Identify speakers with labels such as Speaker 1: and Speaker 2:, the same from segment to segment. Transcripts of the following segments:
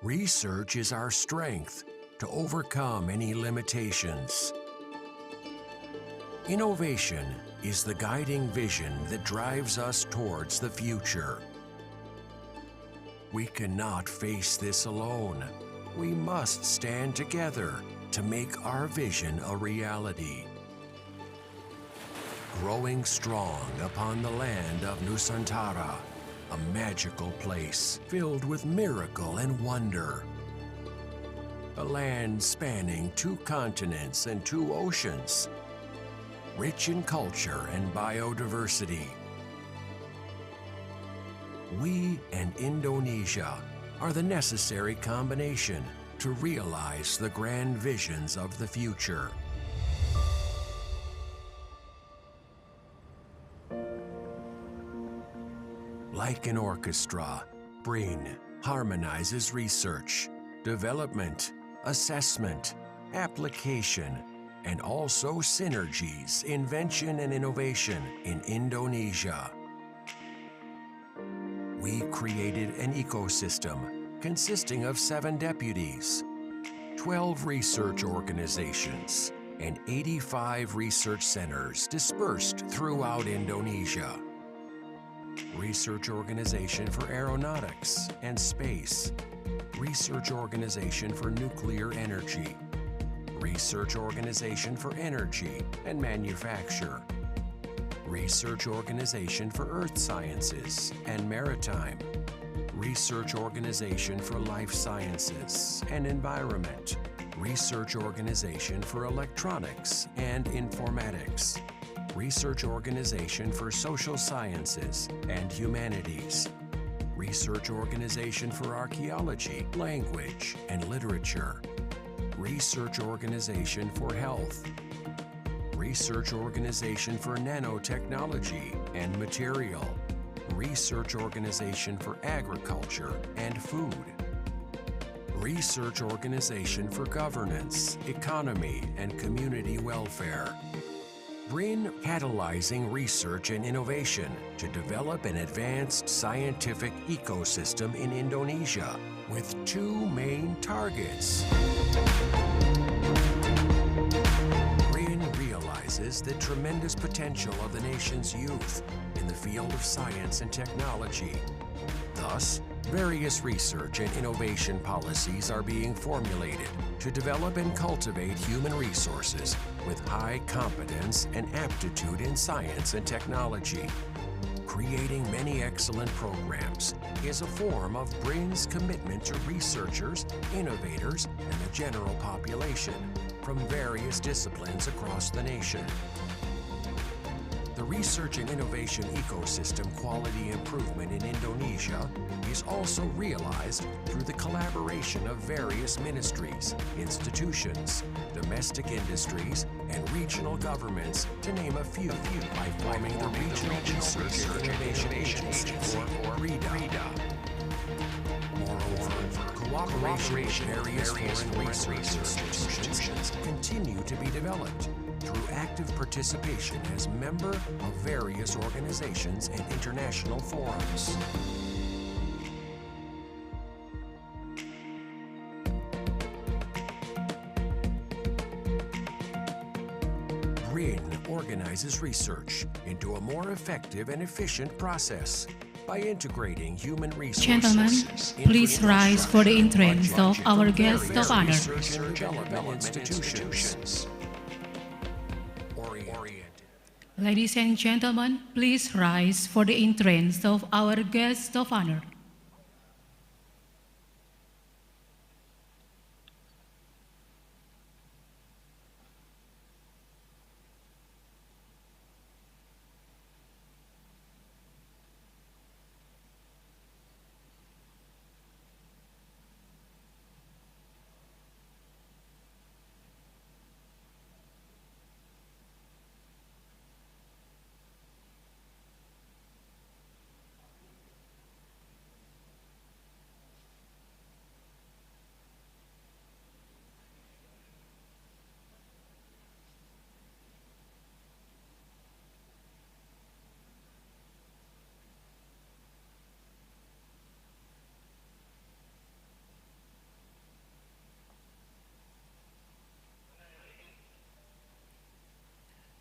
Speaker 1: Research is our strength to overcome any limitations. Innovation is the guiding vision that drives us towards the future. We cannot face this alone. We must stand together to make our vision a reality. Growing strong upon the land of Nusantara, a magical place filled with miracle and wonder. A land spanning 2 continents and 2 oceans, rich in culture and biodiversity. We and Indonesia are the necessary combination to realize the grand visions of the future. Like an orchestra, BRIN harmonizes research, development, assessment, application, and also synergies, invention, and innovation in Indonesia. We created an ecosystem consisting of 7 deputies, 12 research organizations, and 85 research centers dispersed throughout Indonesia. Research Organization for Aeronautics and Space, Research Organization for Nuclear Energy, Research Organization for Energy and Manufacture, Research Organization for Earth Sciences and Maritime, Research Organization for Life Sciences and Environment, Research Organization for Electronics and Informatics, Research Organization for Social Sciences and Humanities, Research Organization for Archaeology, Language, and Literature, Research Organization for Health, Research Organization for Nanotechnology and Material, Research Organization for Agriculture and Food, Research Organization for Governance, Economy, and Community Welfare. BRIN catalyzing research and innovation to develop an advanced scientific ecosystem in Indonesia with 2 main targets. BRIN realizes the tremendous potential of the nation's youth in the field of science and technology. Thus, various research and innovation policies are being formulated to develop and cultivate human resources with high competence and aptitude in science and technology. Creating many excellent programs is a form of BRIN's commitment to researchers, innovators, and the general population from various disciplines across the nation. The research and innovation ecosystem quality improvement in Indonesia is also realized through the collaboration of various ministries, institutions, domestic industries, and regional governments, to name a few, by forming the Regional Research and Innovation Agency, or RIDA. Moreover, cooperation with various foreign research institutions continue to be developed through active participation as member of various organizations and international forums. BRIN organizes research into a more effective and efficient process by integrating human resources.
Speaker 2: Gentlemen, please rise for the entrance of our guest of honor.
Speaker 1: Research and development institutions.
Speaker 2: Ladies and gentlemen, please rise for the entrance of our guest of honor.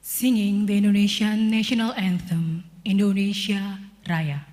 Speaker 2: Singing the Indonesian national anthem, Indonesia Raya.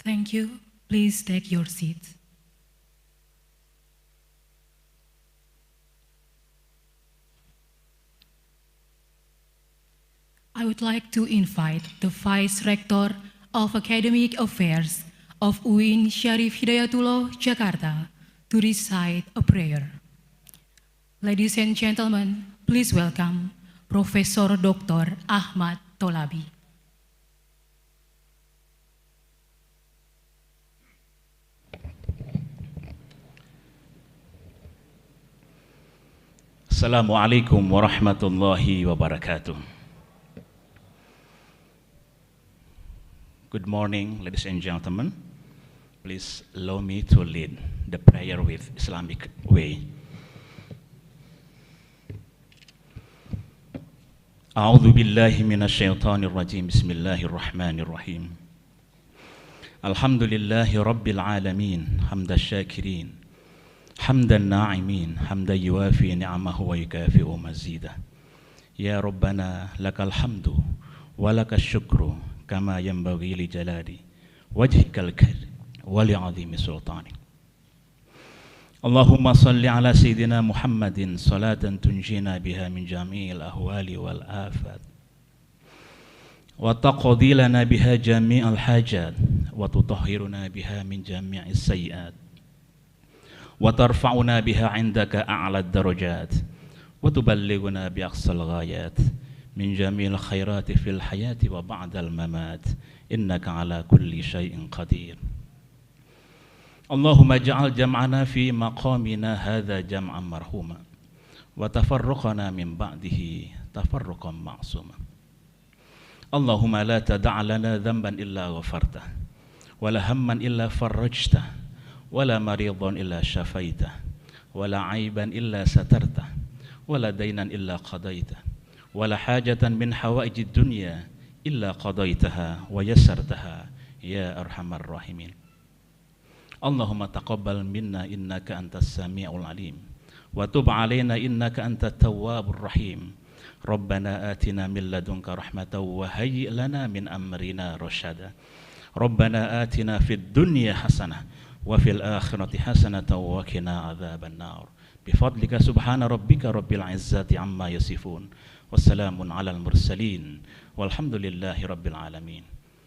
Speaker 2: Thank you. Please take your seats. I would like to invite the Vice Rector of Academic Affairs of UIN Syarif Hidayatullah, Jakarta, to recite a prayer. Ladies and gentlemen, please welcome Profesor Dr. Ahmad Tolabi.
Speaker 3: Assalamualaikum warahmatullahi wabarakatuh. Good morning, ladies and gentlemen. Please allow me to lead the prayer with Islamic way. A'udzu billahi minasy syaithanir rajim. Bismillahirrahmanirrahim. Alhamdulillahi rabbil alamin, hamdasy syakirin. حمدا الناعمين حمدا يوافي نعمه ويكافئ مزيده يا ربنا لك الحمد ولك الشكر كما ينبغي لجلال وجهك الكريم ولعظيم سلطانك اللهم صل على سيدنا محمد صلاة تنجينا بها من جميع الأهوال والآفات وتقضي لنا بها جميع الحاجات وتطهرنا بها من جميع السيئات وترفعنا بها عندك أعلى الدرجات وتبلغنا بأقصى الغايات من جميع الخيرات في الحياة وبعد الممات إنك على كل شيء قدير اللهم اجعل جمعنا في مقامنا هذا جمعا مرحوما وتفرقنا من بعده تفرقا معصوما اللهم لا تدع لنا ذنبا إلا غفرته ولا هما إلا فرجته ولا مريضا إلا شفيته ولا عيبا إلا سترته ولا دينا إلا قضيته ولا حاجة من حوائج الدنيا إلا قضيتها ويسرتها يا أرحم الراحمين اللهم تقبل منا إنك أنت السميع العليم وتب علينا إنك أنت التواب الرحيم ربنا آتنا من لدنك رحمة وهيئ لنا من أمرنا رشدا ربنا آتنا في الدنيا حسنة وفي الآخرة حسنة وقنا عذاب النار بفضلك سبحان ربك رب العزة عما يصفون والسلام على المرسلين والحمد لله رب العالمين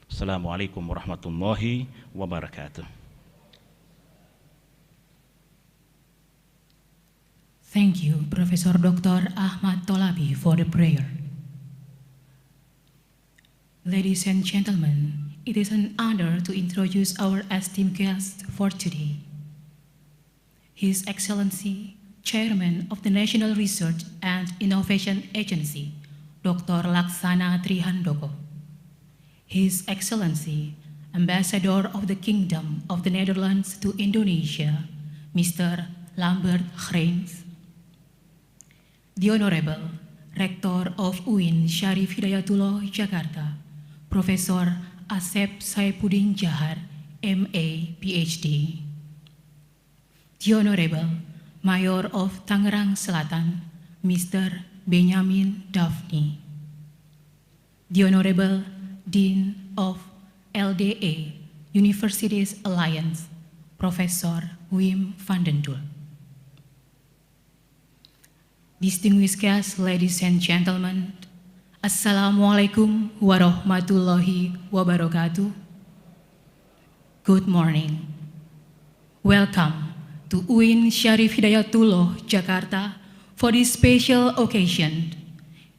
Speaker 3: السلام عليكم ورحمة الله وبركاته.
Speaker 2: Thank you, Professor Dr. Ahmad Tolabi, for the prayer. Ladies and gentlemen, it is an honor to introduce our esteemed guest for today. His Excellency, Chairman of the National Research and Innovation Agency, Dr. Laksana Trihandoko. His Excellency, Ambassador of the Kingdom of the Netherlands to Indonesia, Mr. Lambert Greens. The Honorable Rector of UIN Syarif Hidayatullah, Jakarta, Professor Asep Saipuddin Jahar, MA, PhD. The Honorable Mayor of Tangerang Selatan, Mr. Benjamin Daphne. The Honorable Dean of LDE Universities Alliance, Professor Wim van den Doel. Distinguished guests, ladies and gentlemen, Assalamualaikum warahmatullahi wabarakatuh. Good morning. Welcome to UIN Syarif Hidayatullah, Jakarta for this special occasion,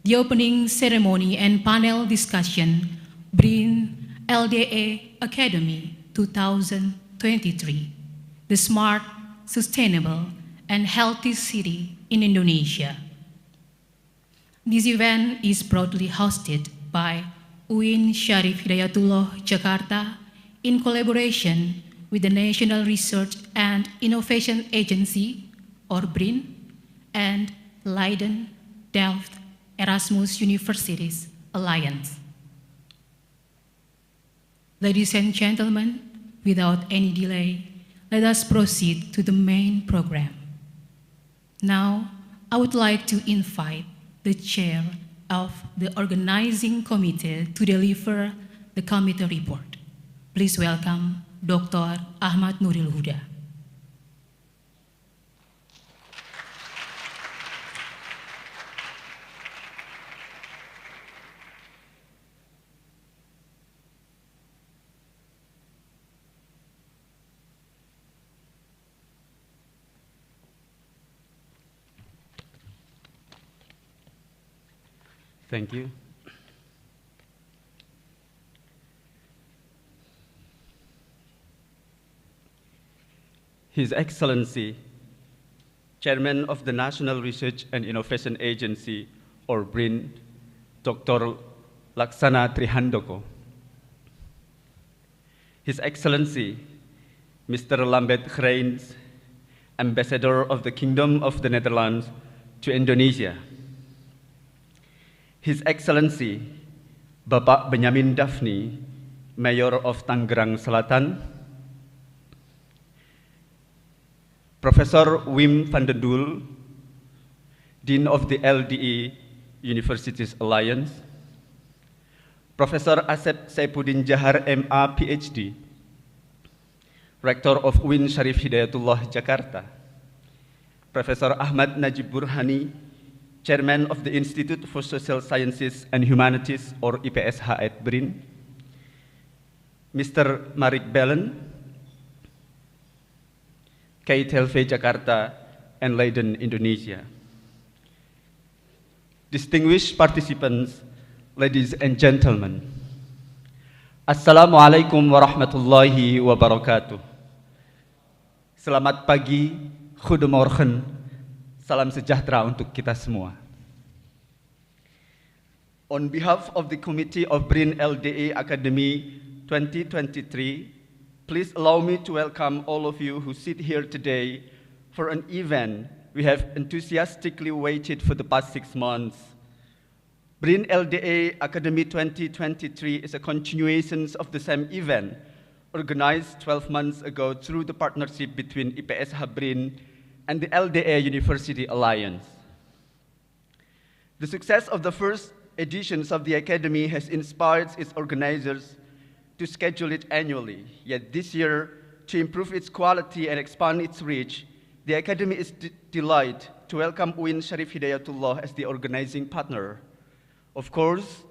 Speaker 2: the opening ceremony and panel discussion, BRIN-LDE Academy 2023, the Smart, Sustainable, and Healthy City in Indonesia. This event is proudly hosted by UIN Syarif Hidayatullah, Jakarta, in collaboration with the National Research and Innovation Agency, or BRIN, and Leiden, Delft, Erasmus Universities Alliance. Ladies and gentlemen, without any delay, let us proceed to the main program. Now, I would like to invite the chair of the organizing committee to deliver the committee report. Please welcome Dr. Ahmad Nuril Huda.
Speaker 4: Thank you. His Excellency, Chairman of the National Research and Innovation Agency, or BRIN, Dr. Laksana Trihandoko. His Excellency, Mr. Lambert Greens, Ambassador of the Kingdom of the Netherlands to Indonesia. His Excellency, Bapak Benjamin Daphne, Mayor of Tangerang Selatan, Professor Wim van den Doel, Dean of the LDE Universities Alliance, Professor Asep Saipuddin Jahar, MA, PhD, Rector of UIN Syarif Hidayatullah, Jakarta, Professor Ahmad Najib Burhani, Chairman of the Institute for Social Sciences and Humanities, or IPSH at BRIN, Mr. Marik Bellen, KTLV Jakarta, and Leiden, Indonesia. Distinguished participants, ladies and gentlemen, Assalamualaikum warahmatullahi wabarakatuh. Selamat pagi, goedemorgen, salam sejahtera untuk kita semua. On behalf of the Committee of BRIN-LDE Academy 2023, please allow me to welcome all of you who sit here today for an event we have enthusiastically waited for the past 6 months. BRIN-LDE Academy 2023 is a continuation of the same event organized 12 months ago through the partnership between IPSH BRIN and the LDE University Alliance. The success of the first editions of the Academy has inspired its organizers to schedule it annually. Yet this year, to improve its quality and expand its reach, the Academy is delighted to welcome UIN Syarif Hidayatullah as the organizing partner. Of course,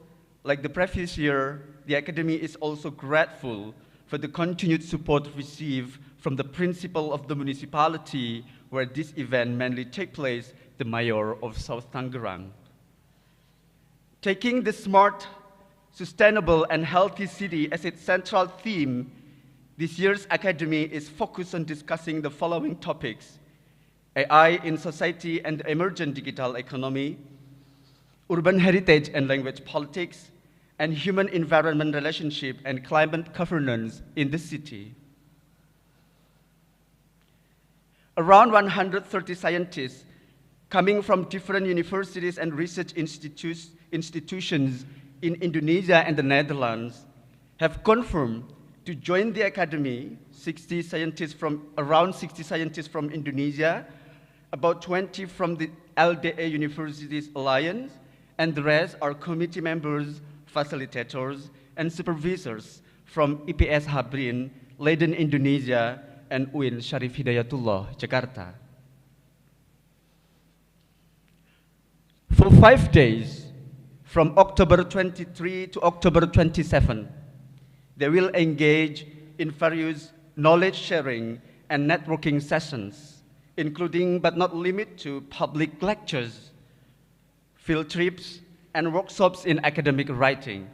Speaker 4: like the previous year, the Academy is also grateful for the continued support received from the principal of the municipality where this event mainly takes place, the Mayor of South Tangerang. Taking the smart, sustainable and healthy city as its central theme, this year's Academy is focused on discussing the following topics: AI in society and emergent digital economy, urban heritage and language politics, and human-environment relationship and climate governance in the city. Around 130 scientists coming from different universities and research institutions in Indonesia and the Netherlands have confirmed to join the Academy. Around 60 scientists from Indonesia, about 20 from the LDE Universities Alliance, and the rest are committee members, facilitators, and supervisors from IPS BRIN, Leiden Indonesia, and UIN Syarif Hidayatullah, Jakarta. For 5 days, from October 23 to October 27, they will engage in various knowledge sharing and networking sessions, including but not limited to public lectures, field trips, and workshops in academic writing.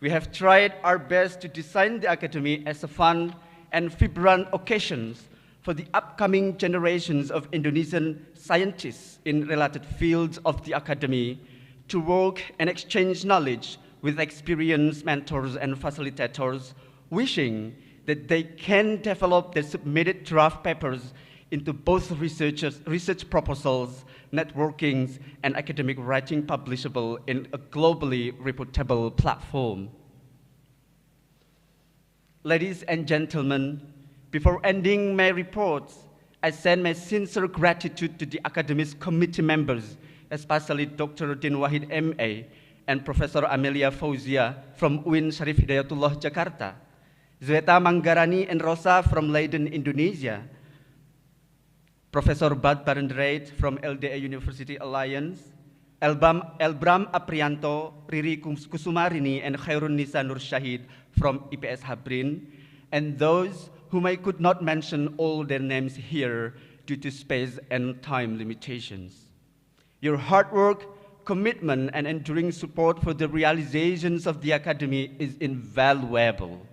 Speaker 4: We have tried our best to design the Academy as a fun and vibrant occasions for the upcoming generations of Indonesian scientists in related fields of the Academy to work and exchange knowledge with experienced mentors and facilitators, wishing that they can develop their submitted draft papers into both research proposals, networkings, and academic writing publishable in a globally reputable platform. Ladies and gentlemen, before ending my reports, I send my sincere gratitude to the Academy's committee members, especially Dr. Din Wahid MA and Professor Amelia Fauzia from UIN Syarif Hidayatullah, Jakarta, Zweta Manggarani and Rosa from Leiden, Indonesia, Professor Bud Barendreit from LDE University Alliance, Elbram Aprianto, Riri Kusumarini, and Khairun Nisa Nur Shahid from IPS BRIN, and those whom I could not mention all their names here due to space and time limitations. Your hard work, commitment, and enduring support for the realizations of the Academy is invaluable.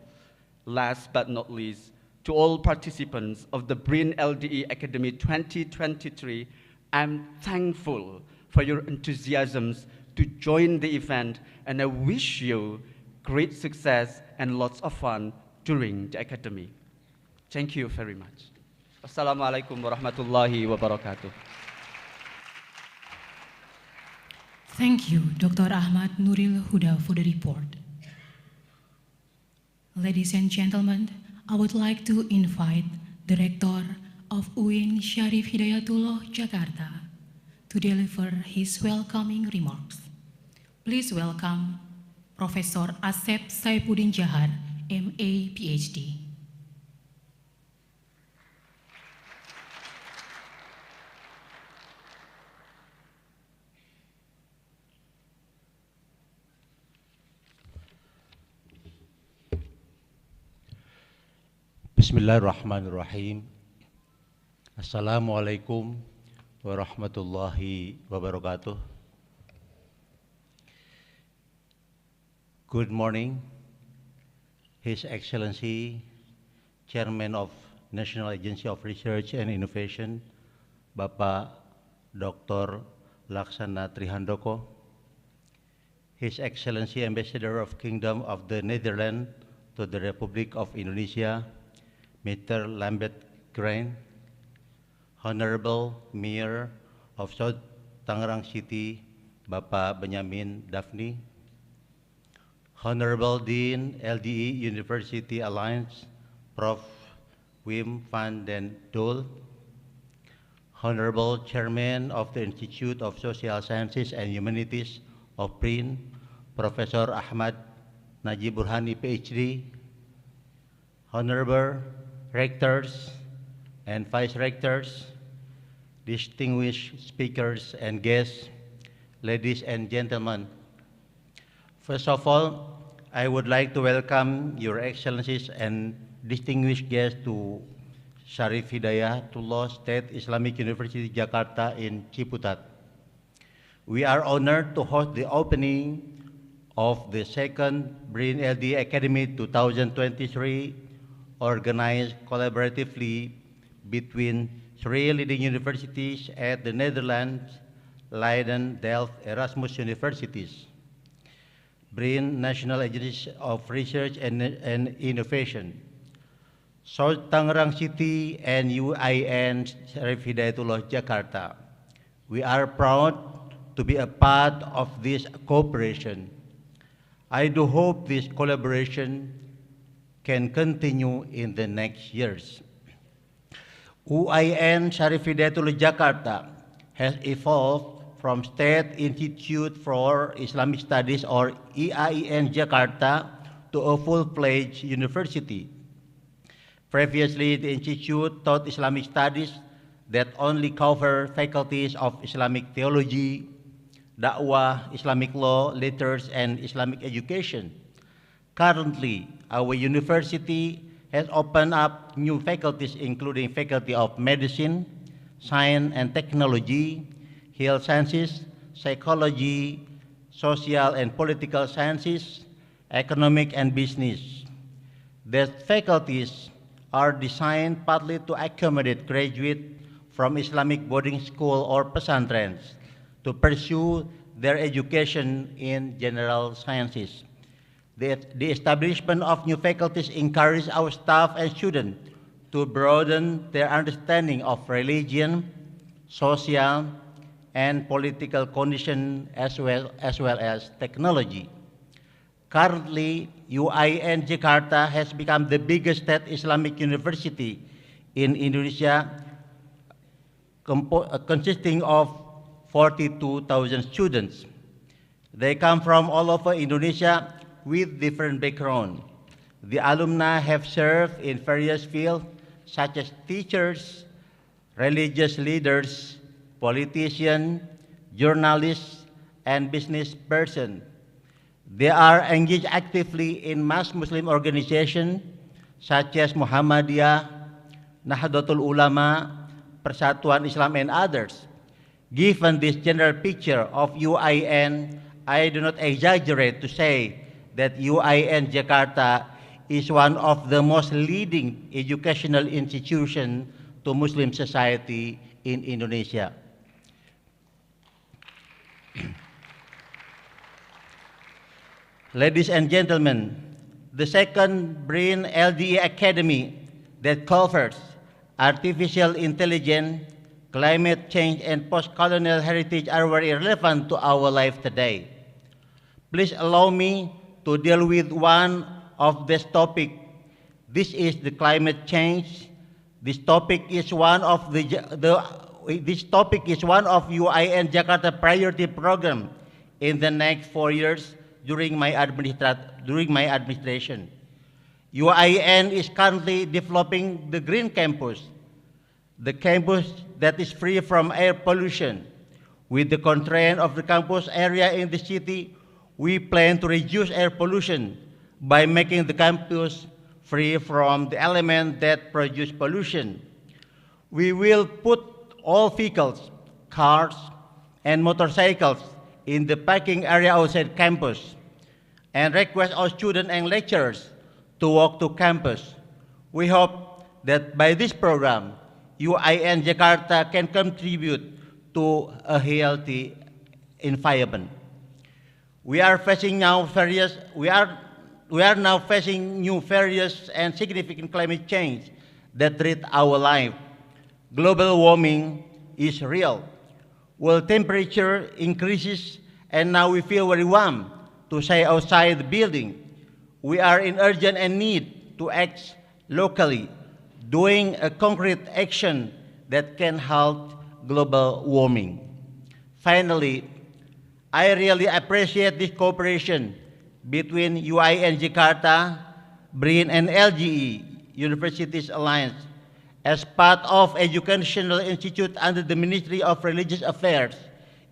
Speaker 4: Last but not least, to all participants of the BRIN-LDE Academy 2023, I'm thankful for your enthusiasms to join the event, and I wish you great success and lots of fun during the Academy. Thank you very much. Assalamualaikum warahmatullahi wabarakatuh.
Speaker 2: Thank you, Dr. Ahmad Nuril Huda, for the report. Ladies and gentlemen, I would like to invite the Rector of UIN Syarif Hidayatullah, Jakarta, to deliver his welcoming remarks. Please welcome Professor Asep Saipuddin Jahar, MA, PhD.
Speaker 5: Bismillahirrahmanirrahim. Assalamualaikum warahmatullahi wabarakatuh. Good morning, His Excellency, Chairman of National Agency of Research and Innovation, Bapak Dr. Laksana Trihandoko, His Excellency Ambassador of Kingdom of the Netherlands to the Republic of Indonesia, Mr. Lambert Grain, Honorable Mayor of South Tangerang City, Bapak Benjamin Daphne, Honorable Dean, LDE University Alliance, Prof. Wim van den Doel, Honorable Chairman of the Institute of Social Sciences and Humanities of BRIN, Professor Ahmad Najib Burhani, PhD, Honorable Rectors and Vice Rectors, distinguished speakers and guests, ladies and gentlemen. First of all, I would like to welcome Your Excellencies and distinguished guests to Syarif Hidayatullah State Islamic University, Jakarta in Ciputat. We are honored to host the opening of the second BRIN-LDE Academy 2023, organized collaboratively between three leading universities at the Netherlands, Leiden, Delft, Erasmus Universities, BRIN National Agency of Research and Innovation, Tangerang City, and UIN Syarif Hidayatullah Jakarta. We are proud to be a part of this cooperation. I do hope this collaboration can continue in the next years. UIN Syarif Hidayatullah Jakarta has evolved from State Institute for Islamic Studies, or IAIN Jakarta, to a full-fledged university. Previously, the institute taught Islamic studies that only cover faculties of Islamic theology, da'wah, Islamic law, letters, and Islamic education. Currently, our university has opened up new faculties, including Faculty of Medicine, Science and Technology, Health Sciences, Psychology, Social and Political Sciences, Economic and Business. The faculties are designed partly to accommodate graduates from Islamic boarding school or pesantrens to pursue their education in general sciences. The establishment of new faculties encourages our staff and students to broaden their understanding of religion, social, and political condition, as well as technology. Currently, UIN Jakarta has become the biggest state Islamic university in Indonesia, consisting of 42,000 students. They come from all over Indonesia with different backgrounds. The alumni have served in various fields such as teachers, religious leaders, politicians, journalists, and business persons. They are engaged actively in mass Muslim organizations such as Muhammadiyah, Nahdlatul Ulama, Persatuan Islam, and others. Given this general picture of UIN, I do not exaggerate to say that UIN Jakarta is one of the most leading educational institutions to Muslim society in Indonesia. Ladies and gentlemen, the second BRIN-LDE Academy that covers artificial intelligence, climate change, and post-colonial heritage are very relevant to our life today. Please allow me to deal with one of this topic. This is the climate change. This topic is one of UIN Jakarta priority program in the next 4 years during my administration. UIN is currently developing the Green Campus, the campus that is free from air pollution. With the constraint of the campus area in the city, we plan to reduce air pollution by making the campus free from the elements that produce pollution. We will put all vehicles, cars, and motorcycles in the parking area outside campus and request our students and lecturers to walk to campus. We hope that by this program, UIN Jakarta can contribute to a healthy environment. We are now facing new various and significant climate change that threat our life. Global warming is real. World temperature increases, and now we feel very warm to stay outside the building. We are in urgent and need to act locally, doing a concrete action that can halt global warming. Finally, I really appreciate this cooperation between UIN Jakarta, BRIN, and LDE Universities Alliance. As part of Educational Institute under the Ministry of Religious Affairs,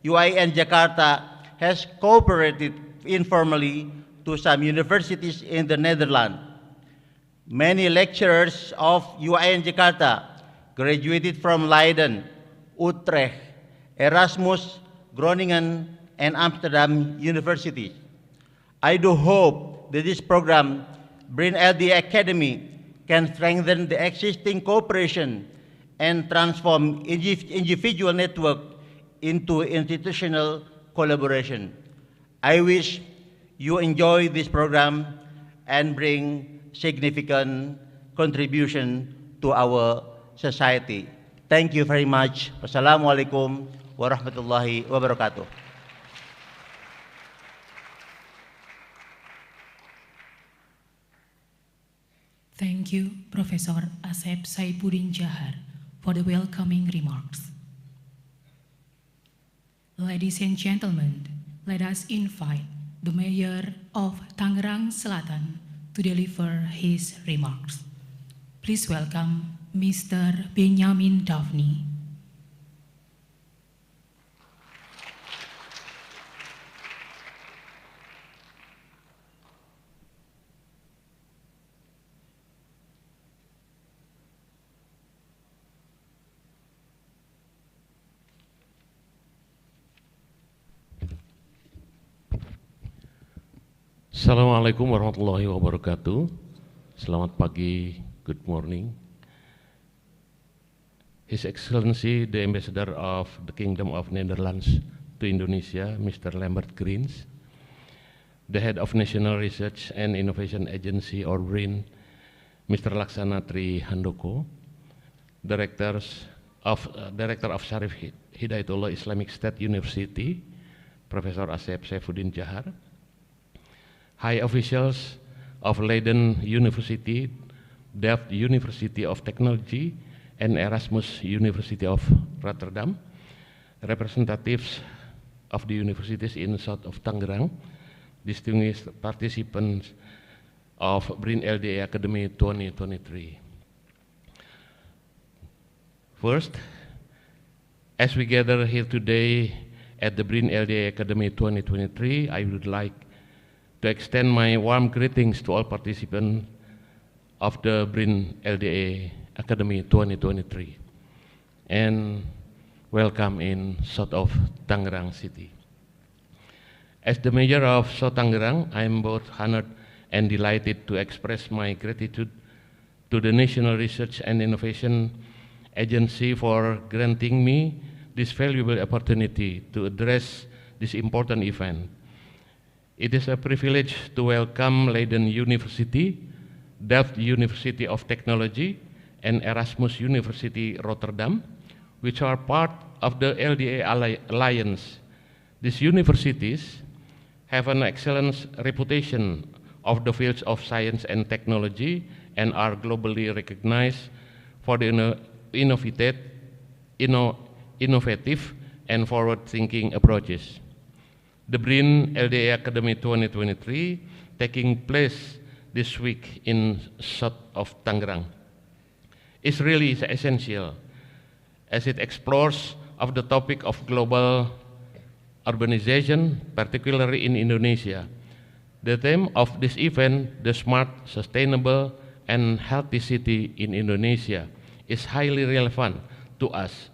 Speaker 5: UIN Jakarta has cooperated informally to some universities in the Netherlands. Many lecturers of UIN Jakarta graduated from Leiden, Utrecht, Erasmus, Groningen, and Amsterdam universities. I do hope that this program, BRIN-LDE Academy, can strengthen the existing cooperation and transform individual network into institutional collaboration. I wish you enjoy this program and bring significant contribution to our society. Thank you very much. Wassalamualaikum warahmatullahi wabarakatuh.
Speaker 2: Thank you, Professor Asep Saifuddin Jahar, for the welcoming remarks. Ladies and gentlemen, let us invite the Mayor of Tangerang Selatan to deliver his remarks. Please welcome Mr. Benjamin Daphne.
Speaker 6: Assalamualaikum warahmatullahi wabarakatuh. Selamat pagi, good morning. His Excellency, the Ambassador of the Kingdom of Netherlands to Indonesia, Mr. Lambert Greens, the Head of National Research and Innovation Agency, or BRIN, Mr. Laksana Tri Handoko, Director of Syarif Hidayatullah Islamic State University, Professor Asep Saifuddin Jahar, high officials of Leiden University, Delft University of Technology, and Erasmus University of Rotterdam, representatives of the universities in south of Tangerang, distinguished participants of BRIN-LDE Academy 2023. First, as we gather here today at the BRIN-LDE Academy 2023, I would like to extend my warm greetings to all participants of the BRIN-LDE Academy 2023 and welcome in south of Tangerang City. As the Mayor of South Tangerang, I am both honored and delighted to express my gratitude to the National Research and Innovation Agency for granting me this valuable opportunity to address this important event. It is a privilege to welcome Leiden University, Delft University of Technology, and Erasmus University Rotterdam, which are part of the LDE Alliance. These universities have an excellent reputation of the fields of science and technology and are globally recognized for the innovative and forward-thinking approaches. The BRIN-LDE Academy 2023, taking place this week in south of Tangerang, is really essential as it explores of the topic of global urbanization, particularly in Indonesia. The theme of this event, the smart, sustainable, and healthy city in Indonesia, is highly relevant to us.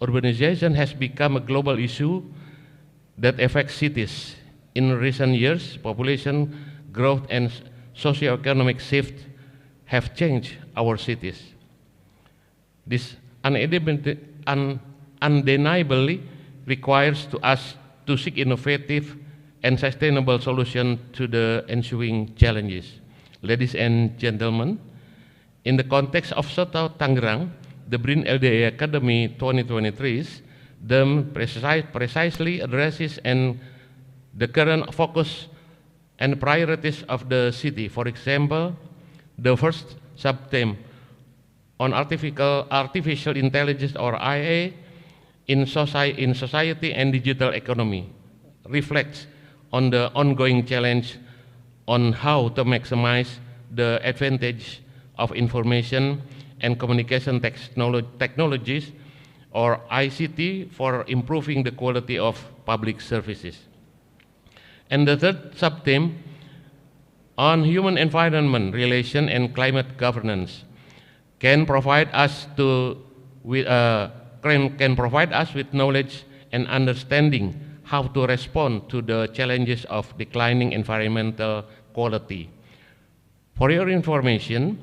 Speaker 6: Urbanization has become a global issue that affects cities. In recent years, population growth and socio-economic shift have changed our cities. This undeniably requires to us to seek innovative and sustainable solutions to the ensuing challenges. Ladies and gentlemen, in the context of Setelah Tangerang, the BRIN-LDE Academy 2023's precisely addresses and the current focus and priorities of the city. For example, the first sub-theme on artificial intelligence, or IA, in society and digital economy reflects on the ongoing challenge on how to maximize the advantage of information and communication technologies, or ICT, for improving the quality of public services. And the third sub-theme on human environment relation and climate governance can provide us with knowledge and understanding how to respond to the challenges of declining environmental quality. For your information,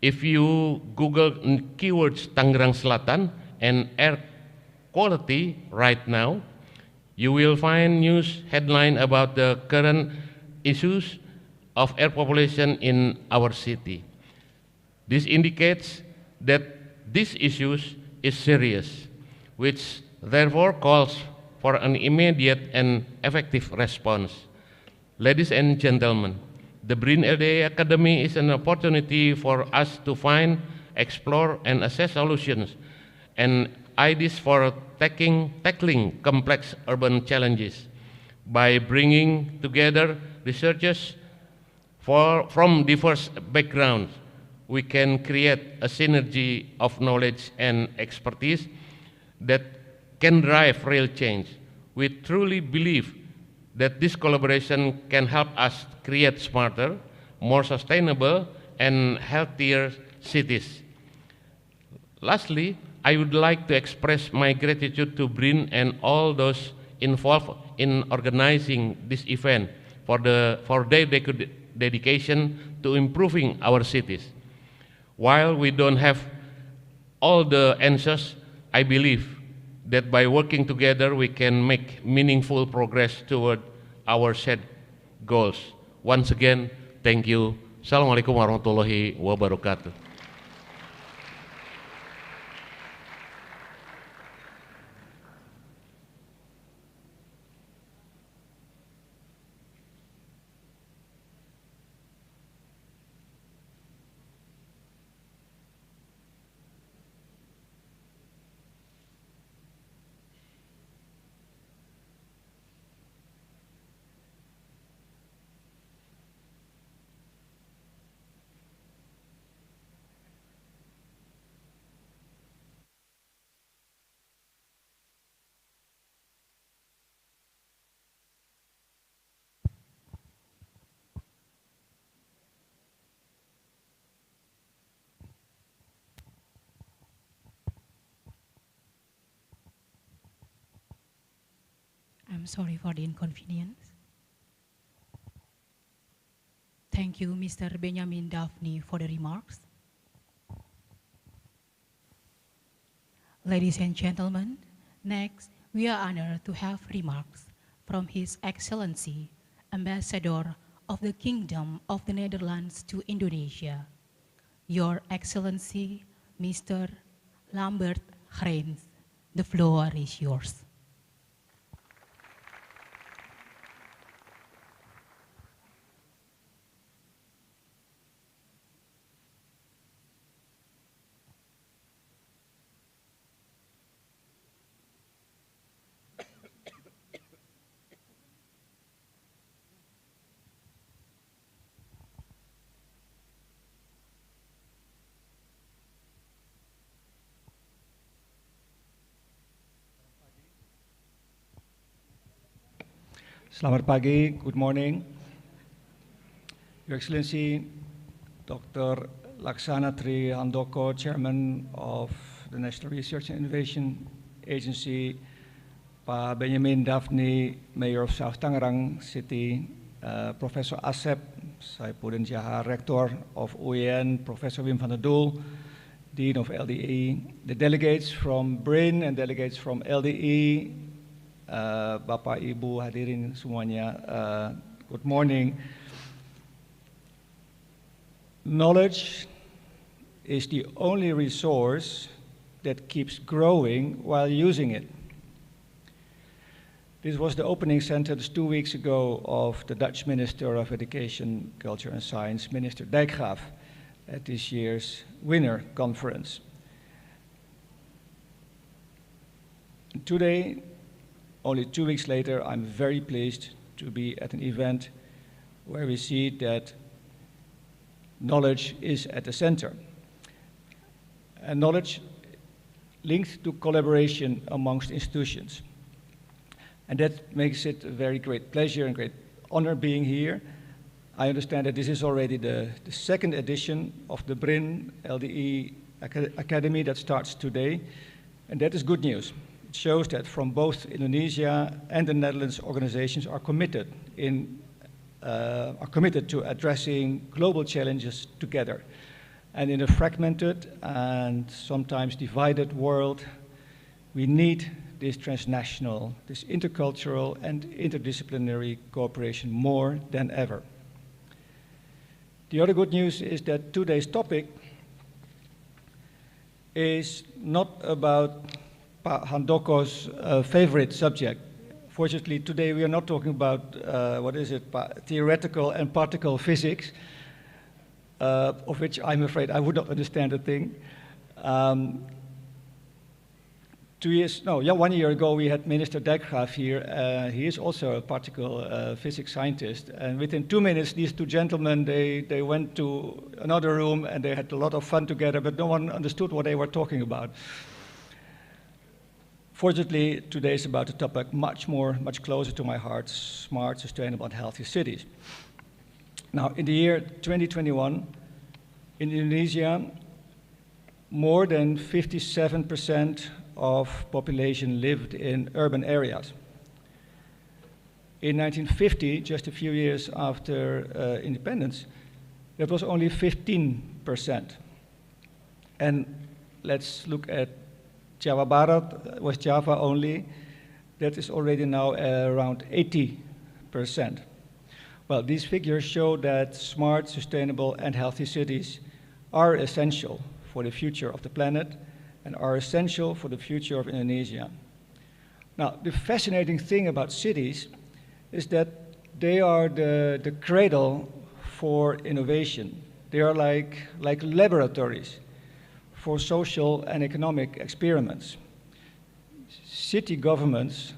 Speaker 6: if you Google keywords Tangerang Selatan and air quality right now, you will find news headline about the current issues of air population in our city. This indicates that this issue is serious, which therefore calls for an immediate and effective response. Ladies and gentlemen, the BRIN-LDE Academy is an opportunity for us to find, explore, and assess solutions and ideas for tackling complex urban challenges by bringing together researchers from diverse backgrounds. We can create a synergy of knowledge and expertise that can drive real change. We truly believe that this collaboration can help us create smarter, more sustainable, and healthier cities. Lastly, I would like to express my gratitude to BRIN and all those involved in organizing this event for their dedication to improving our cities. While we don't have all the answers, I believe that by working together we can make meaningful progress toward our shared goals. Once again, thank you. Assalamualaikum warahmatullahi wabarakatuh.
Speaker 2: I'm sorry for the inconvenience. Thank you, Mr. Benjamin Daphne, for the remarks. Ladies and gentlemen, next we are honored to have remarks from His Excellency, Ambassador of the Kingdom of the Netherlands to Indonesia, Your Excellency, Mr. Lambert Greens. The floor is yours.
Speaker 7: Selamat pagi, good morning. Your Excellency, Dr. Laksana Tri Handoko, Chairman of the National Research and Innovation Agency, Pak Benjamin Daphne, Mayor of South Tangerang City, Professor Asep Saipudin Jahar, Rector of UIN, Professor Wim van der Doel, Dean of LDE, the delegates from BRIN and delegates from LDE, Bapak Ibu hadirin semuanya, good morning. Knowledge is the only resource that keeps growing while using it. This was the opening sentence 2 weeks ago of the Dutch Minister of Education, Culture and Science, Minister Dijkgraaf, at this year's Winner Conference. Today, only 2 weeks later, I'm very pleased to be at an event where we see that knowledge is at the center. And knowledge linked to collaboration amongst institutions. And that makes it a very great pleasure and great honor being here. I understand that this is already the second edition of the BRIN-LDE Academy that starts today. And that is good news, It shows that from both Indonesia and the Netherlands, organizations are committed to addressing global challenges together. And in a fragmented and sometimes divided world, we need this transnational, this intercultural and interdisciplinary cooperation more than ever. The other good news is that today's topic is not about Pa Handoko's favorite subject. Fortunately, today we are not talking about, theoretical and particle physics, of which I'm afraid I would not understand a thing. 1 year ago we had Minister Dijkgraaf here. He is also a particle physics scientist. And within 2 minutes, these two gentlemen, they went to another room and they had a lot of fun together, but no one understood what they were talking about. Fortunately, today is about a topic much closer to my heart: smart, sustainable, and healthy cities. Now, in the year 2021, in Indonesia, more than 57% of population lived in urban areas. In 1950, just a few years after independence, that was only 15%. And let's look at Jawa Barat, West Java only. That is already now around 80%. Well, these figures show that smart, sustainable, and healthy cities are essential for the future of the planet and are essential for the future of Indonesia. Now, the fascinating thing about cities is that they are the cradle for innovation. They are like laboratories for social and economic experiments. City governments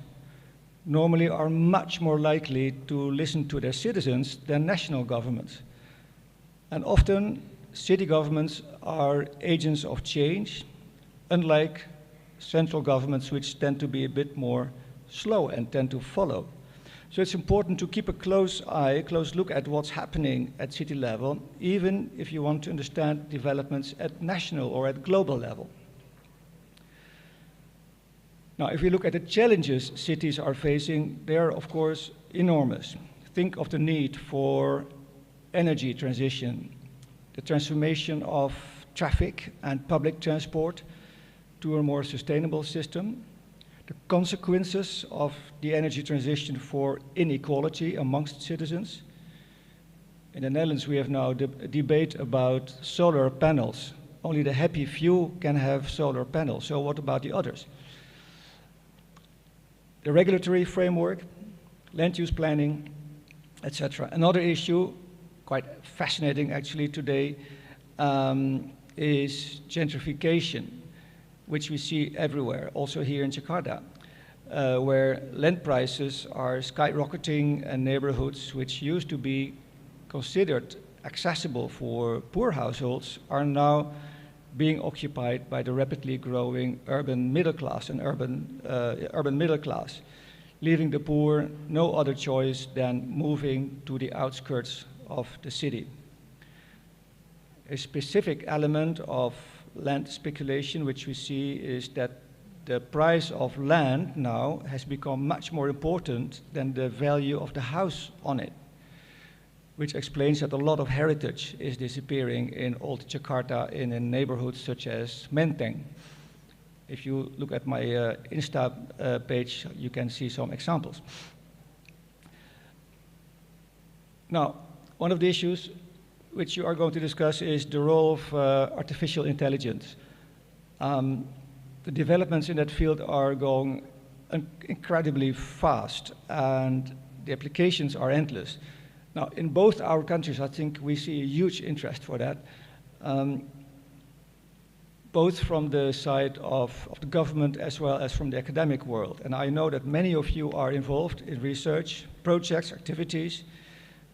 Speaker 7: normally are much more likely to listen to their citizens than national governments. And often, city governments are agents of change, unlike central governments, which tend to be a bit more slow and tend to follow. So it's important to keep a close look at what's happening at city level, even if you want to understand developments at national or at global level. Now, if we look at the challenges cities are facing, they are, of course, enormous. Think of the need for energy transition, the transformation of traffic and public transport to a more sustainable system, the consequences of the energy transition for inequality amongst citizens. In the Netherlands, we have now a debate about solar panels. Only the happy few can have solar panels, so what about the others? The regulatory framework, land use planning, etc. Another issue, quite fascinating actually today, is gentrification, which we see everywhere, also here in Jakarta, where land prices are skyrocketing and neighborhoods which used to be considered accessible for poor households are now being occupied by the rapidly growing urban middle class and urban middle class, leaving the poor no other choice than moving to the outskirts of the city. A specific element of land speculation which we see is that the price of land now has become much more important than the value of the house on it, which explains that a lot of heritage is disappearing in old Jakarta in neighborhoods such as Menteng. If you look at my Insta page, you can see some examples. Now, one of the issues which you are going to discuss is the role of artificial intelligence. The developments in that field are going incredibly fast, and the applications are endless. Now, in both our countries, I think we see a huge interest for that, both from the side of the government as well as from the academic world. And I know that many of you are involved in research, projects, activities,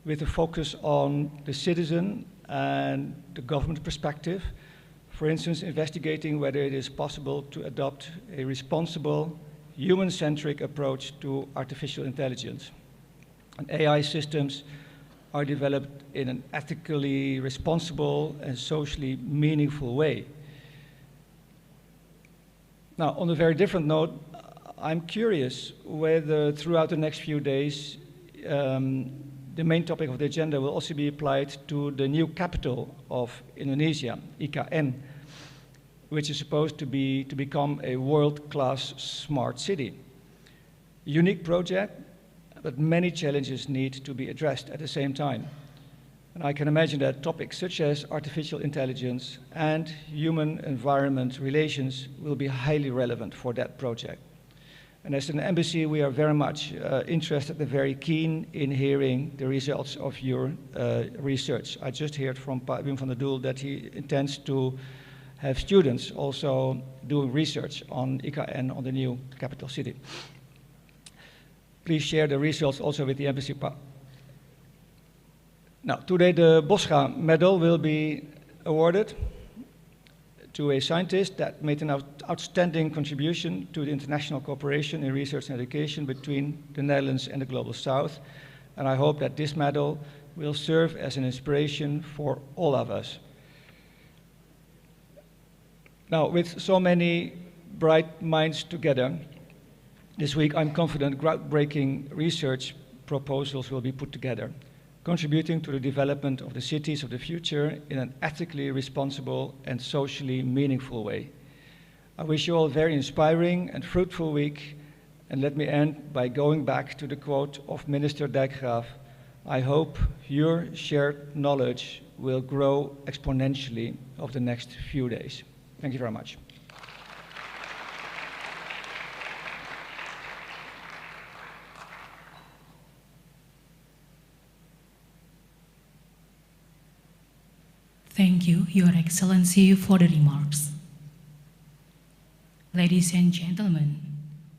Speaker 7: with a focus on the citizen and the government perspective. For instance, investigating whether it is possible to adopt a responsible, human-centric approach to artificial intelligence. And AI systems are developed in an ethically responsible and socially meaningful way. Now, on a very different note, I'm curious whether throughout the next few days, the main topic of the agenda will also be applied to the new capital of Indonesia, IKN, which is supposed to become a world-class smart city. Unique project, but many challenges need to be addressed at the same time. And I can imagine that topics such as artificial intelligence and human-environment relations will be highly relevant for that project. And as an embassy, we are very much interested and very keen in hearing the results of your research. I just heard from Wim van der Doel that he intends to have students also doing research on IKN, on the new capital city. Please share the results also with the embassy. Now, today the Boscha Medal will be awarded to a scientist that made an outstanding contribution to the international cooperation in research and education between the Netherlands and the Global South. And I hope that this medal will serve as an inspiration for all of us. Now, with so many bright minds together, this week I'm confident groundbreaking research proposals will be put together, contributing to the development of the cities of the future in an ethically responsible and socially meaningful way. I wish you all a very inspiring and fruitful week, and let me end by going back to the quote of Minister Dijkgraaf: I hope your shared knowledge will grow exponentially over the next few days. Thank you very much.
Speaker 2: Thank you, Your Excellency, for the remarks. Ladies and gentlemen,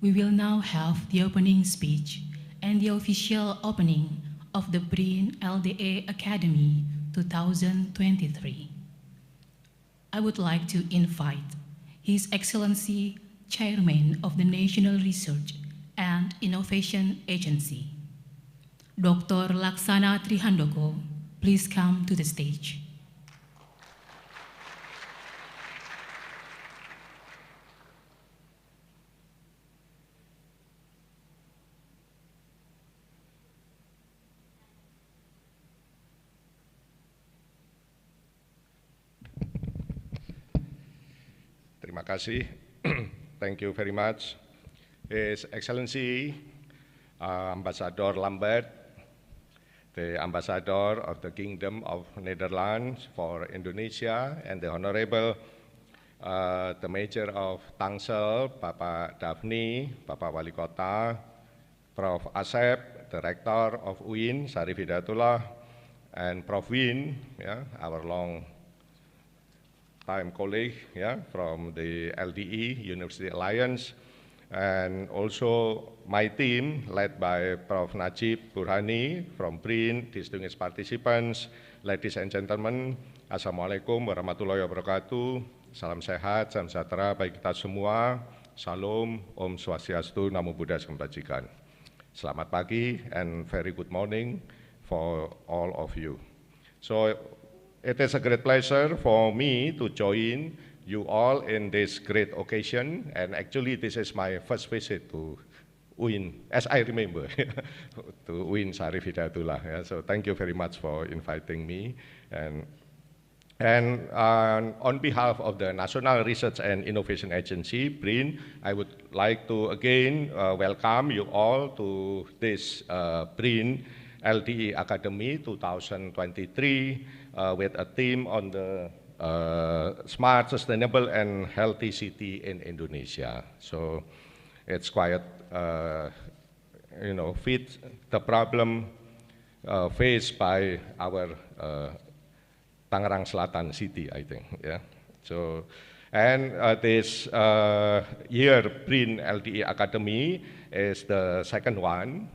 Speaker 2: we will now have the opening speech and the official opening of the BRIN-LDE Academy 2023. I would like to invite His Excellency, Chairman of the National Research and Innovation Agency, Dr. Laksana Trihandoko, please come to the stage.
Speaker 8: Terima kasih. Thank you very much. His Excellency Ambassador Lambert, the Ambassador of the Kingdom of Netherlands for Indonesia, and the Honorable the Mayor of Tangsel, Bapak Daphne, Bapak Wali Kota, Prof. Asep, the Rector of UIN, Syarif Hidayatullah, and Prof. Win, our long-time colleague from the LDE University Alliance, and also my team led by Prof. Najib Burhani from BRIN, distinguished participants, ladies and gentlemen, Assalamualaikum warahmatullahi wabarakatuh, salam sehat, salam sejahtera bagi kita semua, Salam, Om Swastiastu, Namo Buddhaya Kebajikan. Selamat pagi and very good morning for all of you. So it is a great pleasure for me to join you all in this great occasion, and actually this is my first visit to UIN, as I remember, to UIN Syarif Hidayatullah. So thank you very much for inviting me. And on behalf of the National Research and Innovation Agency, BRIN, I would like to again welcome you all to this BRIN-LDE Academy 2023 with a theme on the smart, sustainable, and healthy city in Indonesia. So it's quite, fit the problem faced by our Tangerang Selatan city, I think. So, and this year BRIN-LDE Academy is the second one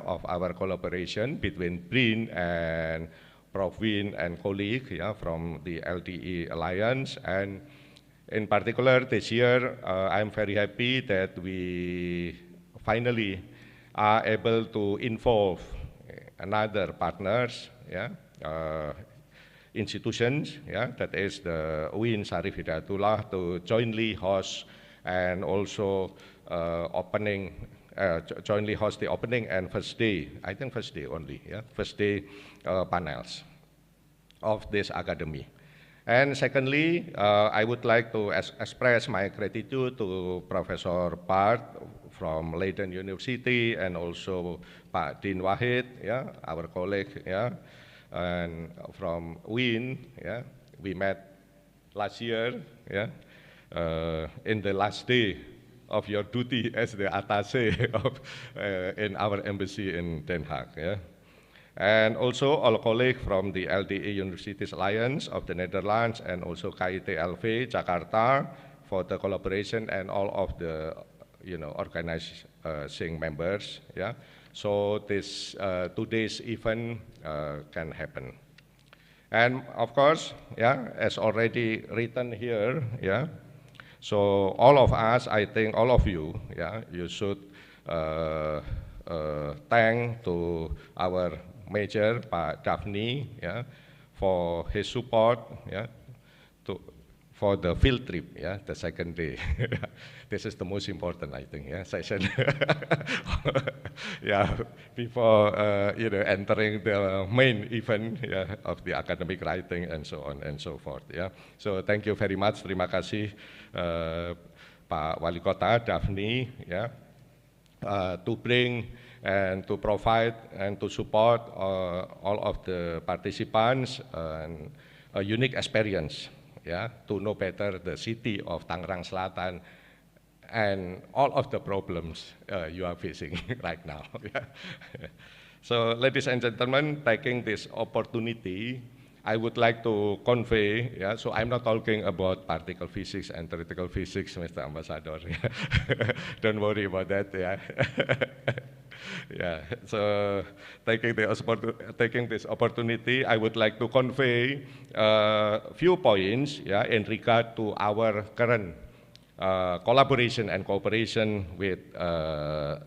Speaker 8: of our collaboration between BRIN and Prof. Win and colleague from the LDE Alliance. And in particular this year, I'm very happy that we finally are able to involve another partners, institutions, that is the UIN Syarif Hidayatullah, to jointly host and also opening, jointly host the opening and first day, I think first day only, yeah, first day panels of this academy. And secondly, I would like to express my gratitude to Professor Bart from Leiden University and also Pak Din Wahid, yeah, our colleague, yeah, and from WIN, yeah, we met last year, yeah, in the last day of your duty as the attaché of, in our embassy in Den Haag, yeah. And also all colleagues from the LDE Universities Alliance of the Netherlands and also KIT LV Jakarta for the collaboration and all of the organizing members. Yeah, so this today's event can happen. And of course, yeah, as already written here, yeah. So all of us, I think all of you, yeah, you should thank to our Major Pak Daphne, yeah, for his support, yeah, for the field trip, yeah, the second day. This is the most important, I think, yeah, session. Yeah, before entering the main event, yeah, of the academic writing and so on and so forth, yeah. So thank you very much. Terima kasih Pak Wali Kota Daphne, yeah, to bring and to provide and to support all of the participants and a unique experience, yeah, to know better the city of Tangerang Selatan and all of the problems you are facing right now. Yeah. So, ladies and gentlemen, taking this opportunity, I would like to convey, yeah, so I'm not talking about particle physics and theoretical physics, Mr. Ambassador. Yeah. Don't worry about that, yeah. Yeah, so taking this opportunity, I would like to convey a few points, yeah, in regard to our current collaboration and cooperation with the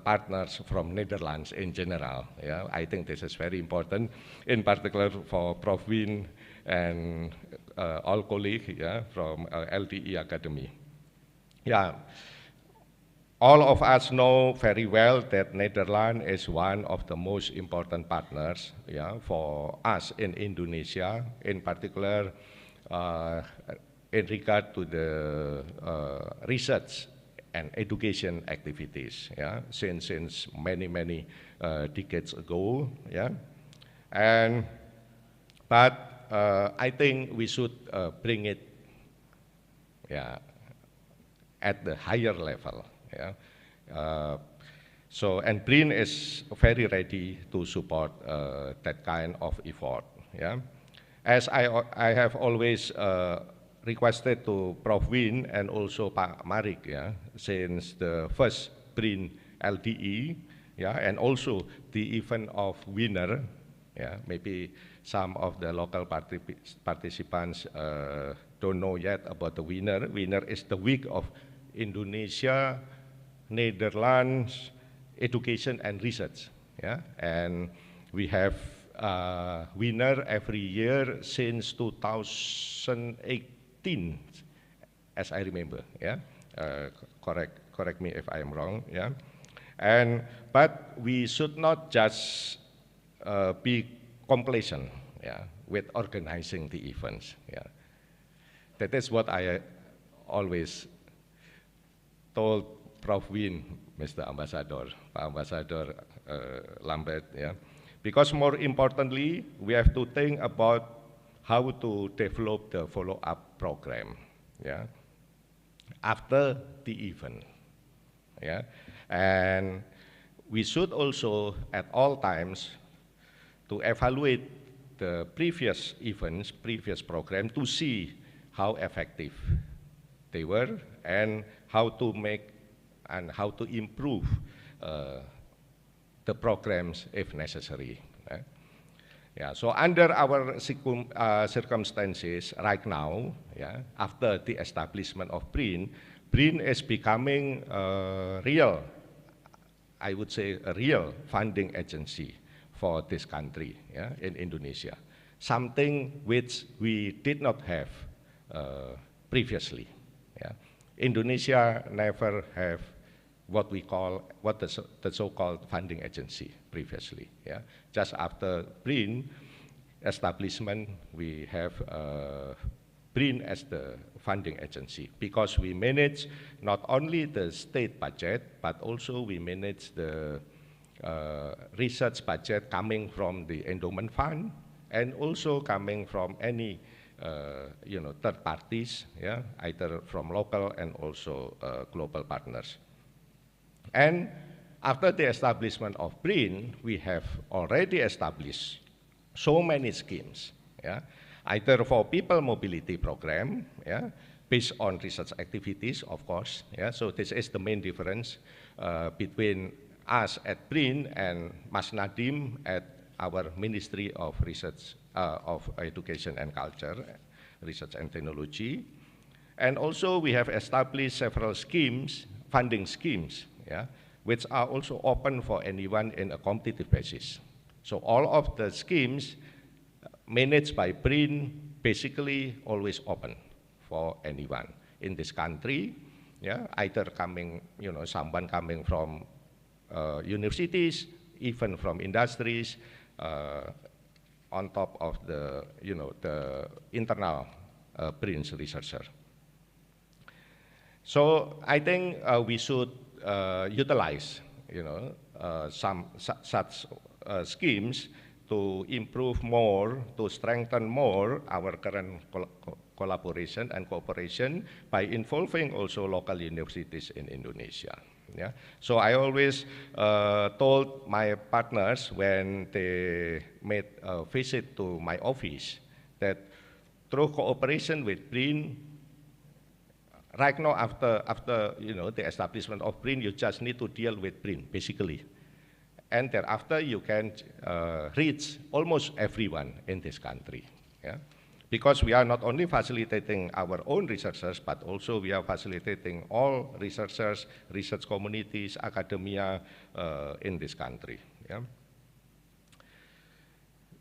Speaker 8: partners from Netherlands in general. Yeah, I think this is very important, in particular for Prof. Win and all colleagues, yeah, from LDE Academy. Yeah. All of us know very well that Netherlands is one of the most important partners, yeah, for us in Indonesia, in particular in regard to the research and education activities, yeah, since many decades ago, yeah. But I think we should bring it, yeah, at the higher level. Yeah. And BRIN is very ready to support that kind of effort. Yeah. As I have always requested to Prof. Win and also Pak Marik, yeah, since the first BRIN-LDE, yeah, and also the event of winner, yeah, maybe some of the local participants don't know yet about the winner. Winner is the week of Indonesia, Netherlands, education and research, yeah, and we have winner every year since 2018, as I remember, yeah. Correct me if I am wrong, yeah. But we should not just be complacent, yeah, with organizing the events, yeah. That is what I always told Prof. Win, Mr. Ambassador, Pak Ambassador Lambert, yeah. Because more importantly, we have to think about how to develop the follow-up program, yeah, after the event, yeah. And we should also, at all times, to evaluate the previous events, previous program, to see how effective they were and how to make and how to improve the programs if necessary. Yeah, so under our circumstances right now, yeah, after the establishment of BRIN, BRIN is becoming real, I would say a real funding agency for this country, yeah, in Indonesia, something which we did not have previously. Yeah. Indonesia never have what we call, the so-called funding agency previously. Yeah? Just after BRIN establishment, we have BRIN as the funding agency, because we manage not only the state budget, but also we manage the research budget coming from the endowment fund, and also coming from any third parties, yeah, either from local and also global partners. And after the establishment of BRIN, we have already established so many schemes, yeah, either for people mobility program, yeah, based on research activities, of course. Yeah, so this is the main difference between us at BRIN and Mas Nadim at our Ministry of Research, of Education and Culture, Research and Technology. And also we have established several schemes, funding schemes, yeah, which are also open for anyone in a competitive basis. So all of the schemes managed by BRIN basically always open for anyone in this country, yeah, either coming, someone coming from universities, even from industries, on top of the, the internal BRIN's researcher. So I think we should utilize, some such schemes to improve more, to strengthen more our current collaboration and cooperation by involving also local universities in Indonesia. Yeah. So I always told my partners when they made a visit to my office that through cooperation with BRIN, right now after the establishment of BRIN, you just need to deal with BRIN basically, and thereafter you can reach almost everyone in this country. Yeah. Because we are not only facilitating our own researchers, but also we are facilitating all researchers, research communities, academia in this country. Yeah?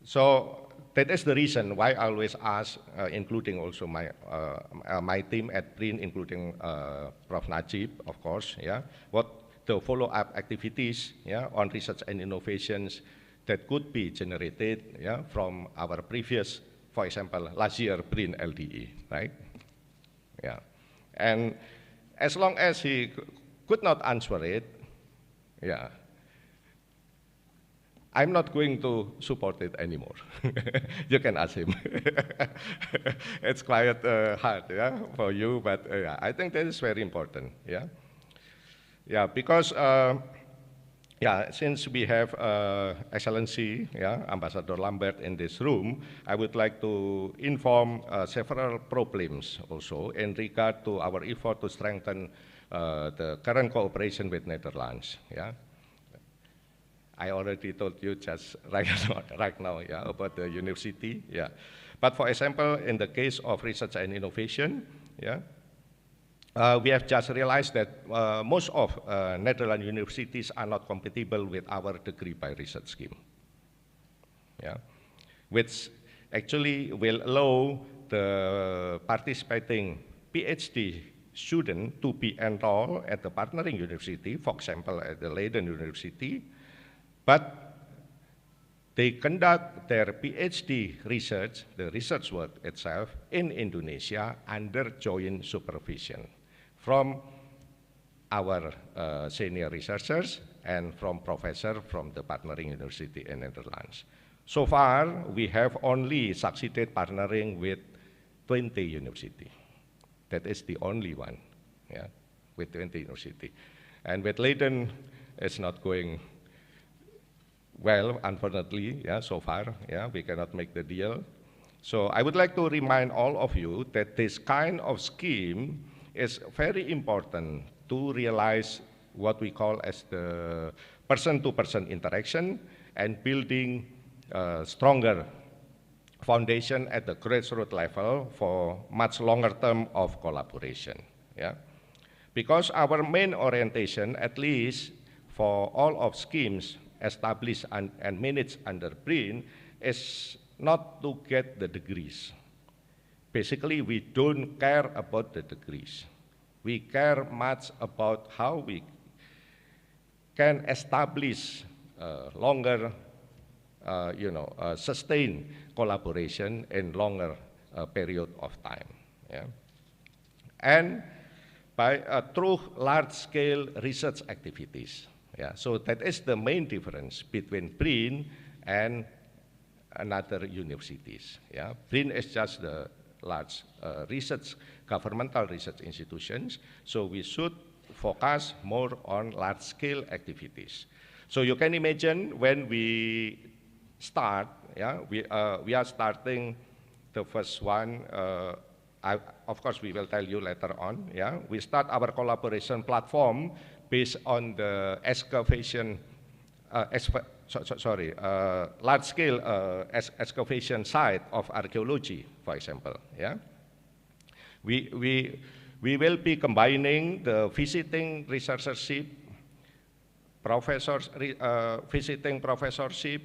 Speaker 8: So that is the reason why I always ask, including also my team at BRIN, including Prof. Najib, of course, yeah, what the follow-up activities, yeah, on research and innovations that could be generated, yeah, from our previous, for example, last year BRIN-LDE, right? Yeah, and as long as he could not answer it, yeah, I'm not going to support it anymore. You can ask him. It's quite hard, yeah, for you, but yeah, I think that is very important, yeah. Yeah, because yeah, since we have Excellency, yeah, Ambassador Lambert in this room, I would like to inform several problems also in regard to our effort to strengthen the current cooperation with Netherlands. Yeah, I already told you just right now, yeah, about the university. Yeah, but for example, in the case of research and innovation, yeah. We have just realized that most of Netherlands universities are not compatible with our degree by research scheme, yeah, which actually will allow the participating PhD student to be enrolled at the partnering university, for example, at the Leiden University, but they conduct their PhD research, the research work itself, in Indonesia under joint supervision from our senior researchers and from professors from the partnering university in Netherlands. So far, we have only succeeded partnering with 20 universities. That is the only one, yeah, with 20 universities. And with Leiden, it's not going well, unfortunately, yeah, so far, yeah, we cannot make the deal. So I would like to remind all of you that this kind of scheme is very important to realize what we call as the person-to-person interaction and building stronger foundation at the grassroots level for much longer term of collaboration. Yeah? Because our main orientation, at least for all of schemes established and managed under BRIN, is not to get the degrees. Basically, we don't care about the degrees. We care much about how we can establish longer, sustained collaboration in longer period of time. Yeah? And through large-scale research activities. Yeah? So that is the main difference between BRIN and another universities. Yeah? BRIN is just the large research, governmental research institutions, so we should focus more on large-scale activities. So you can imagine when we start, yeah, we are starting the first one, of course we will tell you later on, yeah. We start our collaboration platform based on the excavation, large-scale excavation site of archaeology, for example, yeah. We will be combining the visiting researchership, visiting professorship,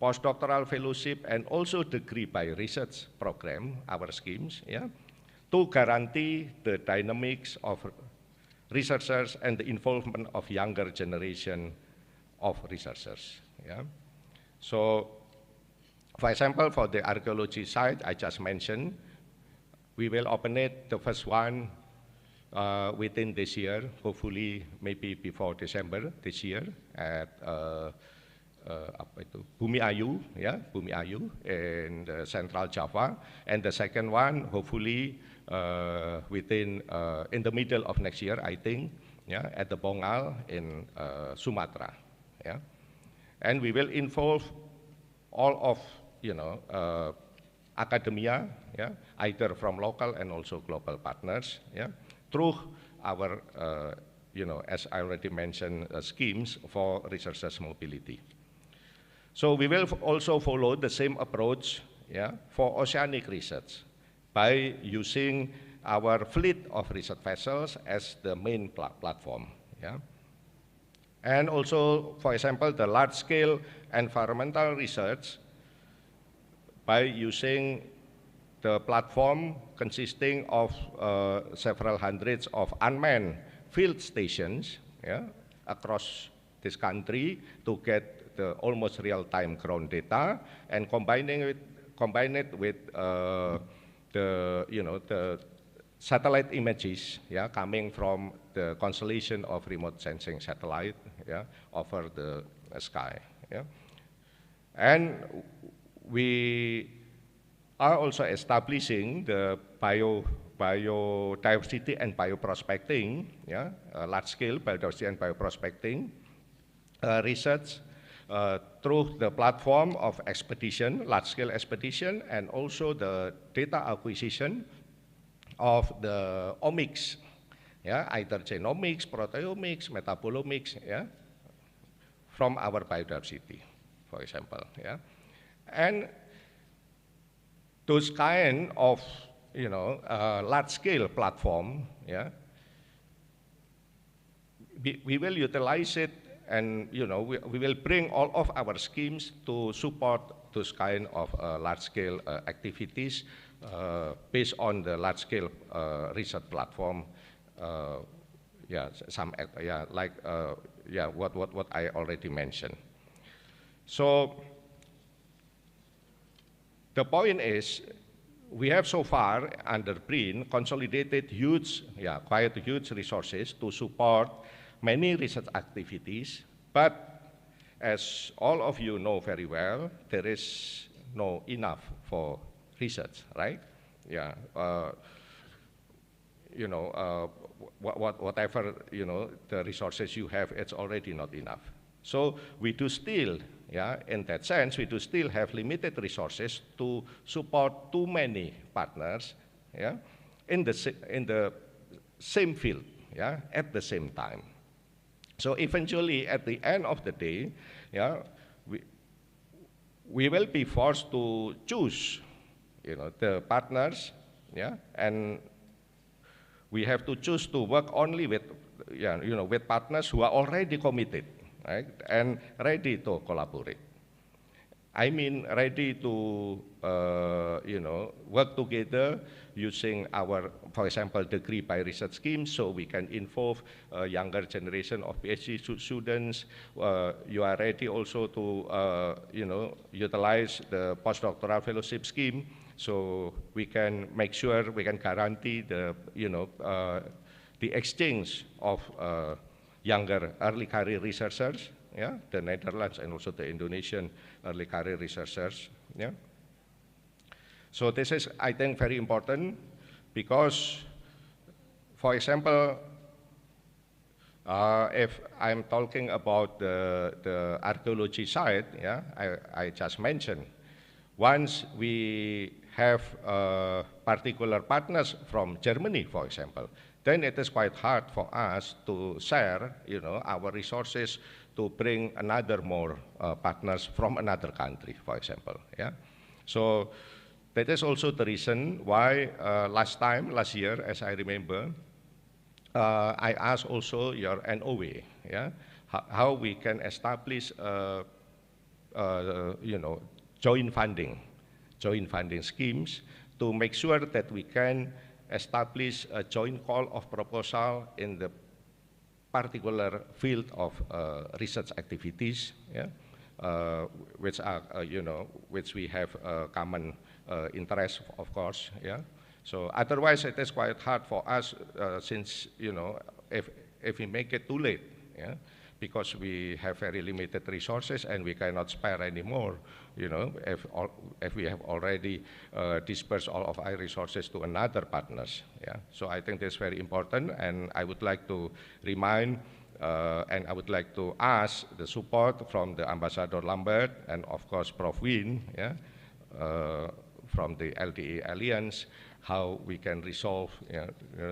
Speaker 8: postdoctoral fellowship, and also degree by research program, our schemes, yeah, to guarantee the dynamics of researchers and the involvement of younger generation of researchers. Yeah. So, for example, for the archaeology site I just mentioned, we will open it, the first one, within this year, hopefully maybe before December this year at Bumi Ayu, yeah, Bumi Ayu in Central Java, and the second one hopefully within in the middle of next year, I think, yeah, at the Bongal in Sumatra, yeah, and we will involve all of academia, yeah, either from local and also global partners, yeah, through our as I already mentioned, schemes for researchers mobility. So we will also follow the same approach, yeah, for oceanic research by using our fleet of research vessels as the main platform. Yeah. And also, for example, the large-scale environmental research by using the platform consisting of several hundreds of unmanned field stations, yeah, across this country to get the almost real-time ground data and combine it with the satellite images, yeah, coming from the constellation of remote sensing satellite, yeah, over the sky, yeah. And we are also establishing the biodiversity and bioprospecting, yeah, large-scale biodiversity and bioprospecting research through the platform of expedition, large-scale expedition, and also the data acquisition of the omics, yeah, either genomics, proteomics, metabolomics, yeah, from our biodiversity, for example, yeah. And those kind of large-scale platform, yeah, we will utilize it, and we will bring all of our schemes to support those kind of large-scale activities based on the large-scale research platform. What I already mentioned. So the point is, we have so far under BRIN consolidated quite huge resources to support many research activities, but as all of you know very well, there is no enough for research, right? Yeah. Whatever the resources you have, it's already not enough. So we do still, yeah, in that sense, we do still have limited resources to support too many partners, yeah, in the same field, yeah, at the same time. So eventually, at the end of the day, yeah, we will be forced to choose, the partners, yeah, and we have to choose to work only with, with partners who are already committed, right, and ready to collaborate. I mean, ready to, work together using our, for example, degree by research scheme, so we can involve younger generation of PhD students. You are ready also to, utilize the postdoctoral fellowship scheme, so we can make sure we can guarantee the, the exchange of younger early career researchers, yeah, the Netherlands and also the Indonesian early career researchers, yeah. So this is, I think, very important because, for example, if I'm talking about the archaeology side, yeah, I just mentioned, once we have particular partners from Germany, for example, then it is quite hard for us to share, our resources to bring another more partners from another country, for example, yeah. So that is also the reason why last year, as I remember, I asked also your NOA, yeah, how we can establish, joint funding schemes to make sure that we can establish a joint call of proposal in the particular field of research activities, yeah, which are, which we have common interest, of course, yeah. So otherwise, it is quite hard for us since, if we make it too late, yeah, because we have very limited resources and we cannot spare anymore, if we have already dispersed all of our resources to another partners, yeah. So I think that's very important, and I would like to remind and I would like to ask the support from the Ambassador Lambert and of course Prof. Win, yeah, from the LDE Alliance, how we can resolve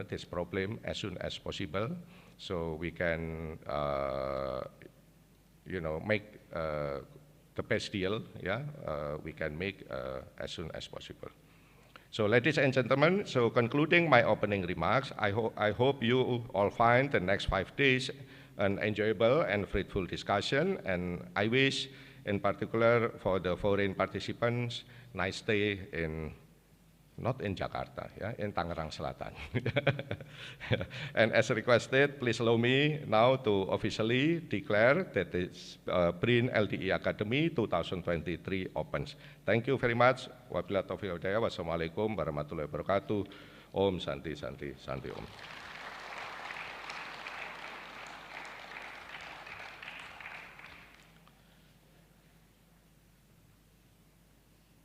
Speaker 8: this problem as soon as possible, so we can make the best deal, yeah, we can make as soon as possible. So ladies and gentlemen, so concluding my opening remarks, I hope you all find the next 5 days an enjoyable and fruitful discussion, and I wish in particular for the foreign participants, nice stay in, not in Jakarta, yeah, in Tangerang Selatan. And as requested, please allow me now to officially declare that this BRIN-LDE Academy 2023 opens. Thank you very much. Wabillahi taufiq wal hidayah. Wassalamualaikum warahmatullahi wabarakatuh. Om Santi Santi Santi Om.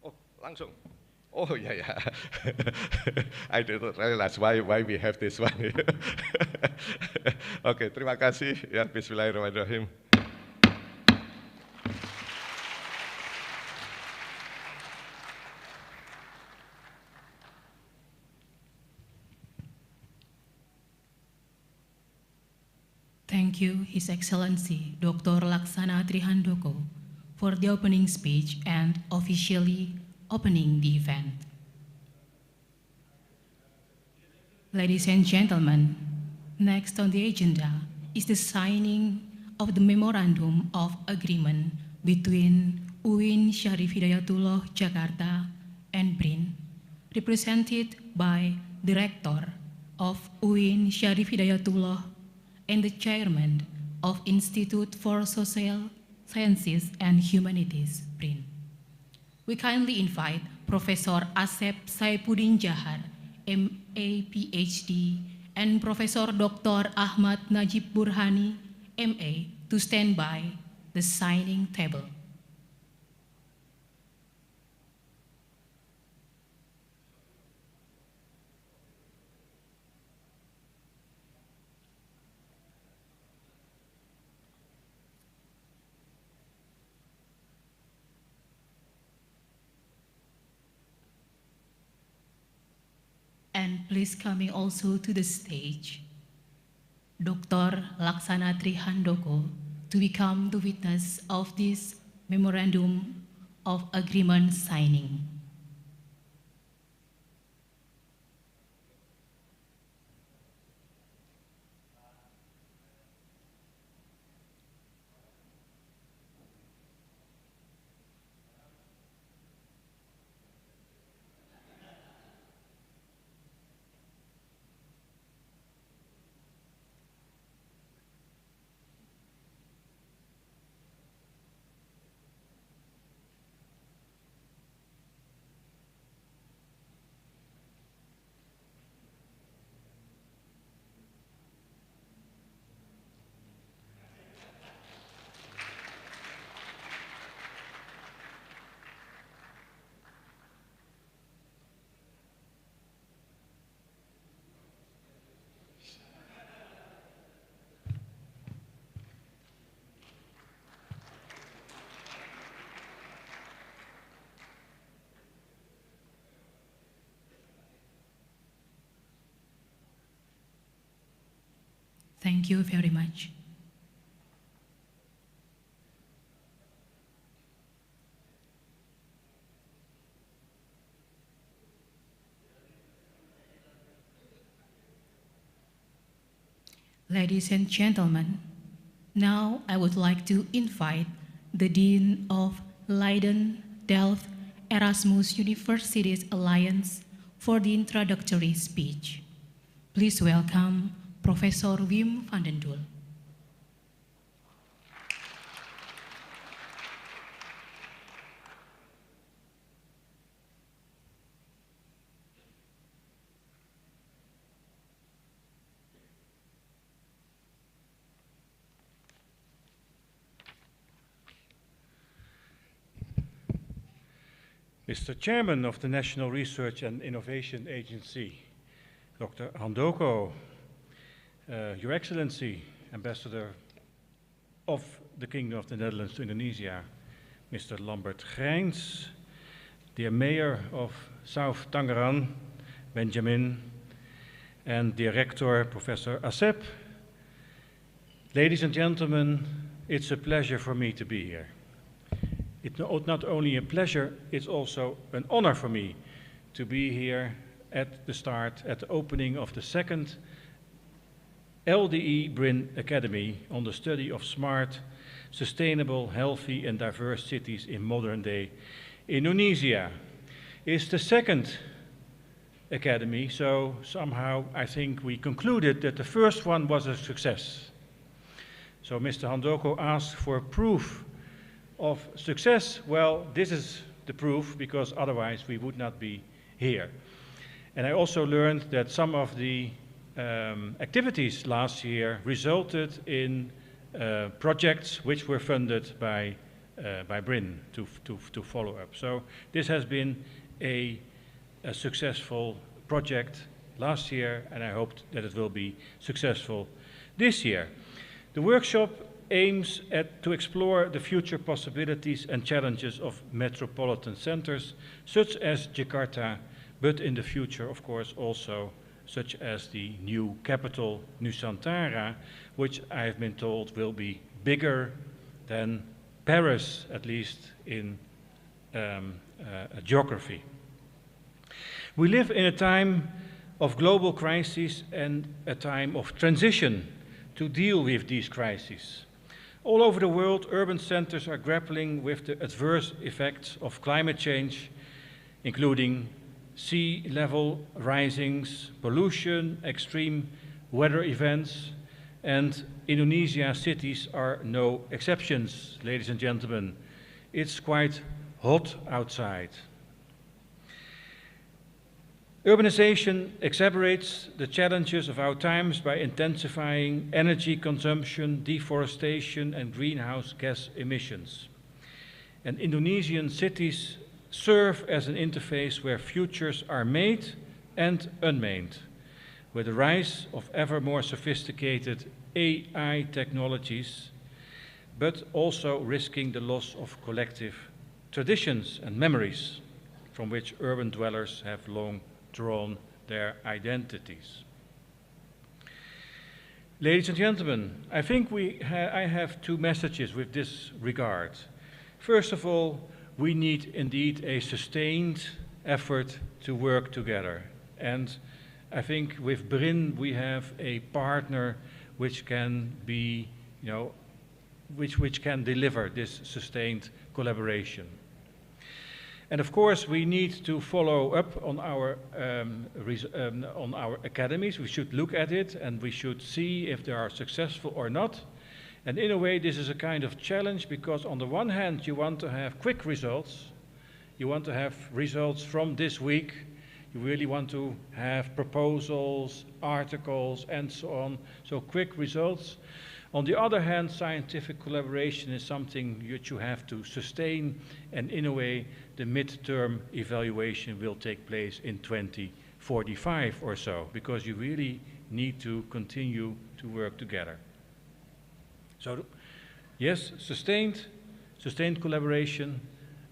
Speaker 8: Oh, langsung. Oh yeah, yeah. I didn't realize why we have this one. Oke, terima kasih. Ya, Bismillahirrahmanirrahim.
Speaker 2: Thank you, His Excellency Dr. Laksana Trihandoko, for the opening speech and officially opening the event. Ladies and gentlemen, next on the agenda is the signing of the Memorandum of Agreement between UIN Syarif Hidayatullah Jakarta and BRIN, represented by the Rector of UIN Syarif Hidayatullah and the Chairman of Institute for Social Sciences and Humanities, BRIN. We kindly invite Professor Asep Saipuddin Jahar, MA PhD, and Professor Dr. Ahmad Najib Burhani, MA, to stand by the signing table. And please coming also to the stage, Dr. Laksana Trihandoko, to become the witness of this Memorandum of Agreement signing. Thank you very much. Ladies and gentlemen, now I would like to invite the Dean of Leiden, Delft, Erasmus Universities Alliance for the introductory speech. Please welcome Professor Wim van den Doel.
Speaker 9: Mr. Chairman of the National Research and Innovation Agency, Dr. Handoko, Your Excellency, Ambassador of the Kingdom of the Netherlands to Indonesia, Mr. Lambert Grijns, dear Mayor of South Tangerang, Benjamin, and dear Rector, Professor Asep, ladies and gentlemen, it's a pleasure for me to be here. It's not only a pleasure, it's also an honor for me to be here at the start, at the opening of the second LDE BRIN-LDE Academy on the study of smart, sustainable, healthy and diverse cities in modern day Indonesia. It's the second academy, so somehow I think we concluded that the first one was a success. So Mr. Handoko asked for proof of success. Well, this is the proof, because otherwise we would not be here. And I also learned that some of the activities last year resulted in projects which were funded by BRIN to follow up. So this has been a successful project last year, and I hope that it will be successful this year. The workshop aims to explore the future possibilities and challenges of metropolitan centers, such as Jakarta, but in the future, of course, also such as the new capital, Nusantara, which I have been told will be bigger than Paris, at least in geography. We live in a time of global crises and a time of transition to deal with these crises. All over the world, urban centers are grappling with the adverse effects of climate change, including sea level risings, pollution, extreme weather events, and Indonesia cities are no exceptions, ladies and gentlemen. It's quite hot outside. Urbanization exacerbates the challenges of our times by intensifying energy consumption, deforestation, and greenhouse gas emissions. And Indonesian cities serve as an interface where futures are made and unmade, with the rise of ever more sophisticated AI technologies, but also risking the loss of collective traditions and memories from which urban dwellers have long drawn their identities. Ladies and gentlemen, I think I have two messages with this regard. First of all, we need indeed a sustained effort to work together. And I think with BRIN we have a partner which can be, which can deliver this sustained collaboration. And of course, we need to follow up on our academies. We should look at it and we should see if they are successful or not. And in a way, this is a kind of challenge, because on the one hand, you want to have quick results. You want to have results from this week. You really want to have proposals, articles, and so on. So quick results. On the other hand, scientific collaboration is something that you have to sustain, and in a way, the midterm evaluation will take place in 2045 or so, because you really need to continue to work together. So, yes, sustained collaboration.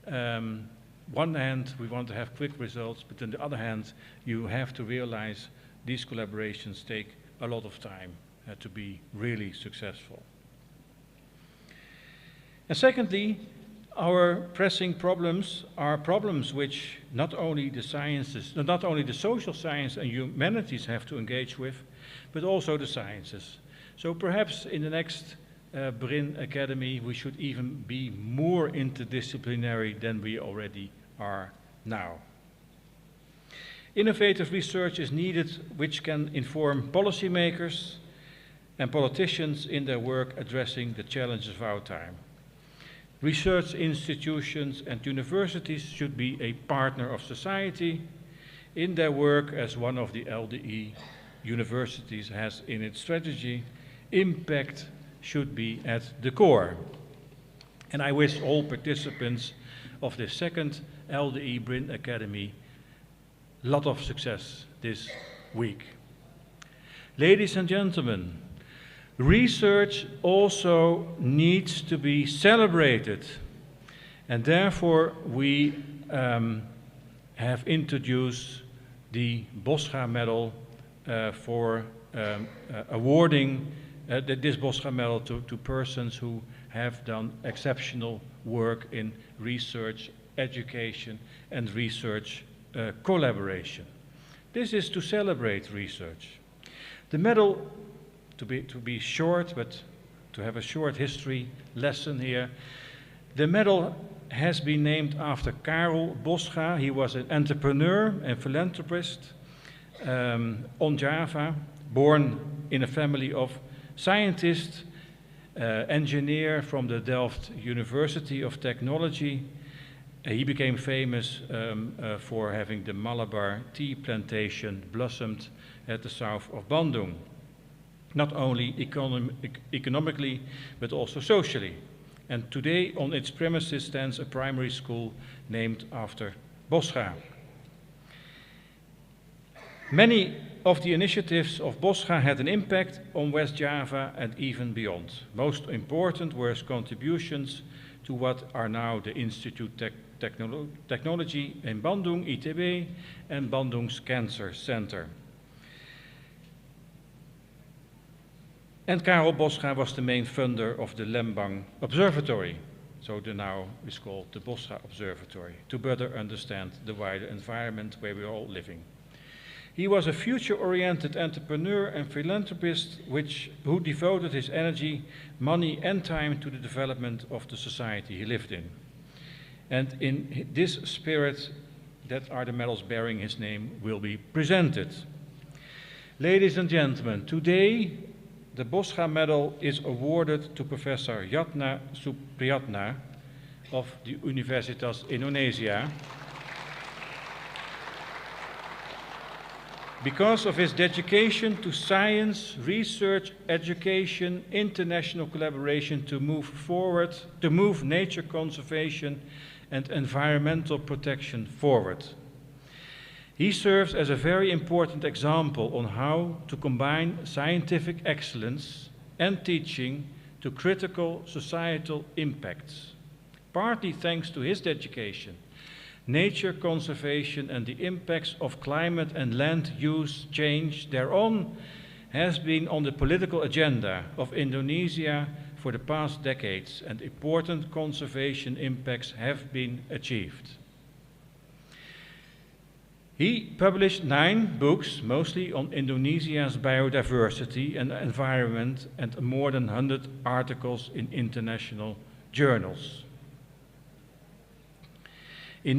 Speaker 9: One hand, we want to have quick results, but on the other hand, you have to realize these collaborations take a lot of time. to be really successful. And secondly, our pressing problems are problems which not only the sciences, not only the social science and humanities have to engage with, but also the sciences. So perhaps in the next BRIN Academy we should even be more interdisciplinary than we already are now. Innovative research is needed which can inform policymakers and politicians in their work addressing the challenges of our time. Research institutions and universities should be a partner of society in their work, as one of the LDE universities has in its strategy. Impact should be at the core. And I wish all participants of the second LDE BRIN Academy a lot of success this week. Ladies and gentlemen, research also needs to be celebrated, and therefore we have introduced the Boscha Medal for awarding this Boscha Medal to persons who have done exceptional work in research, education, and research collaboration. This is to celebrate research. The medal, to be short, but to have a short history lesson here, the medal has been named after Karel Boscha. He was an entrepreneur and philanthropist on Java, born in a family of scientists, engineer from the Delft University of Technology. He became famous for having the Malabar tea plantation blossomed at the south of Bandung, not only economically, but also socially. And today on its premises stands a primary school named after Boscha. Many of the initiatives of Boscha had an impact on West Java and even beyond. Most important were his contributions to what are now the Institute Technology in Bandung, ITB, and Bandung's Cancer Center. And Karel Boscha was the main funder of the Lembang Observatory, so now is called the Boscha Observatory, to better understand the wider environment where we are all living. He was a future-oriented entrepreneur and philanthropist who devoted his energy, money, and time to the development of the society he lived in. And in this spirit, that are the medals bearing his name, will be presented. Ladies and gentlemen, today the Boscha Medal is awarded to Professor Yatna Supriyatna of the Universitas Indonesia because of his dedication to science, research, education, international collaboration to move nature conservation and environmental protection forward. He serves as a very important example on how to combine scientific excellence and teaching to critical societal impacts. Partly thanks to his dedication, nature conservation and the impacts of climate and land use change thereon has been on the political agenda of Indonesia for the past decades, and important conservation impacts have been achieved. He published 9 books, mostly on Indonesia's biodiversity and environment, and more than 100 articles in international journals. In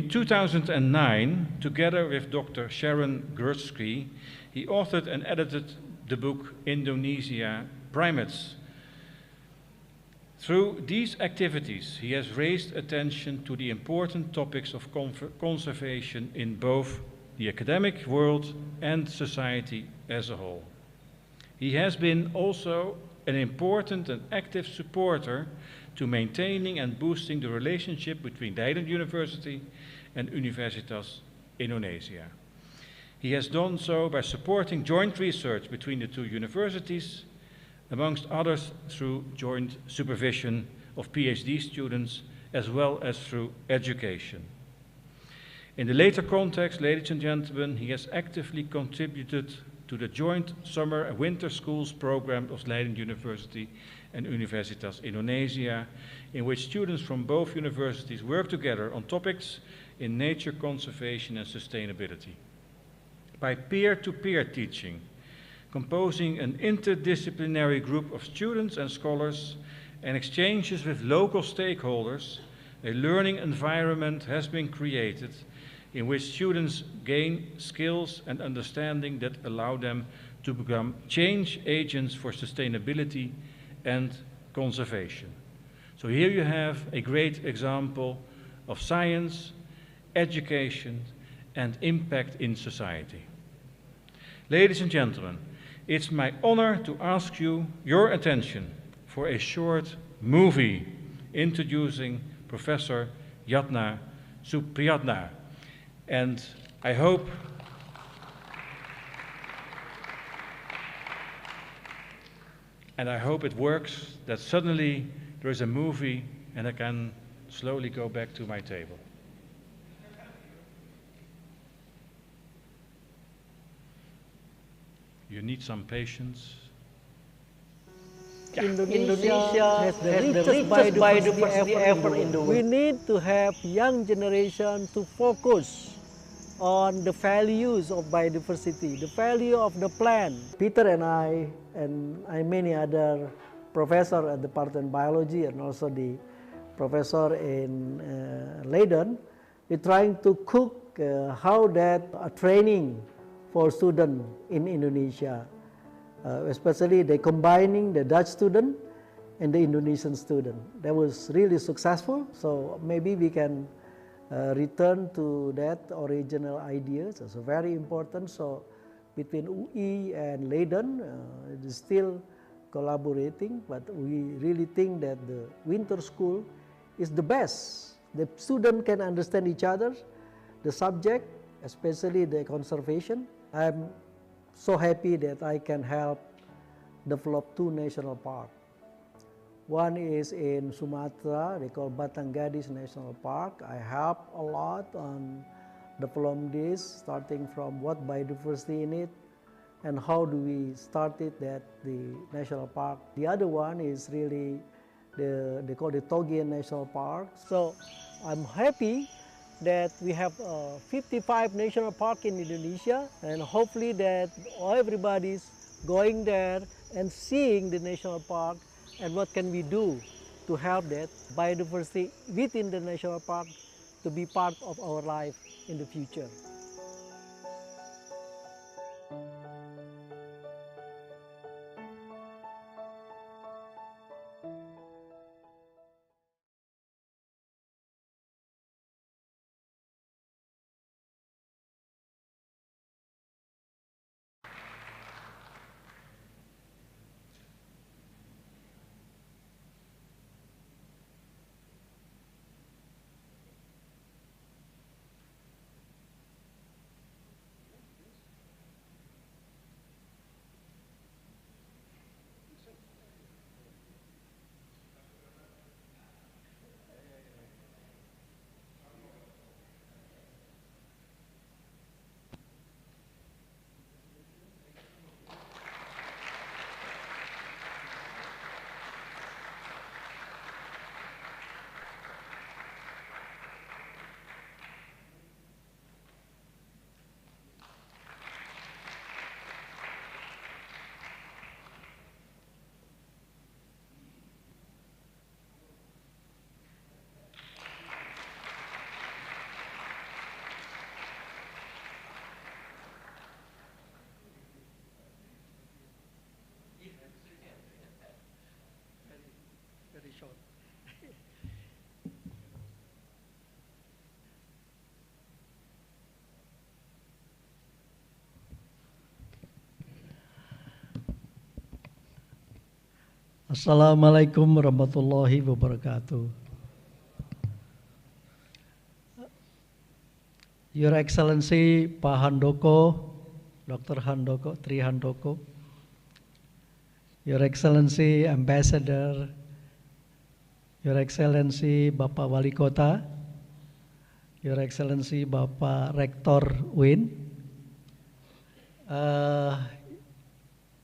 Speaker 9: 2009, together with Dr. Sharon Grutsky, he authored and edited the book Indonesia Primates. Through these activities, he has raised attention to the important topics of conservation in both the academic world and society as a whole. He has been also an important and active supporter to maintaining and boosting the relationship between Leiden University and Universitas Indonesia. He has done so by supporting joint research between the two universities, amongst others through joint supervision of PhD students, as well as through education. In the later context, ladies and gentlemen, he has actively contributed to the joint summer and winter schools program of Leiden University and Universitas Indonesia, in which students from both universities work together on topics in nature conservation and sustainability. By peer-to-peer teaching, composing an interdisciplinary group of students and scholars, and exchanges with local stakeholders, a learning environment has been created in which students gain skills and understanding that allow them to become change agents for sustainability and conservation. So here you have a great example of science, education, and impact in society. Ladies and gentlemen, it's my honor to ask you your attention for a short movie introducing Professor Yatna Supriyatna. And I hope it works, that suddenly there is a movie and I can slowly go back to my table. You need some patience.
Speaker 10: Indonesia has the richest biodiversity ever in the world. We need to have young generation to focus on the values of biodiversity, the value of the plant. Peter and I many other professors at the Department of Biology and also the professor in Leiden, we're trying to cook how that training for students in Indonesia. Especially they combining the Dutch student and the Indonesian student. That was really successful, so maybe we can return to that original ideas. It's very important. So between UI and Leiden, it is still collaborating, but we really think that the winter school is the best. The student can understand each other, the subject, especially the conservation. I'm so happy that I can help develop 2 national parks. One is in Sumatra, they call Batangadis National Park. I help a lot on developing this, starting from what biodiversity in it and how do we start it at the national park. The other one is really, they call it Togian National Park. So I'm happy that we have 55 national parks in Indonesia, and hopefully that everybody's going there and seeing the national park and what can we do to help that biodiversity within the national park to be part of our life in the future. Assalamualaikum warahmatullahi wabarakatuh. Your Excellency Pak Handoko, Dr. Handoko, Tri Handoko, Your Excellency Ambassador, Your Excellency Bapak Wali Kota, Your Excellency Bapak Rektor UIN,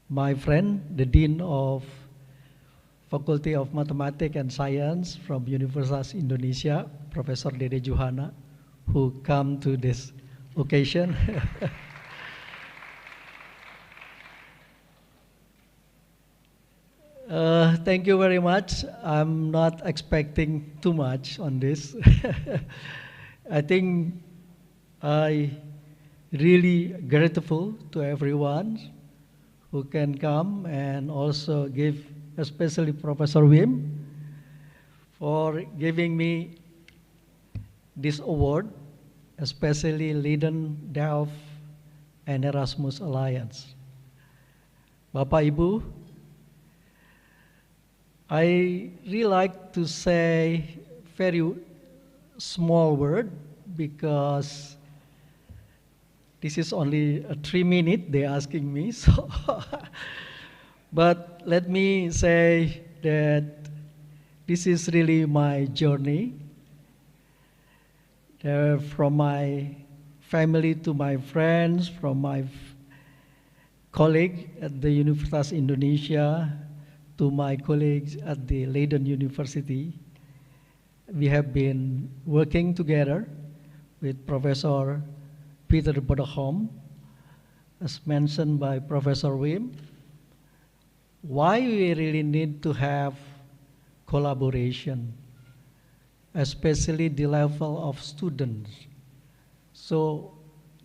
Speaker 10: my friend, the Dean of Faculty of Mathematics and Science from Universitas Indonesia, Professor Dede Juhana, who come to this occasion. Thank you very much. I'm not expecting too much on this. I think I really grateful to everyone who can come, and also give, especially Professor Wim, for giving me this award, especially Leiden, Delft, and Erasmus Alliance. Bapak Ibu, I really like to say very small word, because this is only a 3 minutes they're asking me. So, but let me say that this is really my journey, from my family to my friends, from my colleague at the Universitas Indonesia to my colleagues at the Leiden University. We have been working together with Professor Peter Bodegom, as mentioned by Professor Wim, why we really need to have collaboration, especially the level of students. So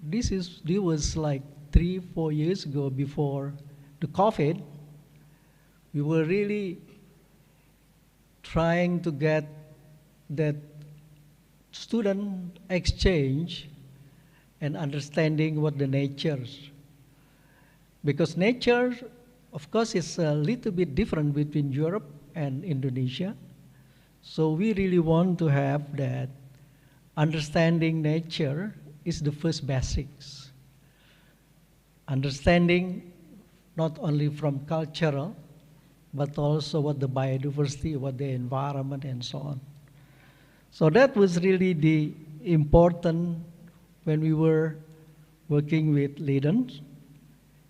Speaker 10: this was like 3-4 years ago, before the COVID. We were really trying to get that student exchange and understanding what the natures. Because nature, of course, is a little bit different between Europe and Indonesia. So we really want to have that understanding nature is the first basics. Understanding not only from cultural, but also what the biodiversity, what the environment, and so on. So that was really the important when we were working with Leiden,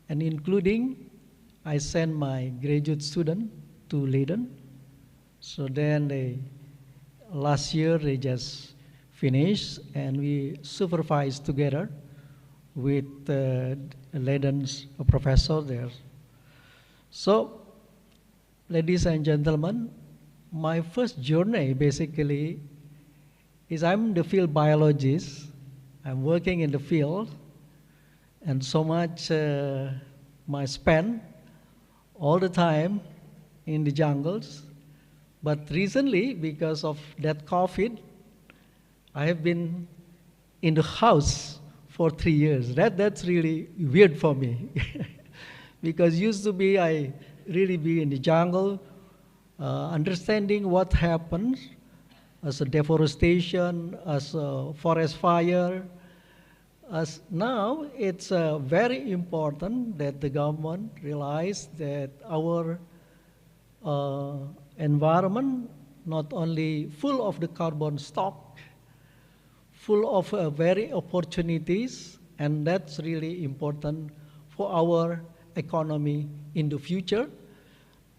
Speaker 10: and including, I sent my graduate student to Leiden. So then last year they just finished, and we supervised together with Leiden's professor there. So, ladies and gentlemen, my first journey basically is I'm the field biologist. I'm working in the field, and so much my span all the time in the jungles. But recently, because of that COVID, I have been in the house for 3 years. That's really weird for me. Because used to be I really be in the jungle, understanding what happens as a deforestation, as a forest fire. As now, it's very important that the government realize that our environment not only full of the carbon stock, full of very opportunities, and that's really important for our economy in the future,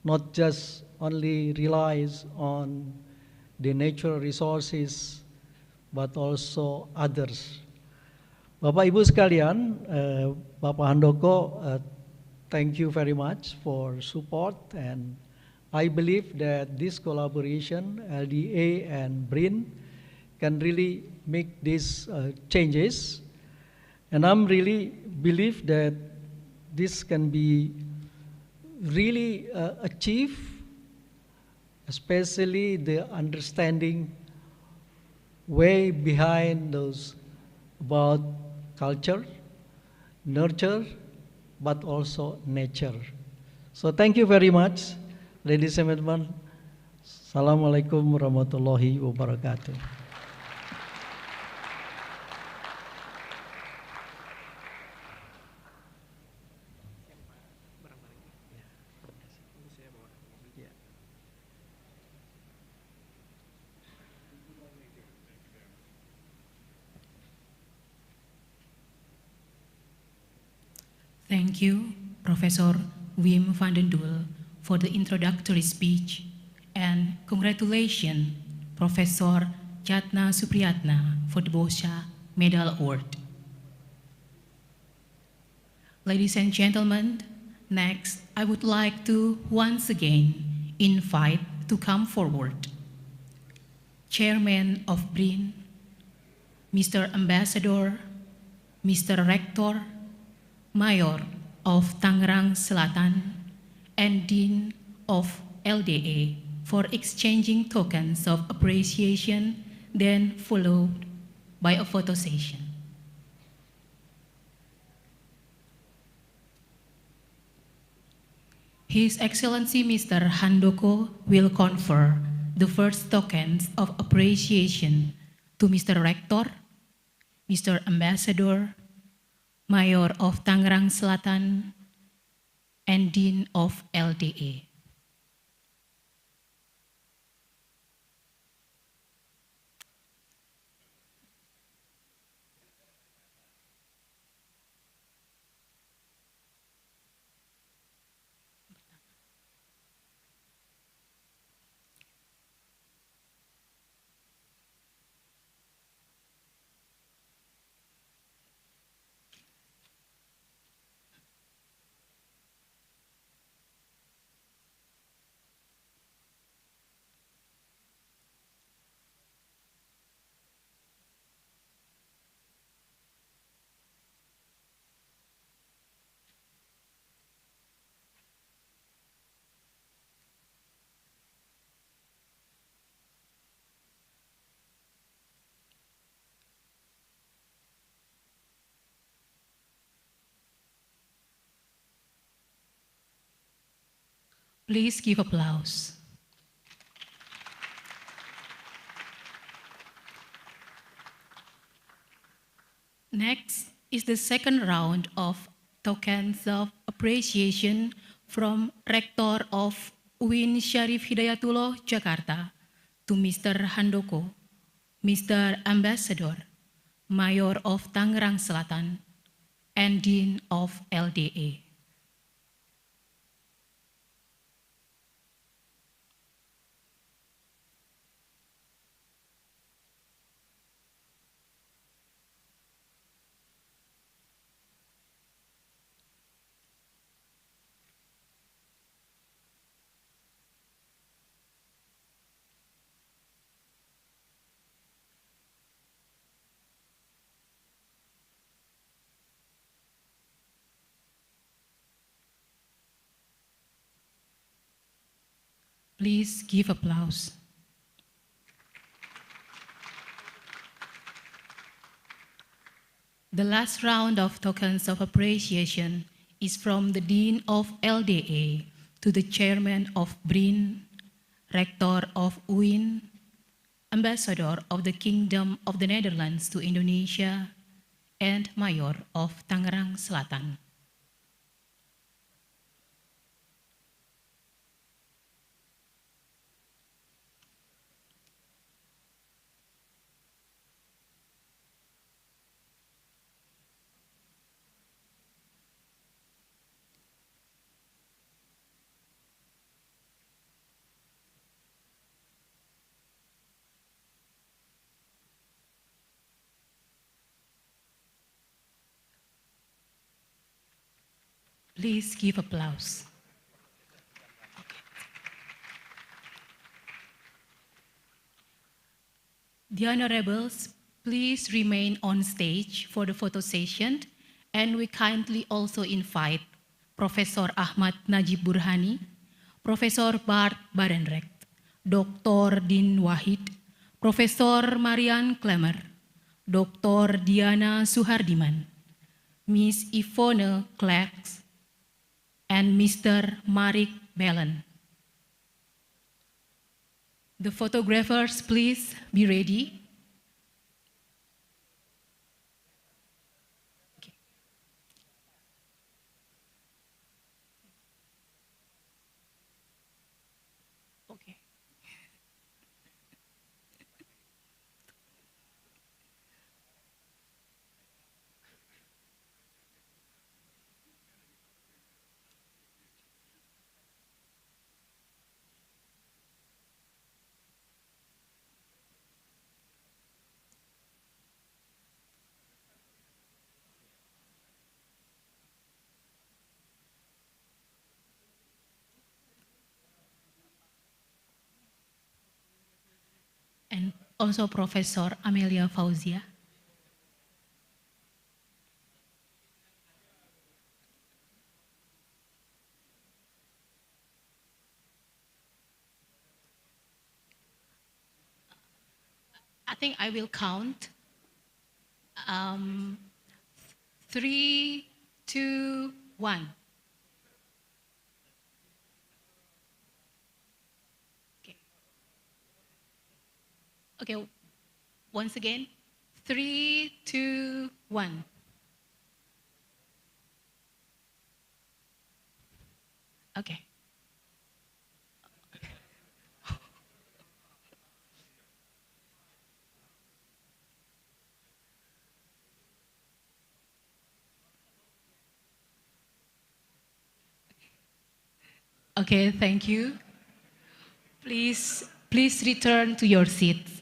Speaker 10: not just only relies on the natural resources, but also others. Bapak Ibu sekalian, Bapak Handoko, thank you very much for support, and I believe that this collaboration, LDA and BRIN, can really make these changes, and I'm really believe that this can be really achieved, especially the understanding way behind those about culture, nurture, but also nature. So thank you very much, ladies and gentlemen. Assalamualaikum warahmatullahi wabarakatuh.
Speaker 2: Thank you, Professor Wim van den Doel for the introductory speech, and congratulations, Professor Jatna Supriyatna for the Boscha Medal Award. Ladies and gentlemen, next I would like to once again invite to come forward Chairman of BRIN, Mr. Ambassador, Mr. Rector, Mayor of Tangerang Selatan, and Dean of LDE for exchanging tokens of appreciation, then followed by a photo session. His Excellency Mr. Handoko will confer the first tokens of appreciation to Mr. Rector, Mr. Ambassador, Mayor of Tangerang Selatan, and Dean of LDE. Please give applause. Next is the second round of tokens of appreciation from Rector of UIN Syarif Hidayatullah, Jakarta, to Mr. Handoko, Mr. Ambassador, Mayor of Tangerang Selatan, and Dean of LDE. Please give applause. The last round of tokens of appreciation is from the Dean of LDE to the Chairman of BRIN, Rector of UIN, Ambassador of the Kingdom of the Netherlands to Indonesia, and Mayor of Tangerang Selatan. Please give applause. The honorables, please remain on stage for the photo session, and we kindly also invite Professor Ahmad Najib Burhani, Professor Bart Barenrecht, Dr. Din Wahid, Professor Marian Klemmer, Dr. Diana Suhardiman, Miss Yvonne Clarks, and Mr. Marik Bellen. The photographers, please be ready. Okay. also Professor Amelia Fauzia. I think I will count. 3, 2, 1. Okay, once again. 3, 2, 1. Okay. Okay, thank you. Please return to your seats.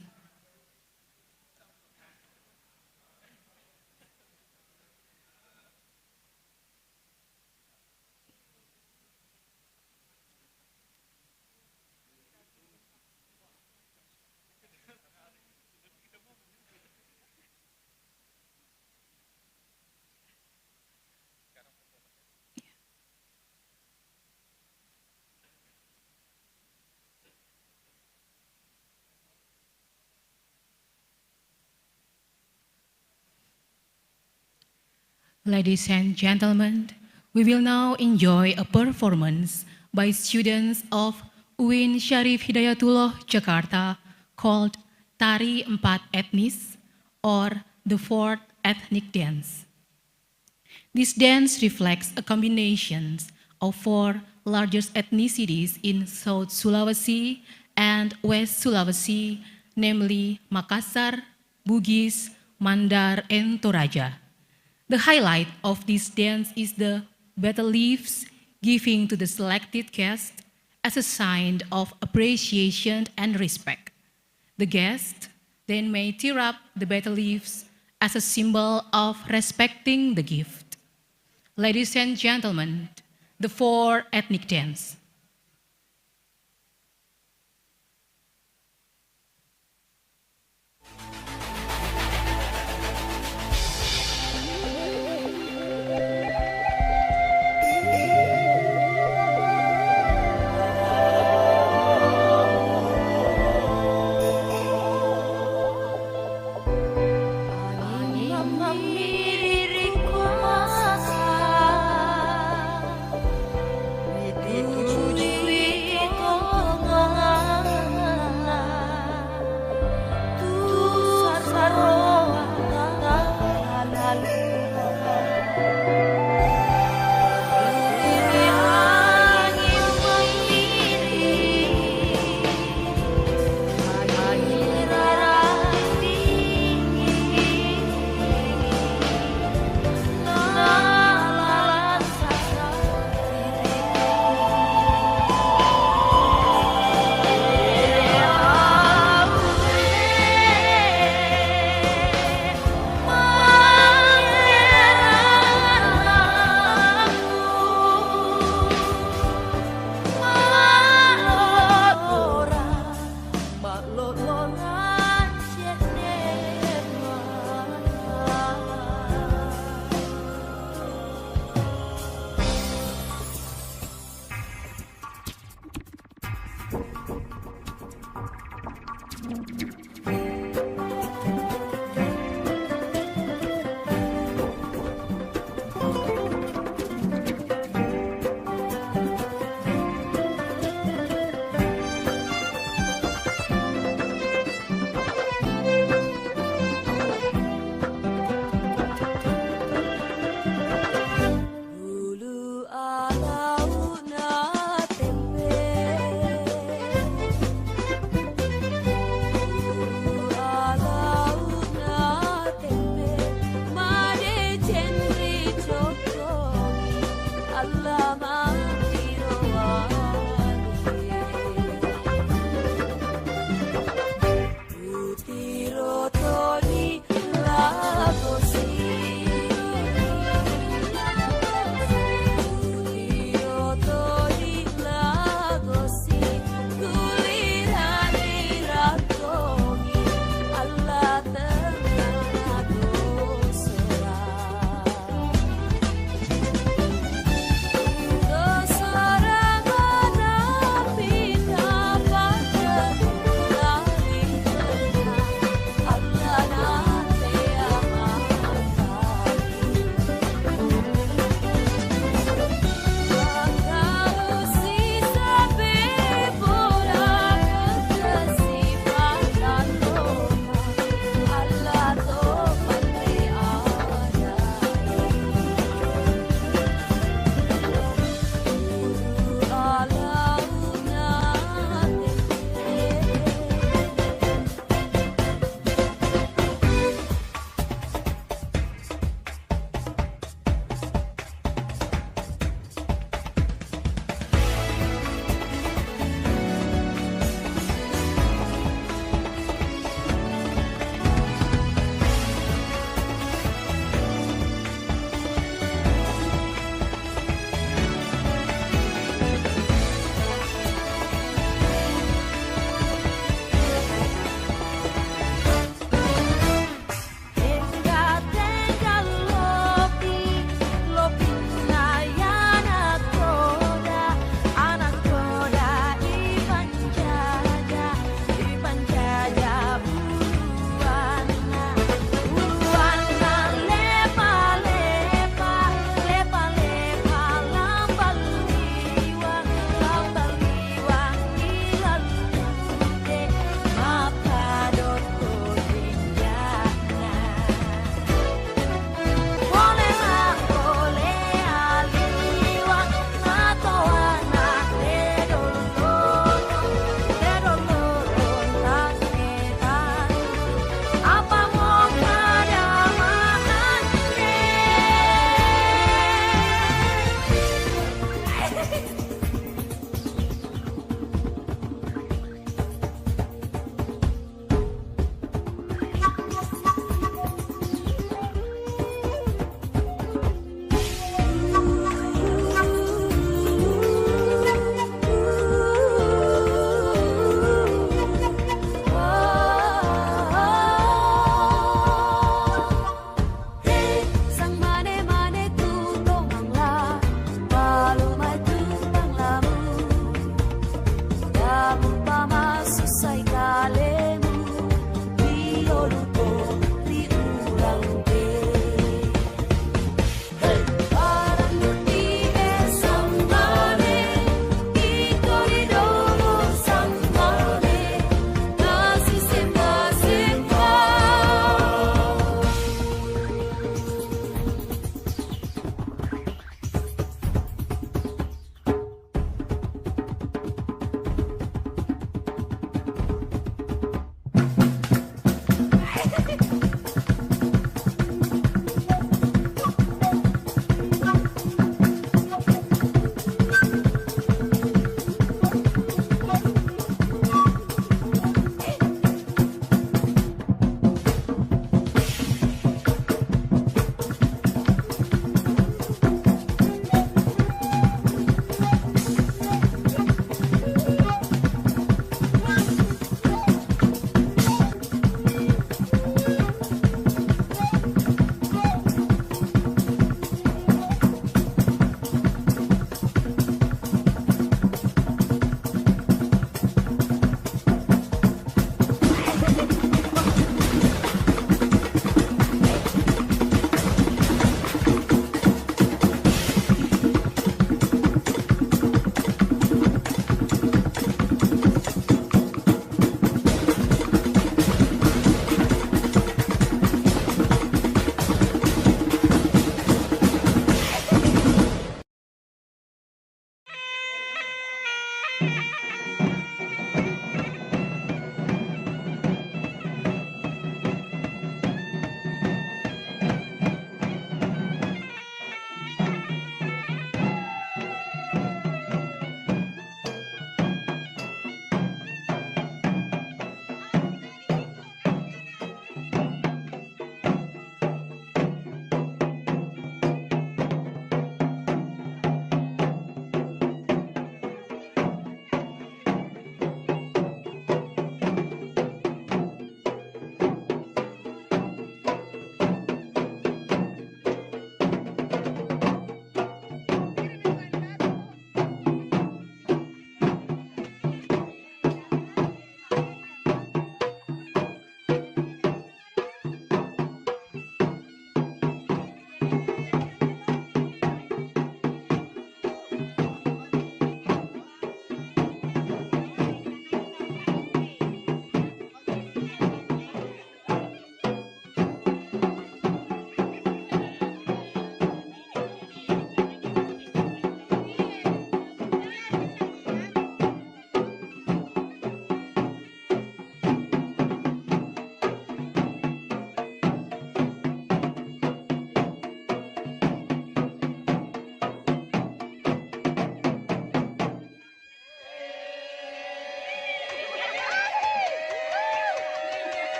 Speaker 2: Ladies and gentlemen, we will now enjoy a performance by students of UIN Syarif Hidayatullah, Jakarta, called Tari Empat Etnis, or the Fourth Ethnic Dance. This dance reflects a combination of 4 largest ethnicities in South Sulawesi and West Sulawesi, namely Makassar, Bugis, Mandar, and Toraja. The highlight of this dance is the battle leaves given to the selected guest as a sign of appreciation and respect. The guest then may tear up the battle leaves as a symbol of respecting the gift. Ladies and gentlemen, the 4 ethnic dance.
Speaker 11: Itu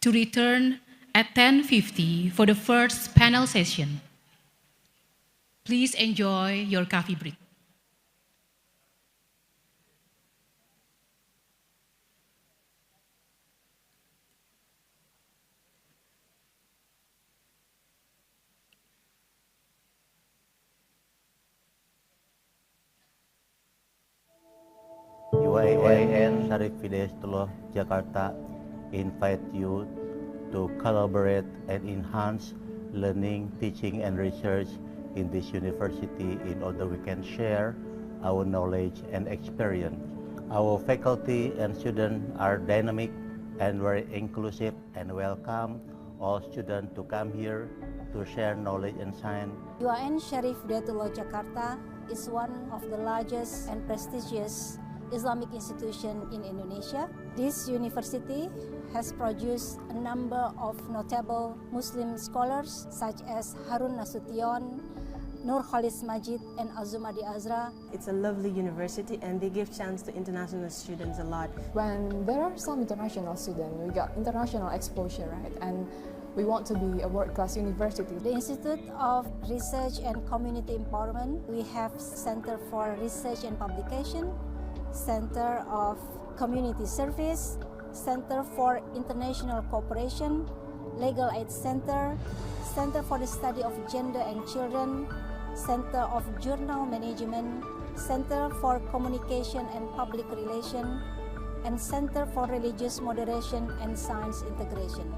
Speaker 2: To return at 10:50 for the first panel session. Please enjoy your coffee break.
Speaker 5: UIN Syarif Hidayatullah Jakarta invite you to collaborate and enhance learning, teaching, and research in this university in order we can share our knowledge and experience. Our faculty and students are dynamic and very inclusive and welcome all students to come here to share knowledge and science.
Speaker 11: UIN Syarif Hidayatullah Jakarta is one of the largest and prestigious Islamic institution in Indonesia. This university has produced a number of notable Muslim scholars such as Harun Nasution, Nur Khalis Majid, and Azumadi Azra.
Speaker 12: It's a lovely university and they give chance to international students a lot.
Speaker 13: When there are some international students, we got international exposure, right? And we want to be a world-class university.
Speaker 11: The Institute of Research and Community Empowerment, we have Center for Research and Publication, Center of Community Service, Center for International Cooperation, Legal Aid Center, Center for the Study of Gender and Children, Center of Journal Management, Center for Communication and Public Relations, and Center for Religious Moderation and Science Integration.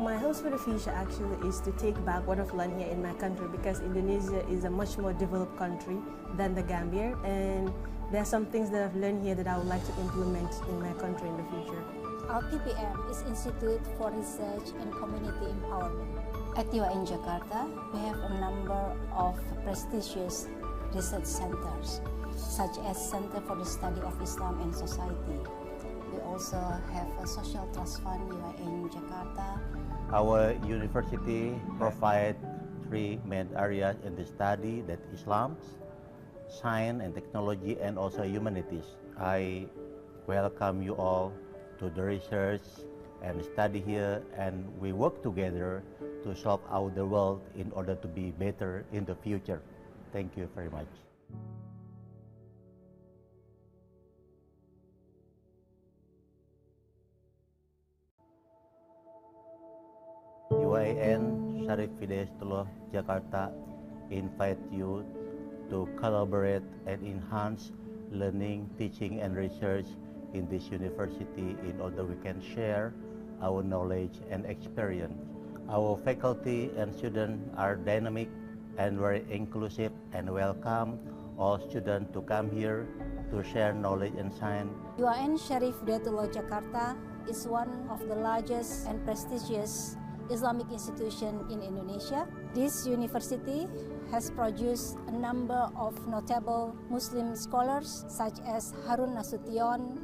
Speaker 12: My hopes for the future actually is to take back what I've learned here in my country, because Indonesia is a much more developed country than the Gambia, and there are some things that I've learned here that I would like to implement in my country in the future.
Speaker 11: IPM is Institute for Research and Community Empowerment. At UIN Jakarta, we have a number of prestigious research centers, such as Center for the Study of Islam and Society. We also have a Social Trust Fund UIN Jakarta.
Speaker 5: Our university provides three main areas in the study, that Islam, science and technology, and also humanities. I welcome you all to the research and study here, and we work together to solve out the world in order to be better in the future. Thank you very much. UIN Syarif Hidayatullah Jakarta invite you to collaborate and enhance learning, teaching, and research in this university in order we can share our knowledge and experience. Our faculty and students are dynamic and very inclusive and welcome all students to come here to share knowledge and science.
Speaker 11: UIN Syarif Hidayatullah Jakarta is one of the largest and prestigious Islamic institution in Indonesia. This university has produced a number of notable Muslim scholars such as Harun Nasution,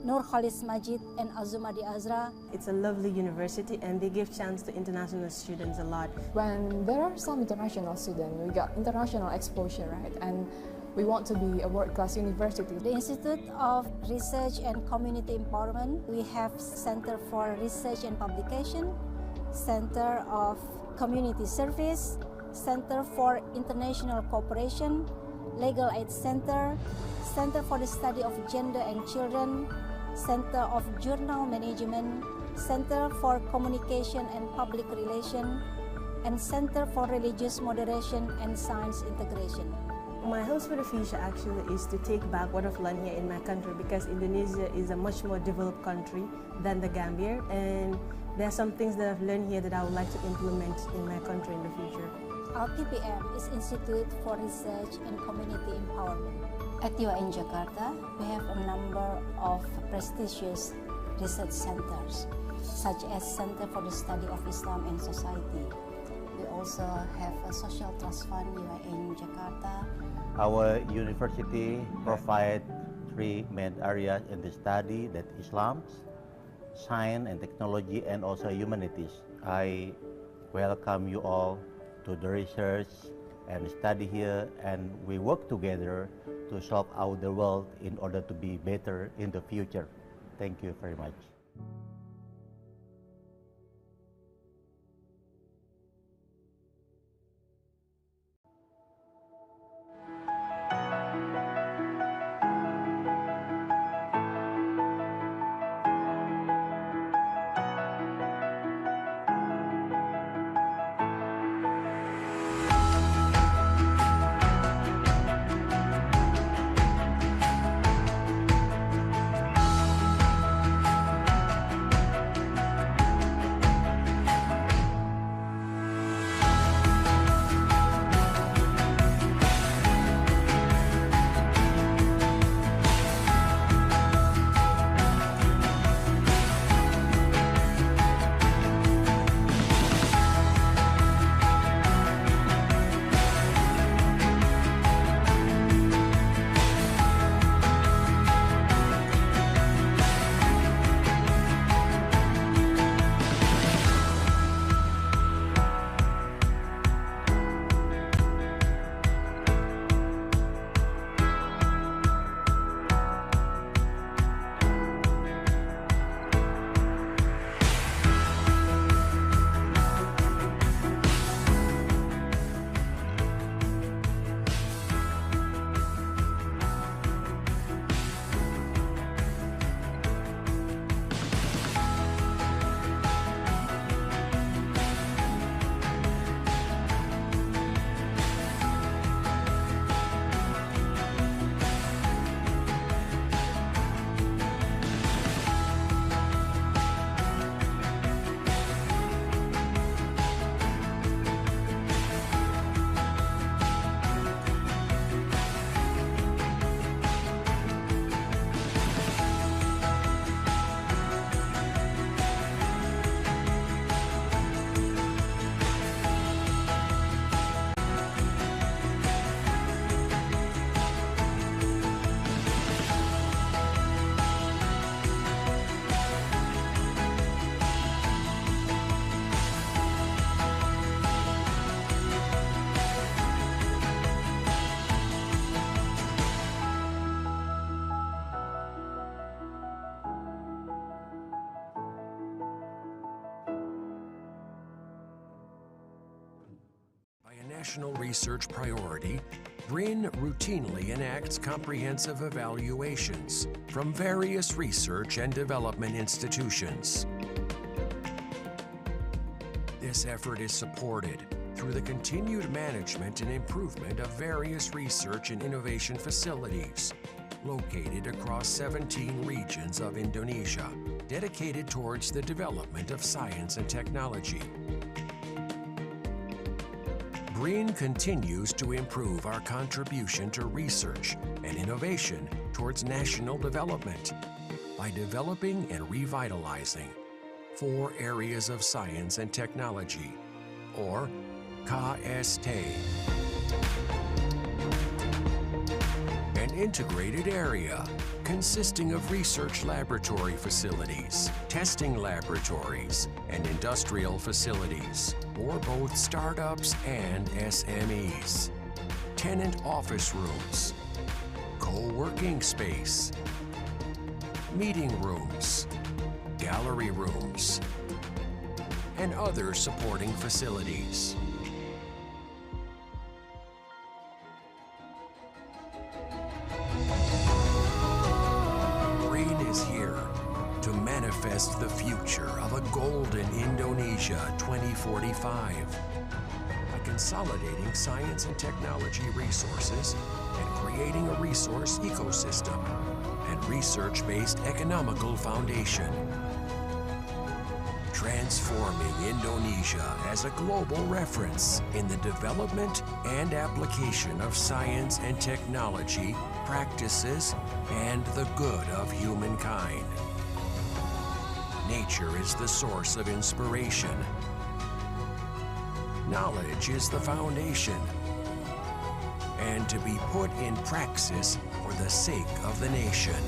Speaker 11: Nur Khalis Majid, and Azumadi Azra.
Speaker 12: It's a lovely university and they give chance to international students a lot.
Speaker 13: When there are some international students, we got international exposure, right? And we want to be a world-class university.
Speaker 11: The Institute of Research and Community Empowerment, we have Center for Research and Publication, Center of Community Service, Center for International Cooperation, Legal Aid Center, Center for the Study of Gender and Children, Center of Journal Management, Center for Communication and Public Relations, and Center for Religious Moderation and Science Integration.
Speaker 12: My hopes for the future actually is to take back what I've learned here in my country, because Indonesia is a much more developed country than the Gambia, and there are some things that I've learned here that I would like to implement in my country in the future.
Speaker 11: IPM is Institute for Research and Community Empowerment. At UIN Jakarta, we have a number of prestigious research centers, such as Center for the Study of Islam and Society. We also have a Social Trust Fund UIN Jakarta.
Speaker 5: Our university provides three main areas in the study, that Islam, science and technology, and also humanities. I welcome you all to the research and study here, and we work together to solve out the world in order to be better in the future. Thank you very much.
Speaker 1: national research priority, BRIN routinely enacts comprehensive evaluations from various research and development institutions. This effort is supported through the continued management and improvement of various research and innovation facilities located across 17 regions of Indonesia, dedicated towards the development of science and technology. BRIN continues to improve our contribution to research and innovation towards national development by developing and revitalizing 4 areas of science and technology, or KST. An integrated area consisting of research laboratory facilities, testing laboratories, and industrial facilities for both startups and SMEs, tenant office rooms, co-working space, meeting rooms, gallery rooms, and other supporting facilities. BRIN is here to manifest the future of a golden Indonesia 2045 by consolidating science and technology resources and creating a resource ecosystem and research-based economical foundation. Transforming Indonesia as a global reference in the development and application of science and technology, practices, and the good of humankind. Nature is the source of inspiration. Knowledge is the foundation, and to be put in praxis for the sake of the nation.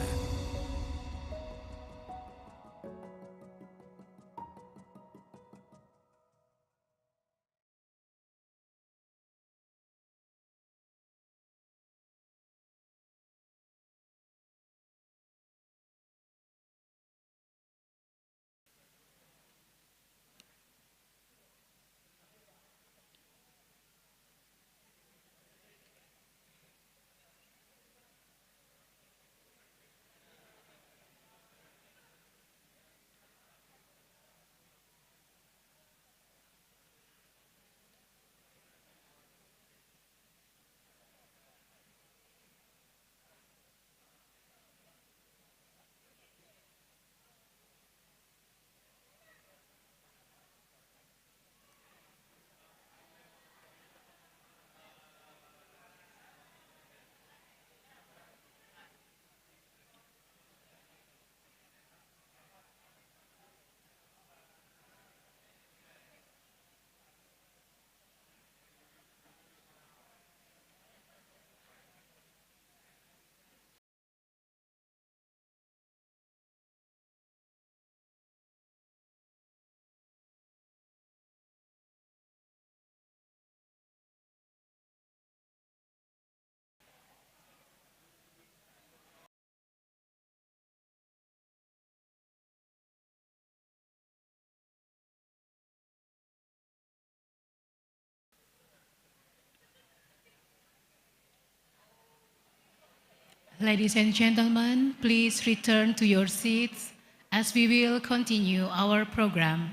Speaker 2: Ladies and gentlemen, please return to your seats as we will continue our program.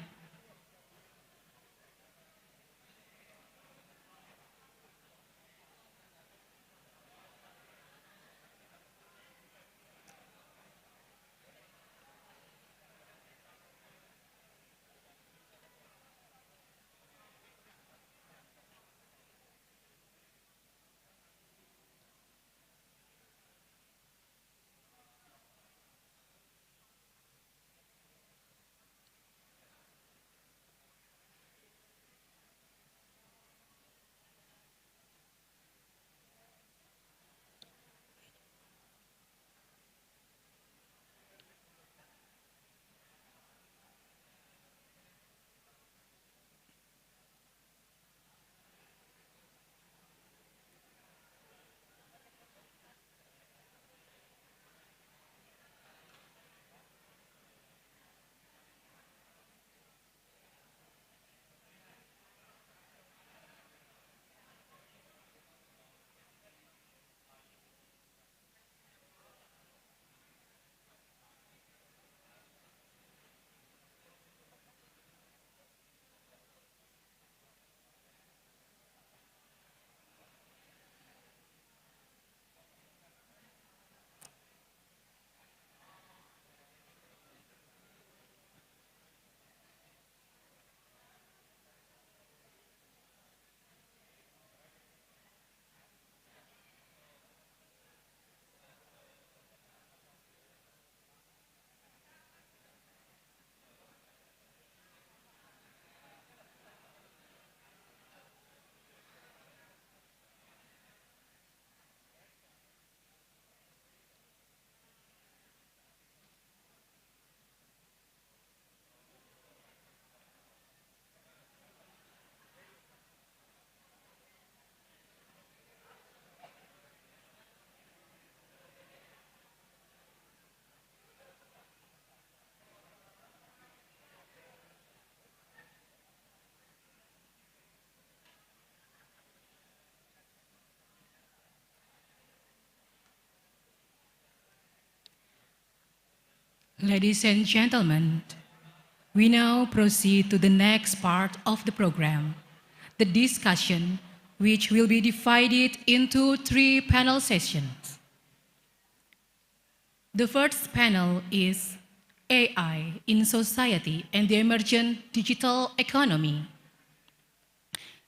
Speaker 2: Ladies and gentlemen, we now proceed to the next part of the program, the discussion, which will be divided into 3 panel sessions. The first panel is AI in Society and the Emergent Digital Economy.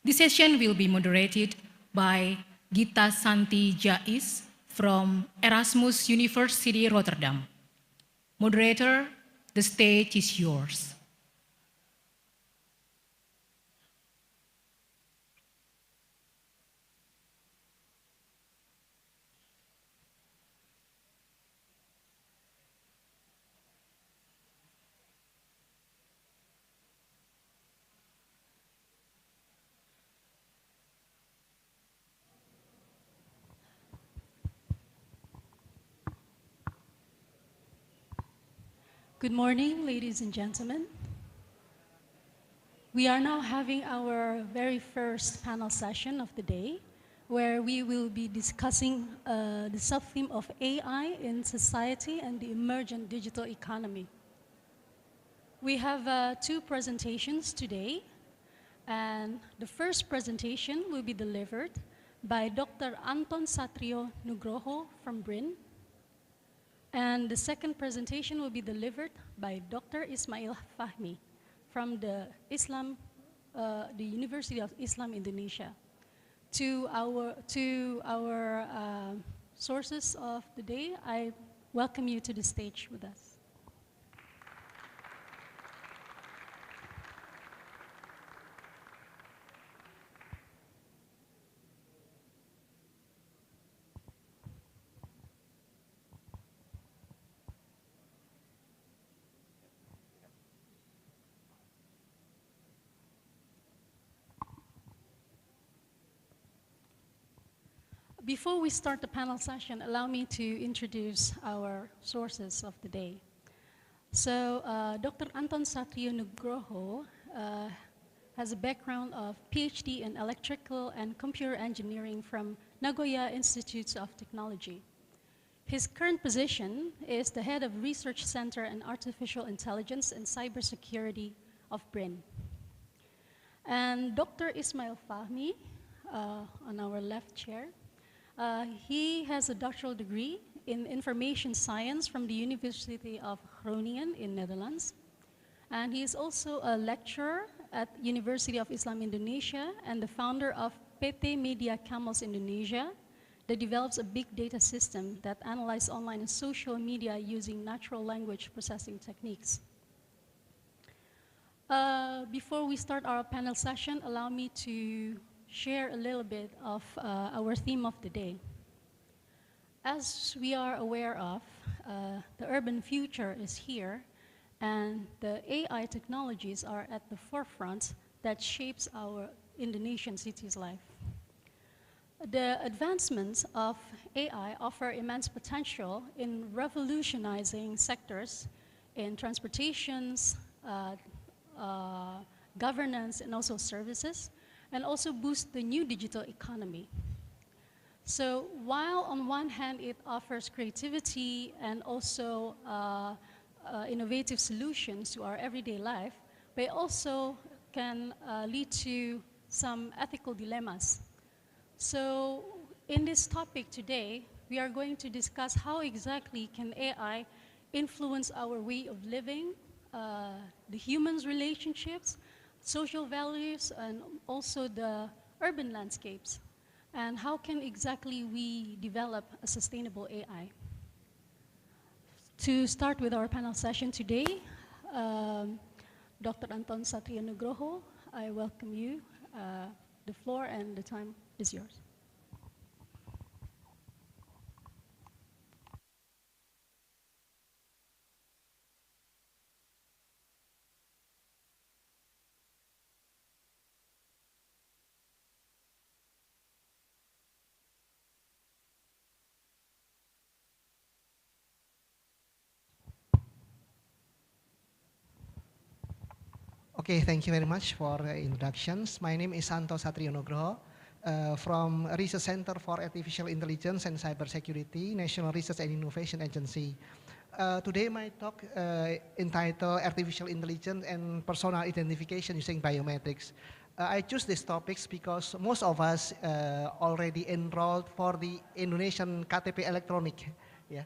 Speaker 2: This session will be moderated by Gita Santi Jais from Erasmus University Rotterdam. Moderator, the stage is yours.
Speaker 14: Good morning, ladies and gentlemen. We are now having our very first panel session of the day, where we will be discussing the sub-theme of AI in society and the emergent digital economy. We have 2 presentations today, and the first presentation will be delivered by Dr. Anton Satrio Nugroho from BRIN, and the second presentation will be delivered by Dr. Ismail Fahmi from the University of Islam Indonesia. To our sources of the day, I welcome you to the stage with us. Before we start the panel session, allow me to introduce our sources of the day. So, Dr. Anton Satrio Nugroho has a background of PhD in electrical and computer engineering from Nagoya Institute of Technology. His current position is the head of Research Center in Artificial Intelligence and Cybersecurity of BRIN. And Dr. Ismail Fahmi, on our left chair, he has a doctoral degree in information science from the University of Groningen in Netherlands. And he is also a lecturer at University of Islam Indonesia and the founder of PT Media Camels Indonesia that develops a big data system that analyzes online and social media using natural language processing techniques. Before we start our panel session, allow me to share a little bit of our theme of the day. As we are aware of, the urban future is here, and the AI technologies are at the forefront that shapes our Indonesian city's life. The advancements of AI offer immense potential in revolutionizing sectors in transportations, governance, and also services, and also boost the new digital economy. So while on one hand it offers creativity and also innovative solutions to our everyday life, but it also can lead to some ethical dilemmas. So in this topic today, we are going to discuss how exactly can AI influence our way of living, the humans' relationships, social values, and also the urban landscapes. And how can exactly we develop a sustainable AI? To start with our panel session today, Dr. Anton Satrio Nugroho, I welcome you. The floor and the time is yours.
Speaker 15: Okay, thank you very much for the introductions. My name is Santo Satrio Nugroho from Research Center for Artificial Intelligence and Cybersecurity, National Research and Innovation Agency. today my talk entitled Artificial Intelligence and Personal Identification Using Biometrics. I choose these topics because most of us already enrolled for the Indonesian KTP Electronic, yeah,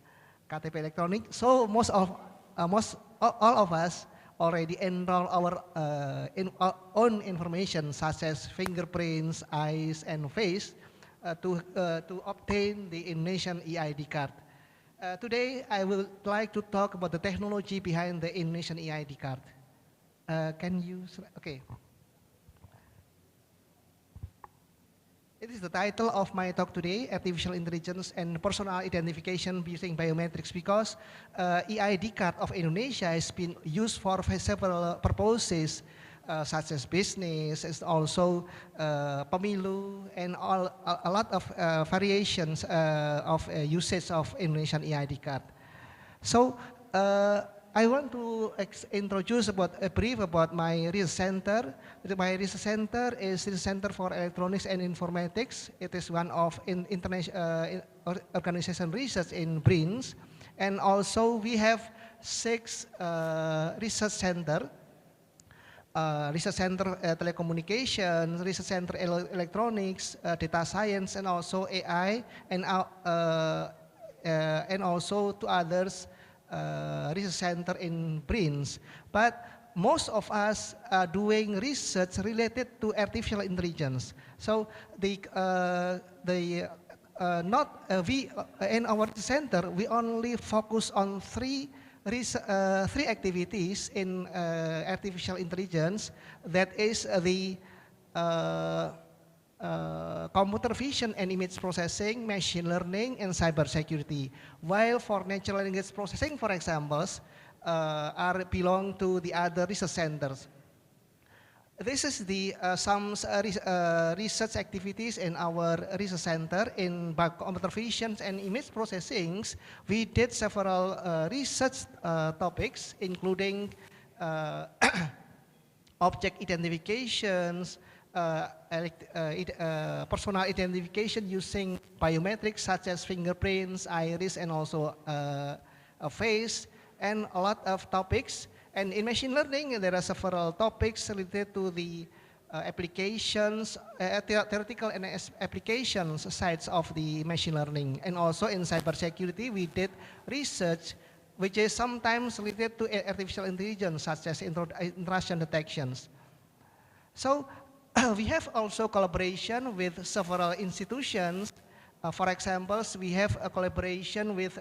Speaker 15: KTP Electronic. So all of us already enroll our own information such as fingerprints, eyes, and face to obtain the Indonesian EID card. Today, I would like to talk about the technology behind the Indonesian EID card. Can you, okay. It is the title of my talk today, Artificial Intelligence and Personal Identification Using Biometrics, because EID card of Indonesia has been used for several purposes, such as business, as also pemilu, and a lot of variations of usage of Indonesian EID card. So I want to introduce a brief about my research center. My research center is the Center for Electronics and Informatics. It is one of international organization research in BRINs, and also we have 6 research center. Research Center Telecommunications, Research Center Electronics, Data Science, and also AI, and also 2 others research center in BRINs. But most of us are doing research related to artificial intelligence. So we in our center we only focus on 3 activities in artificial intelligence. That is the computer vision and image processing, machine learning, and cybersecurity. While for natural language processing, for example, belong to the other research centers. This is the some research activities in our research center in computer vision and image processing. We did several research topics, including object identifications, personal identification using biometrics such as fingerprints, iris, and also a face, and a lot of topics. And in machine learning, there are several topics related to the applications, theoretical and applications sides of the machine learning. And also in cybersecurity, we did research which is sometimes related to artificial intelligence, such as intrusion detections. So we have also collaboration with several institutions. For example, we have a collaboration with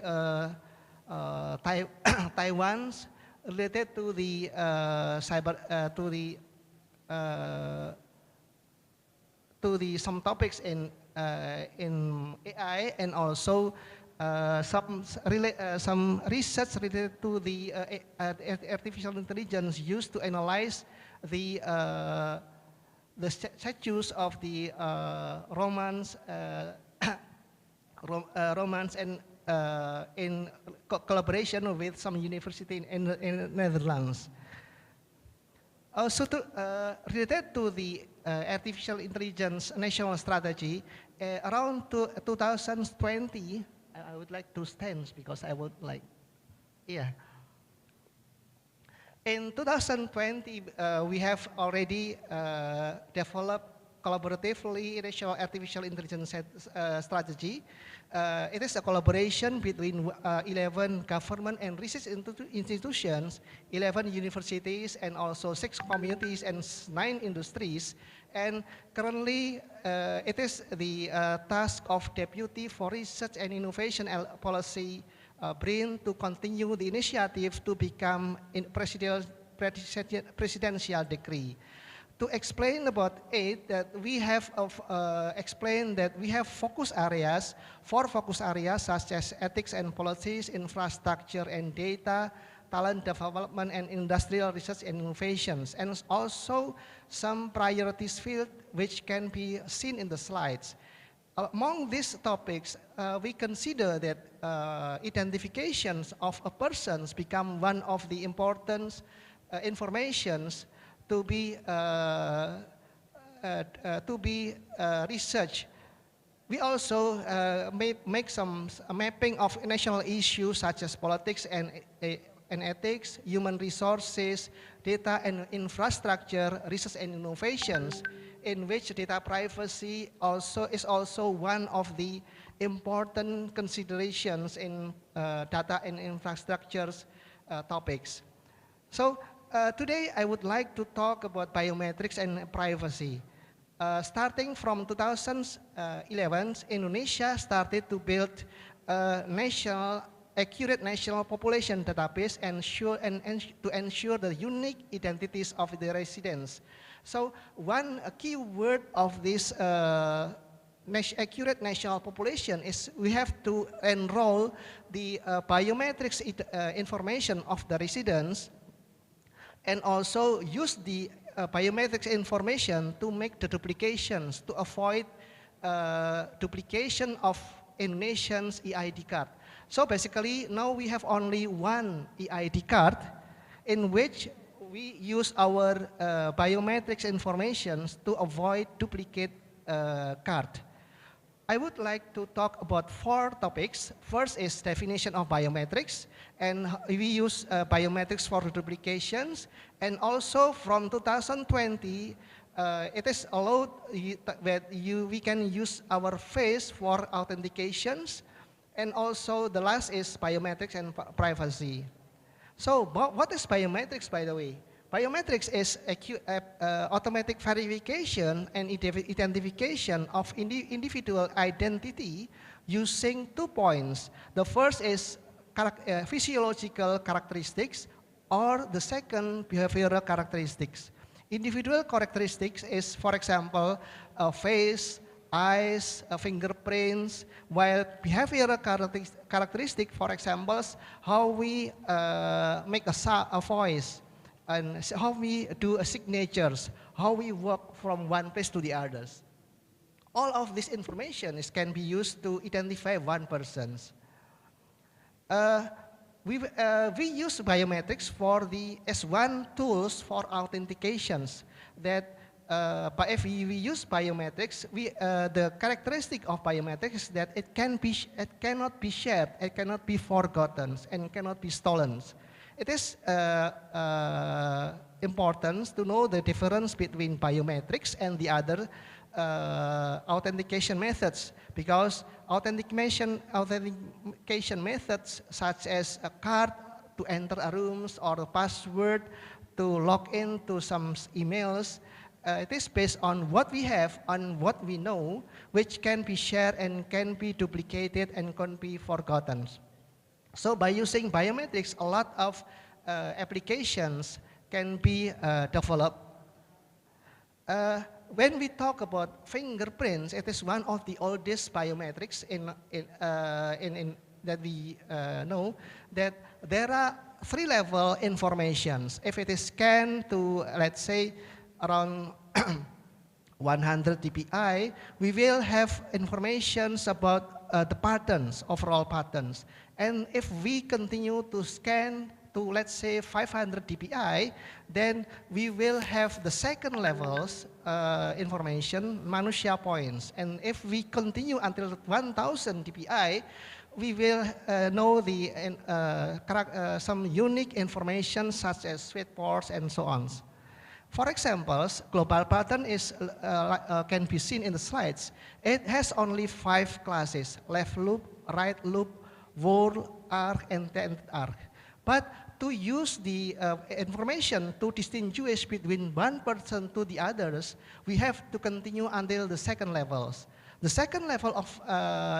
Speaker 15: Taiwan's related to the some topics in AI, and also some research related to the artificial intelligence used to analyze the status of the romance and in collaboration with some university in Netherlands. Also, related to the artificial intelligence national strategy, around 2020, I would like to stand because I would like, yeah. In 2020, we have already developed collaboratively national artificial intelligence strategy. It is a collaboration between 11 government and research institutions, 11 universities, and also 6 communities and 9 industries. And currently, it is the task of Deputy for Research and Innovation Policy, BRIN, to continue the initiative to become presidential decree. To explain about it, that we have explained that we have focus areas, 4 focus areas such as ethics and policies, infrastructure and data, talent development and industrial research and innovations, and also some priorities field which can be seen in the slides. Among these topics, we consider that identifications of a person become one of the important informations to be researched we also make some mapping of national issues such as politics and ethics, human resources, data and infrastructure, research and innovations, in which data privacy is also one of the important considerations in data and infrastructures topics. So today I would like to talk about biometrics and privacy. Starting from 2011, Indonesia started to build a accurate national population database to ensure the unique identities of the residents. So one key word of this accurate national population is we have to enroll the biometrics information of the residents and also use the biometrics information to make the duplications, to avoid duplication of Indonesian's EID card. So basically now we have only one EID card in which we use our biometrics information to avoid duplicate card. I would like to talk about 4 topics. First is definition of biometrics, and we use biometrics for duplications. And also from 2020, it is allowed that we can use our face for authentications. And also the last is biometrics and privacy. So what is biometrics, by the way? Biometrics is automatic verification and identification of individual identity using 2 points. The first is physiological characteristics, or the second behavioral characteristics. Individual characteristics is, for example, face, eyes, fingerprints, while behavioral characteristic, for example, how we make a voice, and how we do signatures, how we walk from one place to the others. All of this information can be used to identify one person. We use biometrics for as one tools for authentications. That if we use biometrics, the characteristic of biometrics is that it cannot be shared, it cannot be forgotten, and cannot be stolen. It is important to know the difference between biometrics and the other authentication methods, because authentication methods such as a card to enter a room or a password to log in to some emails, it is based on what we have, on what we know, which can be shared and can be duplicated and can be forgotten. So by using biometrics, a lot of applications can be developed. When we talk about fingerprints, it is one of the oldest biometrics that we know, that there are 3-level informations. If it is scanned to, let's say, around 100 dpi, we will have information about the patterns, overall patterns. And if we continue to scan to, let's say, 500 dpi, then we will have the second levels information, manusia points. And if we continue until 1000 dpi, we will know some unique information such as sweet ports and so on. For example, global pattern can be seen in the slides. It has only 5 classes: left loop, right loop, whorl, arc, and tangent arc. But to use the information to distinguish between one person to the others, we have to continue until the second levels. The second level of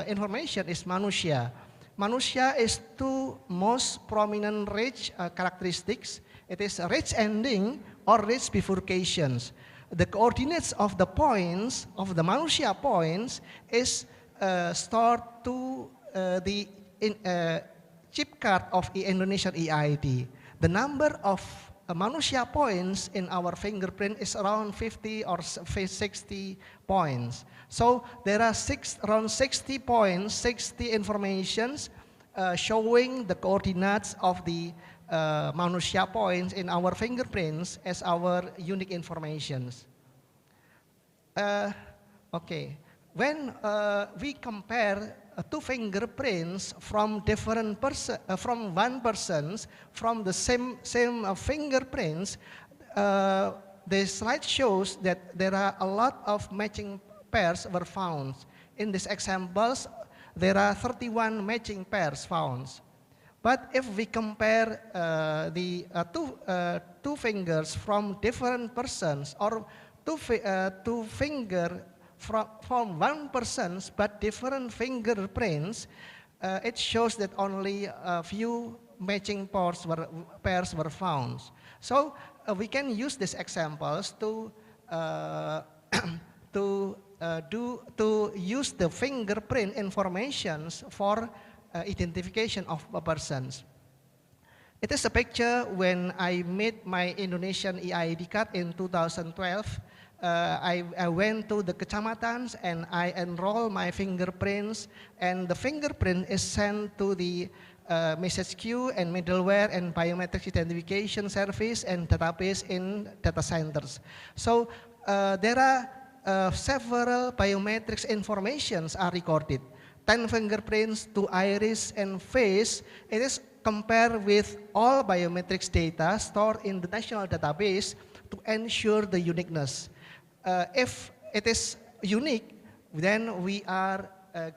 Speaker 15: information is manusia. Manusia is 2 most prominent ridge characteristics. It is ridge ending or ridge bifurcations. The coordinates of the points, of the manusia points, is stored to the chip card of the Indonesian EID. The number of manusia points in our fingerprint is around 50 or 60 points. So there are around 60 points, 60 informations showing the coordinates of the manusia points in our fingerprints as our unique informations. Okay. when we compare two fingerprints from different from one person's, from the same fingerprints, the slide shows that there are a lot of matching pairs were found. In these examples, there are 31 matching pairs found. But if we compare the two fingers from different persons, or two finger from one person's but different fingerprints, it shows that only a few matching pairs were found. So we can use these examples to use the fingerprint informations for identification of persons. It is a picture when I made my Indonesian EID card in 2012. I went to the kecamatats and I enroll my fingerprints, and the fingerprint is sent to the message queue and middleware and biometric identification service and database in data centers. So there are several biometrics informations are recorded. 10 fingerprints, 2 iris and face. It is compared with all biometrics data stored in the national database to ensure the uniqueness. If it is unique, then we are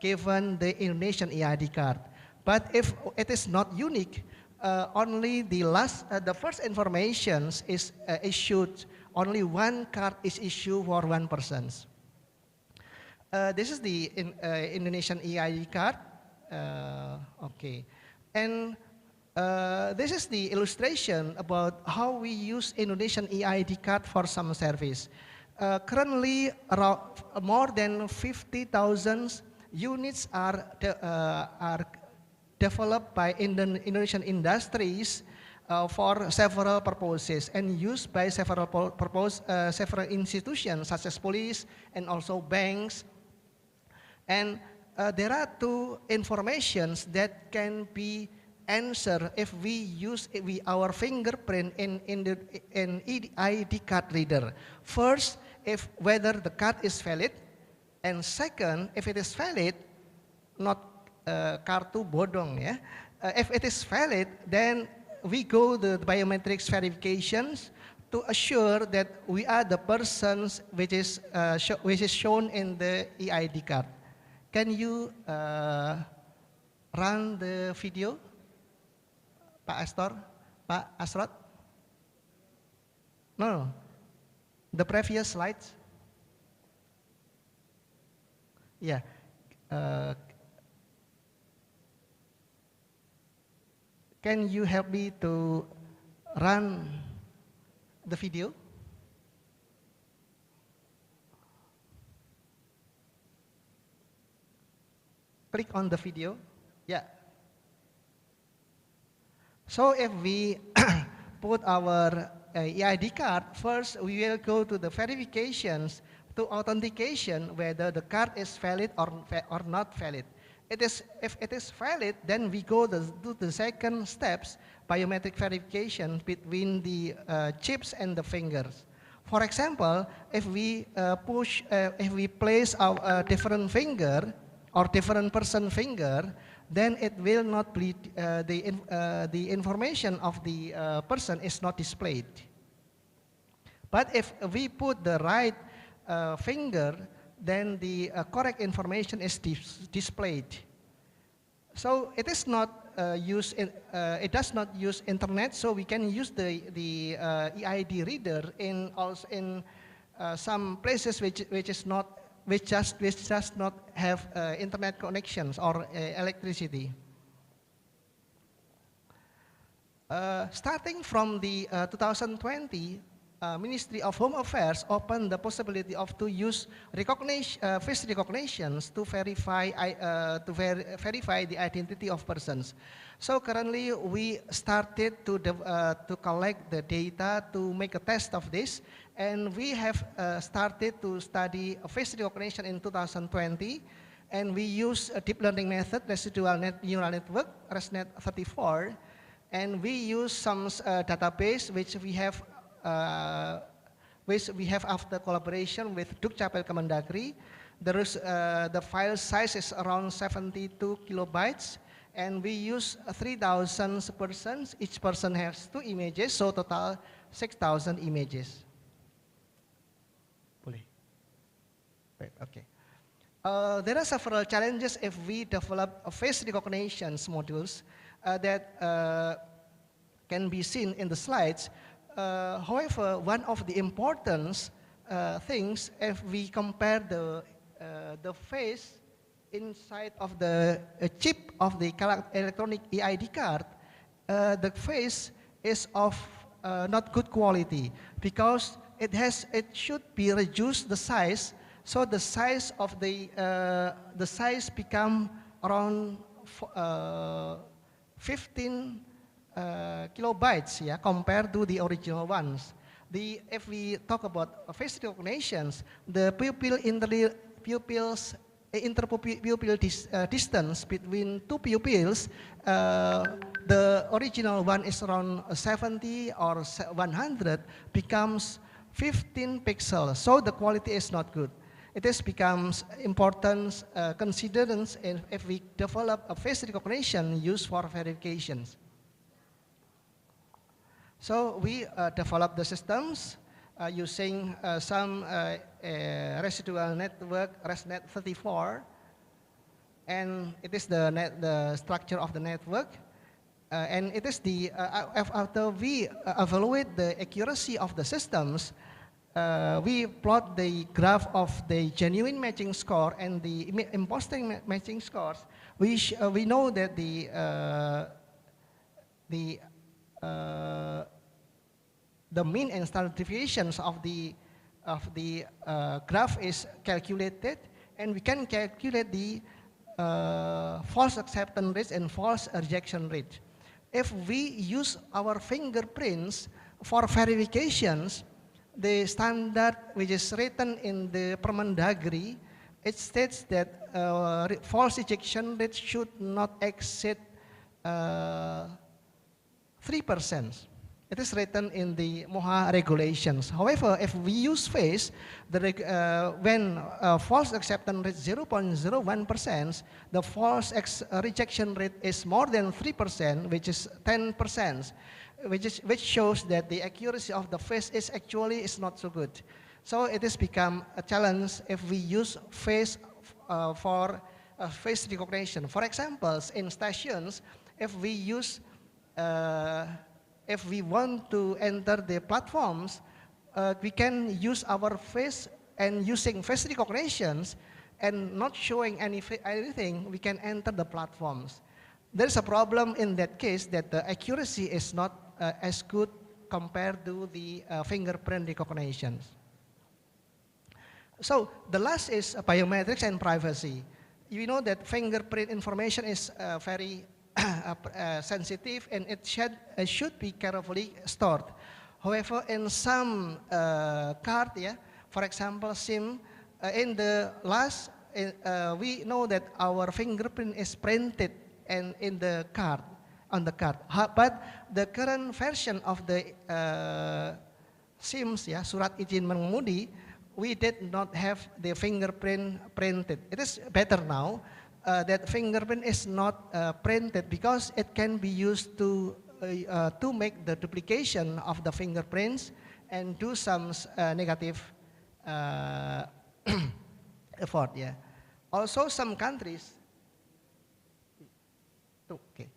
Speaker 15: given the Indonesian EID card. But if it is not unique, only the first information is issued. Only one card is issued for one person. This is the Indonesian EID card. Okay, and this is the illustration about how we use Indonesian EID card for some service. Currently, around more than 50,000 units are developed by Indonesian industries for several purposes and used by several institutions such as police and also banks. And there are two informations that can be answered if we use our fingerprint in EID card reader. First, if whether the card is valid, and second, if it is valid, not kartu bodong, yeah. If it is valid, then we go the biometrics verifications to assure that we are the persons which is shown in the EID card. Can you run the video, Pak Astor, Pak Asrot? No, the previous slides. Yeah. Can you help me to run the video? Click on the video. Yeah. So if we put our EID card, first we will go to the verifications to authentication whether the card is valid or not valid. If it is valid, then we go to the second steps, biometric verification between the chips and the fingers. For example, if we place our different finger or different person finger, then it will not be the information of the person is not displayed. But if we put the right finger, then the correct information is displayed. So it is not it does not use internet, so we can use the EID reader in some places which just not have internet connections or electricity. Starting from the 2020, Ministry of Home Affairs opened the possibility to use face recognitions to verify the identity of persons. So currently we started to collect the data to make a test of this, and we have started to study face recognition in 2020, and we use a deep learning method, residual neural network, ResNet34, and we use some database which we have after collaboration with Dukcapil Kemendagri. The file size is around 72 kilobytes, and we use 3,000 persons. Each person has 2 images, so total 6,000 images. Wait, okay. There are several challenges if we develop face recognition modules that can be seen in the slides. However, one of the important things, if we compare the face inside of the chip of the electronic EID card, the face is of not good quality because it should be reduced the size. So the size of the size become around 15 kilobytes, yeah, compared to the original ones. If we talk about face recognitions, the interpupil distance between 2 pupils, the original one is around 70 or 100, becomes 15 pixels. So the quality is not good. It becomes important considerance if we develop a face recognition used for verifications. So we develop the systems using some residual network, ResNet 34, and it is the structure of the network. And it is after we evaluate the accuracy of the systems, we plot the graph of the genuine matching score and the imposting matching scores. We know that the mean and standard deviations of the graph is calculated, and we can calculate the false acceptance rate and false rejection rate. If we use our fingerprints for verifications, the standard which is written in the Permendagri, it states that false ejection rate should not exceed 3%. It is written in the MOHA regulations. However, if we use face, when false acceptance rate 0.01%, the false rejection rate is more than 3%, which is 10%. Which shows that the accuracy of the face is not so good. So it has become a challenge if we use face for face recognition. For example, in stations, if we want to enter the platforms, we can use our face, and using face recognitions and not showing anything, we can enter the platforms. There's a problem in that case that the accuracy is not as good compared to the fingerprint recognitions. So the last is biometrics and privacy. You know that fingerprint information is very sensitive, and it should be carefully stored. However, in some card, for example, SIM, in the last, we know that our fingerprint is printed and in the card, on the card. But the current version of the SIMs, surat izin mengemudi, we did not have the fingerprint printed. It is better now that fingerprint is not printed, because it can be used to make the duplication of the fingerprints and do some negative effort. Also, some countries. Okay.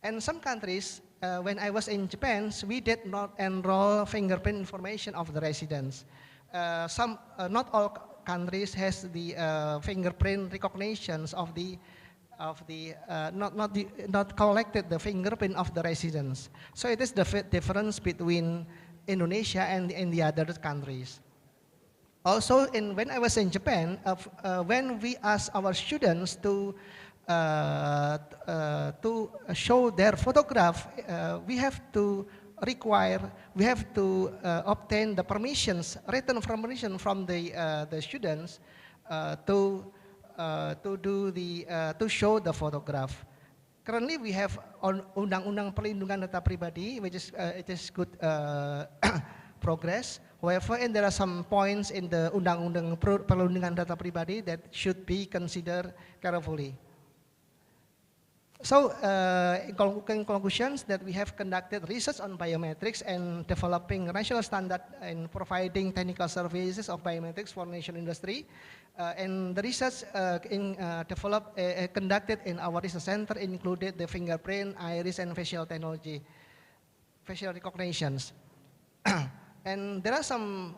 Speaker 15: And some countries, when I was in Japan, we did not enroll fingerprint information of the residents. Not all countries has the fingerprint recognitions of not collected the fingerprint of the residents. So it is the difference between Indonesia and the other countries. Also, when I was in Japan, when we asked our students to show their photograph, we have to obtain the permissions, written permission from the students to show the photograph. Currently, we have Undang-Undang Perlindungan Data Pribadi, which is it is good progress. However, and there are some points in the Undang-Undang Perlindungan Data Pribadi that should be considered carefully. So, in conclusions, that we have conducted research on biometrics and developing national standard and providing technical services of biometrics for national industry. And the research conducted in our research center included the fingerprint, iris, and facial technology, facial recognitions. And there are some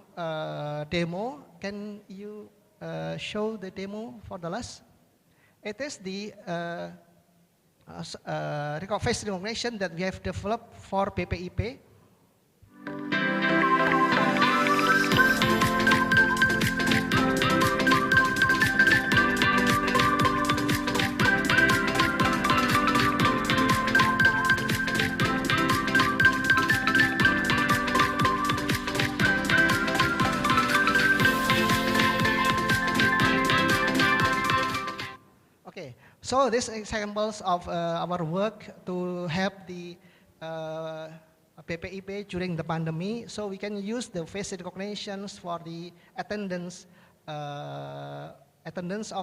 Speaker 15: demo. Can you show the demo for the last? It is the face recognition that we have developed for BPIP. Okay, so these examples of our work to help the BPIP during the pandemic. So we can use the face recognitions for the attendance of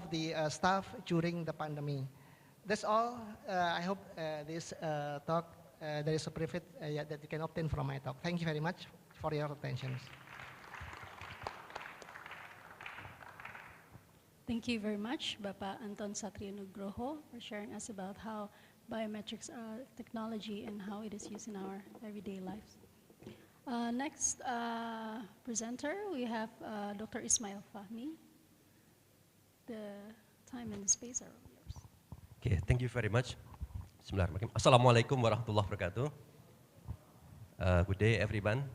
Speaker 15: the staff during the pandemic. That's all. I hope this talk there is a benefit that you can obtain from my talk. Thank you very much for your attention.
Speaker 14: Thank you very much, Bapak Anton Satrio Nugroho, for sharing us about how biometrics are technology and how it is used in our everyday lives. Next presenter, we have Dr. Ismail Fahmi. The time and the space are yours.
Speaker 16: Okay, thank you very much. Bismillahirrahmanirrahim. Assalamualaikum warahmatullahi wabarakatuh. Good day, everyone.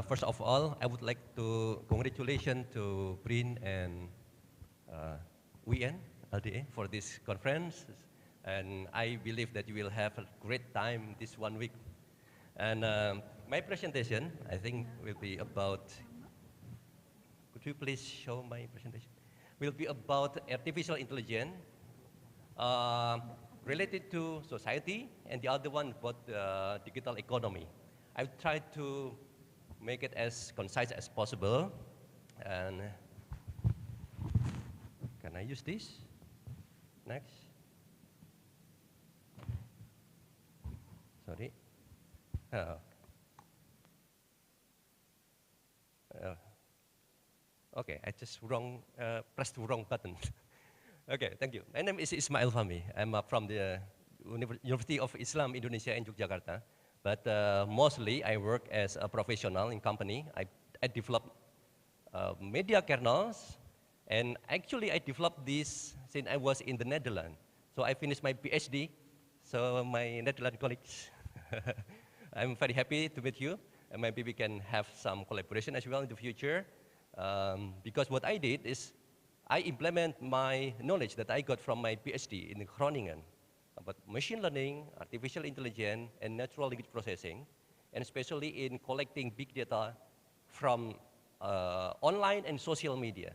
Speaker 16: First of all, I would like to congratulate to BRIN and UN, LDE, for this conference, and I believe that you will have a great time this 1 week. And my presentation, I think, will be about, could you please show my presentation? Will be about artificial intelligence related to society, and the other one about digital economy. I've tried to make it as concise as possible, and can I use this? Next. Sorry. Okay, I just pressed the wrong button. Okay, thank you. My name is Ismail Fahmi. I'm from the University of Islam Indonesia in Yogyakarta. But mostly I work as a professional in company. I develop media kernels. And actually, I developed this since I was in the Netherlands. So I finished my PhD. So my Netherlands colleagues, I'm very happy to meet you. And maybe we can have some collaboration as well in the future. Because what I did is I implement my knowledge that I got from my PhD in Groningen about machine learning, artificial intelligence, and natural language processing, and especially in collecting big data from online and social media.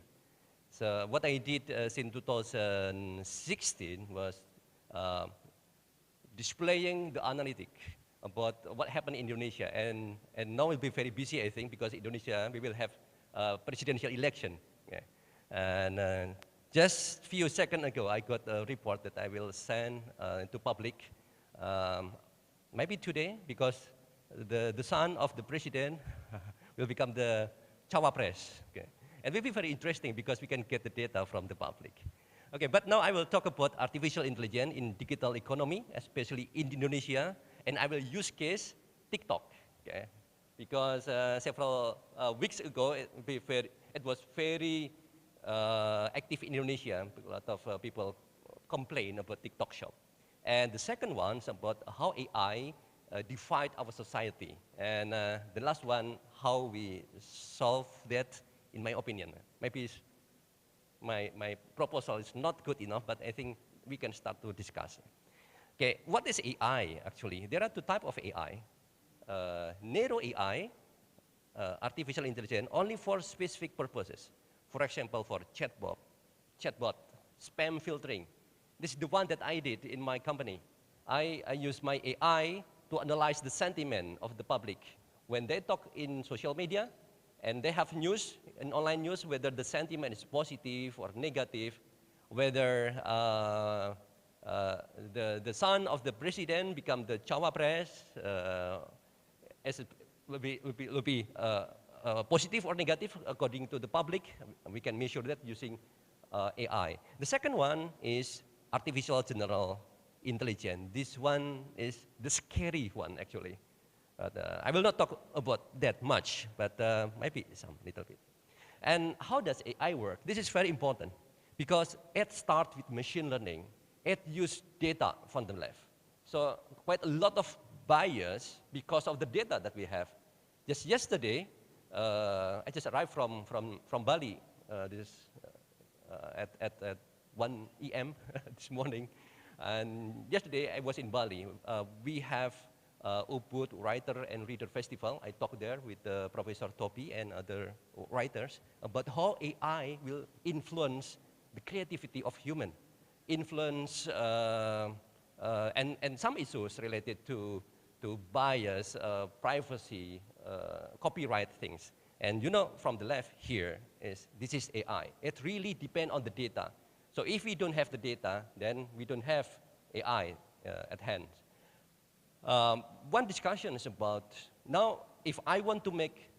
Speaker 16: So what I did since 2016 was displaying the analytic about what happened in Indonesia. And now we'll be very busy, I think, because Indonesia, we will have a presidential election. Yeah. And just a few seconds ago, I got a report that I will send to public, maybe today, because the son of the president will become the Cawapres. Okay. It will be very interesting because we can get the data from the public. Okay, but now I will talk about artificial intelligence in digital economy, especially in Indonesia, and I will use case TikTok. Okay, because several weeks ago it was very active in Indonesia. A lot of people complain about TikTok shop. And the second one is about how AI defined our society. And the last one, how we solve that. In my opinion, maybe my proposal is not good enough, but I think we can start to discuss. Okay, what is AI actually? There are two types of AI. Narrow AI, artificial intelligence, only for specific purposes. For example, for chatbot, spam filtering. This is the one that I did in my company. I use my AI to analyze the sentiment of the public. When they talk in social media, and they have news, in online news, whether the sentiment is positive or negative, whether the son of the president become the Cawapres, as it will be positive or negative according to the public. We can measure that using AI. The second one is artificial general intelligence. This one is the scary one, actually. But, I will not talk about that much, but maybe some little bit. And how does AI work? This is very important because it starts with machine learning. It uses data from the left. So quite a lot of bias because of the data that we have. Just yesterday, I just arrived from Bali at 1 EM this morning. And yesterday I was in Bali. We have Ubud Writer and Reader Festival. I talked there with Professor Topi and other writers about how AI will influence the creativity of human, influence and some issues related to bias, privacy, copyright things. And you know, from the left here this is AI. It really depends on the data. So if we don't have the data, then we don't have AI at hand. One discussion is about, now if I want to make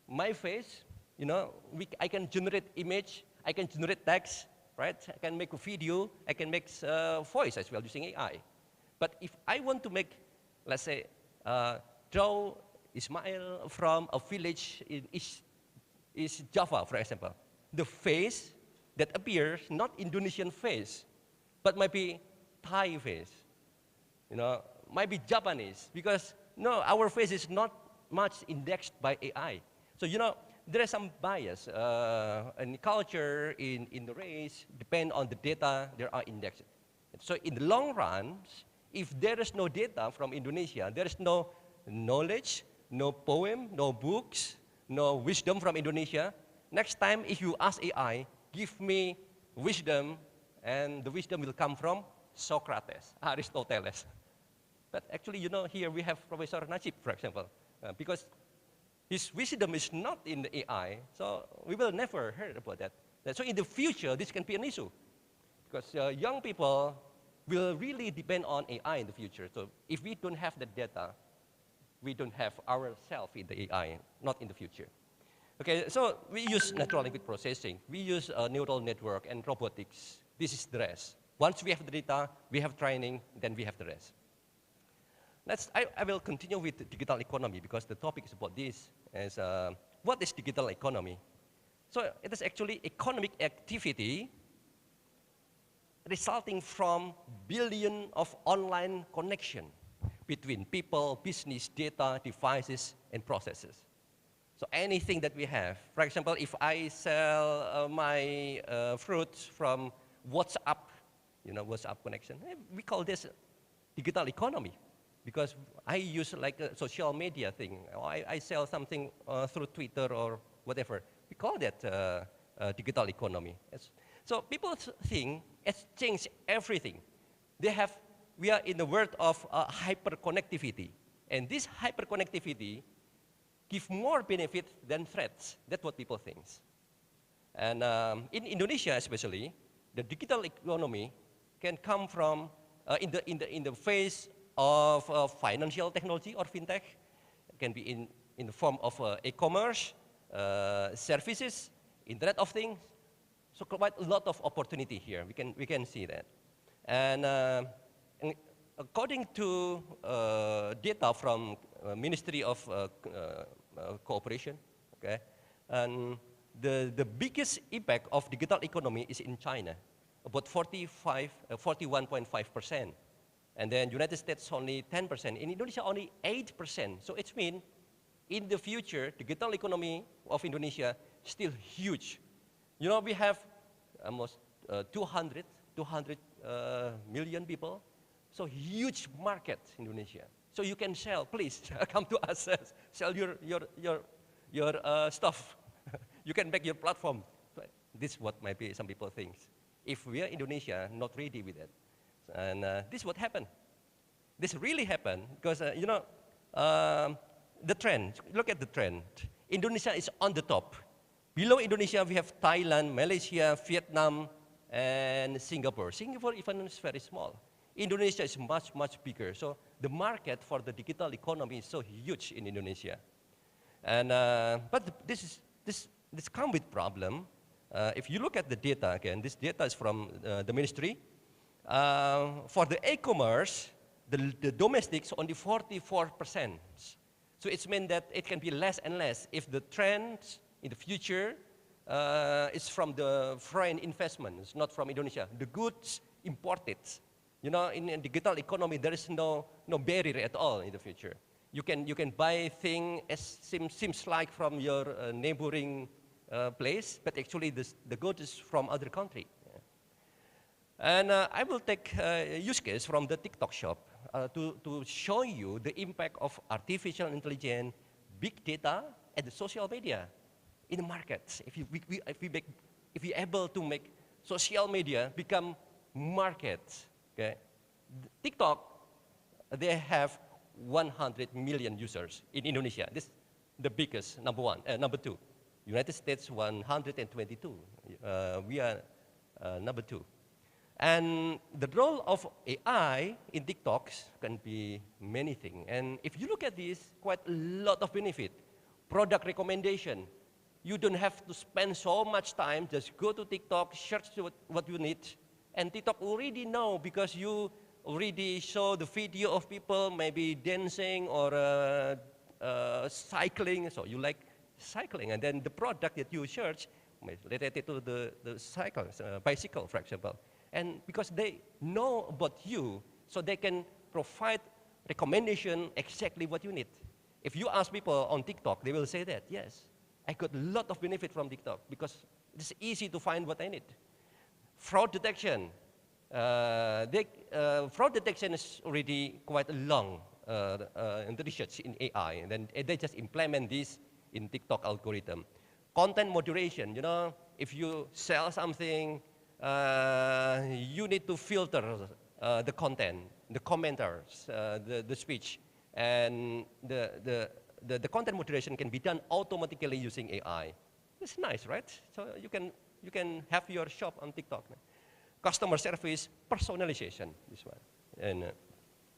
Speaker 16: my face, you know, I can generate image, I can generate text, right? I can make a video, I can make voice as well using AI. But if I want to make, let's say, draw Ismail from a village in East Java, for example, the face that appears, not Indonesian face, but might be Thai face, you know, might be Japanese, because no, our face is not much indexed by AI. So, you know, there is some bias in culture, in the race, depend on the data there are indexed. So in the long run, if there is no data from Indonesia, there is no knowledge, no poem, no books, no wisdom from Indonesia. Next time, if you ask AI, give me wisdom, and the wisdom will come from Socrates, Aristoteles. But actually, you know, here we have Professor Najib, for example, because his wisdom is not in the AI, so we will never hear about that. So in the future, this can be an issue, because young people will really depend on AI in the future. So if we don't have the data, we don't have ourselves in the AI, not in the future. Okay, so we use natural language processing. We use neural network and robotics. This is the rest. Once we have the data, we have training, then we have the rest. I will continue with the digital economy because the topic is about this. As, what is digital economy? So it is actually economic activity resulting from billions of online connection between people, business, data, devices, and processes. So anything that we have, for example, if I sell my fruits from WhatsApp, you know, WhatsApp connection, we call this digital economy because I use like a social media thing. I sell something through Twitter or whatever. We call that digital economy. So people think it's changed everything. We are in the world of hyperconnectivity, and this hyperconnectivity give more benefit than threats. That's what people think. And in Indonesia, especially, the digital economy can come from in the phase of financial technology or fintech. It can be in the form of e-commerce, services, Internet of Things. So quite a lot of opportunity here. We can see that. And according to data from Ministry of Cooperation, okay, and the biggest impact of digital economy is in China, about 41.5%, and then United States only 10%. In Indonesia only 8%. So it means in the future, digital economy of Indonesia still huge. You know, we have almost 200 million people. So huge market in Indonesia. So you can sell, please come to us, sell your stuff. You can make your platform. This is what maybe some people think. If we are Indonesia, not ready with it. And this is what happened. This really happened because, you know, the trend, look at the trend. Indonesia is on the top. Below Indonesia, we have Thailand, Malaysia, Vietnam, and Singapore. Singapore even is very small. Indonesia is much, much bigger. So the market for the digital economy is so huge in Indonesia. And, but this comes with problem. If you look at the data, again, this data is from the ministry. For the e-commerce, the domestics only 44%. So it's meant that it can be less and less if the trend in the future is from the foreign investments, not from Indonesia. The goods imported. You know, in digital economy, there is no barrier at all in the future. You can buy things as seems like from your neighboring place, but actually the good is from other country. Yeah. And I will take a use case from the TikTok shop to show you the impact of artificial intelligence, big data, and the social media in the markets. If we're able to make social media become markets, okay? TikTok, they have 100 million users in Indonesia. This is the biggest, number one. Number two, United States 122. We are number two. And the role of AI in TikToks can be many things. And if you look at this, quite a lot of benefit. Product recommendation. You don't have to spend so much time, just go to TikTok, search what you need, and TikTok already know because you already show the video of people maybe dancing or cycling, so you like cycling, and then the product that you search related to the cycles, bicycle, for example. And because they know about you, so they can provide recommendation exactly what you need. If you ask people on TikTok, they will say that, yes, I got a lot of benefit from TikTok because it's easy to find what I need. Fraud detection. Fraud detection is already quite long in the research in AI, and then they just implement this in TikTok algorithm. Content moderation, you know, if you sell something, you need to filter the content, the commenters, the speech, and the content moderation can be done automatically using AI. It's nice, right? So you can have your shop on TikTok. Customer service personalization, this one, and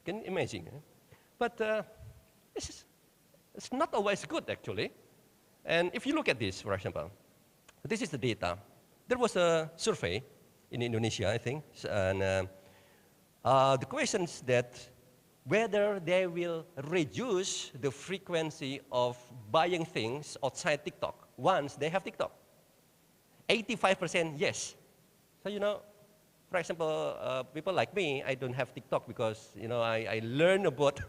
Speaker 16: can you imagine? But it's not always good actually. And if you look at this, for example, this is the data. There was a survey in Indonesia, I think, and the question is that whether they will reduce the frequency of buying things outside TikTok once they have TikTok. 85% yes. So, you know, for example, people like me, I don't have TikTok because, you know, I learned about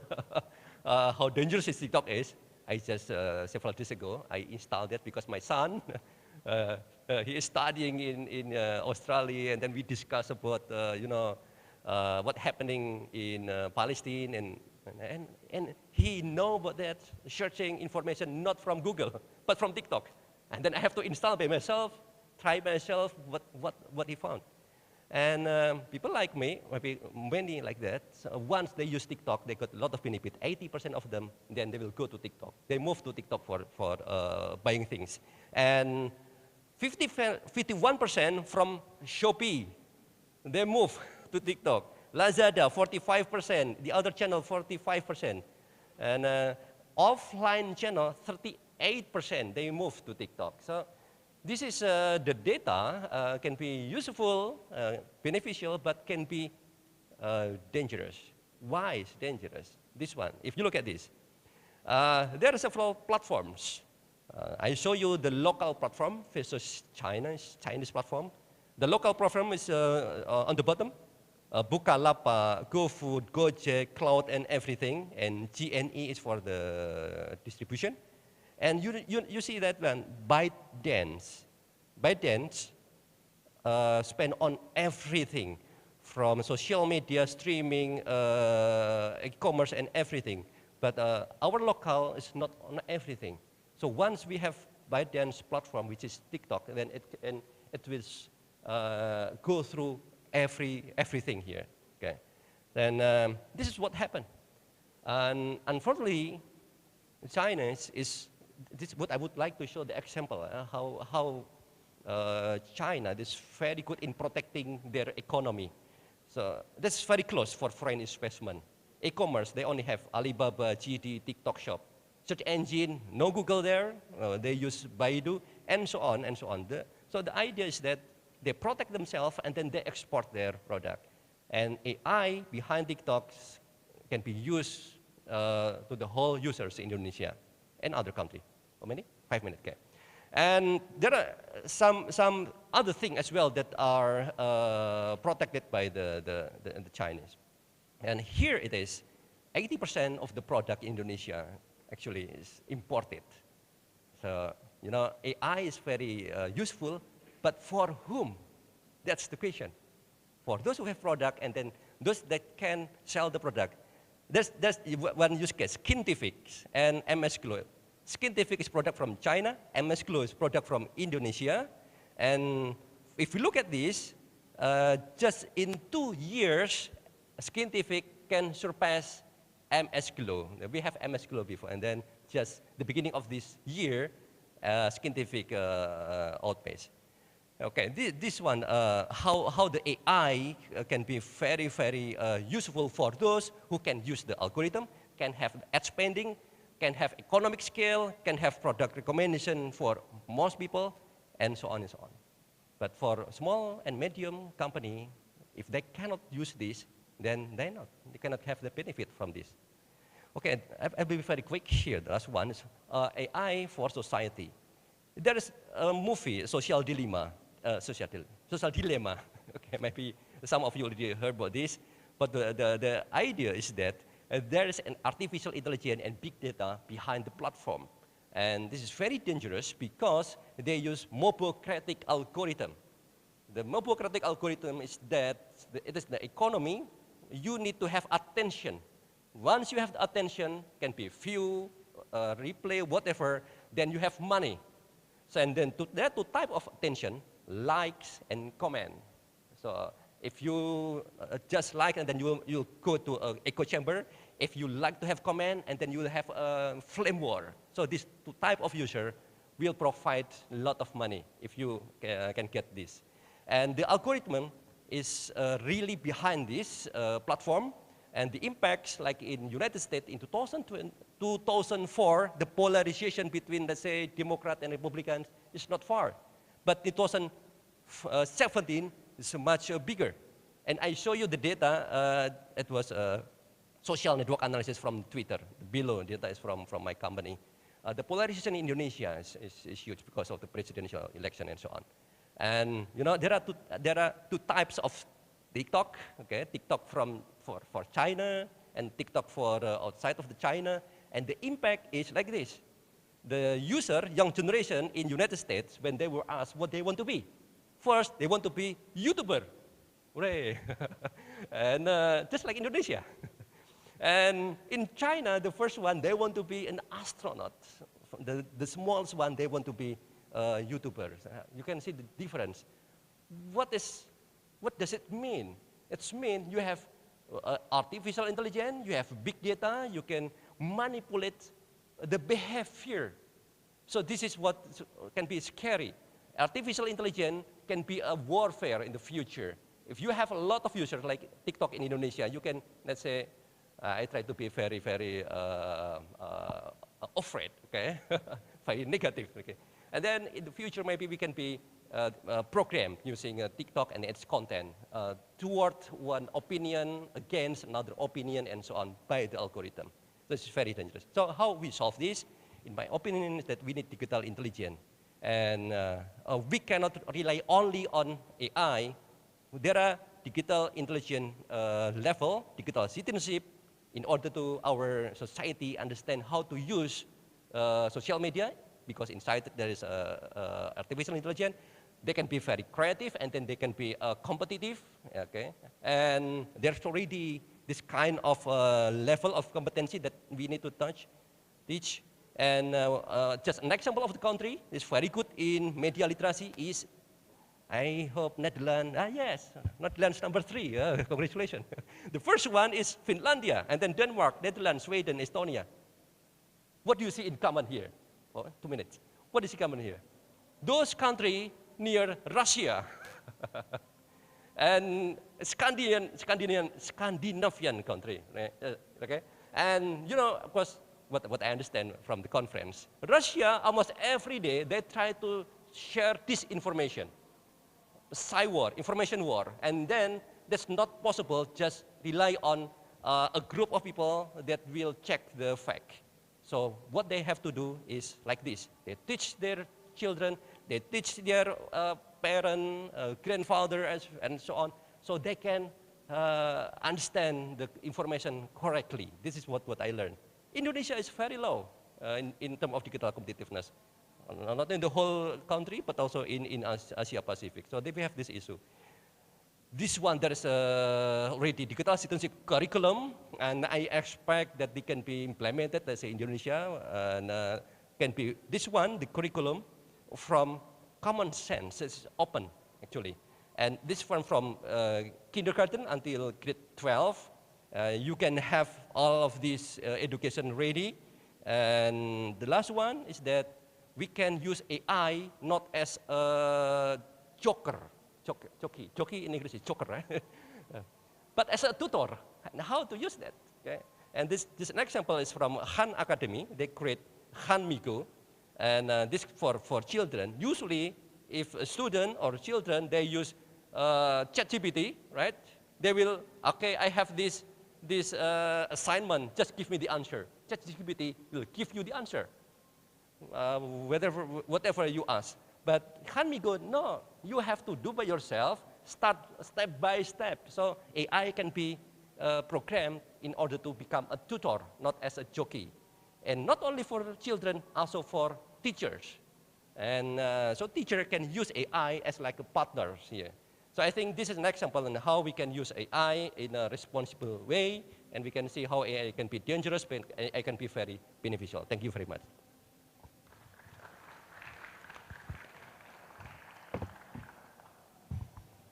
Speaker 16: how dangerous TikTok is. I just, several days ago, I installed it because my son, he is studying in Australia, and then we discuss about, you know, what's happening in Palestine, and he know about that, searching information not from Google, but from TikTok. And then I have to install by myself, try myself what he found. And people like me, maybe many like that, so once they use TikTok, they got a lot of benefit. 80% of them, then they will go to TikTok. They move to TikTok for buying things. And 51% from Shopee, they move to TikTok. Lazada, 45%. The other channel, 45%. And offline channel, 38%, they move to TikTok. So this is the data can be useful, beneficial, but can be dangerous. Why is dangerous? This one, if you look at this, there are several platforms. I show you the local platform versus Chinese platform. The local platform is on the bottom. Bukalapak, GoFood, Gojek, Cloud, and everything. And GNE is for the distribution. And you see that one, ByteDance. ByteDance spend on everything from social media, streaming, e-commerce, and everything. But our local is not on everything. So once we have ByteDance platform, which is TikTok, then it will go through everything here. Okay. Then this is what happened. And unfortunately, China is this is what I would like to show the example, how China is very good in protecting their economy. So that's very close for foreign investment. E-commerce, they only have Alibaba, JD, TikTok Shop. Search engine, no Google there. They use Baidu, and so on and so on. So the idea is that they protect themselves and then they export their product. And AI behind TikToks can be used to the whole users in Indonesia and other countries. How many? 5 minutes, okay. And there are some other things as well that are protected by the Chinese. And here it is, 80% of the product in Indonesia actually is imported. So, you know, AI is very useful, but for whom? That's the question. For those who have product and then those that can sell the product. There's one use case, Scientific and MS Glow. Scientific is product from China, MS Glow is product from Indonesia. And if we look at this, just in 2 years, Scientific can surpass MS Glow. We have MS Glow before, and then just the beginning of this year, Scientific outpace. Okay, this one, how the AI can be very, very useful for those who can use the algorithm, can have ad spending, can have economic scale, can have product recommendation for most people, and so on and so on. But for small and medium company, if they cannot use this, then they cannot have the benefit from this. Okay, I'll be very quick here. The last one is AI for society. There is a movie, Social Dilemma. Social Dilemma. Okay, maybe some of you already heard about this, but the idea is that there is an artificial intelligence and big data behind the platform. And this is very dangerous because they use mobocratic algorithm. The mobocratic algorithm is that it is the economy. You need to have attention. Once you have the attention, can be view, replay, whatever, then you have money. So, and then there are two types of attention, likes and comment. So if you just like and then you'll go to an echo chamber. If you like to have comment and then you'll have a flame war. So these two types of user will provide a lot of money if you can get this. And the algorithm is really behind this platform. And the impacts, like in United States in 2004, the polarization between, let's say, Democrat and Republicans is not far. But in 2017, it's much bigger. And I show you the data. It was social network analysis from Twitter. Below data is from my company. The polarization in Indonesia is huge because of the presidential election and so on. And you know, there are two types of TikTok. Okay, TikTok for China and TikTok for outside of the China. And the impact is like this. The user, young generation in United States, when they were asked what they want to be, first they want to be YouTuber. Hooray! And just like Indonesia. And in China, the first one, they want to be an astronaut. The smallest one, they want to be YouTubers. You can see the difference. What does it mean? It means you have artificial intelligence, you have big data, you can manipulate the behavior. So this is what can be scary. Artificial intelligence can be a warfare in the future. If you have a lot of users like TikTok in Indonesia, you can, let's say, I try to be very, very afraid, okay? Very negative, okay? And then in the future, maybe we can be programmed using TikTok and its content toward one opinion against another opinion and so on by the algorithm. This is very dangerous. So how we solve this, in my opinion, is that we need digital intelligence. And we cannot rely only on AI. There are digital intelligence level, digital citizenship, in order to our society understand how to use social media, because inside there is artificial intelligence. They can be very creative, and then they can be competitive, okay? And there's already this kind of level of competency that we need to teach. And just an example of the country is very good in media literacy is, I hope, Netherlands. Yes, Netherlands number 3. Congratulations. The first one is Finlandia, and then Denmark, Netherlands, Sweden, Estonia. What do you see in common here? Oh, 2 minutes. What is common here? Those countries near Russia and Scandinavian country, right? Okay? And you know, of course, what I understand from the conference, Russia, almost every day, they try to share disinformation, cyber information war, and then that's not possible, just rely on a group of people that will check the fact. So what they have to do is like this. They teach their children, they teach their parent, grandfather, and so on, so they can understand the information correctly. This is what I learned. Indonesia is very low in terms of digital competitiveness. Not in the whole country, but also in Asia Pacific. So we have this issue. This one, there is already digital citizenship curriculum, and I expect that they can be implemented, let's say Indonesia, and can be this one, the curriculum from common sense. It's open, actually. And this one from kindergarten until grade 12, you can have all of this education ready. And the last one is that we can use AI not as a joker. Jockey in English is joker, right? But as a tutor, and how to use that. Okay? And this an example is from Han Academy. They create Han Migo, and this for children. Usually, if a student or children, they use ChatGPT, right? They will, okay, I have this assignment, just give me the answer. ChatGPT will give you the answer, whatever you ask. But Hanmigo, no, you have to do by yourself, start step by step. So AI can be programmed in order to become a tutor, not as a jockey. And not only for children, also for teachers. And so teacher can use AI as like a partner here. So I think this is an example on how we can use AI in a responsible way, and we can see how AI can be dangerous, but AI can be very beneficial. Thank you very much.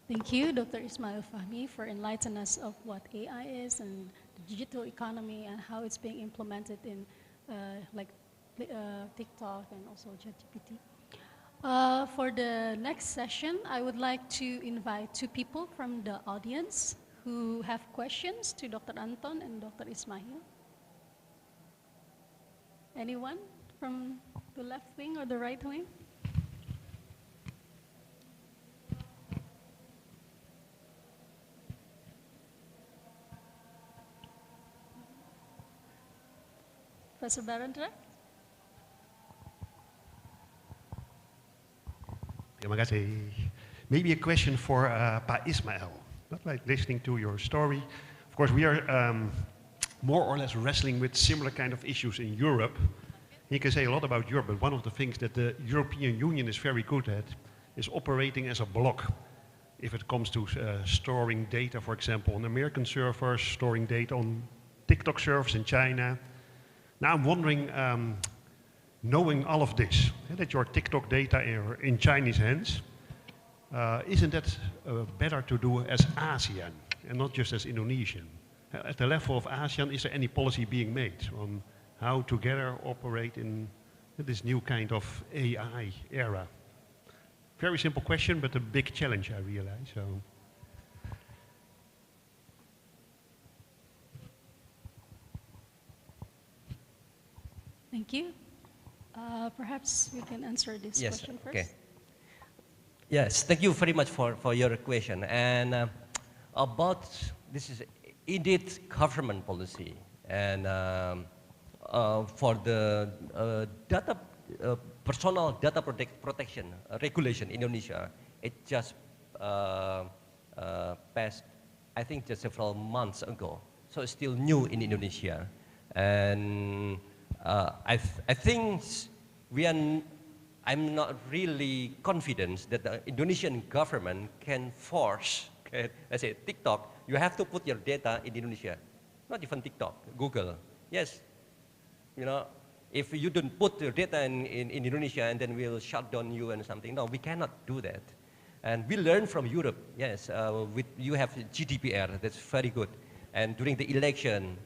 Speaker 14: Thank you, Dr. Ismail Fahmi, for enlightening us of what AI is and the digital economy and how it's being implemented in TikTok and also ChatGPT. For the next session, I would like to invite two people from the audience who have questions to Dr. Anton and Dr. Ismail. Anyone from the left wing or the right wing? Professor Barendra?
Speaker 17: Terima kasih. Maybe a question for Pa Ismail. Not like listening to your story. Of course, we are more or less wrestling with similar kind of issues in Europe. You can say a lot about Europe, but one of the things that the European Union is very good at is operating as a block. If it comes to storing data, for example, on American servers, storing data on TikTok servers in China. Now I'm wondering, knowing all of this, that your TikTok data are in Chinese hands, isn't that better to do as ASEAN and not just as Indonesian? At the level of ASEAN, is there any policy being made on how together operate in this new kind of AI era? Very simple question, but a big challenge, I realize. So.
Speaker 14: Thank you. Perhaps we can answer this question first.
Speaker 16: Okay. Yes, thank you very much for your question. And about this is indeed government policy, and for the personal data protection regulation in Indonesia, it just passed, I think, just several months ago. So it's still new in Indonesia, and I think I'm not really confident that the Indonesian government can force, let's say TikTok, you have to put your data in Indonesia. Not even TikTok, Google. Yes, you know, if you don't put your data in Indonesia and then we'll shut down you and something. No, we cannot do that. And we learn from Europe, yes, you have GDPR, that's very good. And during the election,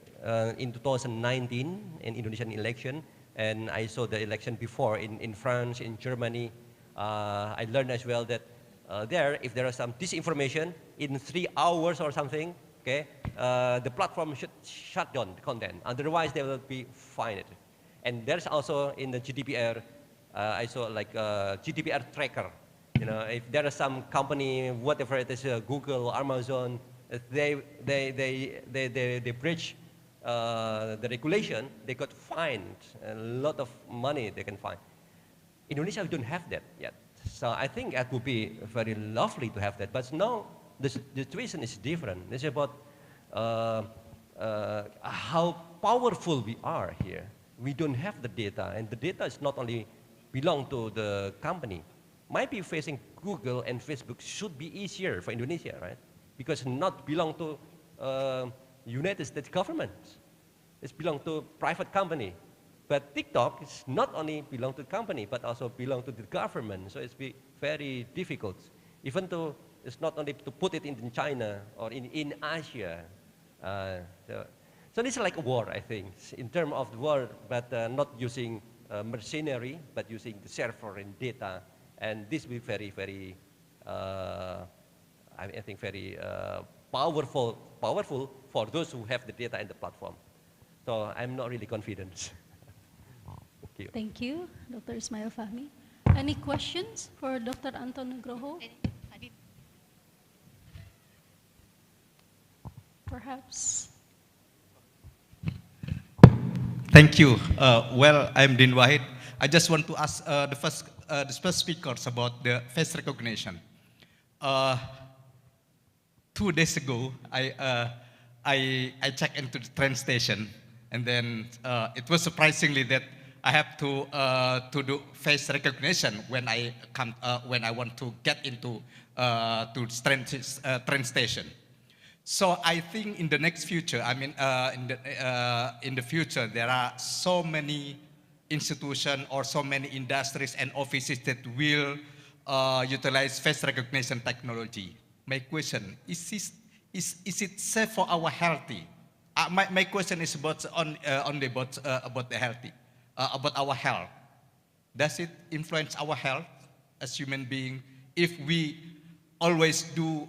Speaker 16: in 2019, in Indonesian election, And I saw the election before in France, in Germany. I learned as well that there, if there is some disinformation, in 3 hours or something, okay, the platform should shut down the content. Otherwise, they will be fined. And there's also in the GDPR, I saw like GDPR tracker. You know, if there is some company, whatever it is, Google, Amazon, they breach the regulation, they got fined a lot of money they can find. Indonesia, we don't have that yet. So I think that would be very lovely to have that. But now the situation is different. It's about how powerful we are here. We don't have the data, and the data is not only belong to the company. Might be facing Google and Facebook should be easier for Indonesia, right? Because not belong to United States government. It's belong to private company. But TikTok is not only belong to the company, but also belong to the government. So it's be very difficult. Even though it's not only to put it in China or in Asia. So this is like a war, I think, in terms of the war, but not using mercenary, but using the server and data. And this will be very, very, I think, very powerful for those who have the data and the platform. So I'm not really confident. Thank you.
Speaker 14: Thank you, Dr. Ismail Fahmi. Any questions for Dr. Anton Nugroho? Perhaps.
Speaker 18: Thank you. Well, I'm Din Wahid. I just want to ask the first speakers about the face recognition. 2 days ago, I checked into the train station, and then it was surprisingly that I have to do face recognition when I want to get into train station. So I think in the next future, I mean, in the future, there are so many institutions or so many industries and offices that will utilize face recognition technology. My question is it safe for our healthy? My question is about only about the healthy, about our health. Does it influence our health as human being if we always do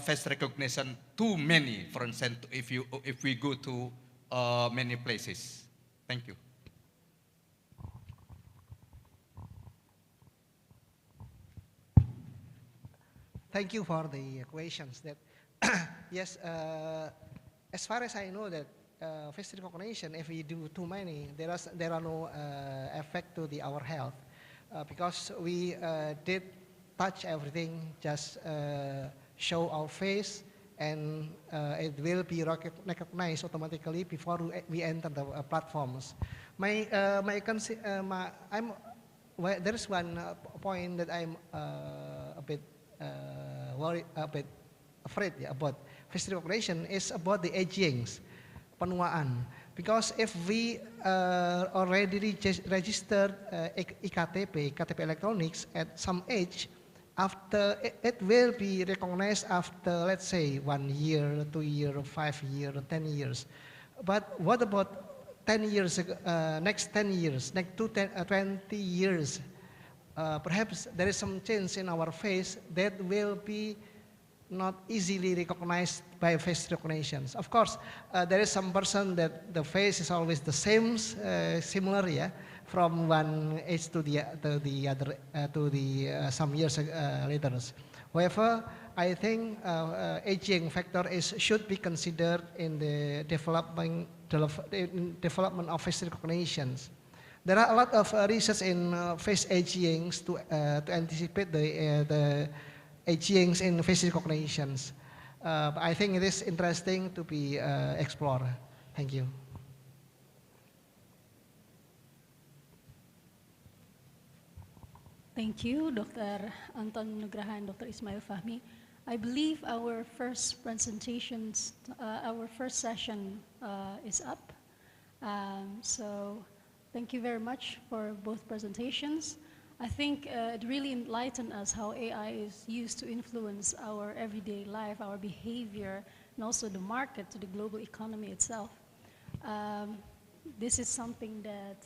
Speaker 18: face recognition too many? For instance, if we go to many places. Thank you.
Speaker 15: Thank you for the questions. That yes, as far as I know, that face recognition, if we do too many, there are no effect to our health because we did touch everything, just show our face, and it will be recognized automatically before we enter the platforms. There is one point that I'm a bit worried, a bit afraid about face recognition is about the agings, penuaan. Because if we already registered KTP electronics at some age, after it will be recognized after, let's say, 1 year, 2 years, 5 years, 10 years. But what about 10 years, next 10 years, next 20 years? Perhaps there is some change in our face that will be not easily recognized by face recognitions. Of course, there is some person that the face is always the same, similar, yeah, from one age to the other, some years later. However, I think aging factor should be considered in the development of face recognitions. There are a lot of research in face agings to anticipate the agings in face recognitions. I think it is interesting to be explored. Thank you.
Speaker 14: Thank you, Dr. Anton Nugraha and Dr. Ismail Fahmi. I believe our first presentations, our first session is up. So thank you very much for both presentations. I think it really enlightened us how AI is used to influence our everyday life, our behavior, and also the market to the global economy itself. this is something that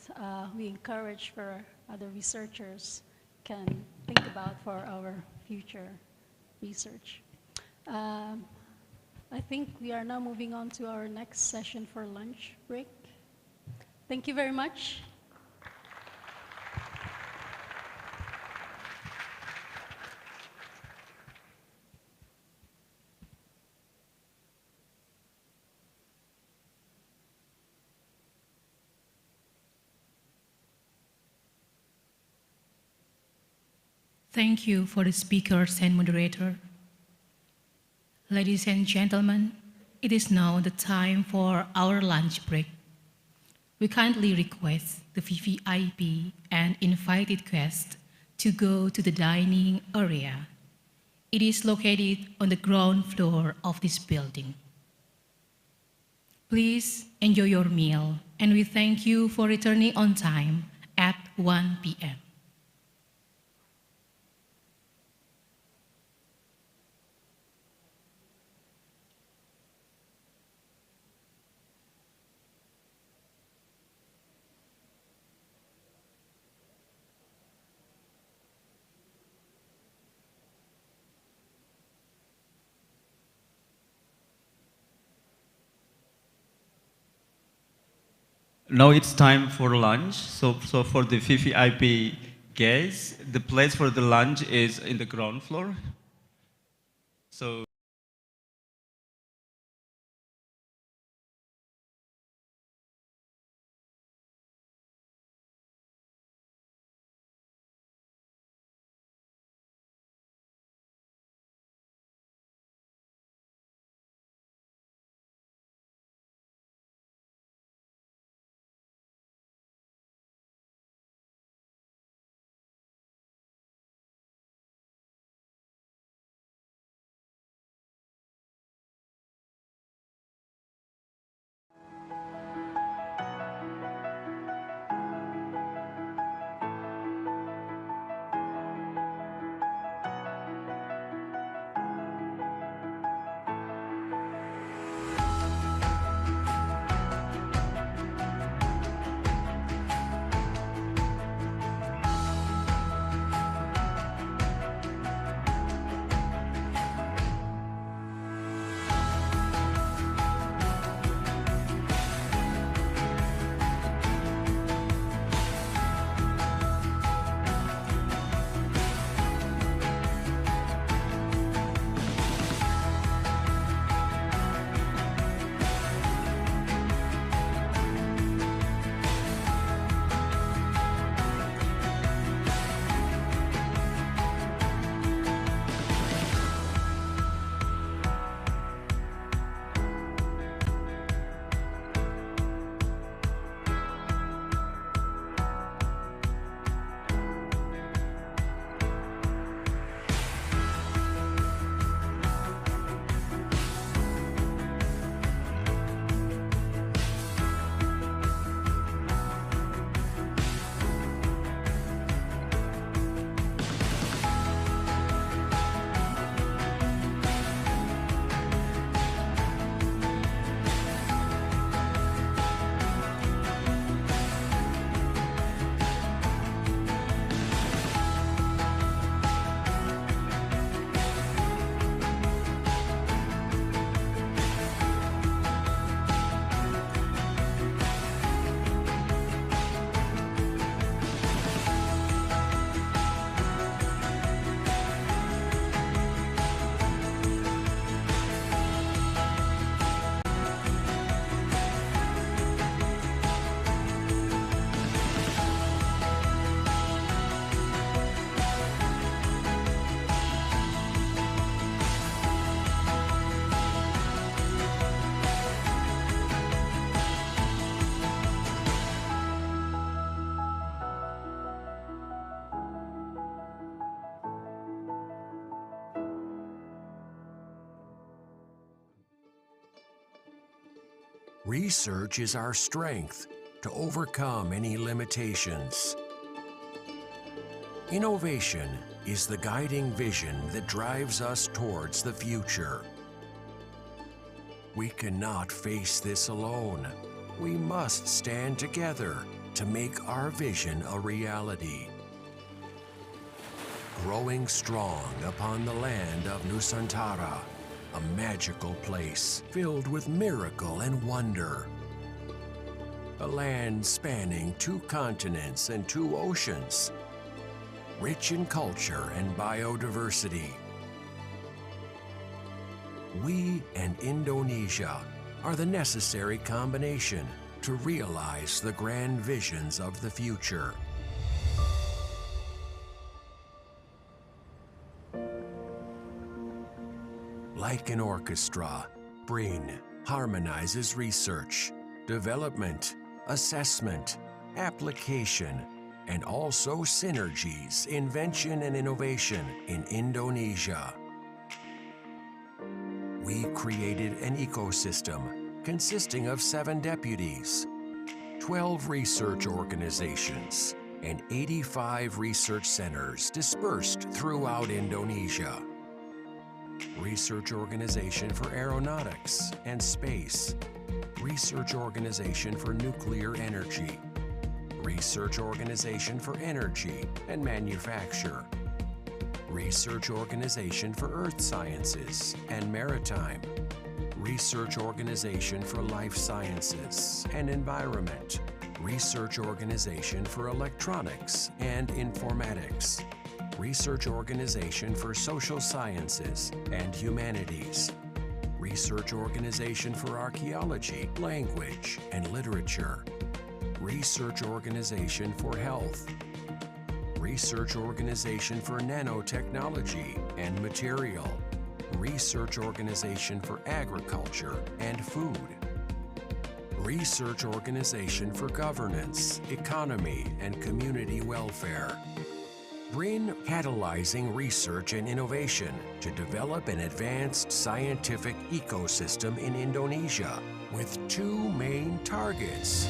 Speaker 14: we encourage for other researchers can think about for our future research. I think we are now moving on to our next session for lunch break. Thank you very much.
Speaker 2: Thank you for the speakers and moderator. Ladies and gentlemen, it is now the time for our lunch break. We kindly request the VVIP and invited guests to go to the dining area. It is located on the ground floor of this building. Please enjoy your meal, and we thank you for returning on time at 1 p.m.
Speaker 19: Now it's time for lunch. So for the VVIP guests, the place for the lunch is in the ground floor. So
Speaker 1: Research is our strength to overcome any limitations. Innovation is the guiding vision that drives us towards the future. We cannot face this alone. we must stand together to make our vision a reality. Growing strong upon the land of Nusantara, a magical place filled with miracle and wonder. A land spanning 2 continents and 2 oceans, rich in culture and biodiversity. We and Indonesia are the necessary combination to realize the grand visions of the future. Like an orchestra, BRIN harmonizes research, development, assessment, application, and also synergies, invention, and innovation in Indonesia. We created an ecosystem consisting of 7 deputies, 12 research organizations, and 85 research centers dispersed throughout Indonesia. Research Organization for Aeronautics and Space, Research Organization for Nuclear Energy, Research Organization for Energy and Manufacture, Research Organization for Earth Sciences and Maritime, Research Organization for Life Sciences and Environment, Research Organization for Electronics and Informatics, Research Organization for Social Sciences and Humanities, Research Organization for Archaeology, Language, and Literature, Research Organization for Health, Research Organization for Nanotechnology and Material, Research Organization for Agriculture and Food, Research Organization for Governance, Economy, and Community Welfare. BRIN catalyzing research and innovation to develop an advanced scientific ecosystem in Indonesia with 2 main targets.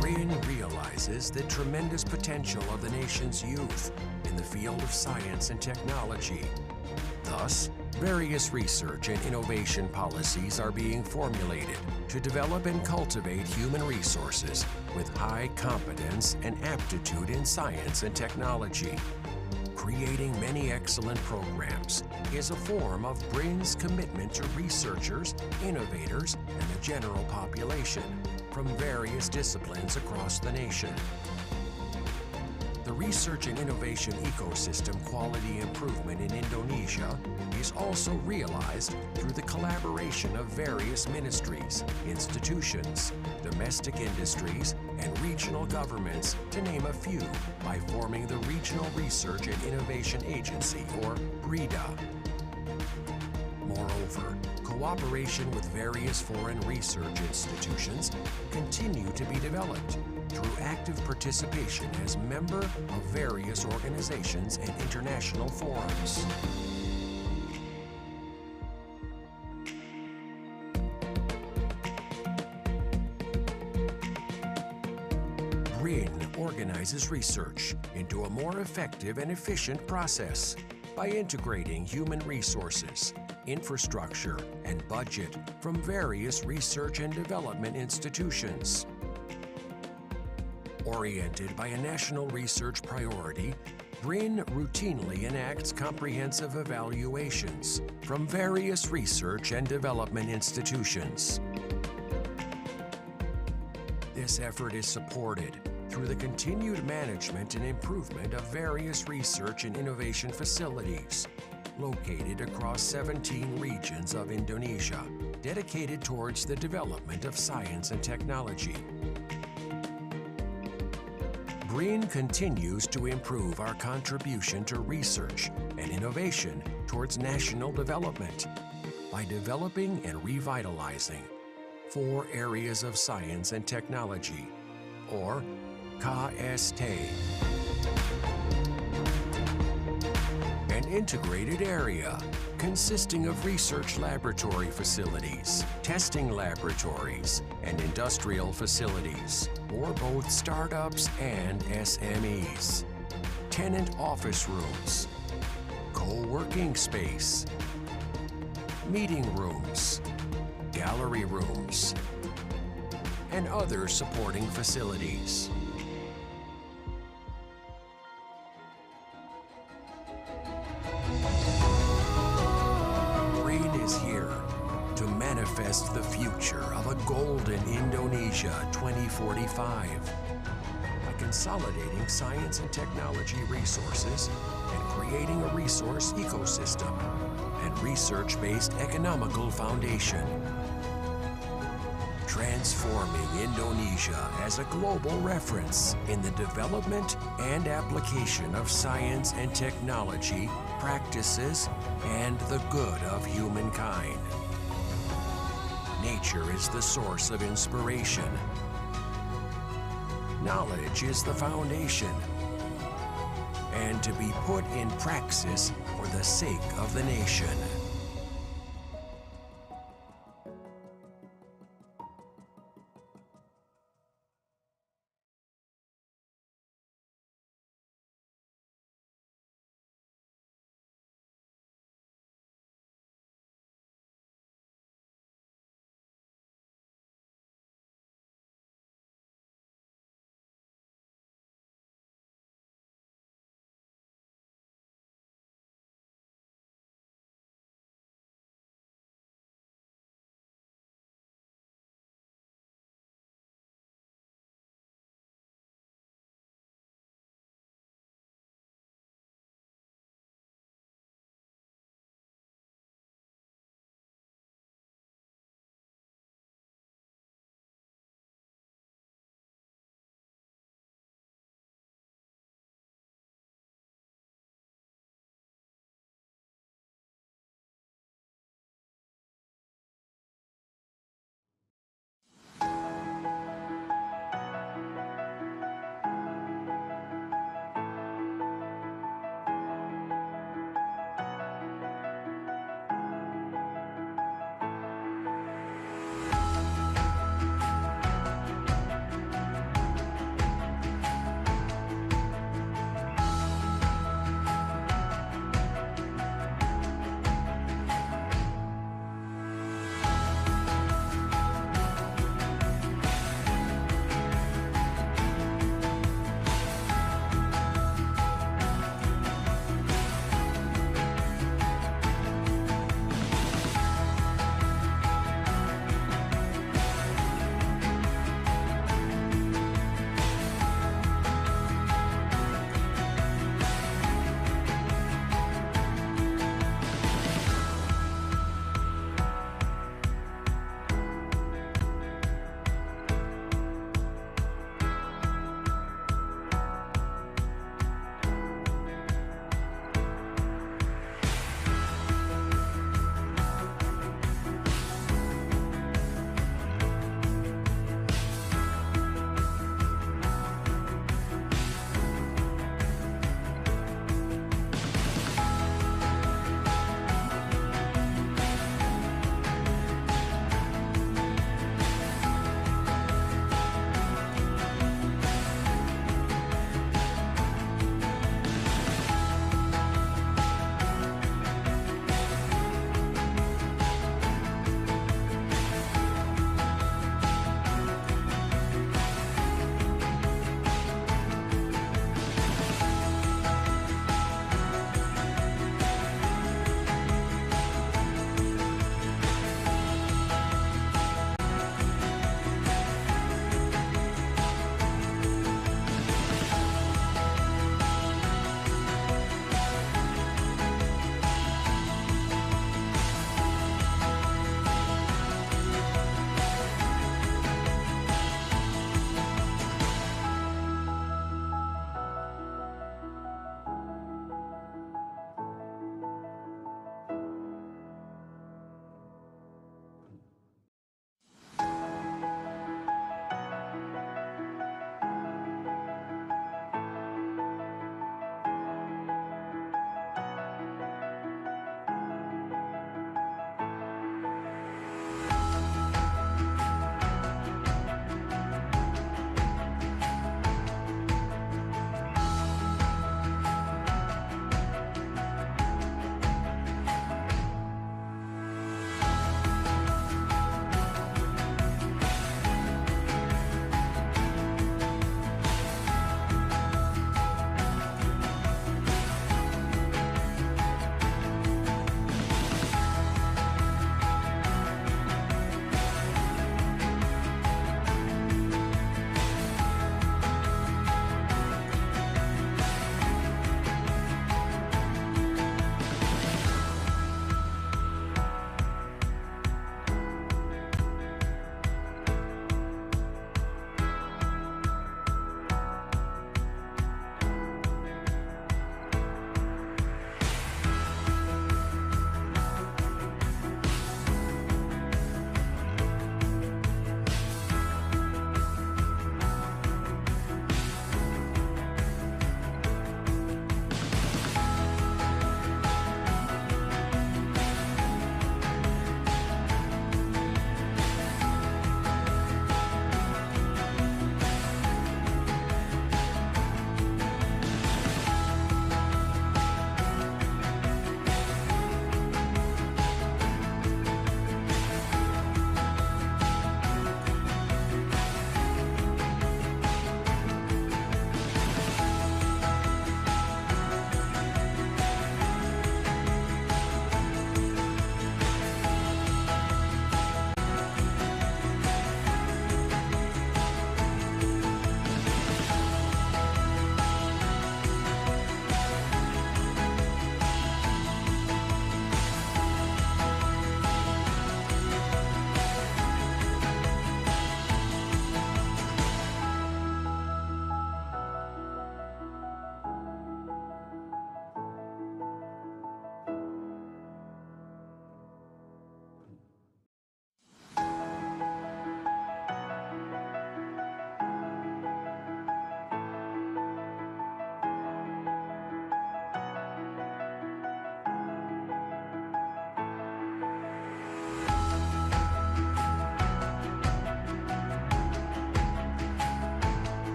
Speaker 1: BRIN realizes the tremendous potential of the nation's youth in the field of science and technology. Thus, various research and innovation policies are being formulated to develop and cultivate human resources with high competence and aptitude in science and technology. Creating many excellent programs is a form of BRIN's commitment to researchers, innovators, and the general population from various disciplines across the nation. The research and innovation ecosystem quality improvement in Indonesia is also realized through the collaboration of various ministries, institutions, domestic industries, and regional governments, to name a few, by forming the Regional Research and Innovation Agency, or RIDA. Moreover, cooperation with various foreign research institutions continue to be developed through active participation as member of various organizations and international forums. BRIN organizes research into a more effective and efficient process by integrating human resources, infrastructure, and budget from various research and development institutions. Oriented by a national research priority, BRIN routinely enacts comprehensive evaluations from various research and development institutions. This effort is supported through the continued management and improvement of various research and innovation facilities located across 17 regions of Indonesia, dedicated towards the development of science and technology. BRIN continues to improve our contribution to research and innovation towards national development by developing and revitalizing 4 areas of science and technology, or KST. An integrated area consisting of research laboratory facilities, testing laboratories, and industrial facilities for both startups and SMEs, tenant office rooms, co-working space, meeting rooms, gallery rooms, and other supporting facilities. BRIN is here to manifest the future of a golden Indonesia 2045 by consolidating science and technology resources and creating a resource ecosystem and research-based economical foundation. Transforming Indonesia as a global reference in the development and application of science and technology, practices, and the good of humankind. Nature is the source of inspiration. Knowledge is the foundation, and to be put in praxis for the sake of the nation.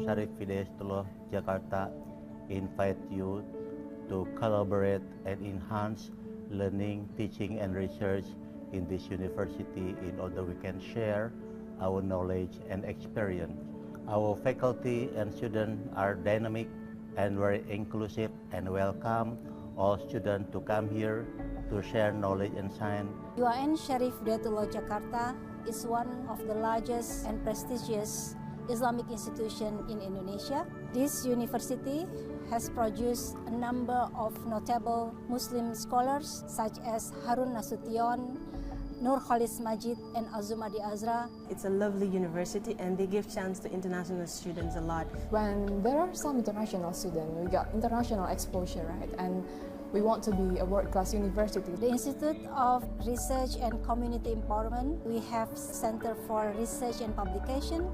Speaker 5: Syarif Hidayatullah Jakarta invite you to collaborate and enhance learning, teaching, and research in this university in order we can share our knowledge and experience. Our faculty and students are dynamic and very inclusive and welcome all students to come here to share knowledge and science.
Speaker 11: UAN Syarif Hidayatullah Jakarta is one of the largest and prestigious Islamic institution in Indonesia. This university has produced a number of notable Muslim scholars such as Harun Nasution, Nur Khalis Majid, and Azumadi Azra.
Speaker 12: It's a lovely university and they give chance to international students a lot.
Speaker 13: When there are some international students, we got international exposure, right? And we want to be a world-class university.
Speaker 11: The Institute of Research and Community Empowerment, we have Center for Research and Publication,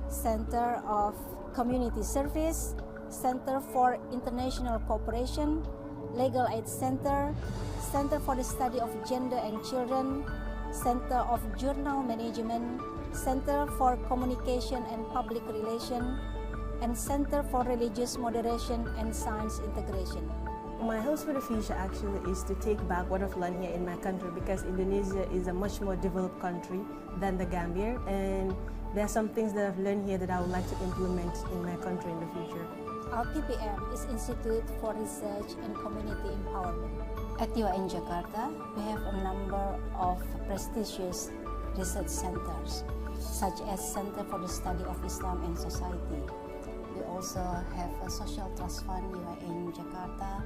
Speaker 11: Center of Community Service, Center for International Cooperation, Legal Aid Center, Center for the Study of Gender and Children, Center of Journal Management, Center for Communication and Public Relations, and Center for Religious Moderation and Science Integration.
Speaker 12: My hopes for the future actually is to take back what I've learned here in my country, because Indonesia is a much more developed country than the Gambia, and there are some things that I've learned here that I would like to implement in my country in the future.
Speaker 11: Our PPM is Institute for Research and Community Empowerment. At UAN Jakarta, we have a number of prestigious research centers, such as Center for the Study of Islam and Society. We also have a Social Trust Fund, UAN Jakarta.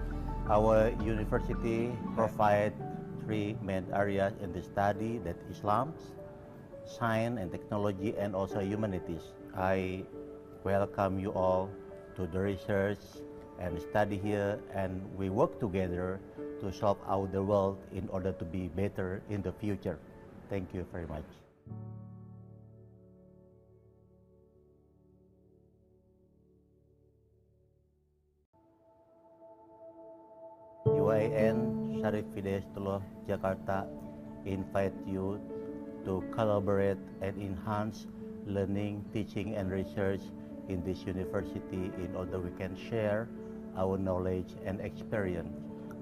Speaker 5: Our university provides three main areas in the study, that Islam, science and technology, and also humanities. I welcome you all to the research and study here, and we work together to solve out the world in order to be better in the future. Thank you very much. UAN Syarif Hidayatullah Jakarta invite you to collaborate and enhance learning, teaching, and research in this university in order we can share our knowledge and experience.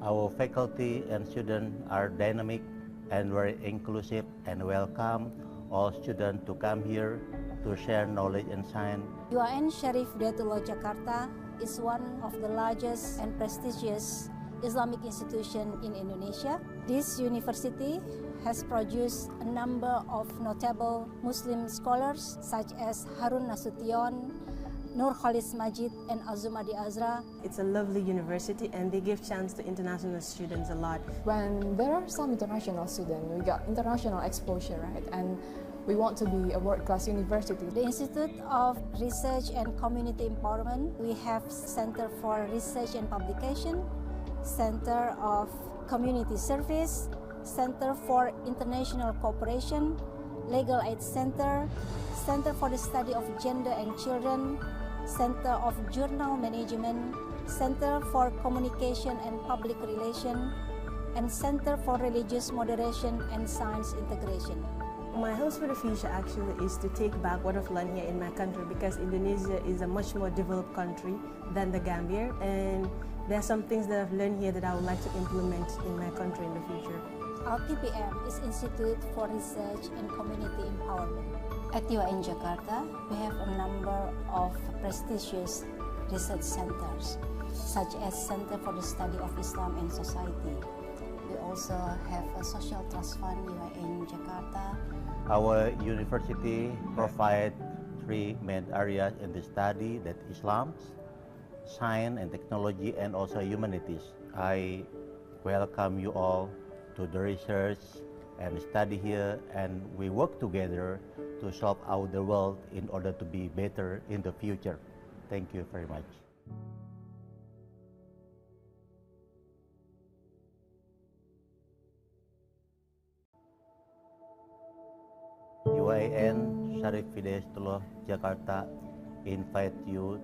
Speaker 5: Our faculty and students are dynamic and very inclusive and welcome all students to come here to share knowledge and science.
Speaker 11: UAN Syarif Hidayatullah Jakarta is one of the largest and prestigious Islamic institution in Indonesia. This university has produced a number of notable Muslim scholars such as Harun Nasution, Nur Khalis Majid, and Azumadi Azra.
Speaker 12: It's a lovely university and they give chance to international students a lot.
Speaker 13: When there are some international students, we got international exposure, right? And we want to be a world-class university.
Speaker 11: The Institute of Research and Community Empowerment, we have Center for Research and Publication, Center of Community Service, Center for International Cooperation, Legal Aid Center, Center for the Study of Gender and Children, Center of Journal Management, Center for Communication and Public Relations, and Center for Religious Moderation and Science Integration.
Speaker 12: My hopes for the future actually is to take back what I've learned here in my country, because Indonesia is a much more developed country than the Gambia, and there are some things that I've learned here that I would like to implement in my country in the future.
Speaker 11: Our PPM is Institute for Research and Community Empowerment. At UAN Jakarta, we have a number of prestigious research centers, such as Center for the Study of Islam and Society. We also have a Social Trust Fund, UAN Jakarta.
Speaker 5: Our university provides three main areas in the study, that Islam, science and technology, and also humanities. I welcome you all to the research and study here, and we work together to solve out the world in order to be better in the future. Thank you very much. UAN Syarif Hidayatullah Jakarta invite you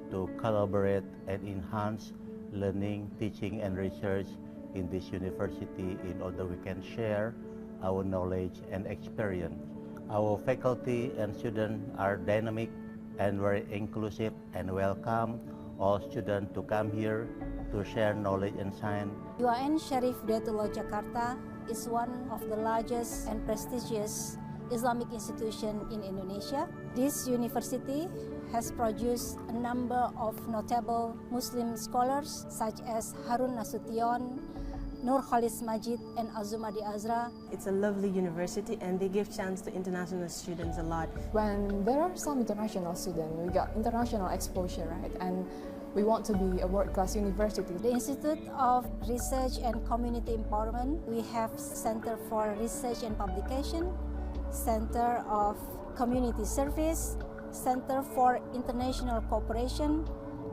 Speaker 5: to collaborate and enhance learning, teaching, and research in this university in order we can share our knowledge and experience. Our faculty and students are dynamic and very inclusive and welcome all students to come here to share knowledge and science.
Speaker 11: UAN Syarif Hidayatullah Jakarta is one of the largest and prestigious Islamic institution in Indonesia. This university has produced a number of notable Muslim scholars such as Harun Nasution, Nur Khalis Majid, and Azumadi Azra.
Speaker 12: It's a lovely university and they give chance to international students a lot.
Speaker 13: When there are some international students, we got international exposure, right? And we want to be a world-class university.
Speaker 11: The Institute of Research and Community Empowerment, we have Center for Research and Publication, Center of Community Service, Center for International Cooperation,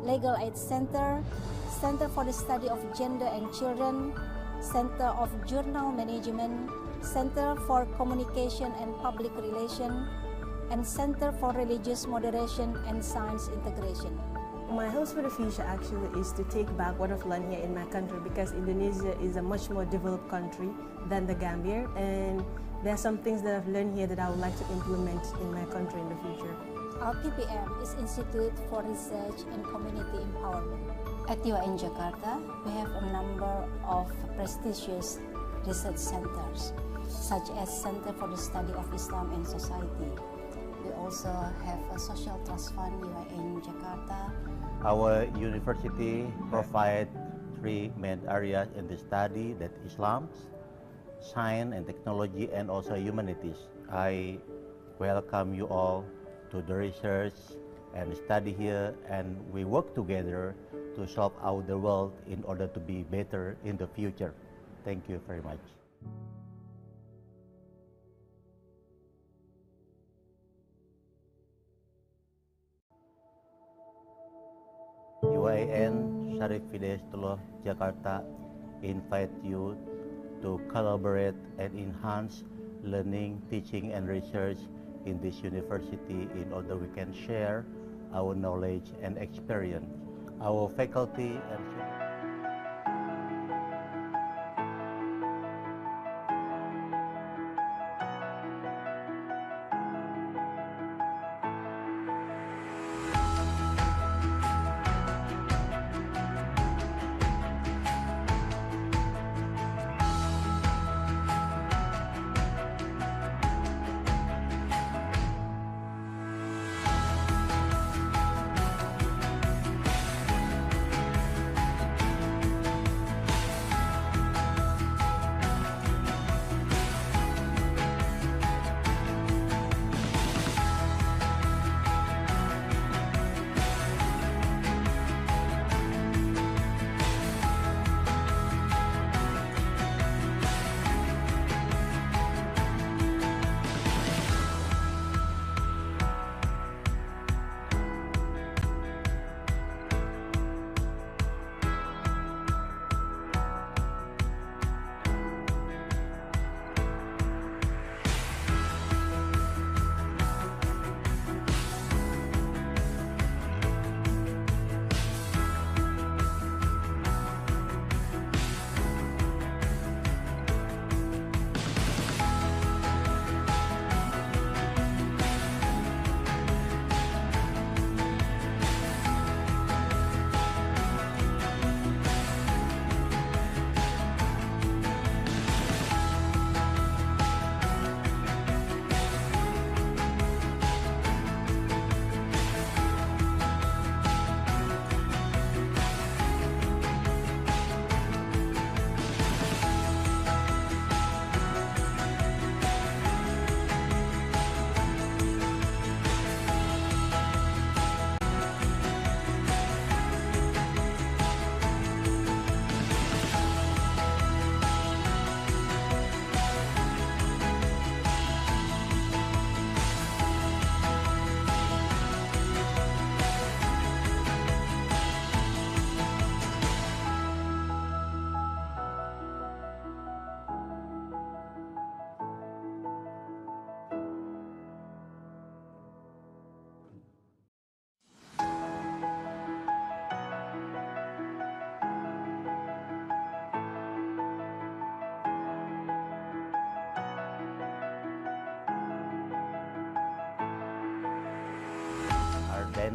Speaker 11: Legal Aid Center, Center for the Study of Gender and Children, Center of Journal Management, Center for Communication and Public Relations, and Center for Religious Moderation and Science Integration.
Speaker 12: My hopes for the future actually is to take back what I've learned here in my country, because Indonesia is a much more developed country than the Gambia, and there are some things that I've learned here that I would like to implement in my country in the future.
Speaker 11: Our PPM is Institute for Research and Community Empowerment. At UAN Jakarta, we have a number of prestigious research centers, such as Center for the Study of Islam and Society. We also have a Social Trust Fund, UAN Jakarta.
Speaker 5: Our university provides three main areas in the study, that Islam, science and technology, and also humanities. I welcome you all to the research and study here, and we work together to solve out the world in order to be better in the future. Thank you very much. UAN Syarif Hidayatullah Jakarta invite you to collaborate and enhance learning, teaching, and research in this university in order we can share our knowledge and experience. Our faculty and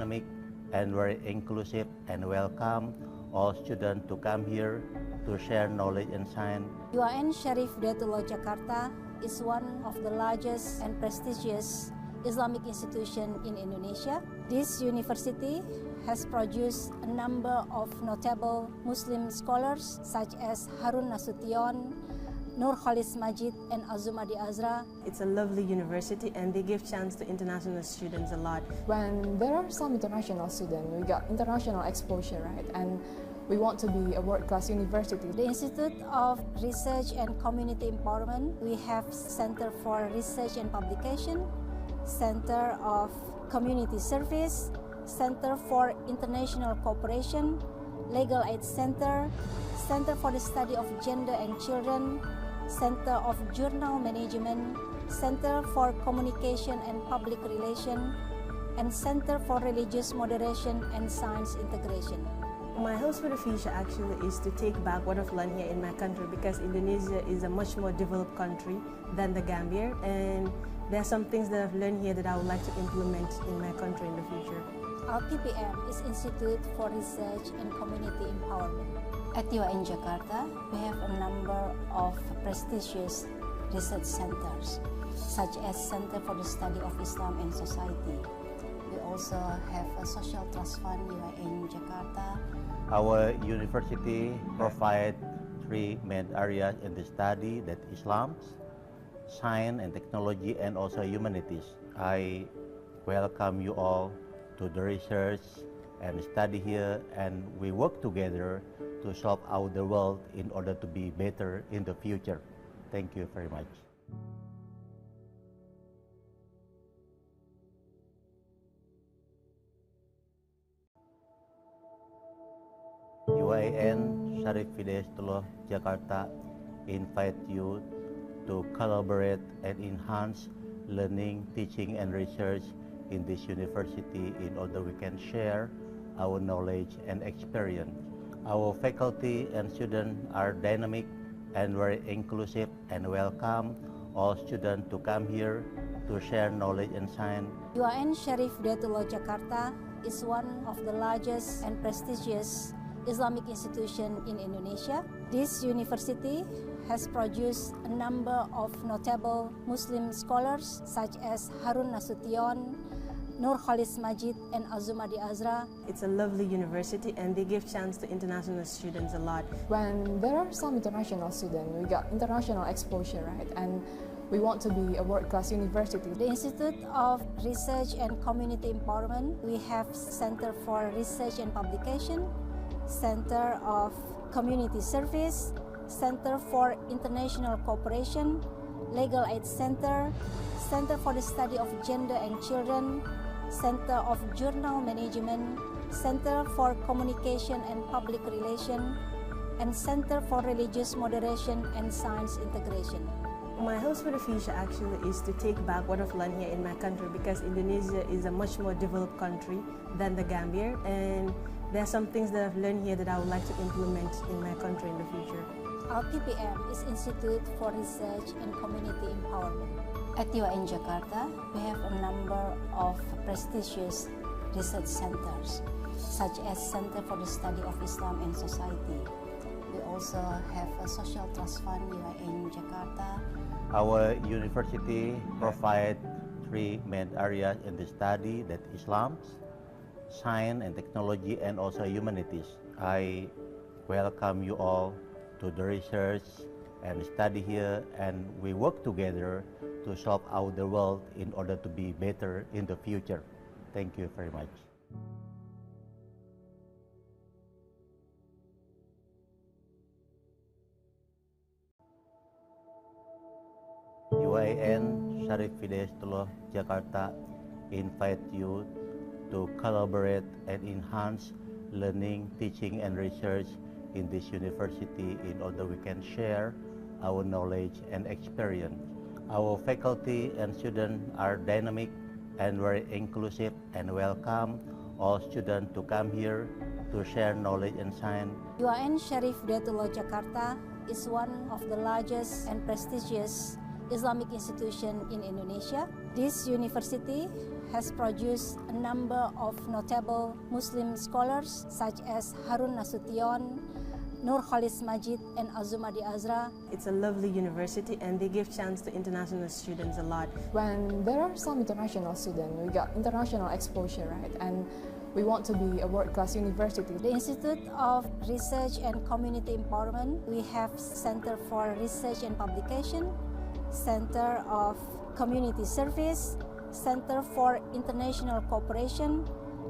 Speaker 5: dynamic and very inclusive, and welcome all students to come here to share knowledge and science.
Speaker 11: UAN Syarif Hidayatullah Jakarta is one of the largest and prestigious Islamic institution in Indonesia. This university has produced a number of notable Muslim scholars such as Harun Nasution, Nur Khalis Majid, and Azumadi Azra.
Speaker 12: It's a lovely university and they give chance to international students a lot.
Speaker 13: When there are some international students, we got international exposure, right? And we want to be a world-class university.
Speaker 11: The Institute of Research and Community Empowerment, we have Center for Research and Publication, Center of Community Service, Center for International Cooperation, Legal Aid Center, Center for the Study of Gender and Children, Center of Journal Management, Center for Communication and Public Relations, and Center for Religious Moderation and Science Integration.
Speaker 12: My hopes for the future actually is to take back what I've learned here in my country, because Indonesia is a much more developed country than the Gambia, and there are some things that I've learned here that I would like to implement in my country in the future.
Speaker 11: Our IPM is Institute for Research and Community Empowerment. At UAN Jakarta, we have a number of prestigious research centers, such as Center for the Study of Islam and Society. We also have a Social Trust Fund, UAN Jakarta.
Speaker 5: Our university provides three main areas in the study, that Islam, science and technology, and also humanities. I welcome you all to the research and study here, and we work together to solve out the world in order to be better in the future. Thank you very much. UAN Syarif Hidayatullah Jakarta invite you to collaborate and enhance learning, teaching, and research in this university in order we can share our knowledge and experience. Our faculty and students are dynamic and very inclusive, and welcome all students to come here to share knowledge and science.
Speaker 11: UAN Syarif Hidayatullah Jakarta is one of the largest and prestigious Islamic institution in Indonesia. This university has produced a number of notable Muslim scholars such as Harun Nasution, Nur Khalis Majid, and Azumadi Azra.
Speaker 12: It's a lovely university and they give chance to international students a lot.
Speaker 13: When there are some international students, we got international exposure, right? And we want to be a world-class university.
Speaker 11: The Institute of Research and Community Empowerment, we have Center for Research and Publication, Center of Community Service, Center for International Cooperation, Legal Aid Center, Center for the Study of Gender and Children, Center of Journal Management, Center for Communication and Public Relations, and Center for Religious Moderation and Science Integration.
Speaker 12: My hopes for the future actually is to take back what I've learned here in my country, because Indonesia is a much more developed country than the Gambia, and there are some things that I've learned here that I would like to implement in my country in the future.
Speaker 11: Our IPM is Institute for Research and Community Empowerment. At UAN Jakarta, we have a number of prestigious research centers, such as Center for the Study of Islam and Society. We also have a Social Trust Fund, UAN Jakarta.
Speaker 5: Our university provides three main areas in the study, that Islam, science and technology, and also humanities. I welcome you all to the research and study here, and we work together to solve out the world in order to be better in the future. Thank you very much. UAN Syarif Hidayatullah Jakarta invite you to collaborate and enhance learning, teaching, and research in this university in order we can share our knowledge and experience. Our faculty and students are dynamic and very inclusive, and welcome all students to come here to share knowledge and science.
Speaker 11: UAN Syarif Hidayatullah Jakarta is one of the largest and prestigious Islamic institution in Indonesia. This university has produced a number of notable Muslim scholars such as Harun Nasution, Nur Khalis Majid, and Azumadi Azra.
Speaker 12: It's a lovely university and they give chance to international students a lot.
Speaker 13: When there are some international students, we got international exposure, right? And we want to be a world-class university.
Speaker 11: The Institute of Research and Community Empowerment, we have Center for Research and Publication, Center of Community Service, Center for International Cooperation,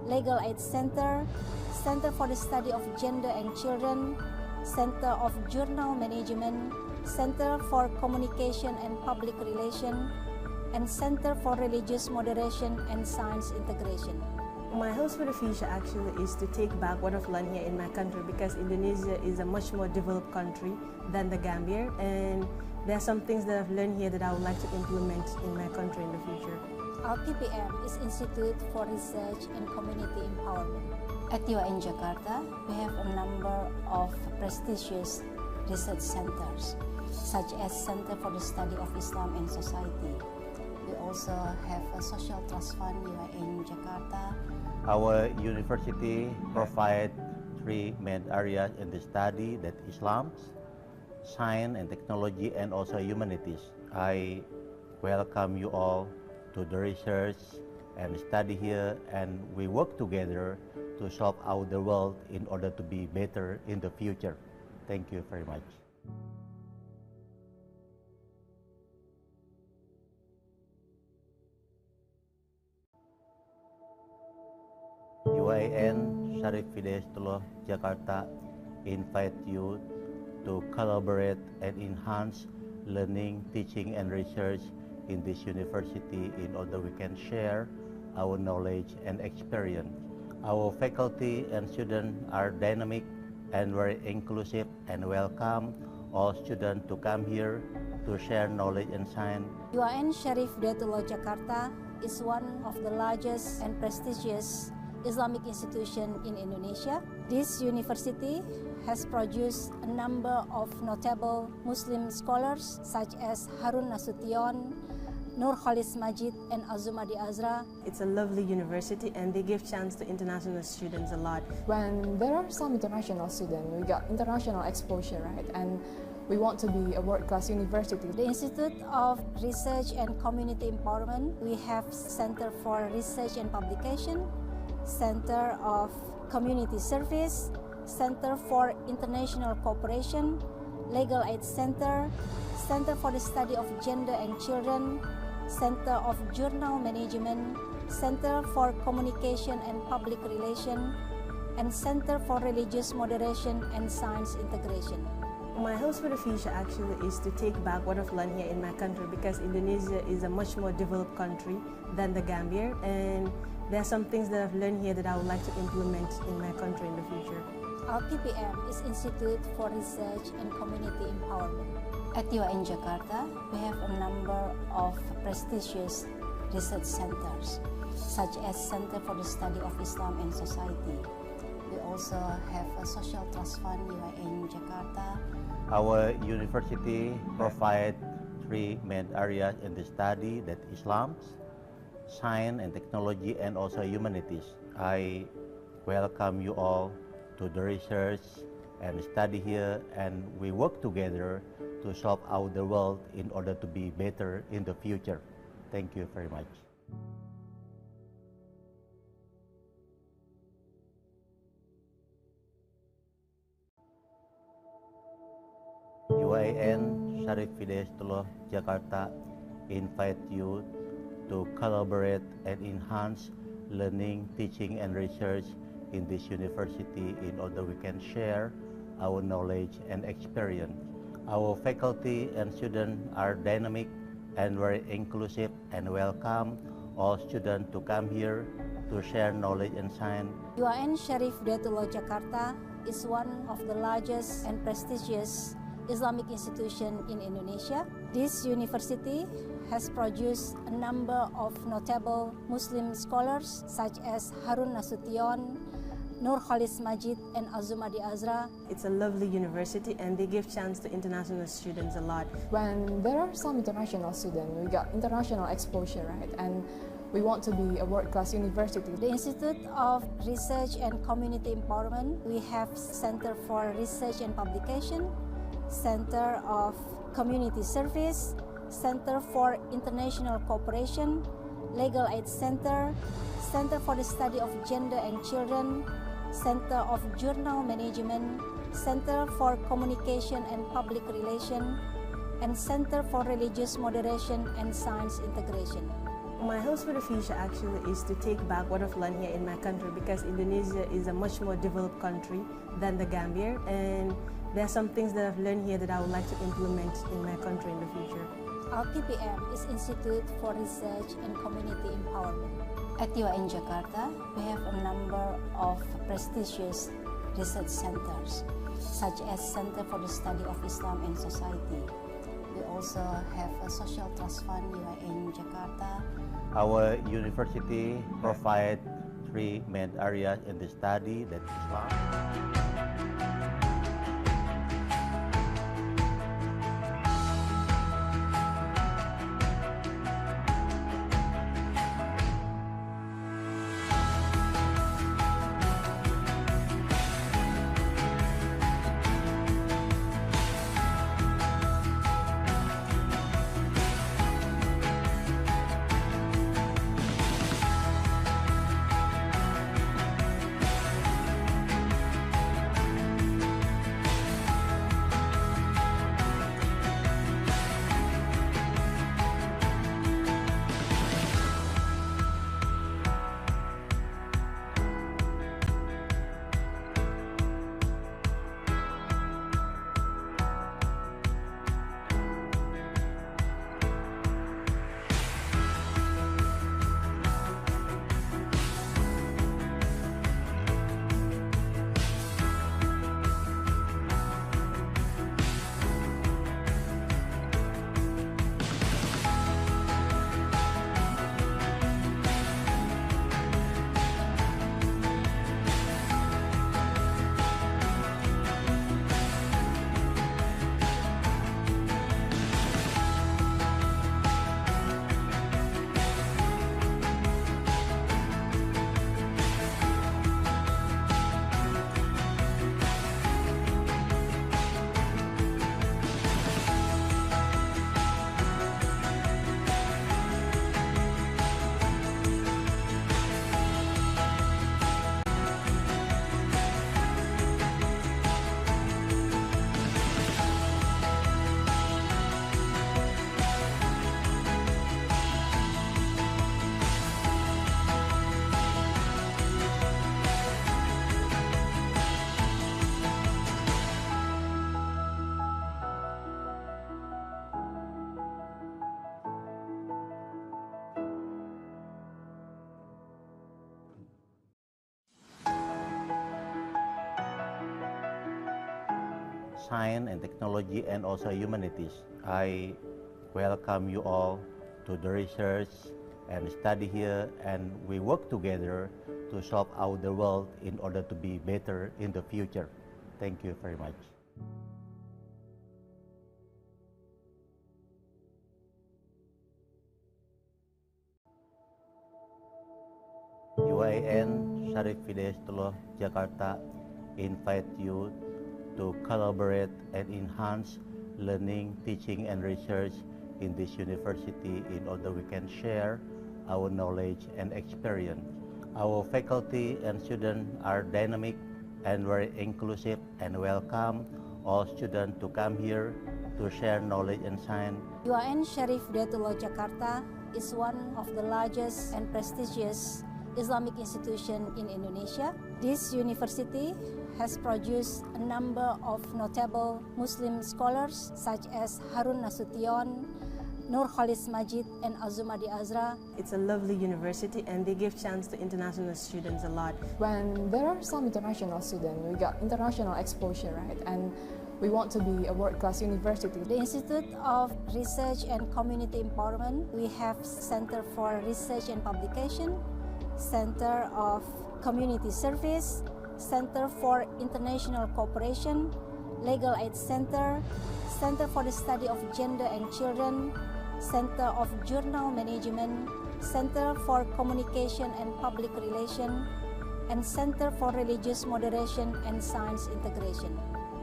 Speaker 11: Legal Aid Center, Center for the Study of Gender and Children, Center of Journal Management, Center for Communication and Public Relations, and Center for Religious Moderation and Science Integration.
Speaker 12: My hopes for the future actually is to take back what I've learned here in my country, because Indonesia is a much more developed country than the Gambia, and there are some things that I've learned here that I would like to implement in my country in the future.
Speaker 11: Our PPM is Institute for Research and Community Empowerment. At UIN Jakarta, we have a number of prestigious research centers, such as Center for the Study of Islam and Society. We also have a Social Trust Fund, UIN Jakarta.
Speaker 5: Our university provides three main areas in the study, that Islam, science and technology, and also humanities. I welcome you all to the research and study here, and we work together to solve out the world in order to be better in the future. Thank you very much. UIN Syarif Hidayatullah Jakarta invite you to collaborate and enhance learning, teaching, and research in this university in order we can share our knowledge and experience. Our faculty and students are dynamic and very inclusive, and welcome all students to come here to share knowledge and science.
Speaker 11: UIN Syarif Hidayatullah Jakarta is one of the largest and prestigious Islamic institution in Indonesia. This university has produced a number of notable Muslim scholars such as Harun Nasution, Nur Khalis Majid, and Azumadi Azra.
Speaker 12: It's a lovely university and they give chance to international students a lot.
Speaker 13: When there are some international students, we got international exposure, right? And we want to be a world-class university.
Speaker 11: The Institute of Research and Community Empowerment, we have Center for Research and Publication, Center of Community Service, Center for International Cooperation, Legal Aid Center, Center for the Study of Gender and Children, Center of Journal Management, Center for Communication and Public Relations, and Center for Religious Moderation and Science Integration.
Speaker 12: My hopes for the future actually is to take back what I've learned here in my country, because Indonesia is a much more developed country than the Gambia, and there are some things that I've learned here that I would like to implement in my country in the future.
Speaker 11: Our PPM is Institute for Research and Community Empowerment. At UIN Jakarta, we have a number of prestigious research centers, such as Center for the Study of Islam and Society. We also have a Social Trust Fund, UIN Jakarta.
Speaker 5: Our university provides three main areas in the study, that Islam, science and technology, and also humanities. I welcome you all to the research and study here, and we work together to solve out the world in order to be better in the future. Thank you very much. UIN Syarif Hidayatullah Jakarta invite you to collaborate and enhance learning, teaching, and research in this university in order we can share our knowledge and experience. Our faculty and students are dynamic and very inclusive, and welcome all students to come here to share knowledge and science.
Speaker 11: UIN Syarif Hidayatullah Jakarta is one of the largest and prestigious Islamic institution in Indonesia. This university has produced a number of notable Muslim scholars such as Harun Nasution, Nur Khalis Majid, and Azumadi Azra.
Speaker 12: It's a lovely university and they give chance to international students a lot.
Speaker 13: When there are some international students, we got international exposure, right? And we want to be a world-class university.
Speaker 11: The Institute of Research and Community Empowerment, we have Center for Research and Publication, Center of Community Service, Center for International Cooperation, Legal Aid Center, Center for the Study of Gender and Children, Center of Journal Management, Center for Communication and Public Relations, and Center for Religious Moderation and Science Integration.
Speaker 12: My hopes for the future actually is to take back what I've learned here in my country, because Indonesia is a much more developed country than the Gambia, and there are some things that I've learned here that I would like to implement in my country in the future.
Speaker 11: Our IPM is Institute for Research and Community Empowerment. At UIN Jakarta, we have a number of prestigious research centers, such as Center for the Study of Islam and Society. We also have a Social Trust Fund UIN Jakarta.
Speaker 5: Our university provides three main areas in the study, that is Islam. Science and Technology and also Humanities. I welcome you all to the research and study here, and we work together to solve out the world in order to be better in the future. Thank you very much. UIN Syarif Hidayatullah Jakarta invite you to collaborate and enhance learning, teaching, and research in this university in order we can share our knowledge and experience. Our faculty and students are dynamic and very inclusive and welcome all students to come here to share knowledge and science.
Speaker 11: UIN Syarif Hidayatullah Jakarta is one of the largest and prestigious Islamic institution in Indonesia. This university has produced a number of notable Muslim scholars such as Harun Nasution, Nur Khalis Majid, and Azumadi Azra.
Speaker 12: It's a lovely university and they give chance to international students a lot.
Speaker 13: When there are some international students, we got international exposure, right? And we want to be a world-class university.
Speaker 11: The Institute of Research and Community Empowerment, we have Center for Research and Publication, Center of Community Service, Center for International Cooperation, Legal Aid Center, Center for the Study of Gender and Children, Center of Journal Management, Center for Communication and Public Relation, and Center for Religious Moderation and Science Integration.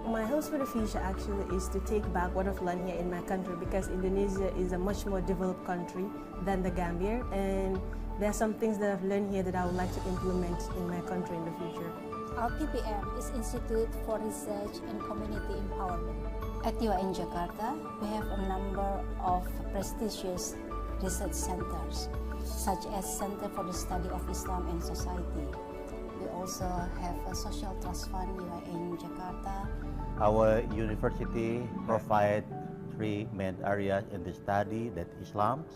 Speaker 12: My hopes for the future actually is to take back what I've learned here in my country, because Indonesia is a much more developed country than the Gambia, and there are some things that I've learned here that I would like to implement in my country in the future.
Speaker 11: IPM is Institute for Research and Community Empowerment. At UIN Jakarta, we have a number of prestigious research centers, such as Center for the Study of Islam and Society. We also have a Social Trust Fund UIN Jakarta.
Speaker 5: Our university provides three main areas in the study, that Islam,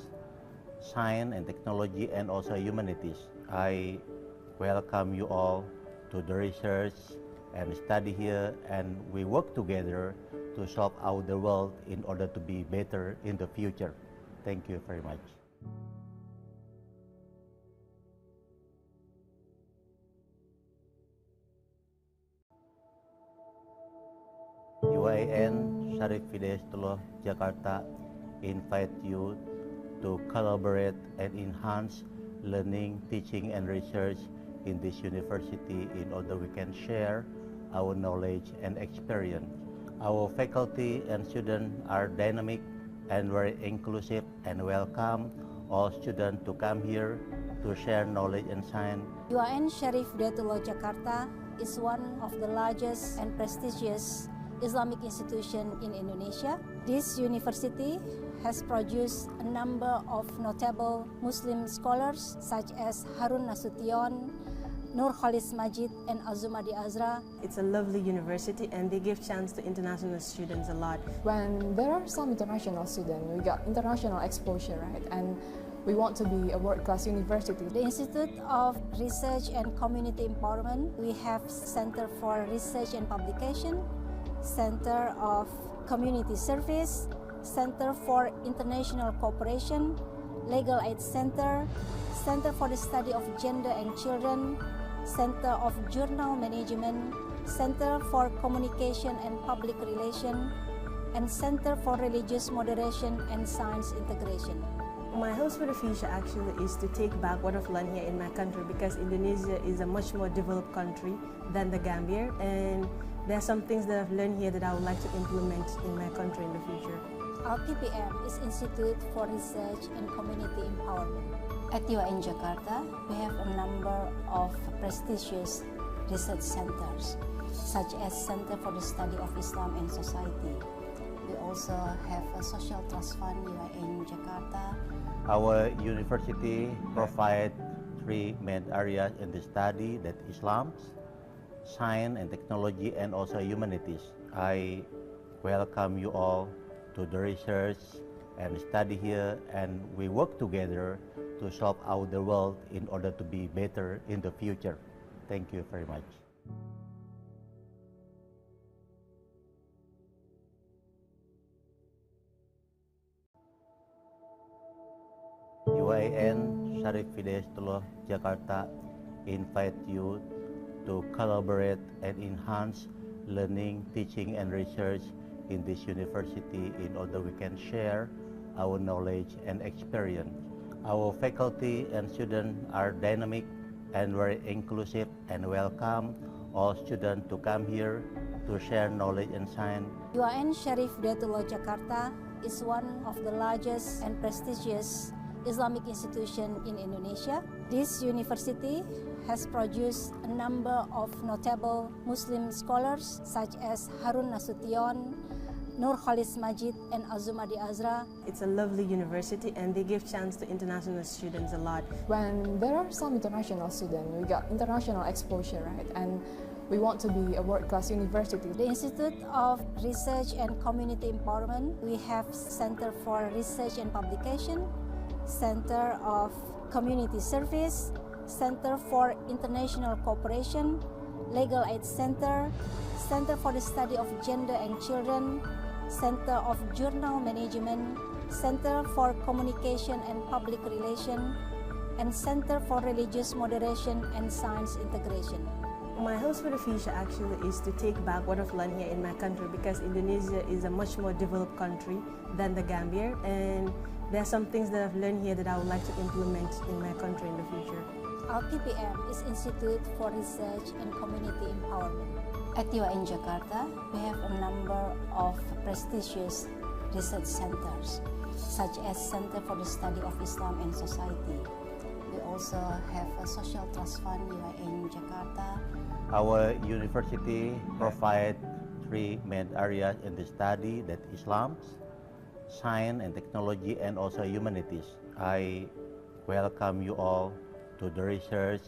Speaker 5: science and technology, and also humanities. I welcome you all to the research and study here, and we work together to solve out the world in order to be better in the future. Thank you very much. UIN Syarif Hidayatullah Jakarta invite you to collaborate and enhance learning, teaching, and research in this university in order we can share our knowledge and experience. Our faculty and students are dynamic and very inclusive, and welcome all students to come here to share knowledge and science.
Speaker 11: UIN Syarif Hidayatullah Jakarta is one of the largest and prestigious Islamic institution in Indonesia. This university has produced a number of notable Muslim scholars such as Harun Nasution, Nur Khalis Majid, and Azumadi Azra.
Speaker 12: It's a lovely university and they give chance to international students a lot.
Speaker 13: When there are some international students, we got international exposure, right? And we want to be a world-class university.
Speaker 11: The Institute of Research and Community Empowerment, we have Center for Research and Publication, Center of Community Service, Center for International Cooperation, Legal Aid Center, Center for the Study of Gender and Children, Center of Journal Management, Center for Communication and Public Relation, and Center for Religious Moderation and Science Integration.
Speaker 12: My hopes for the future actually is to take back what I've learned here in my country, because Indonesia is a much more developed country than the Gambia, and there are some things that I've learned here that I would like to implement in my country in the future.
Speaker 11: IPM is Institute for Research and Community Empowerment. At UIN Jakarta, we have a number of prestigious research centers, such as Center for the Study of Islam and Society. We also have a Social Trust Fund UIN Jakarta.
Speaker 5: Our university provides three main areas in the study, that Islam, science and technology, and also humanities. I welcome you all to the research and study here, and we work together to solve out the world in order to be better in the future. Thank you very much. UIN Syarif Hidayatullah Jakarta invite you to collaborate and enhance learning, teaching, and research in this university in order we can share our knowledge and experience. Our faculty and students are dynamic and very inclusive, and welcome all students to come here to share knowledge and science.
Speaker 11: UIN Syarif Hidayatullah Jakarta is one of the largest and prestigious Islamic institution in Indonesia. This university has produced a number of notable Muslim scholars such as Harun Nasution, Nur Khalis Majid, and Azumadi Azra.
Speaker 12: It's a lovely university and they give chance to international students a lot.
Speaker 13: When there are some international students, we got international exposure, right? And we want to be a world-class university.
Speaker 11: The Institute of Research and Community Empowerment, we have Center for Research and Publication, Center of Community Service, Center for International Cooperation, Legal Aid Center, Center for the Study of Gender and Children, Center of Journal Management, Center for Communication and Public Relation, and Center for Religious Moderation and Science Integration.
Speaker 12: My hopes for the future actually is to take back what I've learned here in my country, because Indonesia is a much more developed country than the Gambia, and there are some things that I've learned here that I would like to implement in my country in the future.
Speaker 11: Our PPM is Institute for Research and Community Empowerment. At TIWA in Jakarta, we have a number of prestigious research centers, such as Center for the Study of Islam and Society. We also have a Social Trust Fund in Jakarta.
Speaker 5: Our university provides three main areas in the study, that Islam, science and technology, and also humanities. I welcome you all to the research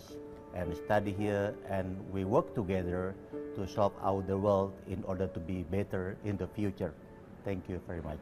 Speaker 5: and study here, and we work together to solve out the world in order to be better in the future. Thank you very much.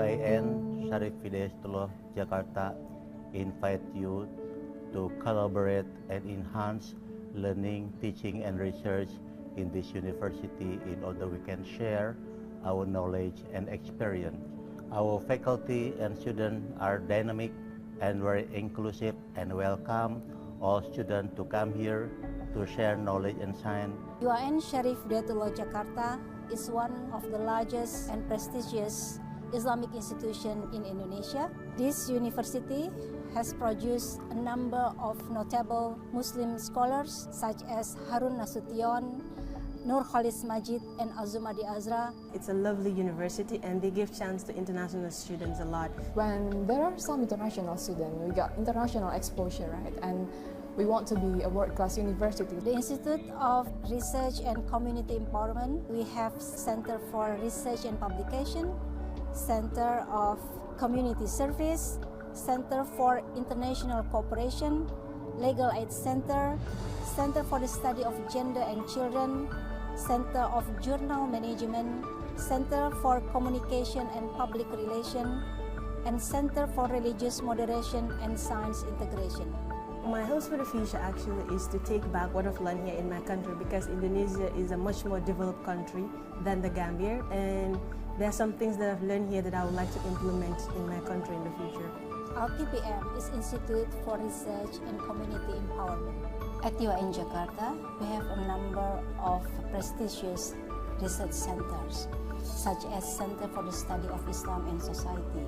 Speaker 5: BRIN Syarif Hidayatullah Jakarta invite you to collaborate and enhance learning, teaching, and research in this university in order we can share our knowledge and experience. Our faculty and students are dynamic and very inclusive and welcome all students to come here to share knowledge and science.
Speaker 11: UIN Syarif Hidayatullah Jakarta is one of the largest and prestigious Islamic institution in Indonesia. This university has produced a number of notable Muslim scholars such as Harun Nasution, Nur Khalis Majid, and Azumadi Azra.
Speaker 12: It's a lovely university and they give chance to international students a lot.
Speaker 13: When there are some international students, we got international exposure, right? And we want to be a world-class university.
Speaker 11: The Institute of Research and Community Empowerment, we have Center for Research and Publication, Center of Community Service, Center for International Cooperation, Legal Aid Center, Center for the Study of Gender and Children, Center of Journal Management, Center for Communication and Public Relations, and Center for Religious Moderation and Science Integration.
Speaker 12: My hopes for the future actually is to take back what I've learned here in my country, because Indonesia is a much more developed country than the Gambia, and there are some things that I've learned here that I would like to implement in my country in the future.
Speaker 11: Our IPM is Institute for Research and Community Empowerment. At UIN Jakarta, we have a number of prestigious research centers, such as Center for the Study of Islam and Society.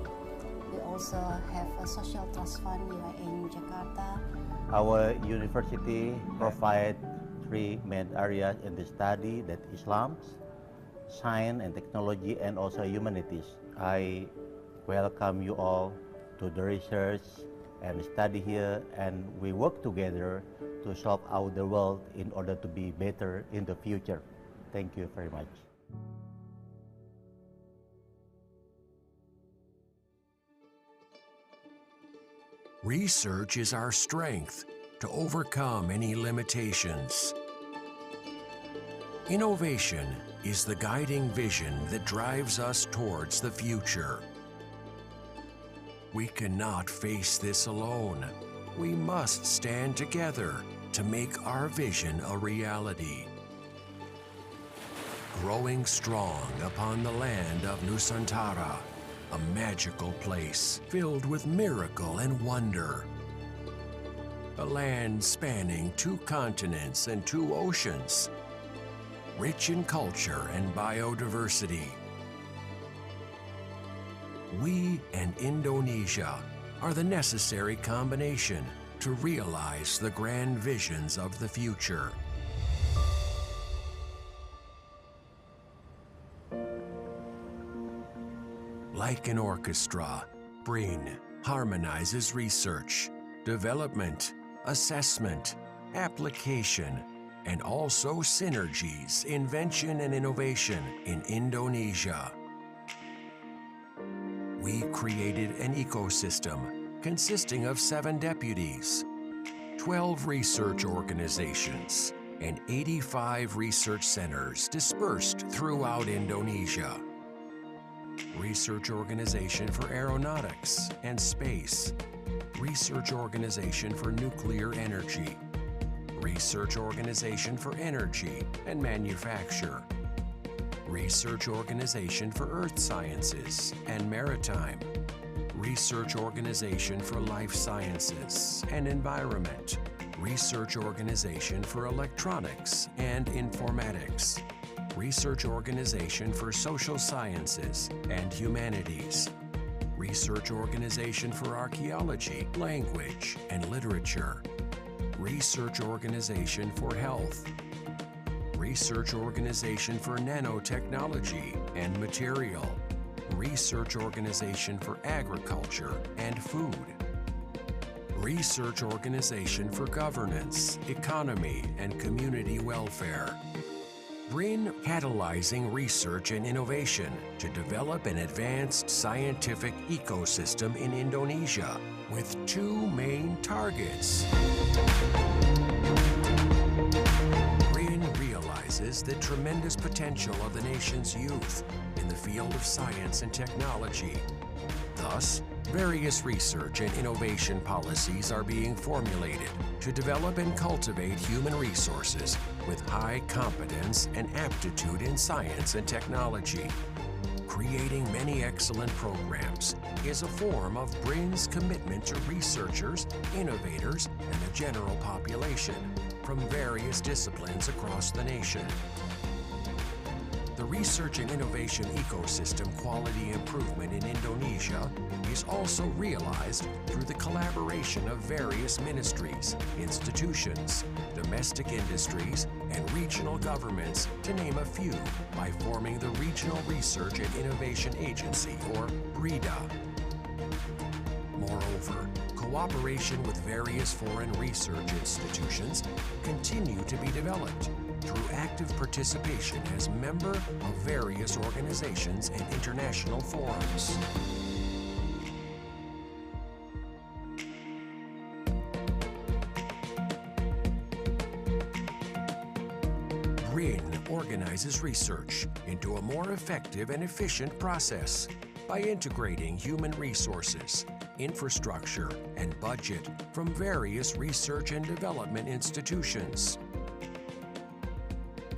Speaker 11: We also have a Social Trust Fund, UIN Jakarta.
Speaker 5: Our university provides three main areas in the study, that Islam, science and technology, and also humanities. I welcome you all to the research and study here, and we work together to solve out the world in order to be better in the future. Thank you very much.
Speaker 1: Research is our strength to overcome any limitations. Innovation is the guiding vision that drives us towards the future. We cannot face this alone. We must stand together to make our vision a reality. Growing strong upon the land of Nusantara, a magical place filled with miracle and wonder. A land spanning 2 continents and 2 oceans, rich in culture and biodiversity. We and Indonesia are the necessary combination to realize the grand visions of the future. Like an orchestra, BRIN harmonizes research, development, assessment, application, and also synergies, invention, and innovation in Indonesia. We created an ecosystem consisting of 7 deputies, 12 research organizations, and 85 research centers dispersed throughout Indonesia. Research Organization for Aeronautics and Space, Research Organization for Nuclear Energy, Research Organization for Energy and Manufacture, Research Organization for Earth Sciences and Maritime, Research Organization for Life Sciences and Environment, Research Organization for Electronics and Informatics, Research Organization for Social Sciences and Humanities, Research Organization for Archaeology, Language, and Literature, Research Organization for Health, Research Organization for Nanotechnology and Material, Research Organization for Agriculture and Food, Research Organization for Governance, Economy, and Community Welfare. BRIN catalyzing research and innovation to develop an advanced scientific ecosystem in Indonesia with 2 main targets. BRIN realizes the tremendous potential of the nation's youth in the field of science and technology Thus, various research and innovation policies are being formulated to develop and cultivate human resources with high competence and aptitude in science and technology. Creating many excellent programs is a form of BRIN's commitment to researchers, innovators, and the general population from various disciplines across the nation. The research and innovation ecosystem quality improvement in Indonesia is also realized through the collaboration of various ministries, institutions, domestic industries, and regional governments, to name a few, by forming the Regional Research and Innovation Agency, or RIDA. Moreover, cooperation with various foreign research institutions continue to be developed through active participation as member of various organizations and international forums. BRIN organizes research into a more effective and efficient process by integrating human resources, infrastructure, and budget from various research and development institutions.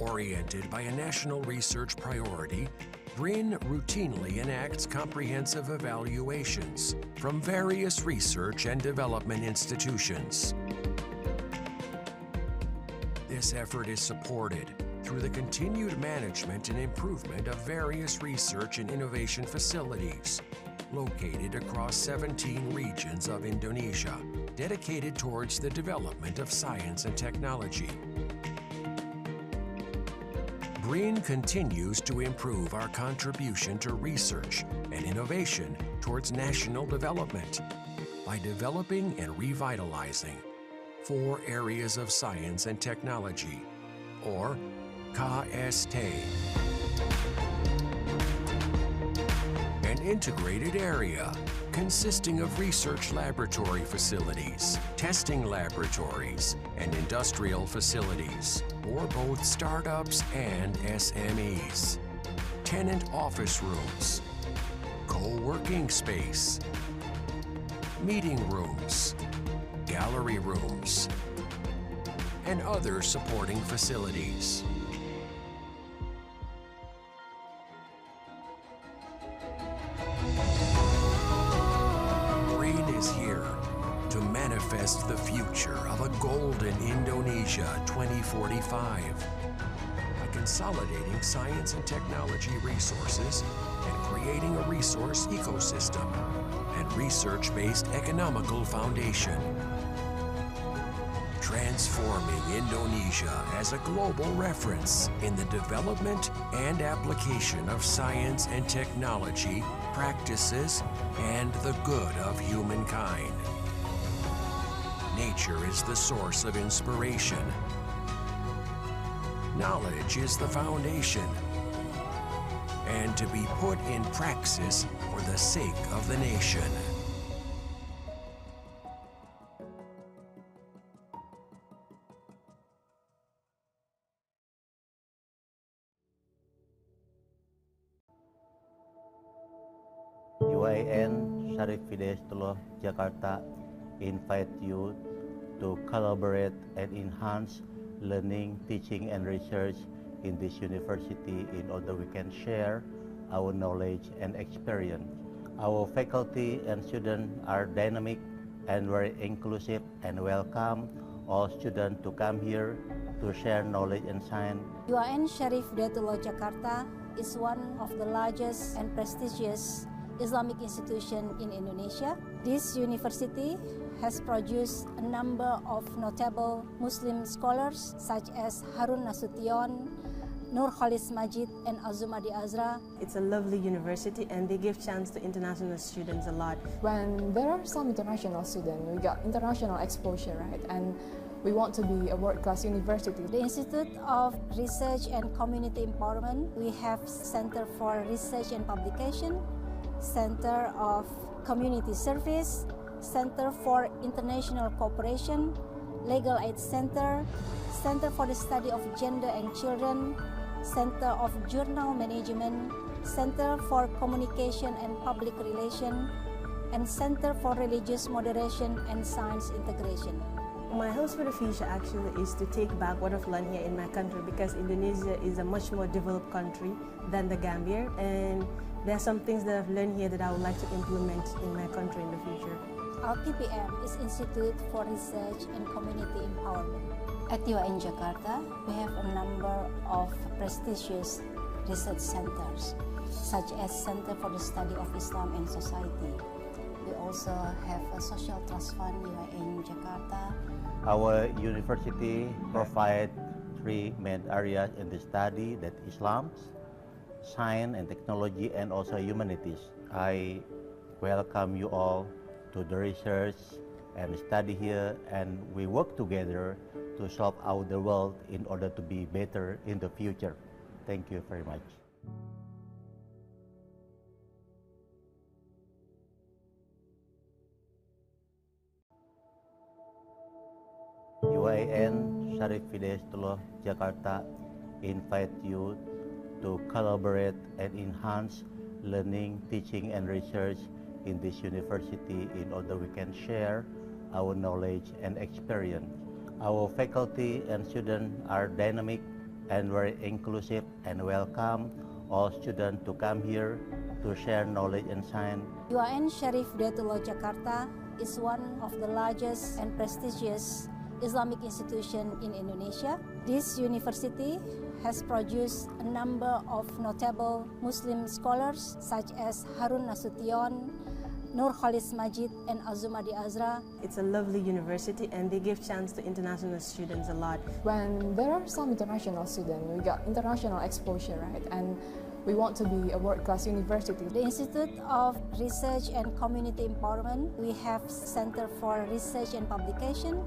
Speaker 1: Oriented by a national research priority, BRIN routinely enacts comprehensive evaluations from various research and development institutions. This effort is supported through the continued management and improvement of various research and innovation facilities located across 17 regions of Indonesia, dedicated towards the development of science and technology. BRIN continues to improve our contribution to research and innovation towards national development by developing and revitalizing 4 areas of science and technology, or KST. An integrated area consisting of research laboratory facilities, testing laboratories, and industrial facilities for both startups and SMEs, tenant office rooms, co-working space, meeting rooms, gallery rooms, and other supporting facilities. BRIN is here to manifest the future of a golden Indonesia 2045 by consolidating science and technology resources and creating a resource ecosystem and research-based economical foundation. Transforming Indonesia as a global reference in the development and application of science and technology, practices, and the good of humankind. Nature is the source of inspiration. Knowledge is the foundation, and to be put in praxis for the sake of the nation.
Speaker 5: UIN Syarif Hidayatullah Jakarta invite you to collaborate and enhance learning, teaching, and research in this university in order we can share our knowledge and experience. Our faculty and students are dynamic and very inclusive and welcome all students to come here to share knowledge and science.
Speaker 11: UIN Syarif Hidayatullah Jakarta is one of the largest and prestigious Islamic institution in Indonesia. This university has produced a number of notable Muslim scholars such as Harun Nasution, Nur Khalis Majid, and Azumadi Azra.
Speaker 12: It's a lovely university and they give chance to international students a lot.
Speaker 13: When there are some international students, we got international exposure, right? And we want to be a world-class university.
Speaker 11: The Institute of Research and Community Empowerment, we have Center for Research and Publication, Center of Community Service, Center for International Cooperation, Legal Aid Center, Center for the Study of Gender and Children, Center of Journal Management, Center for Communication and Public Relations, and Center for Religious Moderation and Science Integration.
Speaker 12: My hopes for the future actually is to take back what I've learned here in my country, because Indonesia is a much more developed country than the Gambia, and there are some things that I've learned here that I would like to implement in my country in the future.
Speaker 11: Our IPM is Institute for Research and Community Empowerment. At UIN Jakarta, we have a number of prestigious research centers, such as Center for the Study of Islam and Society. We also have a Social Trust Fund UIN Jakarta.
Speaker 5: Our university provides three main areas in the study, that Islam, science and technology, and also humanities. I welcome you all to the research and study here, and we work together to solve out the world in order to be better in the future. Thank you very much. UIN Syarif Hidayatullah Jakarta invite you to collaborate and enhance learning, teaching, and research in this university in order we can share our knowledge and experience. Our faculty and students are dynamic and very inclusive, and welcome all students to come here to share knowledge and science.
Speaker 11: UIN Syarif Hidayatullah Jakarta is one of the largest and prestigious Islamic institution in Indonesia. This university has produced a number of notable Muslim scholars such as Harun Nasution, Nur Khalis Majid, and Azumadi Azra.
Speaker 12: It's a lovely university and they give chance to international students a lot.
Speaker 13: When there are some international students, we got international exposure, right? And we want to be a world-class university.
Speaker 11: The Institute of Research and Community Empowerment, we have Center for Research and Publication,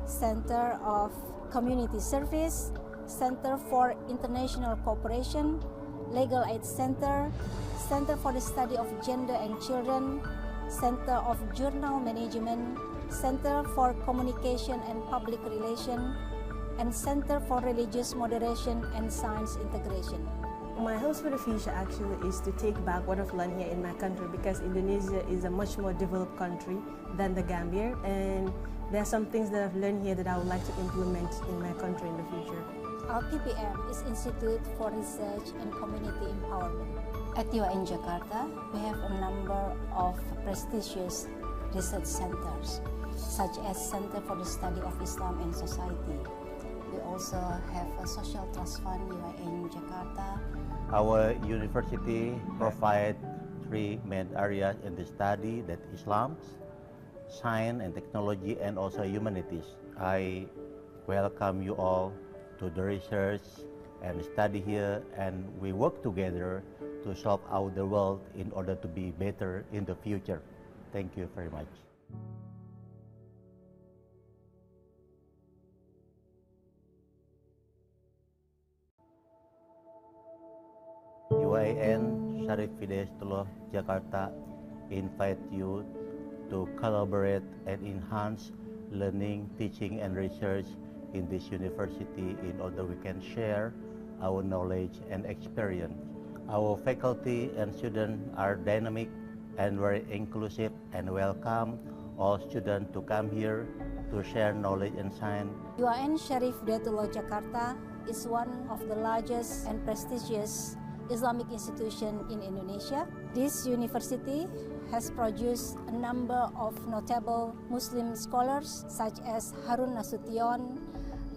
Speaker 11: Center of Community Service, Center for International Cooperation, Legal Aid Center, Center for the Study of Gender and Children, Center of Journal Management, Center for Communication and Public Relations, and Center for Religious Moderation and Science Integration.
Speaker 12: My hopes for the future actually is to take back what I've learned here in my country, because Indonesia is a much more developed country than the Gambia, and there are some things that I've learned here that I would like to implement in my country in the future.
Speaker 11: Our IPM is Institute for Research and Community Empowerment. At UIN Jakarta, we have a number of prestigious research centers, such as Center for the Study of Islam and Society. We also have a Social Trust Fund UIN Jakarta.
Speaker 5: Our university provides three main areas in the study, that Islam, science and technology, and also humanities. I welcome you all to the research and study here, and we work together to solve out the world in order to be better in the future. Thank you very much. UIN Syarif Hidayatullah Jakarta invite you to collaborate and enhance learning, teaching, and research in this university in order we can share our knowledge and experience. Our faculty and students are dynamic and very inclusive, and welcome all students to come here to share knowledge and science.
Speaker 11: UIN Syarif Hidayatullah Jakarta is one of the largest and prestigious Islamic institution in Indonesia. This university has produced a number of notable Muslim scholars such as Harun Nasution,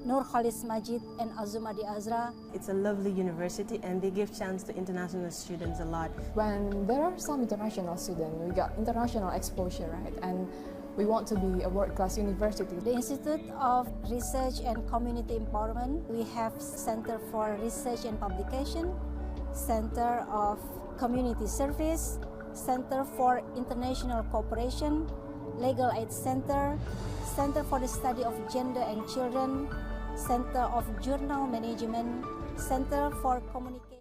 Speaker 11: Nur Khalis Majid, and Azumadi Azra.
Speaker 12: It's a lovely university and they give chance to international students a lot.
Speaker 13: When there are some international students, we got international exposure, right? And we want to be a world-class university.
Speaker 11: The Institute of Research and Community Empowerment, we have Center for Research and Publication, Center of Community Service, Center for International Cooperation, Legal Aid Center, Center for the Study of Gender and Children, Center of Journal Management, Center for Communication.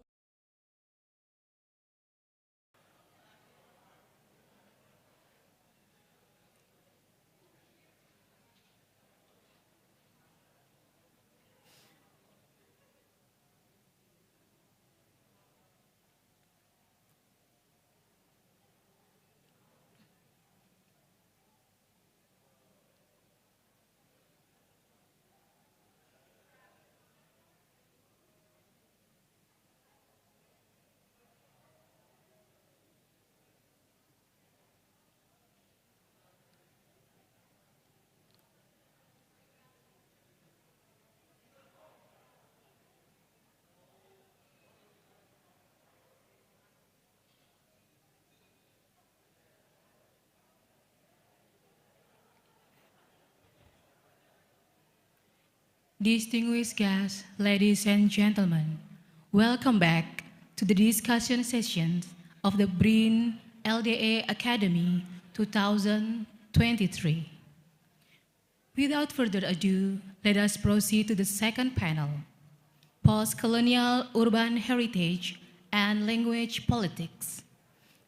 Speaker 2: Distinguished guests, ladies and gentlemen, welcome back to the discussion sessions of the BRIN-LDE Academy 2023. Without further ado, let us proceed to the second panel, Post-Colonial Urban Heritage and Language Politics.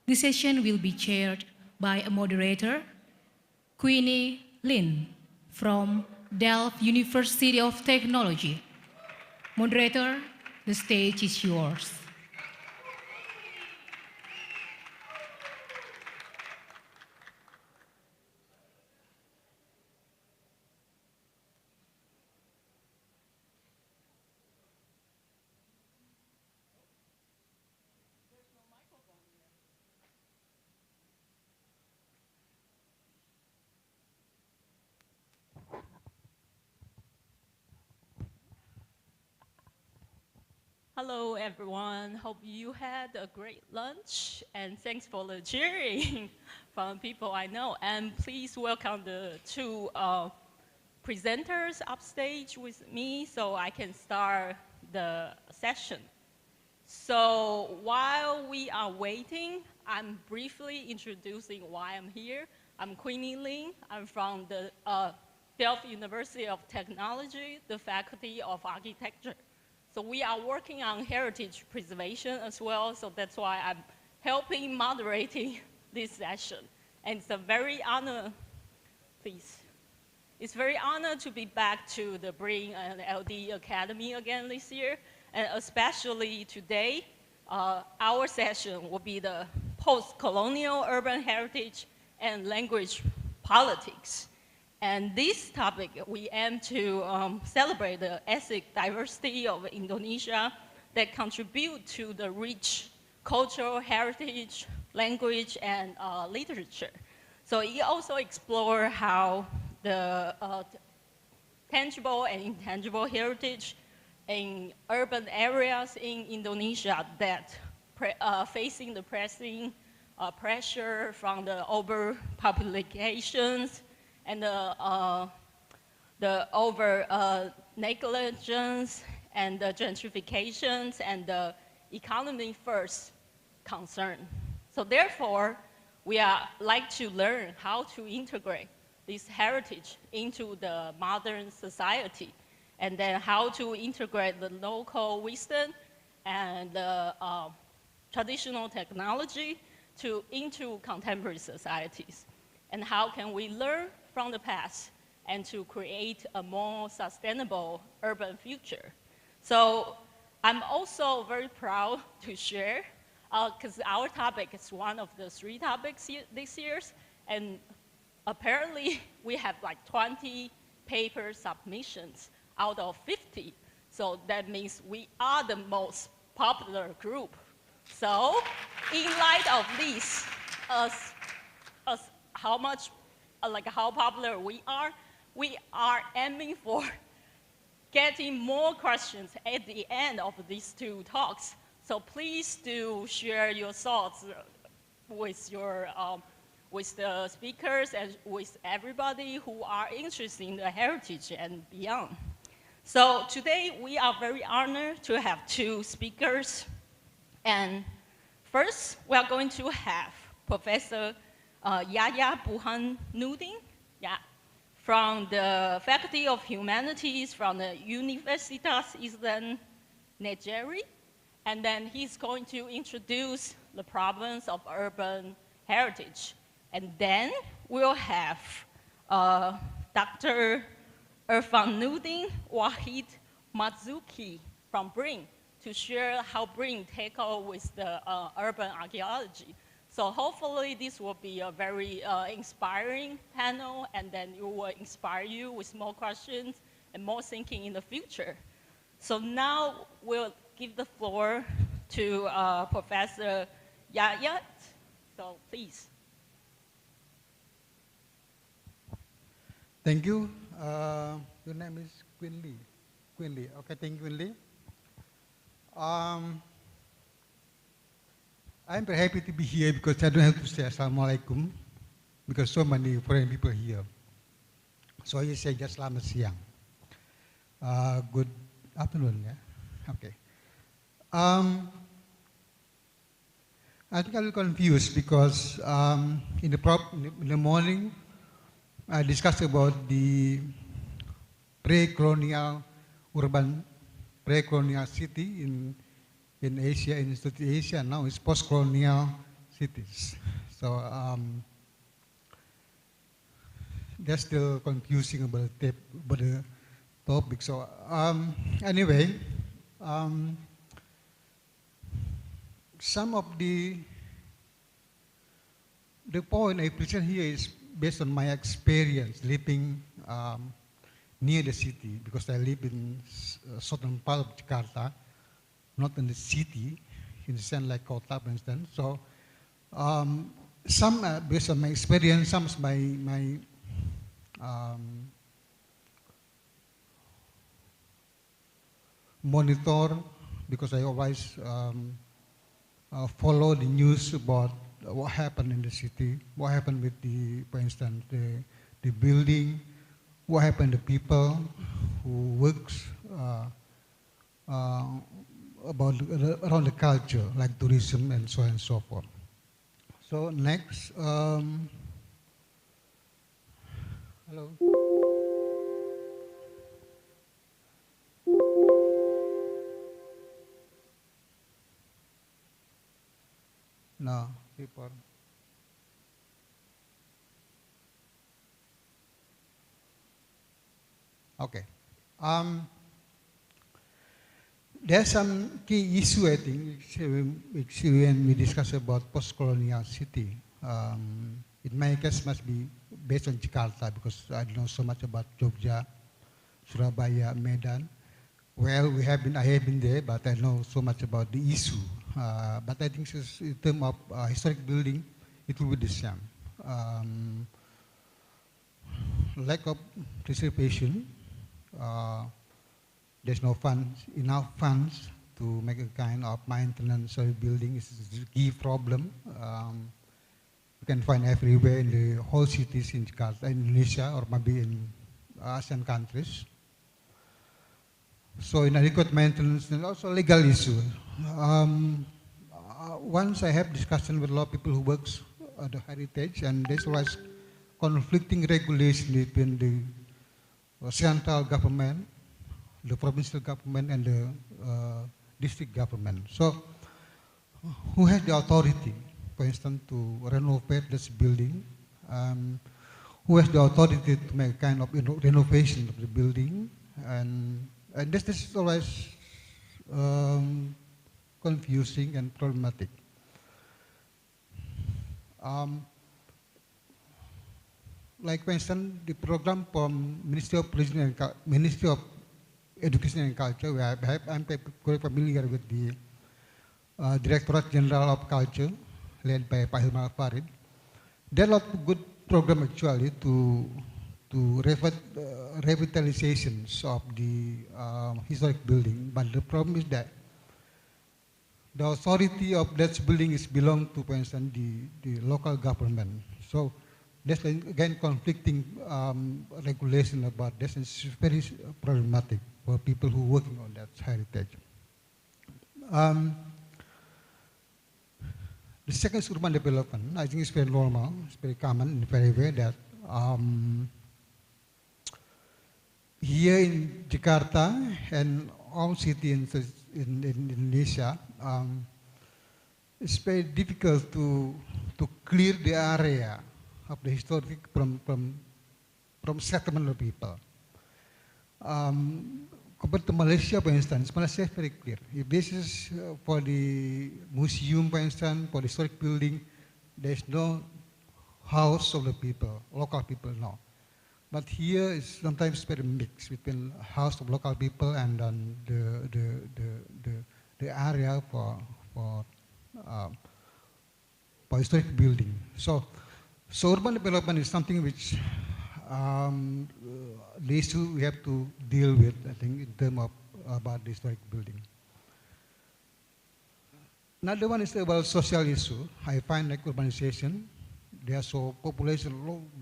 Speaker 2: This session will be chaired by a moderator, Queenie Lin from Delft University of Technology. Moderator, the stage is yours.
Speaker 20: Hello everyone, hope you had a great lunch and thanks for the cheering from people I know. And please welcome the two presenters upstage with me so I can start the session. So while we are waiting, I'm briefly introducing why I'm here. I'm Queenie Lin, I'm from the Delft University of Technology, the Faculty of Architecture. So we are working on heritage preservation as well, so that's why I'm helping moderating this session. And it's a very honor, please. It's very honor to be back to the BRIN-LDE Academy again this year, and especially today, our session will be the post-colonial urban heritage and language politics. And this topic, we aim to celebrate the ethnic diversity of Indonesia that contribute to the rich cultural heritage, language, and literature. So it also explore how the tangible and intangible heritage in urban areas in Indonesia that facing the pressing pressure from the overpopulations and the over negligence and the gentrifications and the economy first concern. So therefore, we are like to learn how to integrate this heritage into the modern society, and then how to integrate the local wisdom and the traditional technology into contemporary societies. And how can we learn from the past and to create a more sustainable urban future. So I'm also very proud to share, because our topic is one of the 3 topics this year, and apparently we have like 20 paper submissions out of 50. So that means we are the most popular group. So in light of this, how much, how popular we are aiming for getting more questions at the end of these 2 talks. So please do share your thoughts with your, with the speakers and with everybody who are interested in the heritage and beyond. So today we are very honored to have 2 speakers. And first, we are going to have Professor Yaya Burhanuddin, from the Faculty of Humanities from the Universitas Islam Negeri. And then he's going to introduce the problems of urban heritage. And then we'll have Dr. Irfanuddin Wahid Matzuki from BRIN to share how BRIN tackle with the urban archaeology. So hopefully this will be a very inspiring panel, and then it will inspire you with more questions and more thinking in the future. So now we'll give the floor to Professor Yaya. So please.
Speaker 21: Thank you. Your name is Queen Lee. Queen Lee. Okay, thank you, Queen Lee. I'm very happy to be here because I don't have to say Assalamualaikum because so many foreign people here. So I say just selamat siang. Good afternoon. Yeah. Okay. I think I'm confused because in the morning I discussed about the pre-colonial urban, pre-colonial city in Asia, in South Asia. Now it's post-colonial cities. So that's still confusing about the topic. So anyway, some of the point I present here is based on my experience living near the city, because I live in southern part of Jakarta, not in the city, in the sense like Kota, for instance. So some based on my experience, some is my monitor, because I always follow the news about what happened in the city, what happened with the, for instance, the building, what happened to people who works about around the culture, like tourism and so on and so forth. So next, hello. No, people. Okay. There's some key issue, I think, which when we discuss about post-colonial city. In my case, must be based on Jakarta, because I don't know so much about Jogja, Surabaya, Medan. Well, I have been there, but I know so much about the issue. But I think in terms of historic building, it will be the same. Lack of preservation. There's no enough funds to make a kind of maintenance of building. It's a key problem. You can find everywhere in the whole cities in Jakarta, Indonesia, or maybe in Asian countries. So inadequate maintenance and also legal issue. Once I have discussion with a lot of people who works at the heritage, and there's always conflicting regulation between the central government, the provincial government, and the district government. So who has the authority, for instance, to renovate this building? Who has the authority to make a kind of renovation of the building? And this is always confusing and problematic. Like for instance, the program from Ministry of Education and Culture, where I'm quite familiar with the Directorate General of Culture, led by Pak Hilman Farid. There are a lot of good programs actually to revitalizations of the historic building, but the problem is that the authority of that building is belong to, for instance, the local government. So there's again conflicting regulation about this, and it's very problematic for people who are working on that heritage. The second is urban development. I think it's very normal, it's very common in a very way that here in Jakarta and all cities in Indonesia, it's very difficult to clear the area of the historic from settlement of people. Compared to Malaysia, for instance, Malaysia is very clear. If this is for the museum, for instance, for the historic building, there's no house of the people, local people, no. But here is sometimes very mixed between house of local people and then the area for historic building. So urban development is something which the issue we have to deal with, I think, in terms of about the historic building. Another one is about social issue. I find like urbanization. There's so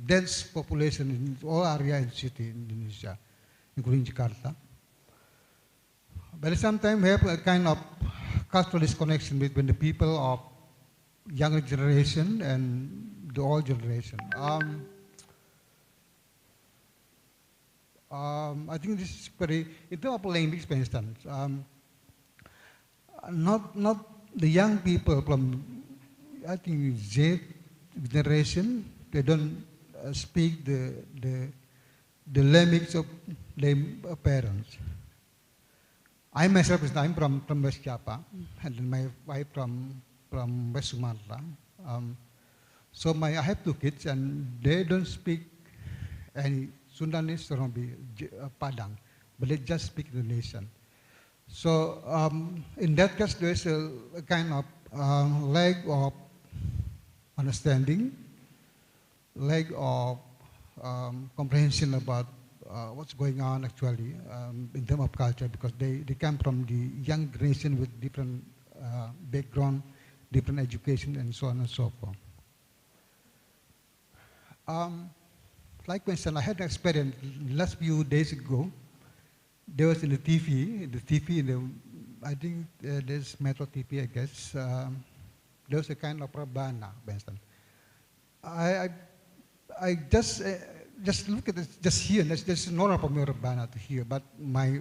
Speaker 21: dense population in all areas in city in Indonesia, including Jakarta. But at the same time, we have a kind of cultural disconnection between the people of younger generation and the old generation. I think this is very, in terms of language, for instance, not the young people from, I think, Z generation, they don't speak the language of their parents. I myself, I'm from West Java, and my wife from West Sumatra. So I have two kids, and they don't speak any Sundanese or Padang, but they just speak Indonesian. So in that case, there's a kind of lack of understanding, lack of comprehension about what's going on actually in terms of culture, because they come from the young generation with different background, different education, and so on and so forth. Like for instance, I had an experience last few days ago. There was in the TV, I think there's Metro TV, I guess. There was a kind of Rabana, for instance. I just look at it, just here, and there's normal for me Rabana to hear, but my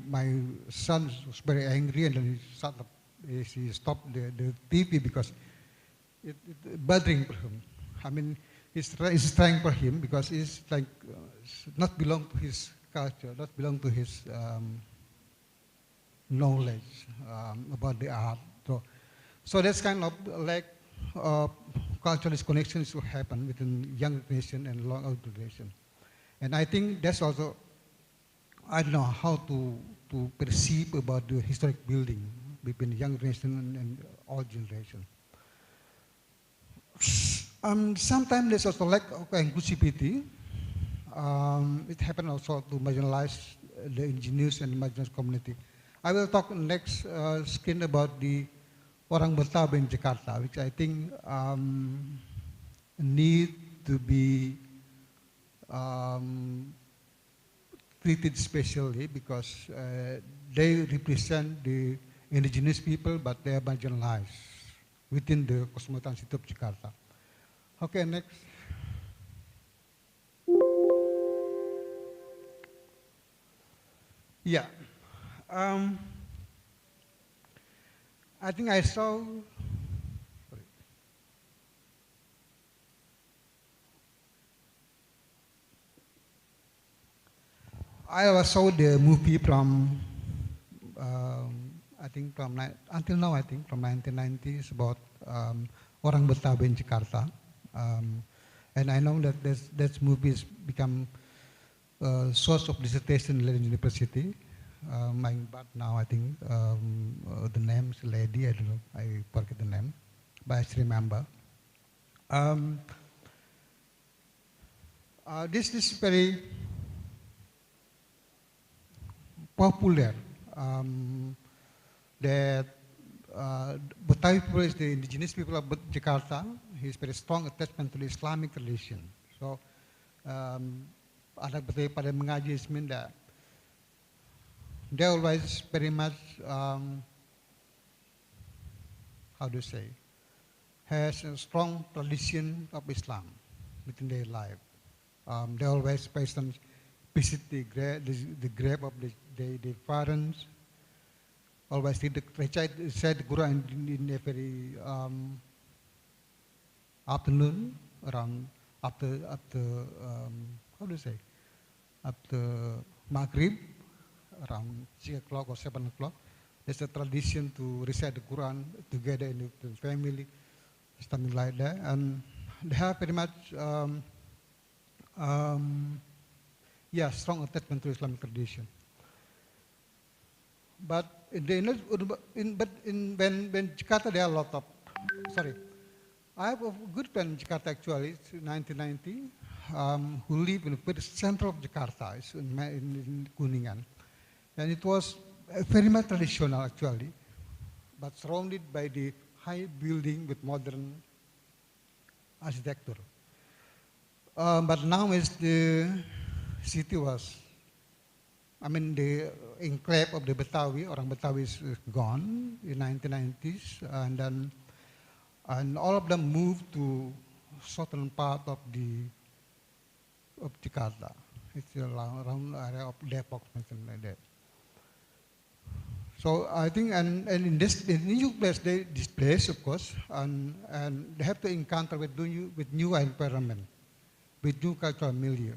Speaker 21: son was very angry, and then he stopped the TV because it's bothering for him. I mean, it's trying for him because it's like not belong to his culture, not belong to his knowledge about the art. So that's kind of like cultural disconnections will happen between young generation and long old generation. And I think that's also, I don't know how to perceive about the historic building between the young generation and old generation. Sometimes there's also lack of inclusivity. It happened also to marginalize the engineers and marginalized community. I will talk next screen about the orang Betawi in Jakarta, which I think need to be treated specially because they represent the indigenous people, but they are marginalized within the cosmopolitan city of Jakarta. Okay, next. Yeah. I think I saw, I saw the movie from, I think from, until now I think from 1990s about orang Betawi in Jakarta. And I know that that movie has become a source of dissertation in Leiden University. But now I think the name is lady, I don't know, I forget the name, but I still remember. This is very popular, that Betawi people is the indigenous people of Jakarta. He's very strong attachment to the Islamic religion. So, anak Betawi pada mengaji mean that they always very much, how do you say, has a strong tradition of Islam within their life. They always visit the grave of their parents. Always recite the Quran in every afternoon, around after how do you say, after Maghrib, around 6 o'clock or 7 o'clock. There's a tradition to recite the Quran together in the family, something like that. And they have very much, strong attachment to Islamic tradition. But when Jakarta, there are a lot of, I have a good friend in Jakarta actually, it's 1990, who live in the very center of Jakarta, it's in Kuningan. And it was very much traditional actually, but surrounded by the high building with modern architecture. But now as the city was I mean, the enclave of the Betawi, orang Betawi is gone in 1990s, and all of them moved to southern part of Jakarta. It's around area of Depok, something like that. So I think, and in this new place, they displaced, of course, and they have to encounter with new environment, with new cultural milieu.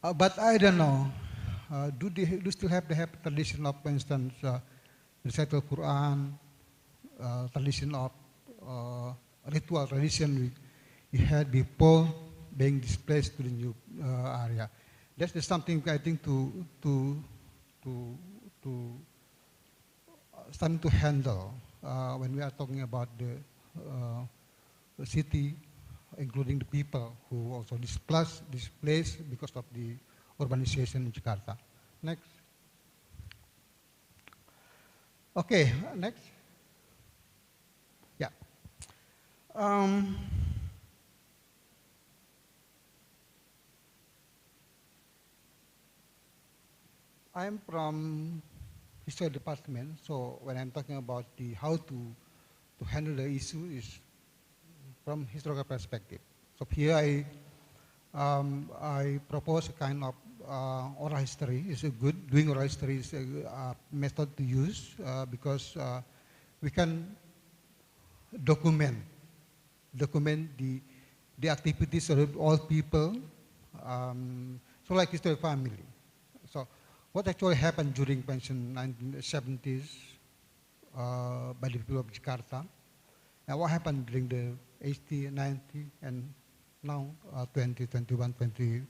Speaker 21: But I don't know, do they still have the tradition of, for instance, recital Quran, tradition of ritual tradition we had before being displaced to the new area. That's something I think to starting to handle when we are talking about the city, including the people who also displaced because of the urbanization in Jakarta. Next. Okay, next. Yeah. I'm from history department, so when I'm talking about how to handle the issue is from historical perspective. So here I propose a kind of oral history. Doing oral history is a method to use because we can document the activities of all people. So like history of family. So what actually happened during the 1970s by the people of Jakarta, and what happened during the 80, 90, and now 2021, 20,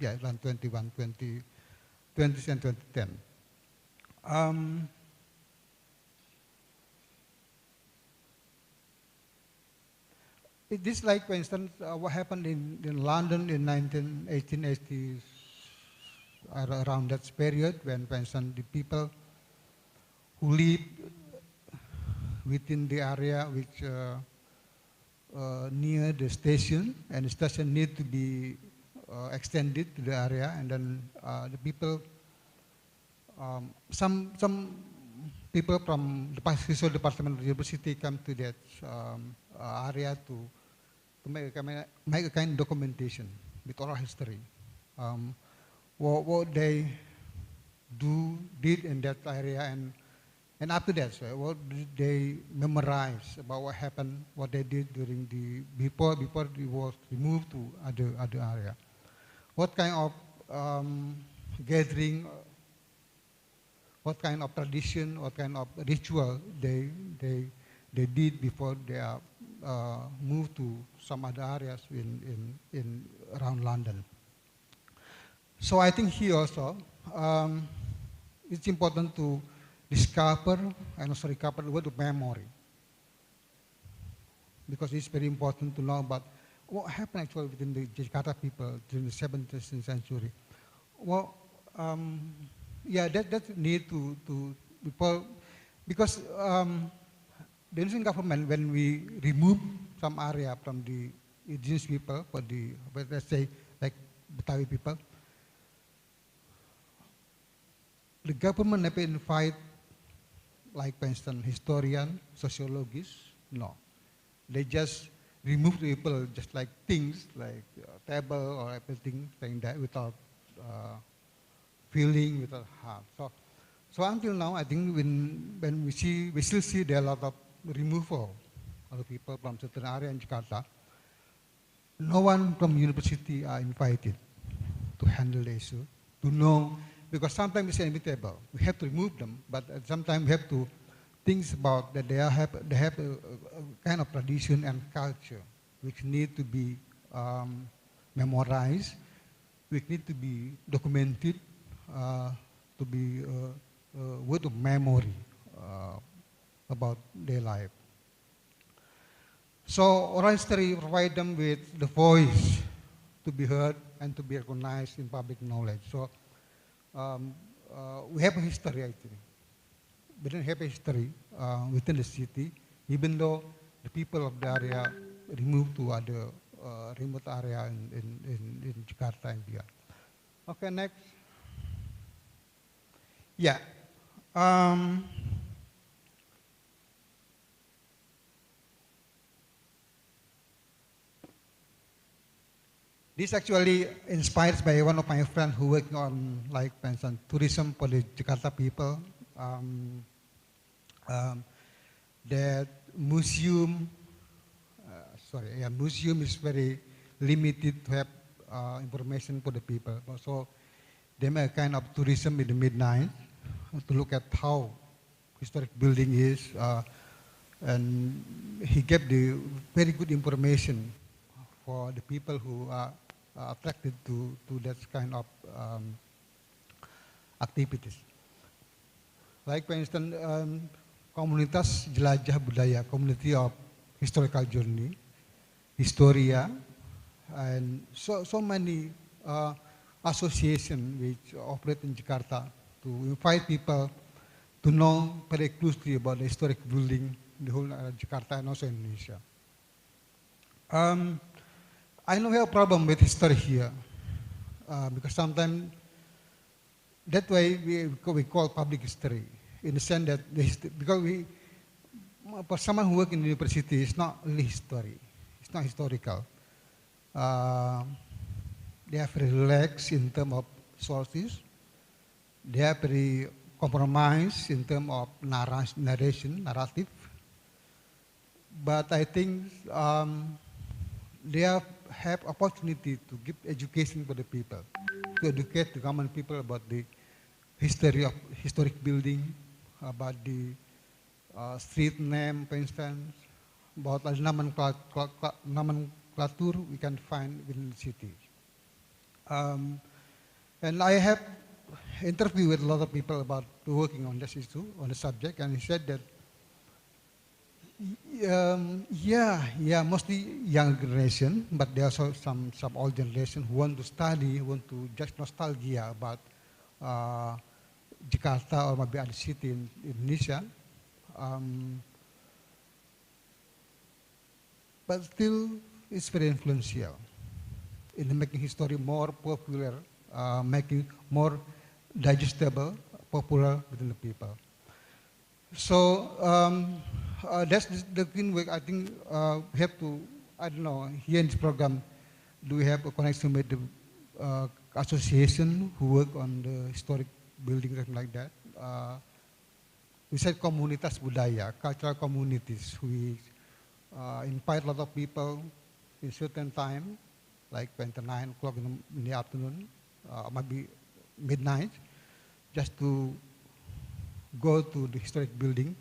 Speaker 21: yeah, 21, 20, 20 and 2010. It is like, for instance, what happened in London in 1880s, around that period when, for instance, the people who live within the area which near the station, and the station need to be extended to the area, and then the people, some people from the History Department of the University come to that area to make a kind of documentation with oral history. What they did in that area, and after that, so what did they memorize about what happened, what they did during before it was removed to other area. What kind of gathering, what kind of tradition, what kind of ritual they did before they are moved to some other areas in around London. So I think here also, it's important to discover and also recover the word of memory, because it's very important to know about what happened actually within the Jakarta people during the 17th century. Well, yeah, that need to people, because the Indonesian government, when we remove some area from the indigenous people, for the, let's say, like Betawi people, the government never invite, like, for instance, historian, sociologists. No, they just remove the people, just like things, like table or everything, like that, without feeling, without heart. So until now, I think when we still see there are a lot of removal of the people from certain area in Jakarta. No one from university are invited to handle the issue, to know. Because sometimes it's inevitable. We have to remove them, but sometimes we have to think about that they have a kind of tradition and culture which need to be memorized, which need to be documented, to be a word of memory about their life. So oral history provides them with the voice to be heard and to be recognized in public knowledge. So we have a history, I think. We don't have a history within the city, even though the people of the area removed to other remote area in Jakarta and beyond. Okay, next. Yeah. This actually inspired by one of my friends who working on, like, for instance, tourism for the Jakarta people. That museum, museum is very limited to have information for the people. So they make a kind of tourism in the midnight to look at how historic building is, and he gave the very good information for the people who are attracted to that kind of activities. Like, for instance, komunitas jelajah budaya, community of historical journey, Historia, and so many associations which operate in Jakarta to invite people to know very closely about the historic building, the whole Jakarta and also Indonesia. I don't have a problem with history here, because sometimes that way we call public history, in the sense that because for someone who works in the university, it's not really history, it's not historical. They are very relaxed in terms of sources. They are very compromised in terms of narrative. But I think they have opportunity to give education for the people, to educate the common people about the history of historic building, about the street name, for instance, about the nomenclature we can find within the city. And I have interviewed with a lot of people about working on this issue, on the subject, and he said that mostly young generation, but there are also some old generation who want to study, who want to just nostalgia about Jakarta or maybe other city in Indonesia. But still, it's very influential in making history more popular, making more digestible, popular within the people. So that's the thing I think we have to, I don't know, here in this program, do we have a connection with the association who work on the historic buildings, something like that? We said komunitas budaya, cultural communities. We invite a lot of people in certain time, like 9 o'clock in the afternoon, maybe midnight, just to go to the historic building.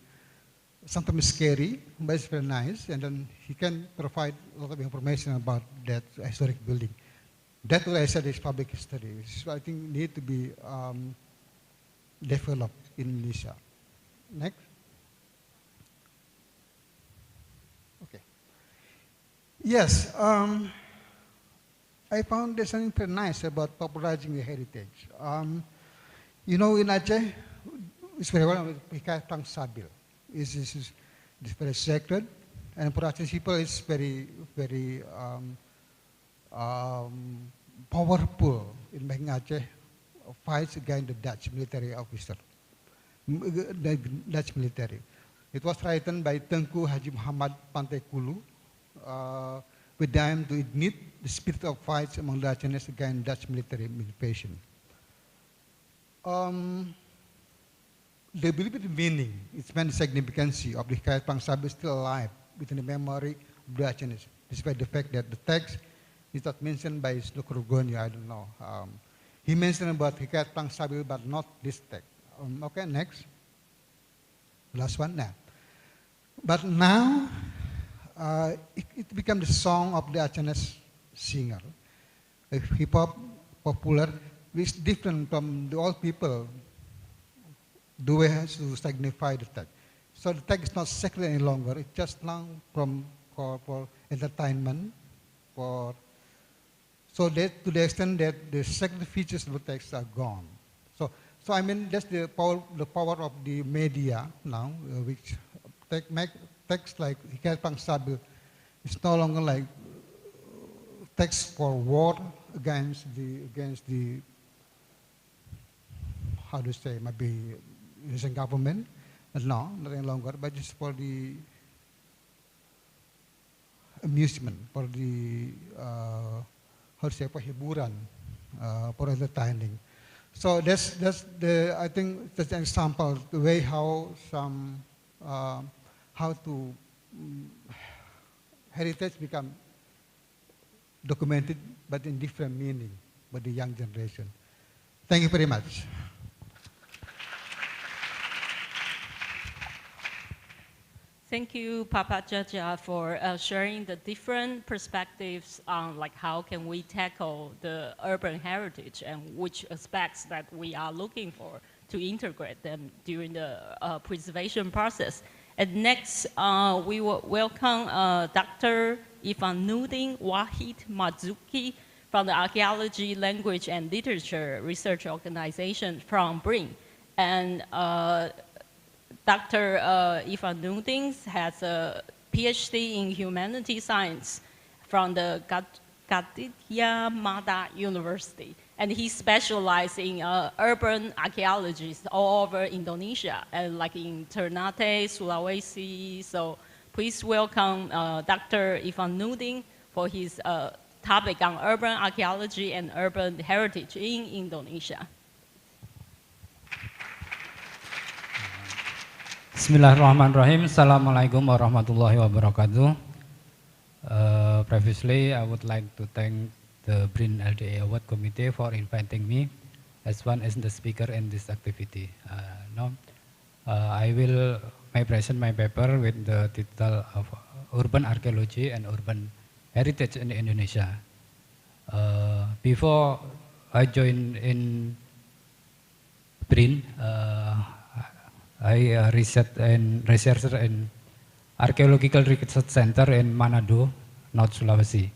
Speaker 21: Sometimes scary, but it's very nice, and then he can provide a lot of information about that historic building. That's what I said is public history, which I think need to be developed in Indonesia. Next. Okay. Yes, I found there's something very nice about popularizing the heritage. You know, in Aceh, it's very well known, Kegiatan Sabil. It's very sacred, and for Aceh people, it's very, very powerful in making Aceh fight against the Dutch military officer, the Dutch military. It was written by Tengku Haji Muhammad Pantai-Kulu, with them to ignite the spirit of fights among the Acehnese against Dutch military invasion. They believe in the meaning, its main significance of the Kegiatan Sabil is still alive within the memory of the Acehnese, despite the fact that the text is not mentioned by Nukurugoni, I don't know. He mentioned about Kegiatan Sabil, but not this text. Okay, next. Last one now. But now, it became the song of the Acehnese singer. Hip-hop, popular, which is different from the old people. The way has to signify the text. So the text is not sacred any longer. It's just now for entertainment. So that to the extent that the sacred features of the text are gone. So I mean that's the power of the media now, which make text like Kegiatan Sabil. It's no longer like text for war against the how to say, maybe using government. No, not any longer, but just for the amusement, for the, how to say, for hiburan, for entertaining. So that's the, I think that's an example, the way how some, how to heritage become documented, but in different meaning by the young generation. Thank you very much.
Speaker 20: Thank you, Papa Jaja, for sharing the different perspectives on like how can we tackle the urban heritage and which aspects that we are looking for to integrate them during the preservation process. And next, we will welcome Dr. Ivanuddin Wahid Marzuki from the Archaeology, Language and Literature Research Organization from BRIN. And Dr. Ivanuddin has a PhD in Humanities Science from the Gadjah Mada University. And he specializes in urban archaeologies all over Indonesia, and like in Ternate, Sulawesi. So please welcome Dr. Ivanuddin for his topic on urban archaeology and urban heritage in Indonesia.
Speaker 3: Bismillahirrahmanirrahim. Assalamualaikum warahmatullahi wabarakatuh. Previously, I would like to thank the BRIN-LDE Award Committee for inviting me as one as the speaker in this activity. I will present my paper with the title of Urban Archaeology and Urban Heritage in Indonesia. Before I joined in BRIN, I researcher in Archaeological Research Center in Manado, North Sulawesi.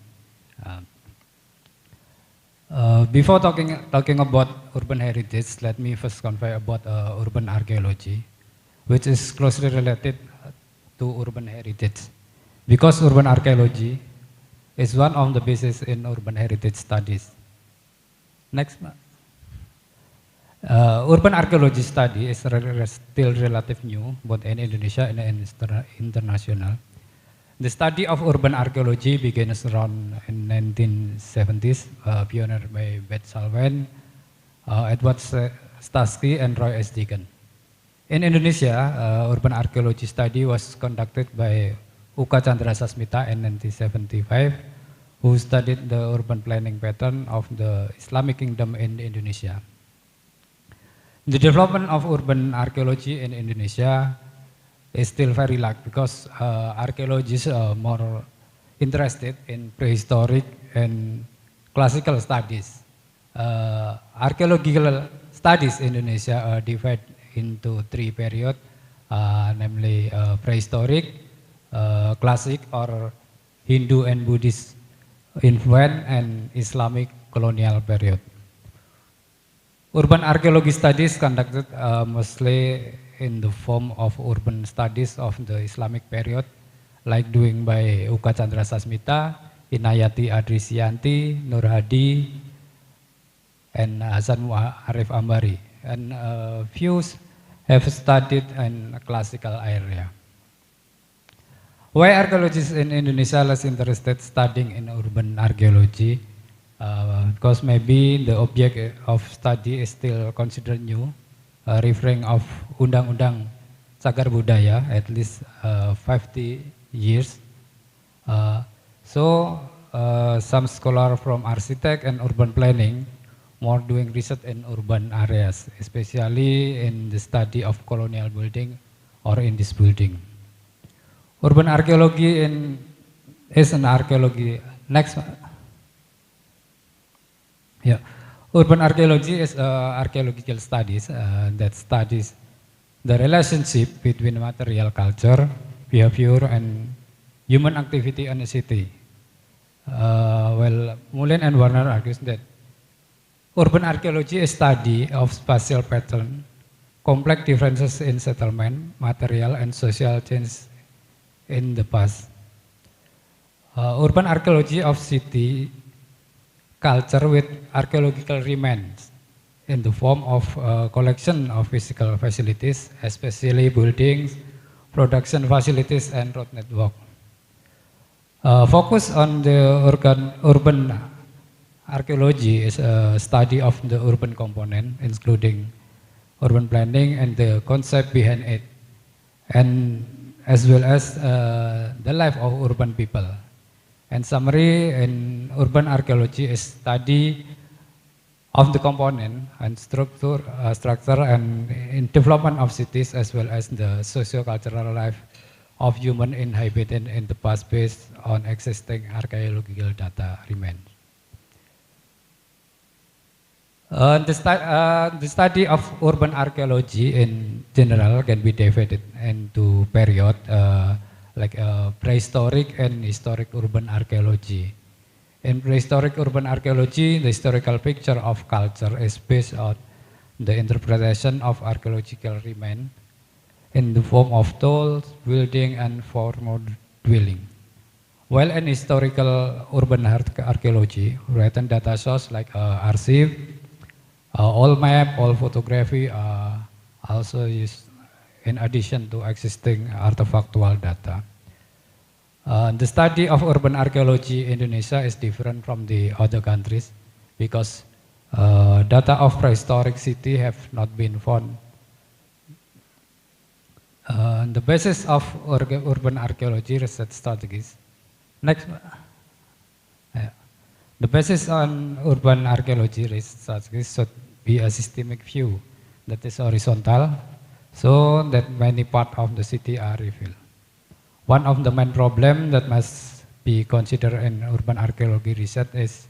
Speaker 3: Before talking about urban heritage, let me first convey about urban archaeology, which is closely related to urban heritage, because urban archaeology is one of the bases in urban heritage studies. Next. Urban archaeology study is still relatively new, both in Indonesia and international. The study of urban archaeology began around in 1970s, pioneered by Beth Salwen, Edward Stasky, and Roy S. Deacon. In Indonesia, urban archaeology study was conducted by Uka Chandra Sasmita in 1975, who studied the urban planning pattern of the Islamic kingdom in Indonesia. The development of urban archaeology in Indonesia is still very late because archaeologists are more interested in prehistoric and classical studies. Archaeological studies in Indonesia are divided into three periods, namely prehistoric, classic or Hindu and Buddhist influence, and Islamic colonial period. Urban archaeology studies conducted mostly in the form of urban studies of the Islamic period, like doing by Uka Chandra Sasmita, Inayati Adrisianti, Nur Hadi, and Hasan Arif Ambari. And few have studied in a classical area. Why archaeologists in Indonesia less interested studying in urban archaeology? Because maybe the object of study is still considered new, referring of Undang-Undang Cagar Budaya, at least 50 years. Some scholars from architect and urban planning more doing research in urban areas, especially in the study of colonial building or in this building. Urban archaeology is an archaeology. Next. Yeah. Urban archaeology is archaeological studies that studies the relationship between material culture, behavior, and human activity in a city. Well, Mullen and Warner argues that urban archaeology is study of spatial pattern, complex differences in settlement, material, and social change in the past. Urban archaeology of city culture with archaeological remains in the form of a collection of physical facilities, especially buildings, production facilities, and road network. Focus on the urban archaeology is a study of the urban component, including urban planning and the concept behind it, and as well as the life of urban people. And summary, in urban archaeology is study of the component and structure and in development of cities, as well as the socio-cultural life of human inhabitant in the past based on existing archaeological data remains. The study of urban archaeology in general can be divided into period like prehistoric and historic urban archaeology. In prehistoric urban archaeology, the historical picture of culture is based on the interpretation of archaeological remains in the form of tools, building, and formal dwelling. While in historical urban archaeology, written data source like archive, all map, all photography are also used in addition to existing artifactual data. The study of urban archaeology in Indonesia is different from the other countries because data of prehistoric city have not been found. The basis of urban archaeology research strategies. Next. The basis on urban archaeology research strategies should be a systemic view that is horizontal, so that many parts of the city are revealed. One of the main problems that must be considered in urban archaeology research is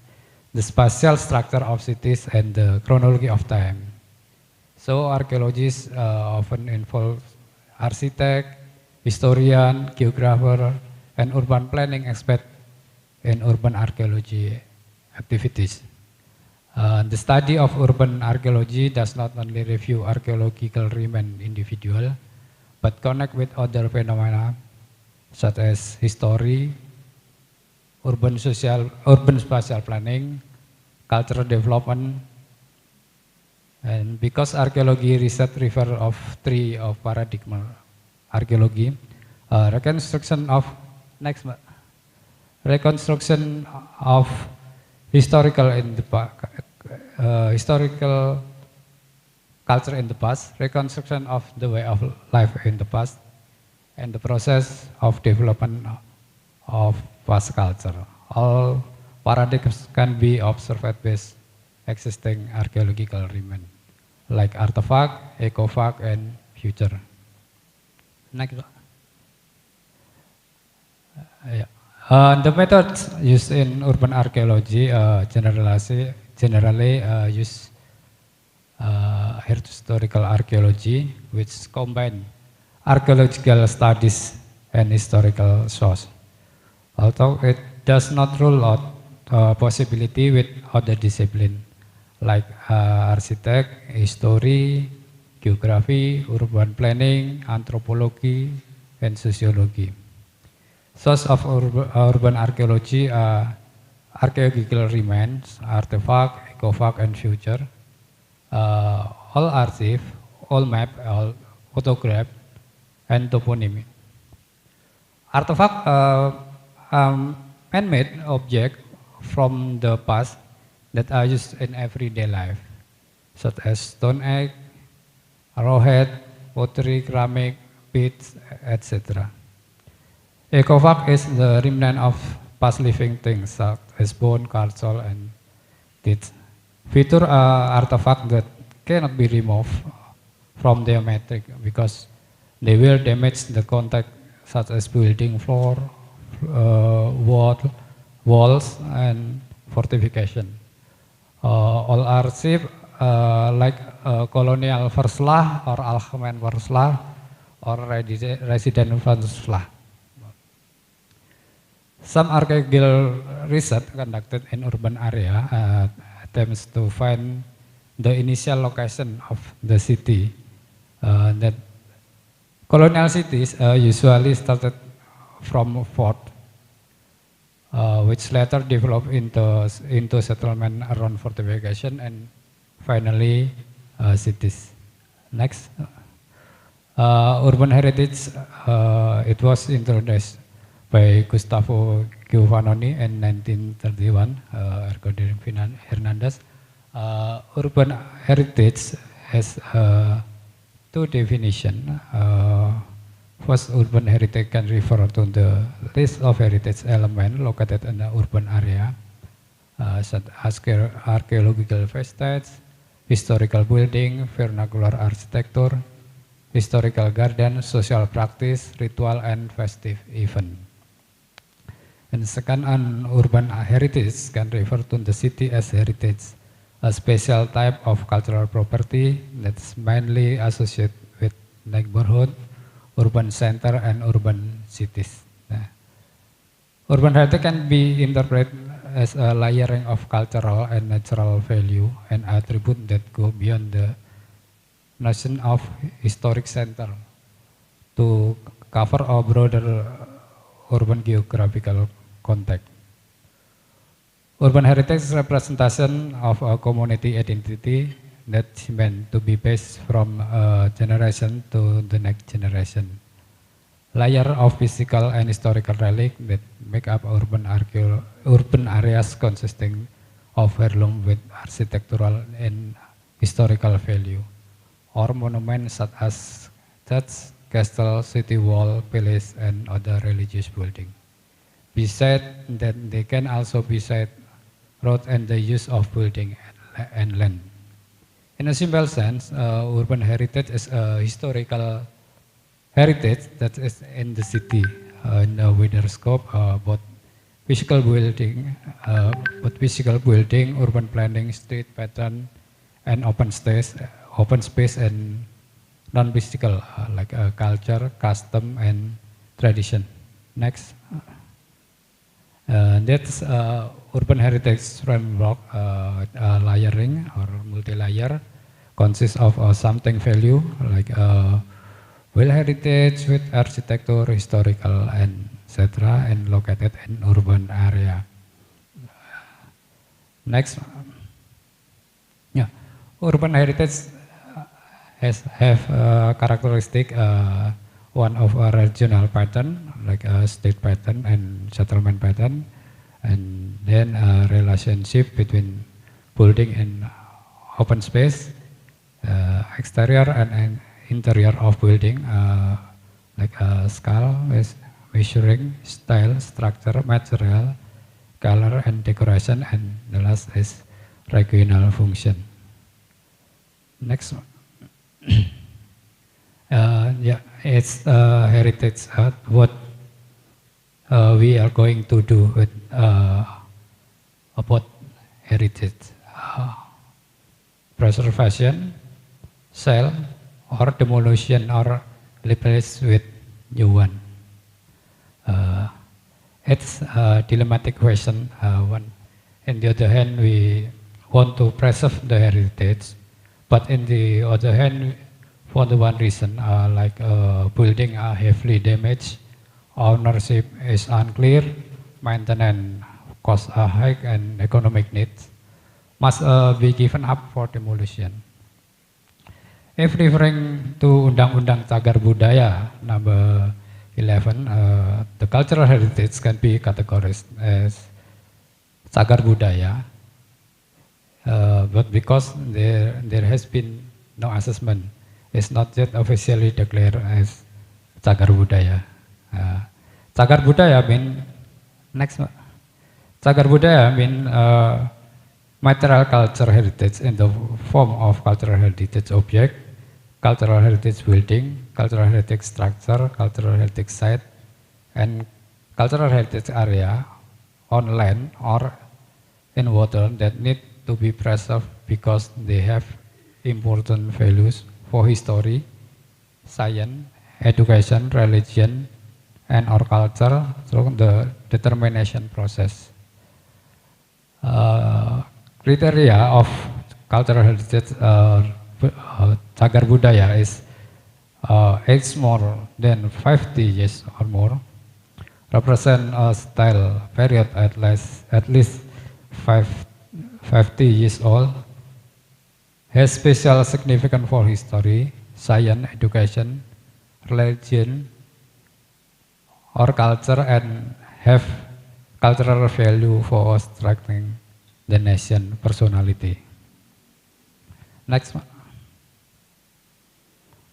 Speaker 3: the spatial structure of cities and the chronology of time. So archaeologists often involve architect, historian, geographer, and urban planning expert in urban archaeology activities. The study of urban archaeology does not only review archaeological remains individual, but connect with other phenomena such as history, urban spatial planning, cultural development, and because archaeology research refers of three of paradigm archaeology, reconstruction of historical culture in the past, reconstruction of the way of life in the past, and the process of development of past culture. All paradigms can be observed based existing archaeological remains, like artifact, ecofact, and future. Next. The methods used in urban archaeology generally use historical archaeology, which combine archaeological studies and historical source. Although it does not rule out possibility with other disciplines like architect, history, geography, urban planning, anthropology, and sociology. Source of urban archaeology are archaeological remains, artifact, ecofact, and future. All archive, all map, all photograph, and toponymy. Artifact man-made object from the past that are used in everyday life, such as stone egg, arrowhead, pottery, ceramic, beads, etc. Ecofact is the remnant of past living things such as bone, calcium, and teeth. Future artifacts that cannot be removed from their matrix because they will damage the contact, such as building floor, walls, and fortification. All archive like colonial Verslag or algemeen Verslag or resident Verslag. Some archaeological research conducted in urban area attempts to find the initial location of the city. That colonial cities usually started from a fort, which later developed into settlement around fortification and finally cities. Next. Urban heritage, it was introduced by Gustavo Giovannoni in 1931, according to Hernandez. Urban heritage has two definitions. First, urban heritage can refer to the list of heritage elements located in the urban area, such as archaeological sites, historical building, vernacular architecture, historical garden, social practice, ritual, and festive event. And second, an urban heritage can refer to the city as heritage, a special type of cultural property that's mainly associated with neighborhood, urban center, and urban cities. Urban heritage can be interpreted as a layering of cultural and natural value and attributes that go beyond the notion of historic center to cover a broader urban geographical context. Urban heritage is representation of a community identity that's meant to be passed from a generation to the next generation. Layer of physical and historical relics that make up urban areas consisting of heirloom with architectural and historical value, or monuments such as church, castle, city wall, palace, and other religious buildings. Besides that, they can also be site, road, and the use of building and land. In a simple sense, urban heritage is a historical heritage that is in the city, in the wider scope, both physical building, urban planning, street pattern, and open space, and non-physical like culture, custom, and tradition. Next. That's urban heritage framework, layering or multi-layer, consists of something value like well heritage with architecture, historical, and etc., and located in urban area. Next. Yeah, urban heritage have characteristic one of a regional pattern, like a state pattern and settlement pattern, and then a relationship between building and open space, exterior and interior of building, like a scale, measuring, style, structure, material, color, and decoration, and the last is regional function. Next one. Yeah, it's heritage. What we are going to do with about heritage: preservation, sale, or demolition, or replace with new one. It's a dilemmatic question. On the other hand, we want to preserve the heritage, but in the other hand, for the one reason, like building are heavily damaged, ownership is unclear, maintenance costs are high, and economic needs must be given up for demolition. If referring to Undang-Undang Cagar Budaya number 11, the cultural heritage can be categorized as Cagar Budaya, but because there has been no assessment, it's not yet officially declared as Cagar Budaya. Cagar Budaya mean Cagar Budaya mean material cultural heritage in the form of cultural heritage object, cultural heritage building, cultural heritage structure, cultural heritage site, and cultural heritage area on land or in water that need to be preserved because they have important values for history, science, education, religion, and or culture through the determination process. Criteria of cultural heritage Cagar Budaya is age more than 50 years or more, represent a style period at least 50 years old, has special significance for history, science, education, religion, or culture, and have cultural value for strengthening the nation personality. Next one.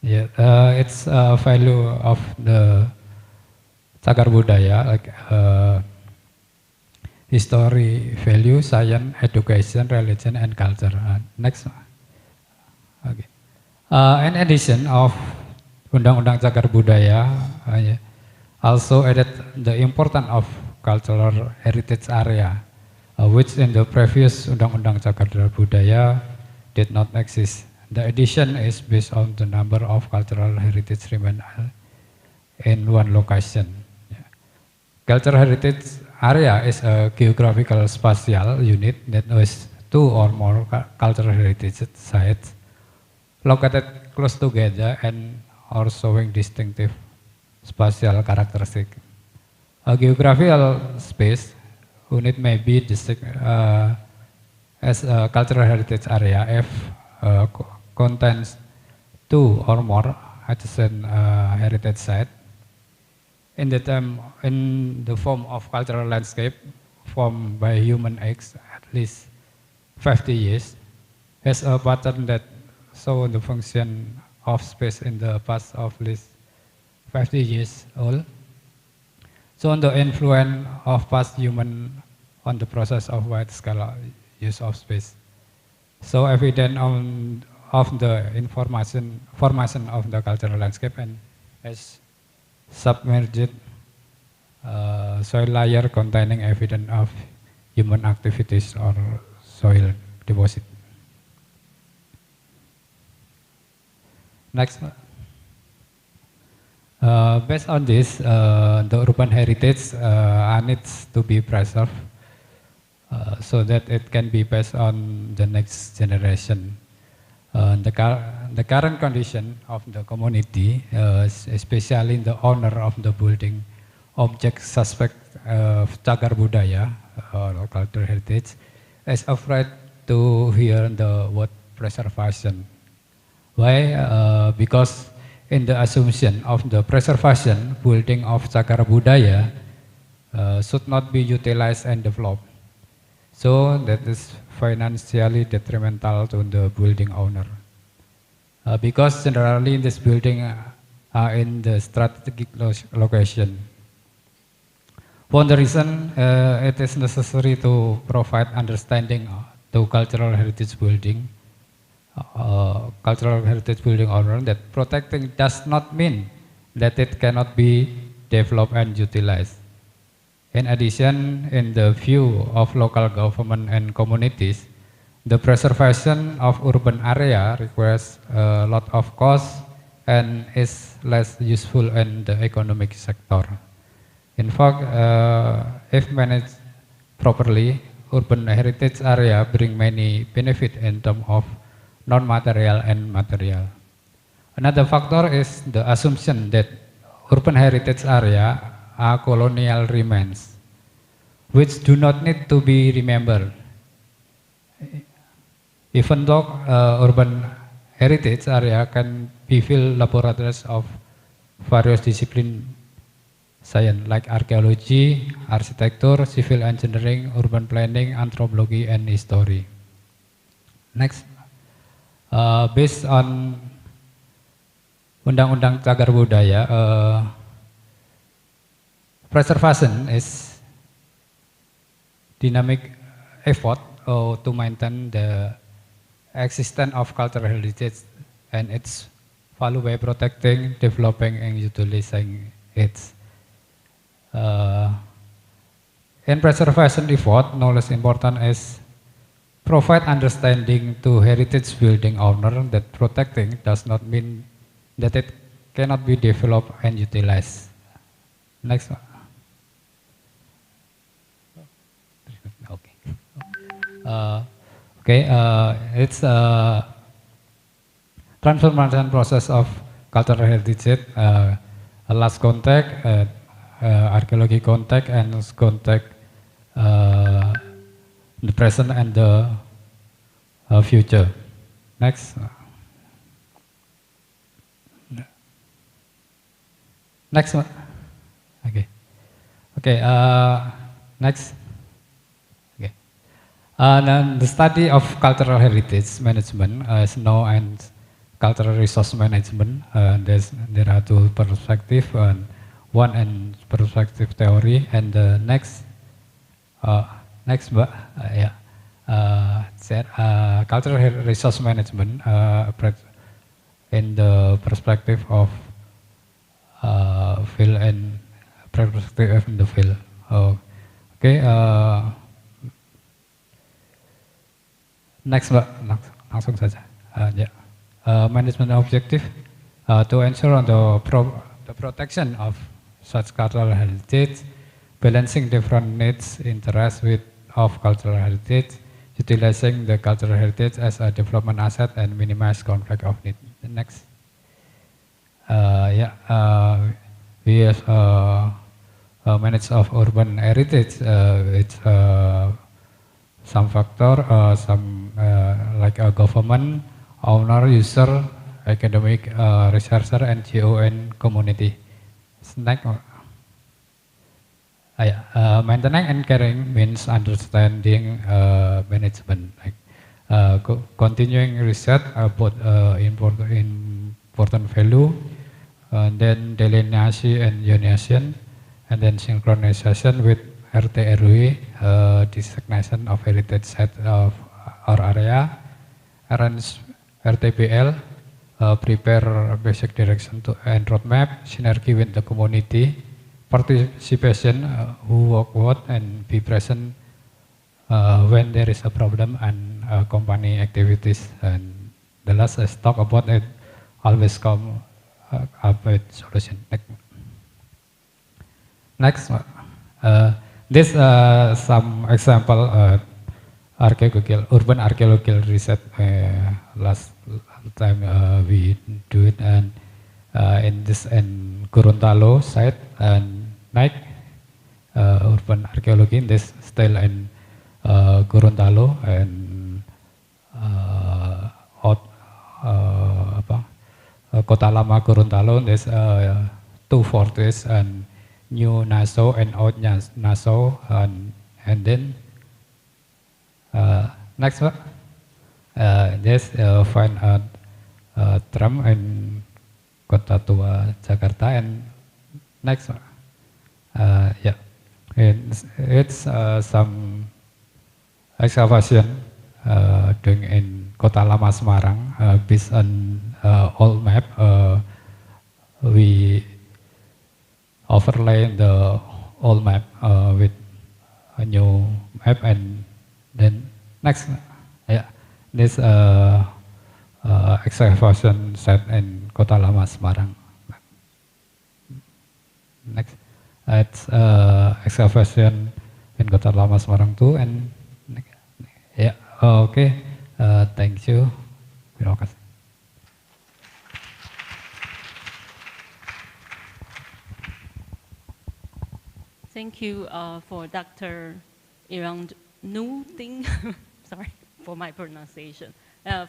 Speaker 3: Yeah, it's value of the cagar budaya, like history, value, science, education, religion, and culture. Next one. Okay. In addition of Undang-Undang Cagar Budaya, also added the importance of cultural heritage area, which in the previous Undang-Undang Cagar Budaya did not exist. The addition is based on the number of cultural heritage remain in one location. Cultural heritage area is a geographical spatial unit that has two or more cultural heritage sites located close together and or showing distinctive spatial characteristic. A geographical space unit may be as a cultural heritage area if contains two or more adjacent heritage sites in the form of cultural landscape formed by human acts at least 50 years, has a pattern that shows the function of space in the past of at least 50 years old. So the influence of past human on the process of wide-scale use of space. So evident of the formation of the cultural landscape and as submerged soil layer containing evidence of human activities or soil deposit. Next. Based on this, the urban heritage needs to be preserved so that it can be passed on the next generation. The current condition of the community, especially the owner of the building, object suspect of cagar budaya or cultural heritage, is afraid to hear the word preservation. Why? Because in the assumption of the preservation, building of cagar budaya should not be utilized and developed. So that is financially detrimental to the building owner. Because generally this building are in the strategic location. For the reason it is necessary to provide understanding to cultural heritage building owner that protecting does not mean that it cannot be developed and utilized. In addition, in the view of local government and communities, the preservation of urban area requires a lot of cost and is less useful in the economic sector. In fact, if managed properly, urban heritage area bring many benefits in terms of non-material and material. Another factor is the assumption that urban heritage area are colonial remains, which do not need to be remembered. Even though urban heritage area can be field laboratories of various disciplines, science like archaeology, architecture, civil engineering, urban planning, anthropology, and history. Next, based on Undang-Undang Cagar Budaya, preservation is dynamic effort to maintain the existence of cultural heritage and its value by protecting, developing, and utilizing it. In preservation effort, no less important is provide understanding to heritage building owner that protecting does not mean that it cannot be developed and utilized. Next one. It's a transformation process of cultural heritage, last contact, archaeology contact, and contact the present and the future. Next. Next one. Okay. Okay. Next. Okay. Then the study of cultural heritage management is known as cultural resource management. There are two perspectives. One in perspective theory, and the next. Next, yeah. Cultural resource management in the perspective of field and perspective in the field. Okay. Next, langsung saja. Management objective to ensure the protection of such cultural heritage, balancing different needs, interests of cultural heritage, utilizing the cultural heritage as a development asset and minimize conflict of need. The next. We have manage of urban heritage with some factor, like a government, owner, user, academic, researcher, NGO, and community. Next. Maintaining and caring means understanding management, like continuing research about important value, then delineation and unionization, and then synchronization with RT/RW, designation of heritage site of our area, arrange RTBL, prepare basic direction and roadmap, synergy with the community, participation, who work what, and be present when there is a problem, and company activities. And the last is talk about it, always come up with solution. Next, this some example urban archaeological research. Last time we do it, and in this Gorontalo site, and urban archaeology in this style in Gorontalo, and Kota Lama Gorontalo. There's two forts, and New Nassau and Old Nassau, and then next one. There's find a tram in Kota Tua Jakarta, and next one. It's some excavation doing in Kota Lama Semarang, based on old map. We overlay the old map with a new map, and then next, this excavation site in Kota Lama Semarang. Next, it's excavation in Kota Lama Semarang too, and okay. Thank you. Terima kasih.
Speaker 20: Thank you for Dr. Irang Nu Ting, sorry for my pronunciation,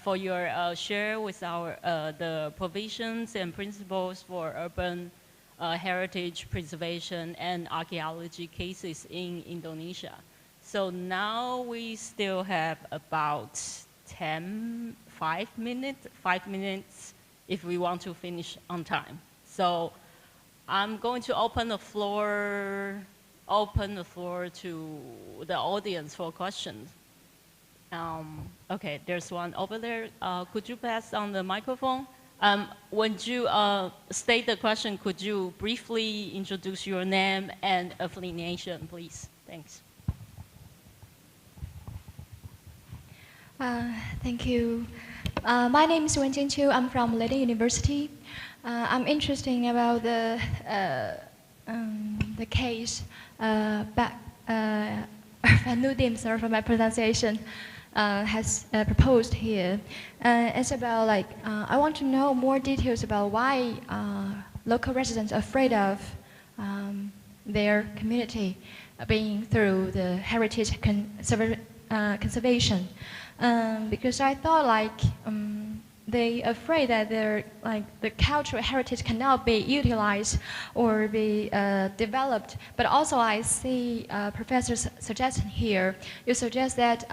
Speaker 20: for your share with our the provisions and principles for urban heritage preservation and archaeology cases in Indonesia. So now we still have about 5 minutes if we want to finish on time. So I'm going to open the floor to the audience for questions. Okay, there's one over there. Could you pass on the microphone? When you state the question, could you briefly introduce your name and affiliation, please? Thanks.
Speaker 4: Thank you. My name is Wen Jianqiu. I'm from Leiden University. I'm interested about the case Nudim, sorry for my pronunciation, has proposed here. It's about like I want to know more details about why local residents are afraid of their community being through the heritage conservation. Because I thought like they afraid that their the cultural heritage cannot be utilized or be developed. But also I see professor's suggestion here. You suggest that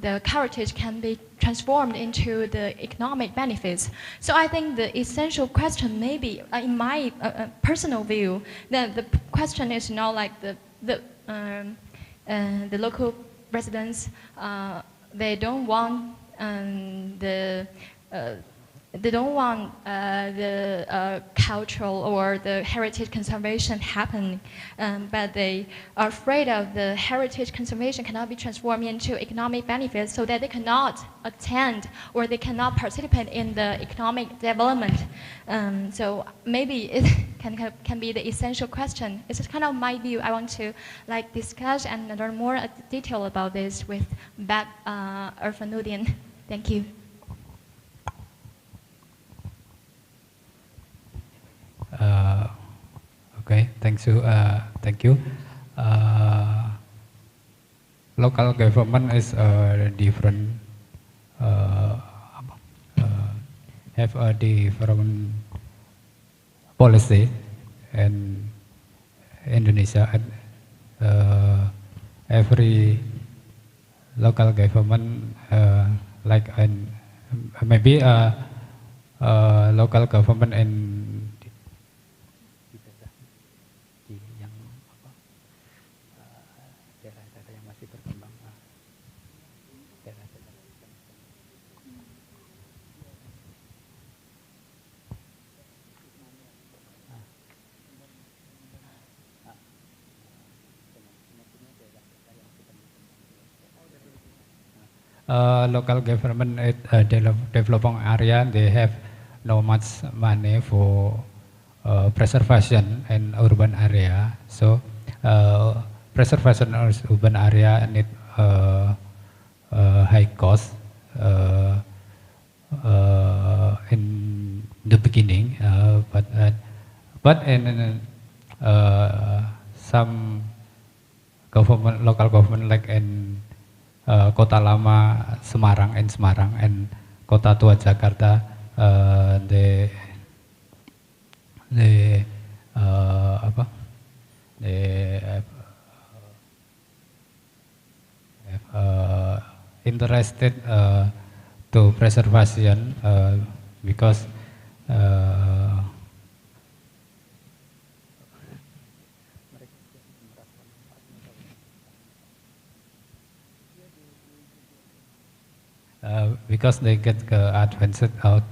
Speaker 4: the heritage can be transformed into the economic benefits. So I think the essential question maybe, in my personal view, that the question is not like the local residents, they don't want they don't want the cultural or the heritage conservation happening, but they are afraid of the heritage conservation cannot be transformed into economic benefits, so that they cannot attend or they cannot participate in the economic development. So maybe it can be the essential question. It's kind of my view. I want to discuss and learn more detail about this with Bab Irfanuddin. Thank you.
Speaker 3: Okay, thank you. Thank you. Local government is different. Have a different policy in Indonesia. Every local government, maybe local government in local government developing area, they have no much money for preservation in urban area. So preservation of urban area need high cost in the beginning, but in some government, local government like in Kota Lama Semarang and Kota Tua Jakarta, they have interested to preservation because because they get advanced out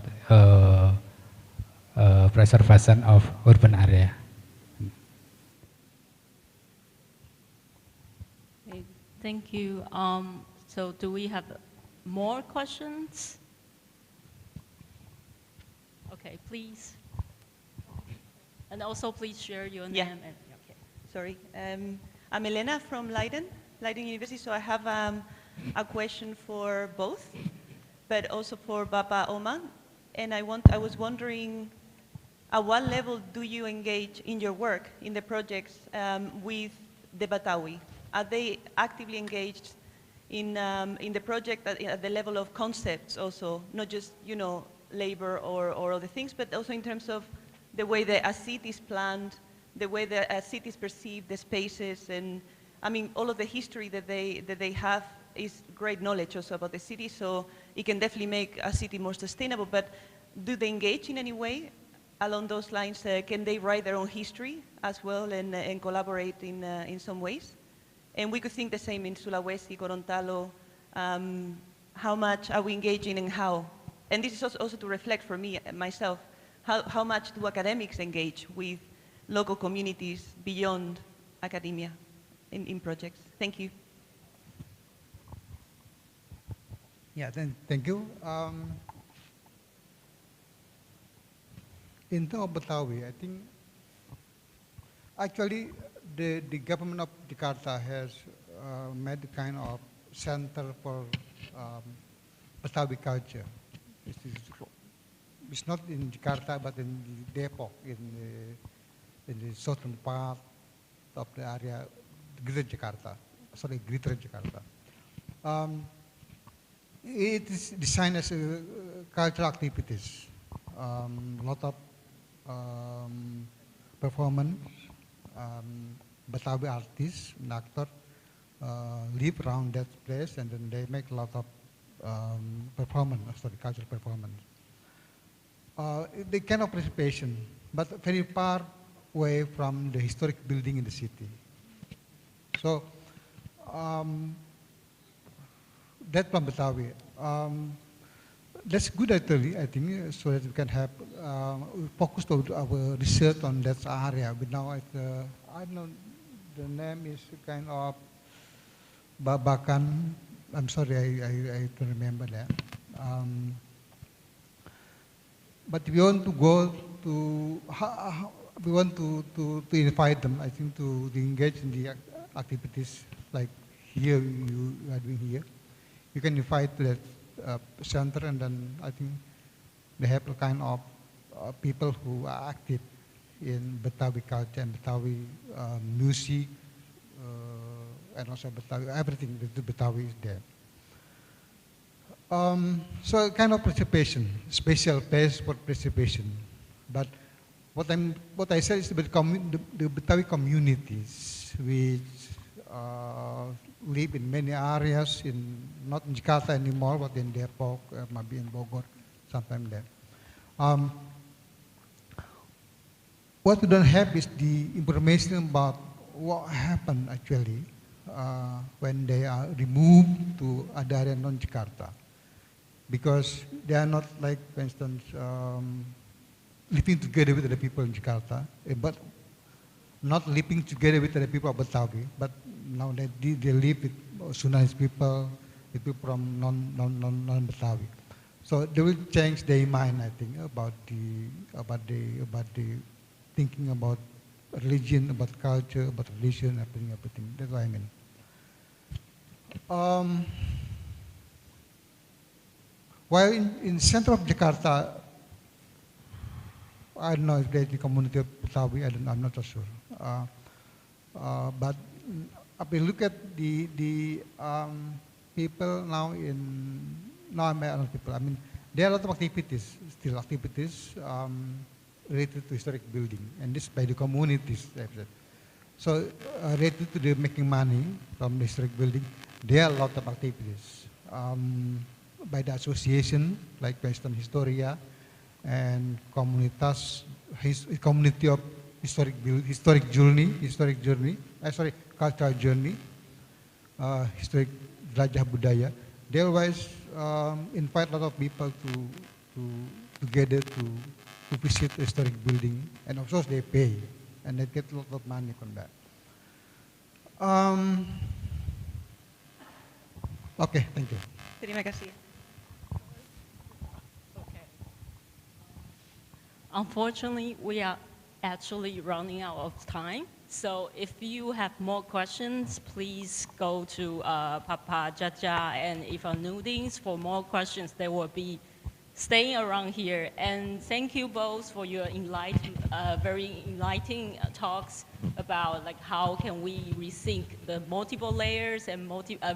Speaker 3: preservation of urban area.
Speaker 20: Okay, thank you. So do we have more questions? Okay, please. And also please share your name. And,
Speaker 6: okay. Sorry. I'm Elena from Leiden University, so I have a question for both, but also for Bapa Oma. And I was wondering, at what level do you engage in your work, in the projects, with the Batawi? Are they actively engaged in the project at the level of concepts also, not just, labor or other things, but also in terms of the way a city is planned, the way a city is perceived, the spaces, and I mean, all of the history that they have is great knowledge also about the city, so it can definitely make a city more sustainable. But do they engage in any way along those lines? Can they write their own history as well and collaborate in some ways? And we could think the same in Sulawesi, Gorontalo. How much are we engaging and how? And this is also to reflect for me, myself, how much do academics engage with local communities beyond academia in projects? Thank you.
Speaker 21: Yeah, thank you. In terms of Betawi, I think actually the government of Jakarta has made a kind of center for Betawi culture. It's not in Jakarta, but in Depok, in the southern part of the area, Greater Jakarta. it is designed as a cultural activities. A lot of performance, Betawi artists and actors live around that place, and then they make a lot of cultural performance. The kind of participation, but very far away from the historic building in the city. So that's from Betawi. That's good actually, I think, so that we can have focus our research on that area. But now, I don't know, the name is kind of Babakan. I'm sorry, I don't remember that. But we want to go to, we want to invite them, I think, to engage in the activities like here you are doing here. You can invite to that center, and then I think they have a kind of people who are active in Betawi culture and Betawi music, and also Betawi, everything with the Betawi is there. So kind of participation, special place for participation. But what I said is the Betawi communities which live in many areas, not in Jakarta anymore, but in Depok, maybe in Bogor, sometime there. What we don't have is the information about what happened actually when they are removed to other area non-Jakarta. Because they are not like, for instance, living together with the people in Jakarta, but not living together with the people of Betawi, but now they live with Sundanese people, with people from non-Betawi. So they will change their mind, I think, about the thinking about religion, about culture, about religion, everything. That's what I mean. While in center of Jakarta, I don't know if there's the community of Betawi, I'm not so sure. But if we look at the people now I'm around people, I mean, there are a lot of activities, still activities related to historic building, and this by the communities. So related to the making money from the historic building, there are a lot of activities. By the association, like Western Historia, and community of historic journey, cultural journey, historic Jelajah Budaya. They always invite a lot of people together to visit the historic building, and of course they pay, and they get a lot of money from that. Okay, thank you.
Speaker 6: Terima kasih.
Speaker 20: Unfortunately, we are actually running out of time. So if you have more questions, please go to Papa Jaja and Ivan Nudings for more questions. They will be staying around here. And thank you both for your very enlightening talks about like how can we rethink the multiple layers and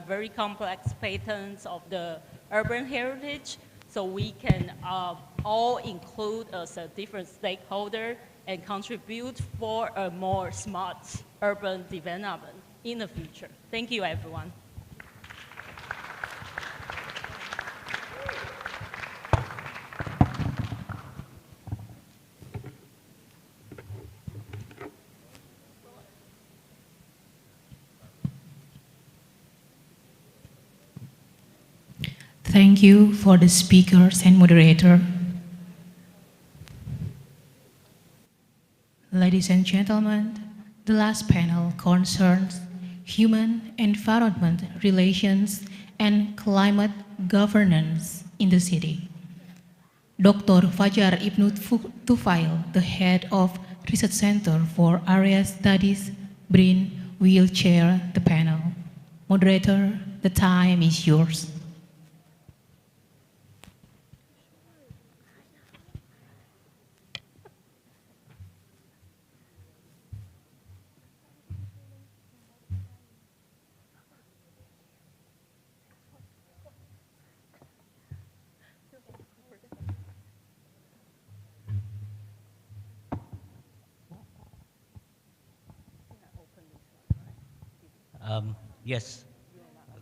Speaker 20: very complex patterns of the urban heritage, so we can all include as a different stakeholder and contribute for a more smart urban development in the future. Thank you, everyone.
Speaker 2: Thank you for the speakers and moderator. Ladies and gentlemen, the last panel concerns human-environment relations and climate governance in the city. Dr. Fajar Ibnu Tufail, the head of Research Center for Area Studies, BRIN, will chair the panel. Moderator, the time is yours.
Speaker 7: Yes.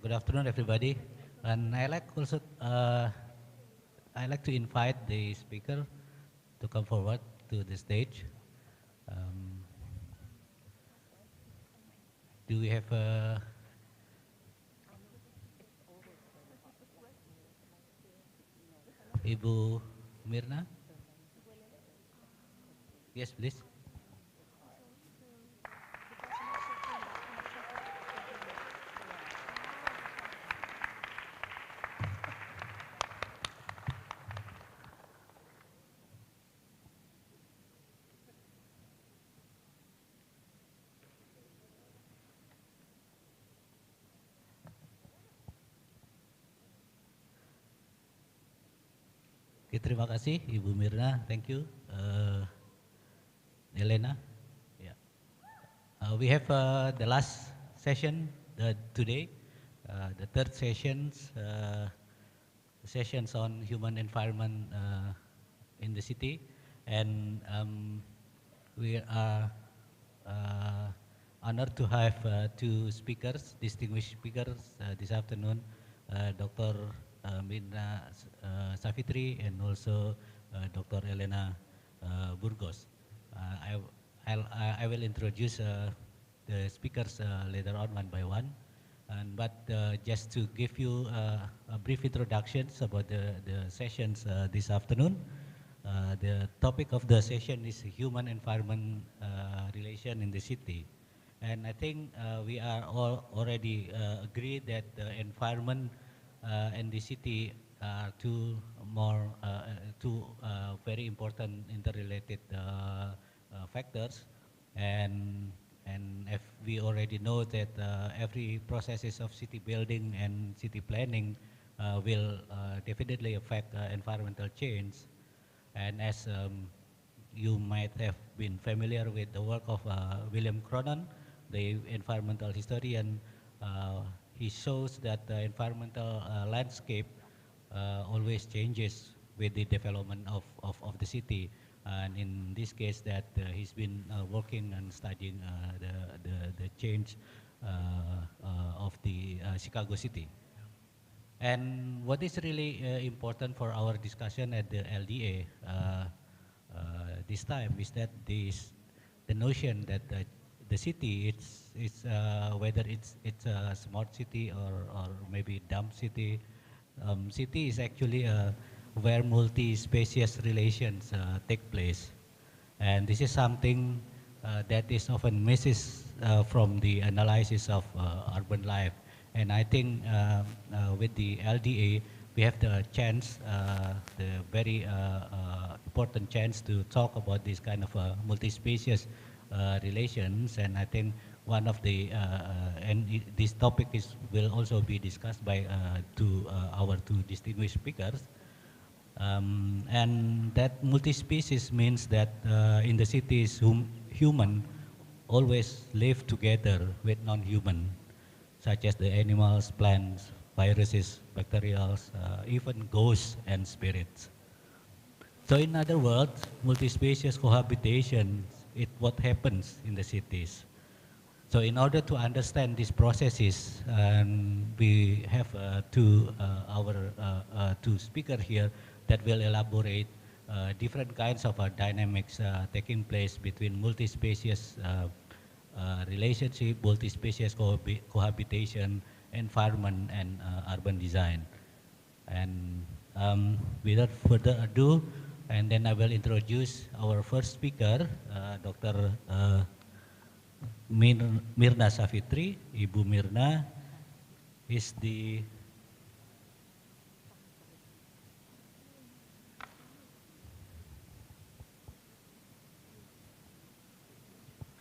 Speaker 7: Good afternoon, everybody. And I like also I like to invite the speaker to come forward to the stage. Do we have Ibu Mirna? Yes, please. Oke, terima kasih Ibu Mirna, thank you. Elena, yeah. We have the last session today, the third sessions on human environment in the city, and we are honored to have two speakers, distinguished speakers this afternoon, Dr. Mirna Savitri and also Dr. Elena Burgos. I will introduce the speakers later on one by one, but just to give you a brief introduction about the sessions this afternoon. The topic of the session is human-environment relation in the city. And I think we are all already agreed that the environment and the city are two very important interrelated factors, and if we already know that every processes of city building and city planning will definitely affect environmental change. And as you might have been familiar with the work of William Cronon, the environmental historian, he shows that the environmental landscape always changes with the development of the city. And in this case, that he's been working and studying the change of the Chicago city. And what is really important for our discussion at the LDA this time is that the notion that the city, it's whether it's a smart city or maybe dumb city. City is actually where multi-species relations take place, and this is something that is often misses from the analysis of urban life. And I think with the LDA, we have the chance, the very important chance to talk about this kind of multi-species relations. And I think one of the this topic will also be discussed by our two distinguished speakers. And that multi-species means that in the cities, human always live together with non-human, such as the animals, plants, viruses, bacterials, even ghosts and spirits. So in other words, multi-species cohabitation is what happens in the cities. So in order to understand these processes, we have our two speakers here that will elaborate different kinds of dynamics taking place between multi-species relationship, multi-species cohabitation, environment, and urban design. And without further ado, and then I will introduce our first speaker, Dr. Mirna Savitri. Ibu Mirna is the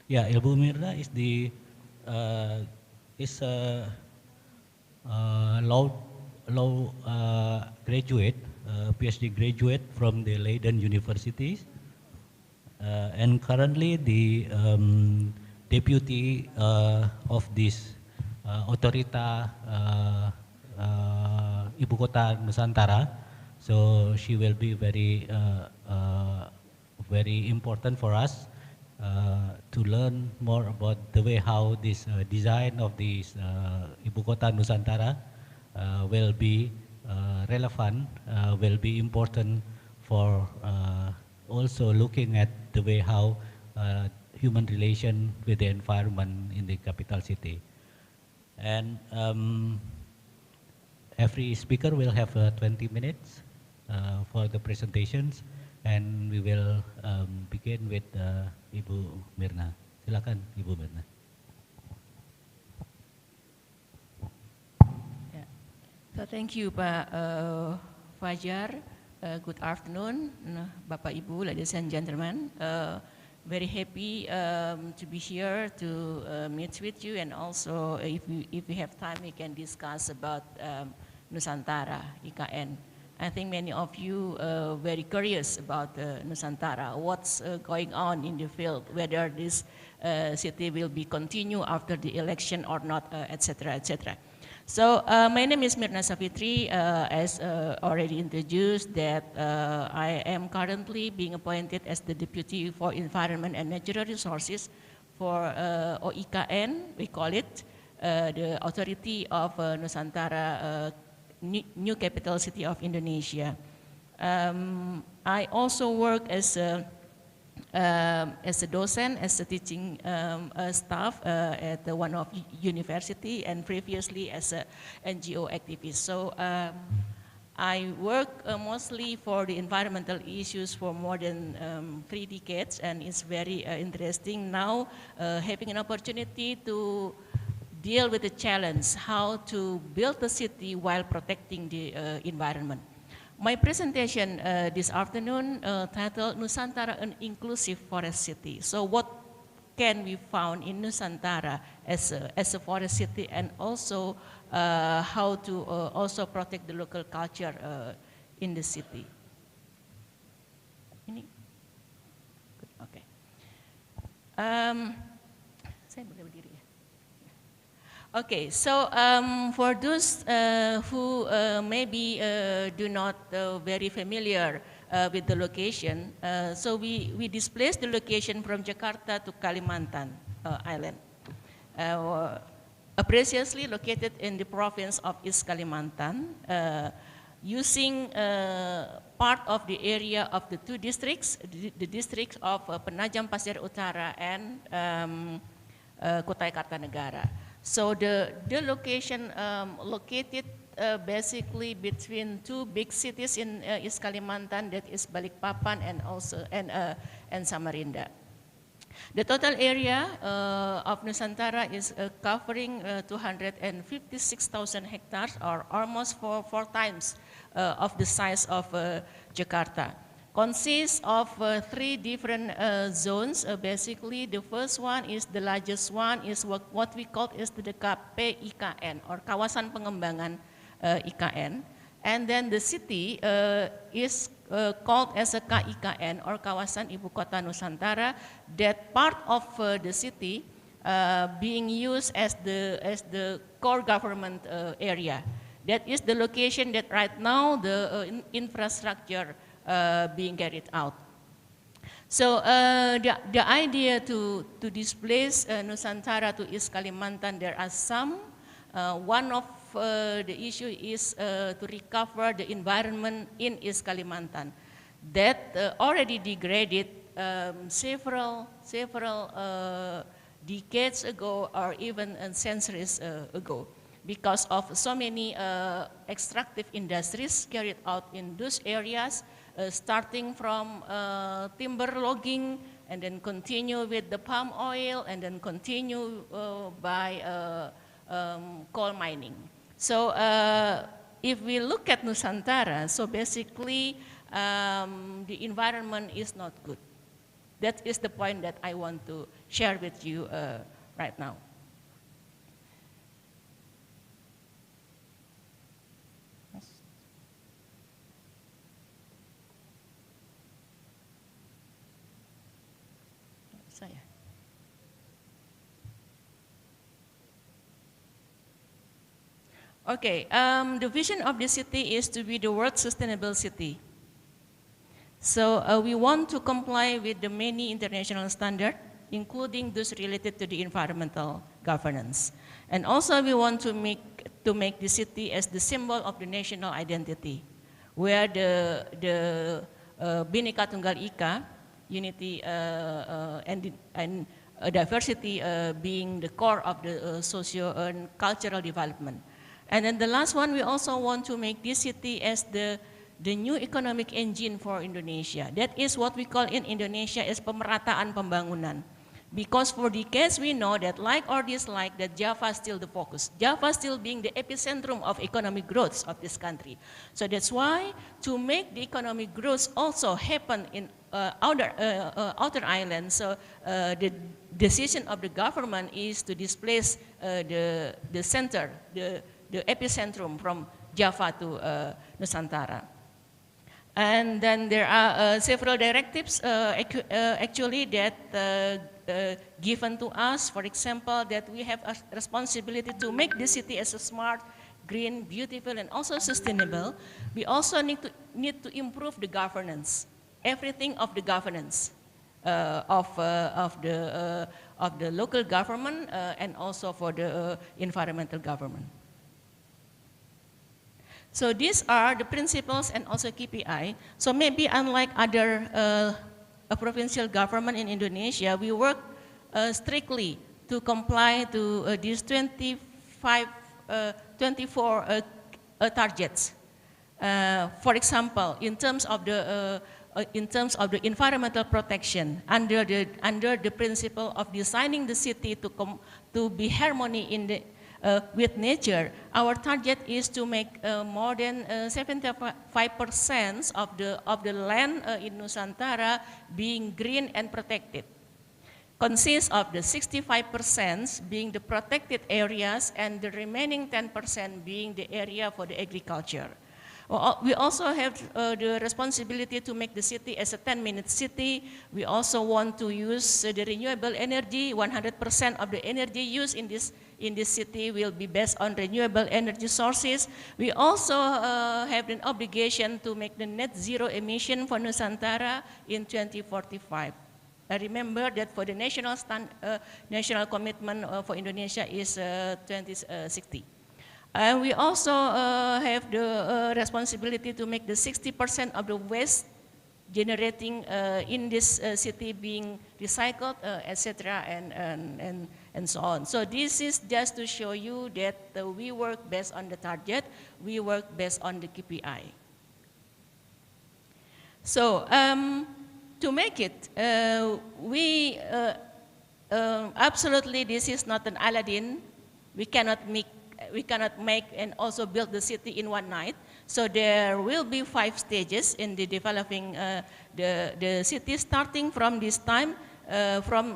Speaker 7: Ibu Mirna is the law graduate, PhD graduate from the Leiden University, and currently the deputy of this Otorita Ibu Kota Nusantara. So she will be very important for us to learn more about the way how this design of this Ibu Kota Nusantara will be relevant, will be important for also looking at the way how human relation with the environment in the capital city. And every speaker will have 20 minutes for the presentations, and we will begin with Ibu Mirna. Silakan, Ibu Mirna.
Speaker 8: Yeah. So thank you, Pak Fajar. Good afternoon, Bapak Ibu, ladies and gentlemen. Very happy to be here to meet with you, and also if we have time, we can discuss about Nusantara, IKN. I think many of you are very curious about Nusantara, what's going on in the field, whether this city will be continue after the election or not, etc., etc. So my name is Mirna Savitri, as already introduced, that I am currently being appointed as the Deputy for Environment and Natural Resources for OIKN, we call it, the Authority of Nusantara, New Capital City of Indonesia. I also work as a docent, as a teaching staff at one of university, and previously as a NGO activist. So I work mostly for the environmental issues for more than 3 decades, and it's very interesting now having an opportunity to deal with the challenge how to build the city while protecting the environment. My presentation this afternoon titled Nusantara, an Inclusive Forest City. So what can we found in Nusantara as a forest city, and also how to also protect the local culture in the city. Ini? Okay. Saya boleh berdiri ya? Okay, so for those who maybe do not very familiar with the location, so we displaced the location from Jakarta to Kalimantan Island, preciously located in the province of East Kalimantan, using part of the area of the 2 districts, the districts of Penajam Pasir Utara and Kutai Kartanegara. So the location located basically between 2 big cities in East Kalimantan, that is Balikpapan and also and Samarinda. The total area of Nusantara is covering 256,000 hectares, or almost 4 times of the size of Jakarta. Consists of 3 different zones. Basically, the first one is the largest one, is what we call is the KPIKN, or Kawasan Pengembangan IKN. And then the city is called as a KIKN, or Kawasan Ibu Kota Nusantara. That part of the city being used as the core government area. That is the location that right now the infrastructure being carried out. So the idea to displace Nusantara to East Kalimantan, there are some. One of the issue is to recover the environment in East Kalimantan that already degraded several decades ago, or even centuries ago, because of so many extractive industries carried out in those areas, starting from timber logging, and then continue with the palm oil, and then continue by coal mining. So if we look at Nusantara, so basically the environment is not good. That is the point that I want to share with you right now. Okay, the vision of the city is to be the world's sustainable city. So we want to comply with the many international standards including those related to the environmental governance. And also we want to make the city as the symbol of the national identity, where the Bhinneka Tunggal Ika, unity and diversity being the core of the socio and cultural development. And then the last one, we also want to make this city as the new economic engine for Indonesia. That is what we call in Indonesia as pemerataan pembangunan. Because for decades we know that like or dislike that Java is still the focus. Java still being the epicentrum of economic growth of this country. So that's why to make the economic growth also happen in outer islands, so the decision of the government is to displace the center, the epicentrum from Java to Nusantara. And then there are several directives actually that given to us. For example, that we have a responsibility to make the city as a smart, green, beautiful, and also sustainable. We also need to improve the governance, everything of the governance of the local government and also for the environmental government. So these are the principles and also KPI. So maybe unlike other provincial government in Indonesia, we work strictly to comply to these 24 targets. For example, in terms of the environmental protection, under the principle of designing the city to be harmony in the with nature, our target is to make more than 75% of the land in Nusantara being green and protected. Consists of the 65% being the protected areas and the remaining 10% being the area for the agriculture. We also have the responsibility to make the city as a 10-minute city. We also want to use the renewable energy. 100% of the energy used in this city will be based on renewable energy sources. We also have an obligation to make the net zero emission for Nusantara in 2045. I remember that for the national commitment for Indonesia is 2060. And we also have the responsibility to make the 60% of the waste generating in this city being recycled, etc., and so on. So this is just to show you that we work based on the target, we work based on the KPI. So to make it, absolutely this is not an Aladdin. We cannot make and also build the city in one night. So there will be 5 stages in the developing the city, starting from this time, from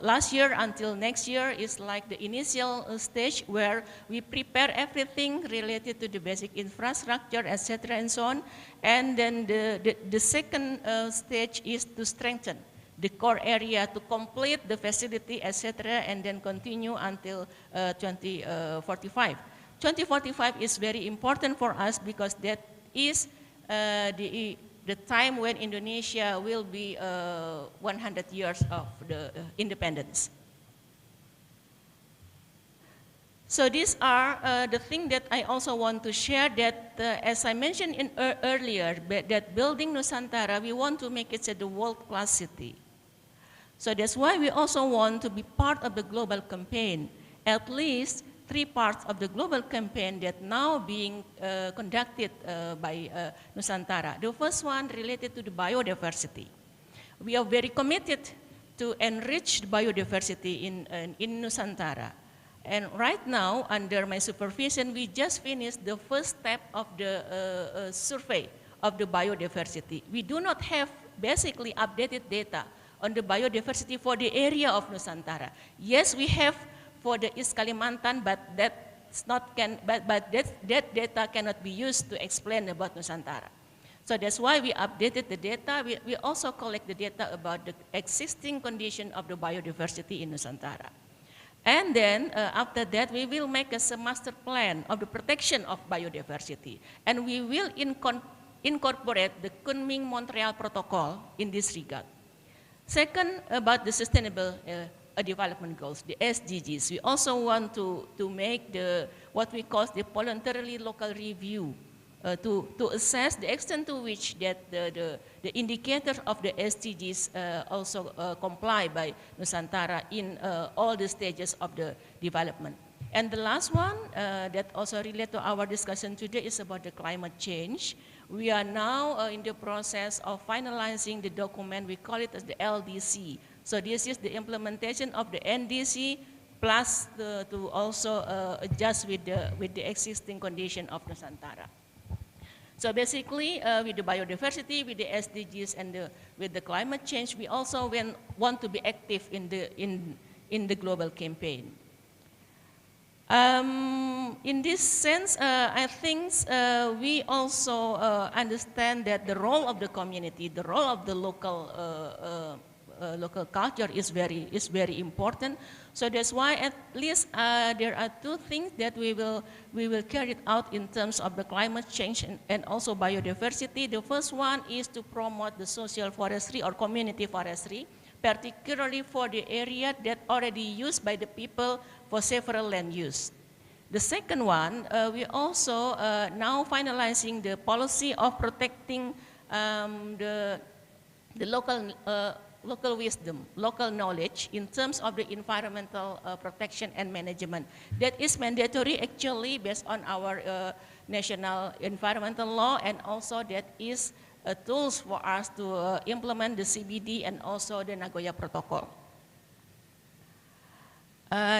Speaker 8: last year until next year is like the initial stage where we prepare everything related to the basic infrastructure, etc., and so on. And then the second stage is to strengthen the core area, to complete the facility, etc., and then continue until 2045. 2045 is very important for us because that is the time when Indonesia will be 100 years of the independence. So these are the things that I also want to share, that as I mentioned earlier, that building Nusantara, we want to make it a world-class city. So that's why we also want to be part of the global campaign, at least 3 parts of the global campaign that now being conducted by Nusantara. The first one related to the biodiversity. We are very committed to enrich the biodiversity in Nusantara. And right now, under my supervision, we just finished the first step of the survey of the biodiversity. We do not have basically updated data on the biodiversity for the area of Nusantara. Yes, we have for the East Kalimantan, but that data cannot be used to explain about Nusantara. So that's why we updated the data. We also collect the data about the existing condition of the biodiversity in Nusantara. And then after that, we will make a master plan of the protection of biodiversity. And we will incorporate the Kunming-Montreal Protocol in this regard. Second, about the sustainable development goals, the SDGs. We also want to make what we call the voluntarily local review to assess the extent to which that the indicators of the SDGs also comply by Nusantara in all the stages of the development. And the last one that also relates to our discussion today is about the climate change. We are now in the process of finalizing the document, we call it as the LDC. So this is the implementation of the NDC plus to also adjust with the existing condition of Nusantara. So basically, with the biodiversity, with the SDGs, and with the climate change, we also want to be active in the global campaign. In this sense, I think we also understand that the role of the community, the role of the local culture is very important. So that's why at least there are two things that we will carry out in terms of the climate change and also biodiversity. The first one is to promote the social forestry or community forestry, particularly for the area that already used by the people for several land use. The second one, we also now finalizing the policy of protecting the local wisdom, local knowledge in terms of the environmental protection and management. That is mandatory actually based on our national environmental law, and also that is tools for us to implement the CBD and also the Nagoya Protocol.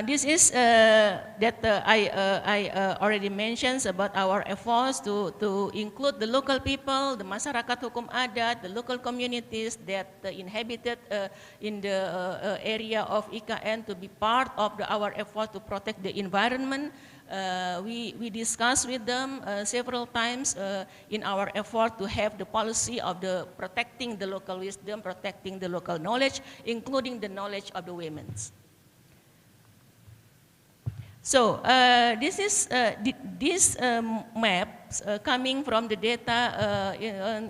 Speaker 8: This is that I already mentioned about our efforts to include the local people, the masyarakat hukum adat, the local communities that inhabited in the area of IKN to be part of our effort to protect the environment. We discussed with them several times in our effort to have the policy of protecting the local wisdom, protecting the local knowledge, including the knowledge of the women. So this is this maps coming from the data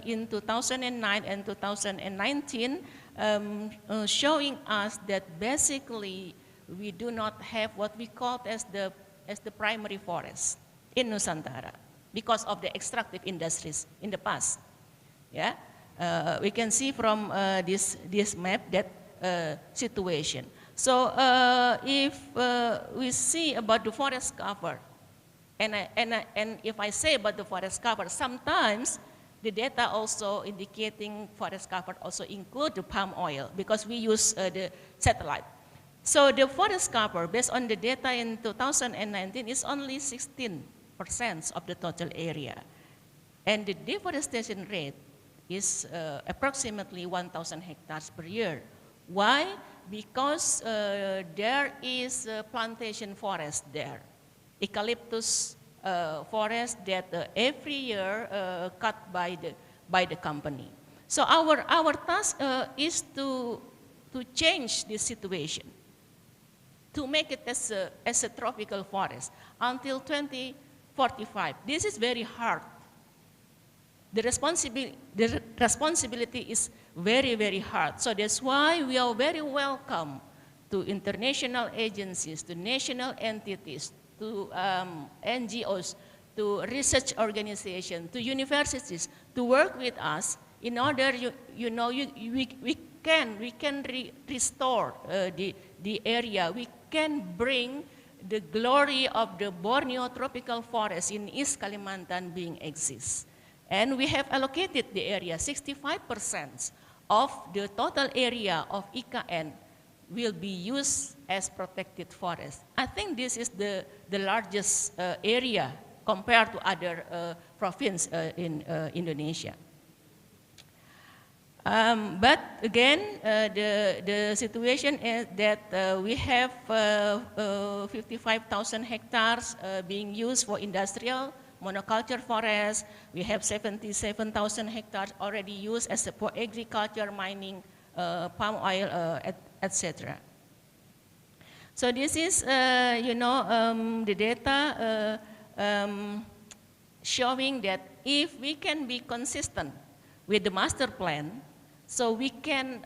Speaker 8: in 2009 and 2019, showing us that basically we do not have what we call as the primary forest in Nusantara because of the extractive industries in the past. Yeah, we can see from this map that situation. So if we see about the forest cover, and if I say about the forest cover, sometimes the data also indicating forest cover also include the palm oil because we use the satellite. So the forest cover based on the data in 2019 is only 16% of the total area. And the deforestation rate is approximately 1,000 hectares per year. Why? Because there is a plantation forest there, eucalyptus forest that every year cut by the company. So our task is to change this situation, to make it as a tropical forest until 2045. This is very hard. The responsibility is very, very hard. So that's why we are very welcome to international agencies, to national entities, to NGOs, to research organizations, to universities to work with us in order, we can restore the area. We can bring the glory of the Borneo tropical forest in East Kalimantan being exists. And we have allocated the area, 65% of the total area of IKN will be used as protected forest. I think this is the largest area compared to other provinces in Indonesia. But again, the situation is that we have 55,000 hectares being used for industrial monoculture forest. We have 77,000 hectares already used as for agriculture, mining, palm oil, etc. So this is, the data showing that if we can be consistent with the master plan, So we can,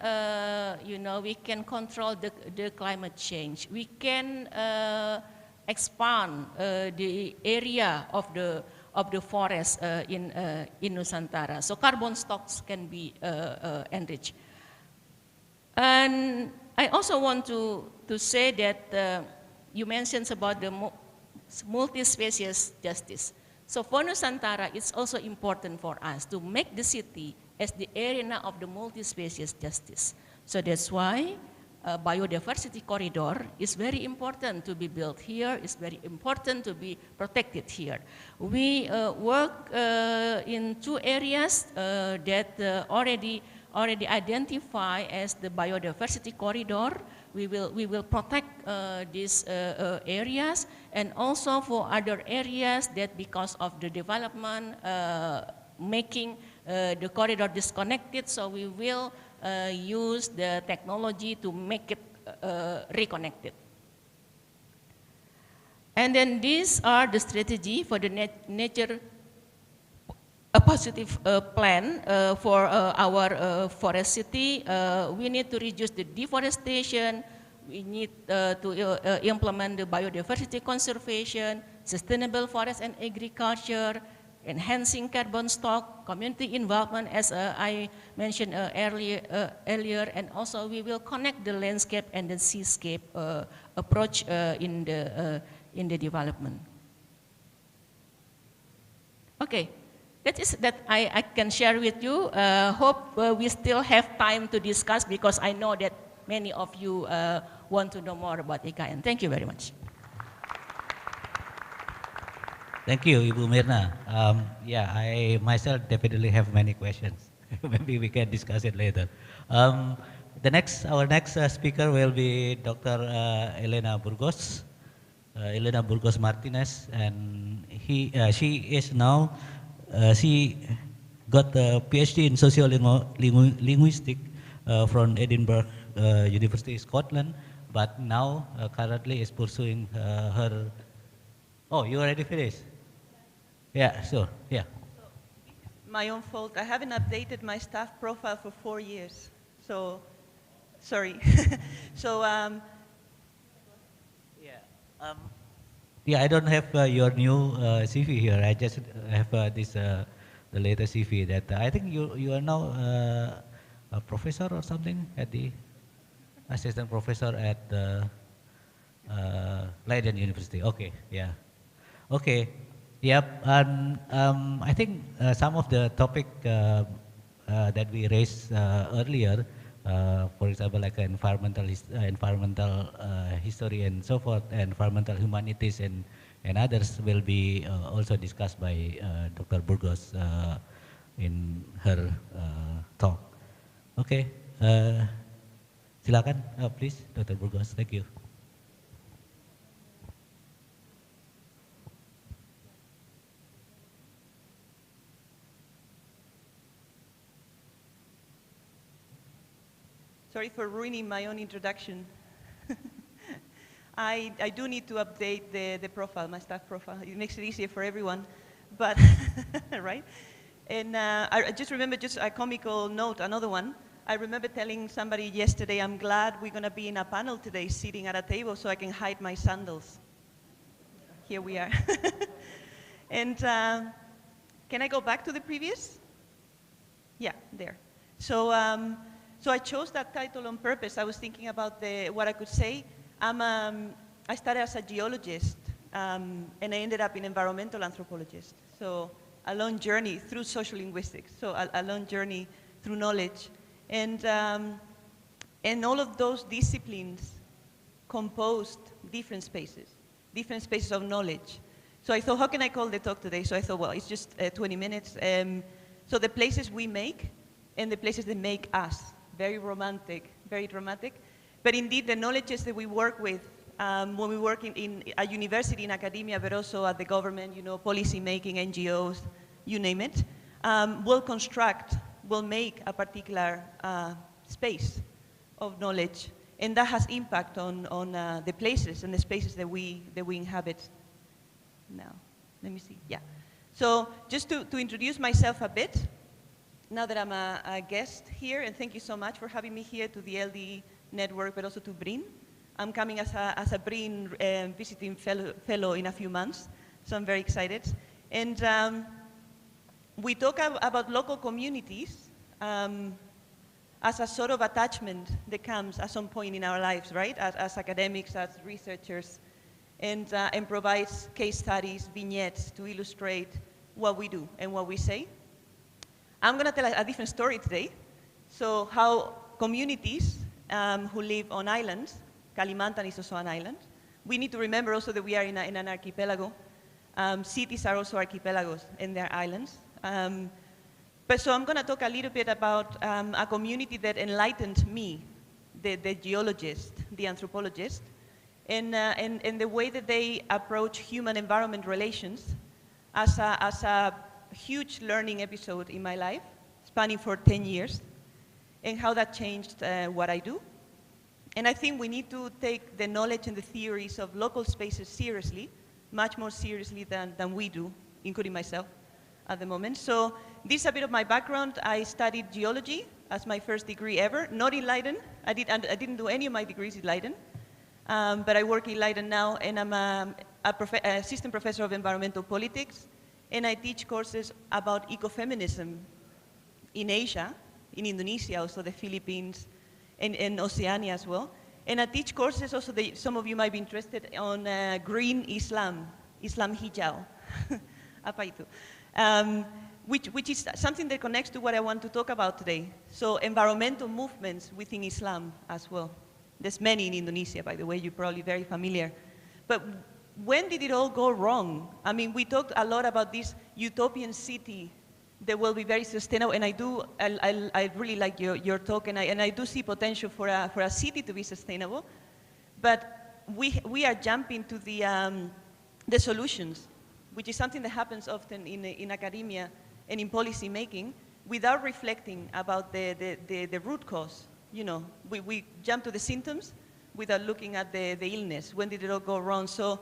Speaker 8: we can control the climate change. We can expand the area of the forest in Nusantara. So carbon stocks can be enriched. And I also want to say that you mentioned about the multi-species justice. So for Nusantara, it's also important for us to make the city as the arena of the multi-species justice. So that's why biodiversity corridor is very important to be built here, is very important to be protected here. We work in 2 areas that already identify as the biodiversity corridor. We will protect these areas, and also for other areas that because of the development making the corridor disconnected, so we will use the technology to make it reconnected. And then these are the strategy for the nature positive plan for our forest city. We need to reduce the deforestation. We need to implement the biodiversity conservation, sustainable forest and agriculture, enhancing carbon stock, community involvement, as I mentioned earlier, and also we will connect the landscape and the seascape approach in the development. Okay, that is that I can share with you. Hope we still have time to discuss, because I know that many of you want to know more about IKN. Thank you very much.
Speaker 7: Thank you, Ibu Mirna. Yeah, I myself definitely have many questions. Maybe we can discuss it later. Our next speaker will be Dr. Elena Burgos. Elena Burgos Martinez, and she is now, she got a PhD in social linguistics from Edinburgh University, Scotland, but now currently is pursuing her. Oh, you already finished? Yeah, sure, yeah.
Speaker 6: My own fault. I haven't updated my staff profile for 4 years. So, sorry. So,
Speaker 7: yeah, I don't have your new CV here. I just have this the latest CV that I think you are now a professor or something at the assistant professor at the Leiden University. Okay, yeah. Okay, yep. And I think some of the topic that we raised earlier, for example, like environmental history and so forth, environmental humanities and others will be also discussed by Dr. Burgos in her talk. Okay, silakan, please, Dr. Burgos. Thank you.
Speaker 6: sorry for ruining my own introduction. I do need to update the profile, my staff profile. It makes it easier for everyone, but, right? And I just remember just a comical note, another one. I remember telling somebody yesterday, I'm glad we're going to be in a panel today, sitting at a table so I can hide my sandals. Here we are. And can I go back to the previous? Yeah, there. So, so I chose that title on purpose. I was thinking about what I could say. I started as a geologist, and I ended up in environmental anthropologist. So a long journey through social linguistics. So a long journey through knowledge. And all of those disciplines composed different spaces of knowledge. So I thought, how can I call the talk today? So I thought, well, it's just 20 minutes. So the places we make and the places that make us. Very romantic, very dramatic. But indeed, the knowledges that we work with when we work in a university, in academia, but also at the government, you know, policy making, NGOs, you name it, will make a particular space of knowledge. And that has impact on the places and the spaces that we inhabit. Now, let me see, yeah. So just to introduce myself a bit, now that I'm a guest here, and thank you so much for having me here to the LDE network, but also to BRIN. I'm coming as a BRIN visiting fellow in a few months, so I'm very excited. And we talk about local communities as a sort of attachment that comes at some point in our lives, right? As academics, as researchers, and provides case studies, vignettes to illustrate what we do and what we say. I'm going to tell a different story today. So how communities who live on islands, Kalimantan is also an island. We need to remember also that we are in an archipelago. Cities are also archipelagos and they're islands. But so I'm going to talk a little bit about a community that enlightened me, the geologist, the anthropologist, and the way that they approach human-environment relations as a huge learning episode in my life, spanning for 10 years, and how that changed what I do. And I think we need to take the knowledge and the theories of local spaces seriously, much more seriously than we do, including myself at the moment. So this is a bit of my background. I studied geology as my first degree ever, not in Leiden. I didn't do any of my degrees in Leiden, but I work in Leiden now, and I'm an assistant professor of environmental politics, and I teach courses about ecofeminism in Asia, in Indonesia, also the Philippines, and Oceania as well. And I teach courses also that some of you might be interested on green Islam, Islam hijau, apa itu, which is something that connects to what I want to talk about today. So environmental movements within Islam as well. There's many in Indonesia, by the way, you're probably very familiar. But when did it all go wrong? I mean, we talked a lot about this utopian city that will be very sustainable, and I really like your talk, and I do see potential for a city to be sustainable, but we are jumping to the solutions, which is something that happens often in academia and in policy making, without reflecting about the root cause. You know, we jump to the symptoms without looking at the illness. When did it all go wrong? So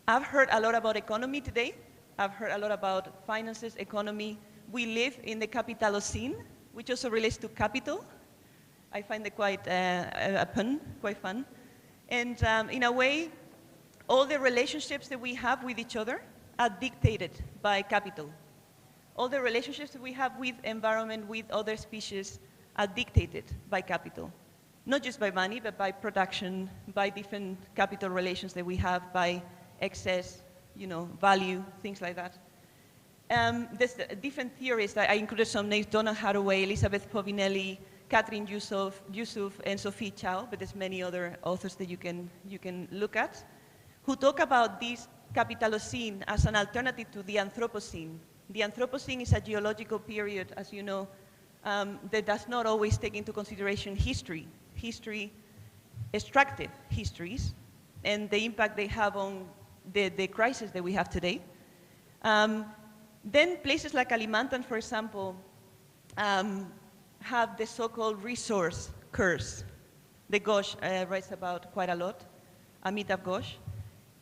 Speaker 6: I've heard a lot about economy today. I've heard a lot about finances, economy. We live in the Capitalocene, which also relates to capital. I find it quite a pun, quite fun. And in a way, all the relationships that we have with each other are dictated by capital. All the relationships that we have with environment, with other species, are dictated by capital. Not just by money, but by production, by different capital relations that we have, by excess, you know, value, things like that. There's different theories. I included some names: Donna Haraway, Elizabeth Povinelli, Catherine Yusuf, and Sophie Chow, but there's many other authors that you can look at, who talk about this Capitalocene as an alternative to the Anthropocene. The Anthropocene is a geological period, as you know, that does not always take into consideration history, extractive histories, and the impact they have on the crisis that we have today. Then places like Kalimantan, for example, have the so-called resource curse that Ghosh writes about quite a lot, Amitav Ghosh.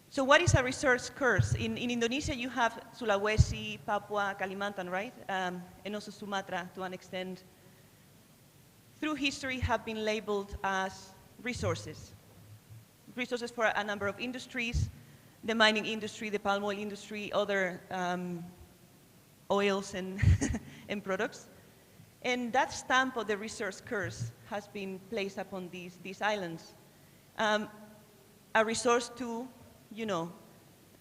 Speaker 6: So what is a resource curse? In Indonesia, you have Sulawesi, Papua, Kalimantan, right? And also Sumatra, to an extent, through history have been labeled as resources. Resources for a number of industries, the mining industry, the palm oil industry, other oils and, and products. And that stamp of the resource curse has been placed upon these islands. A resource to, you know,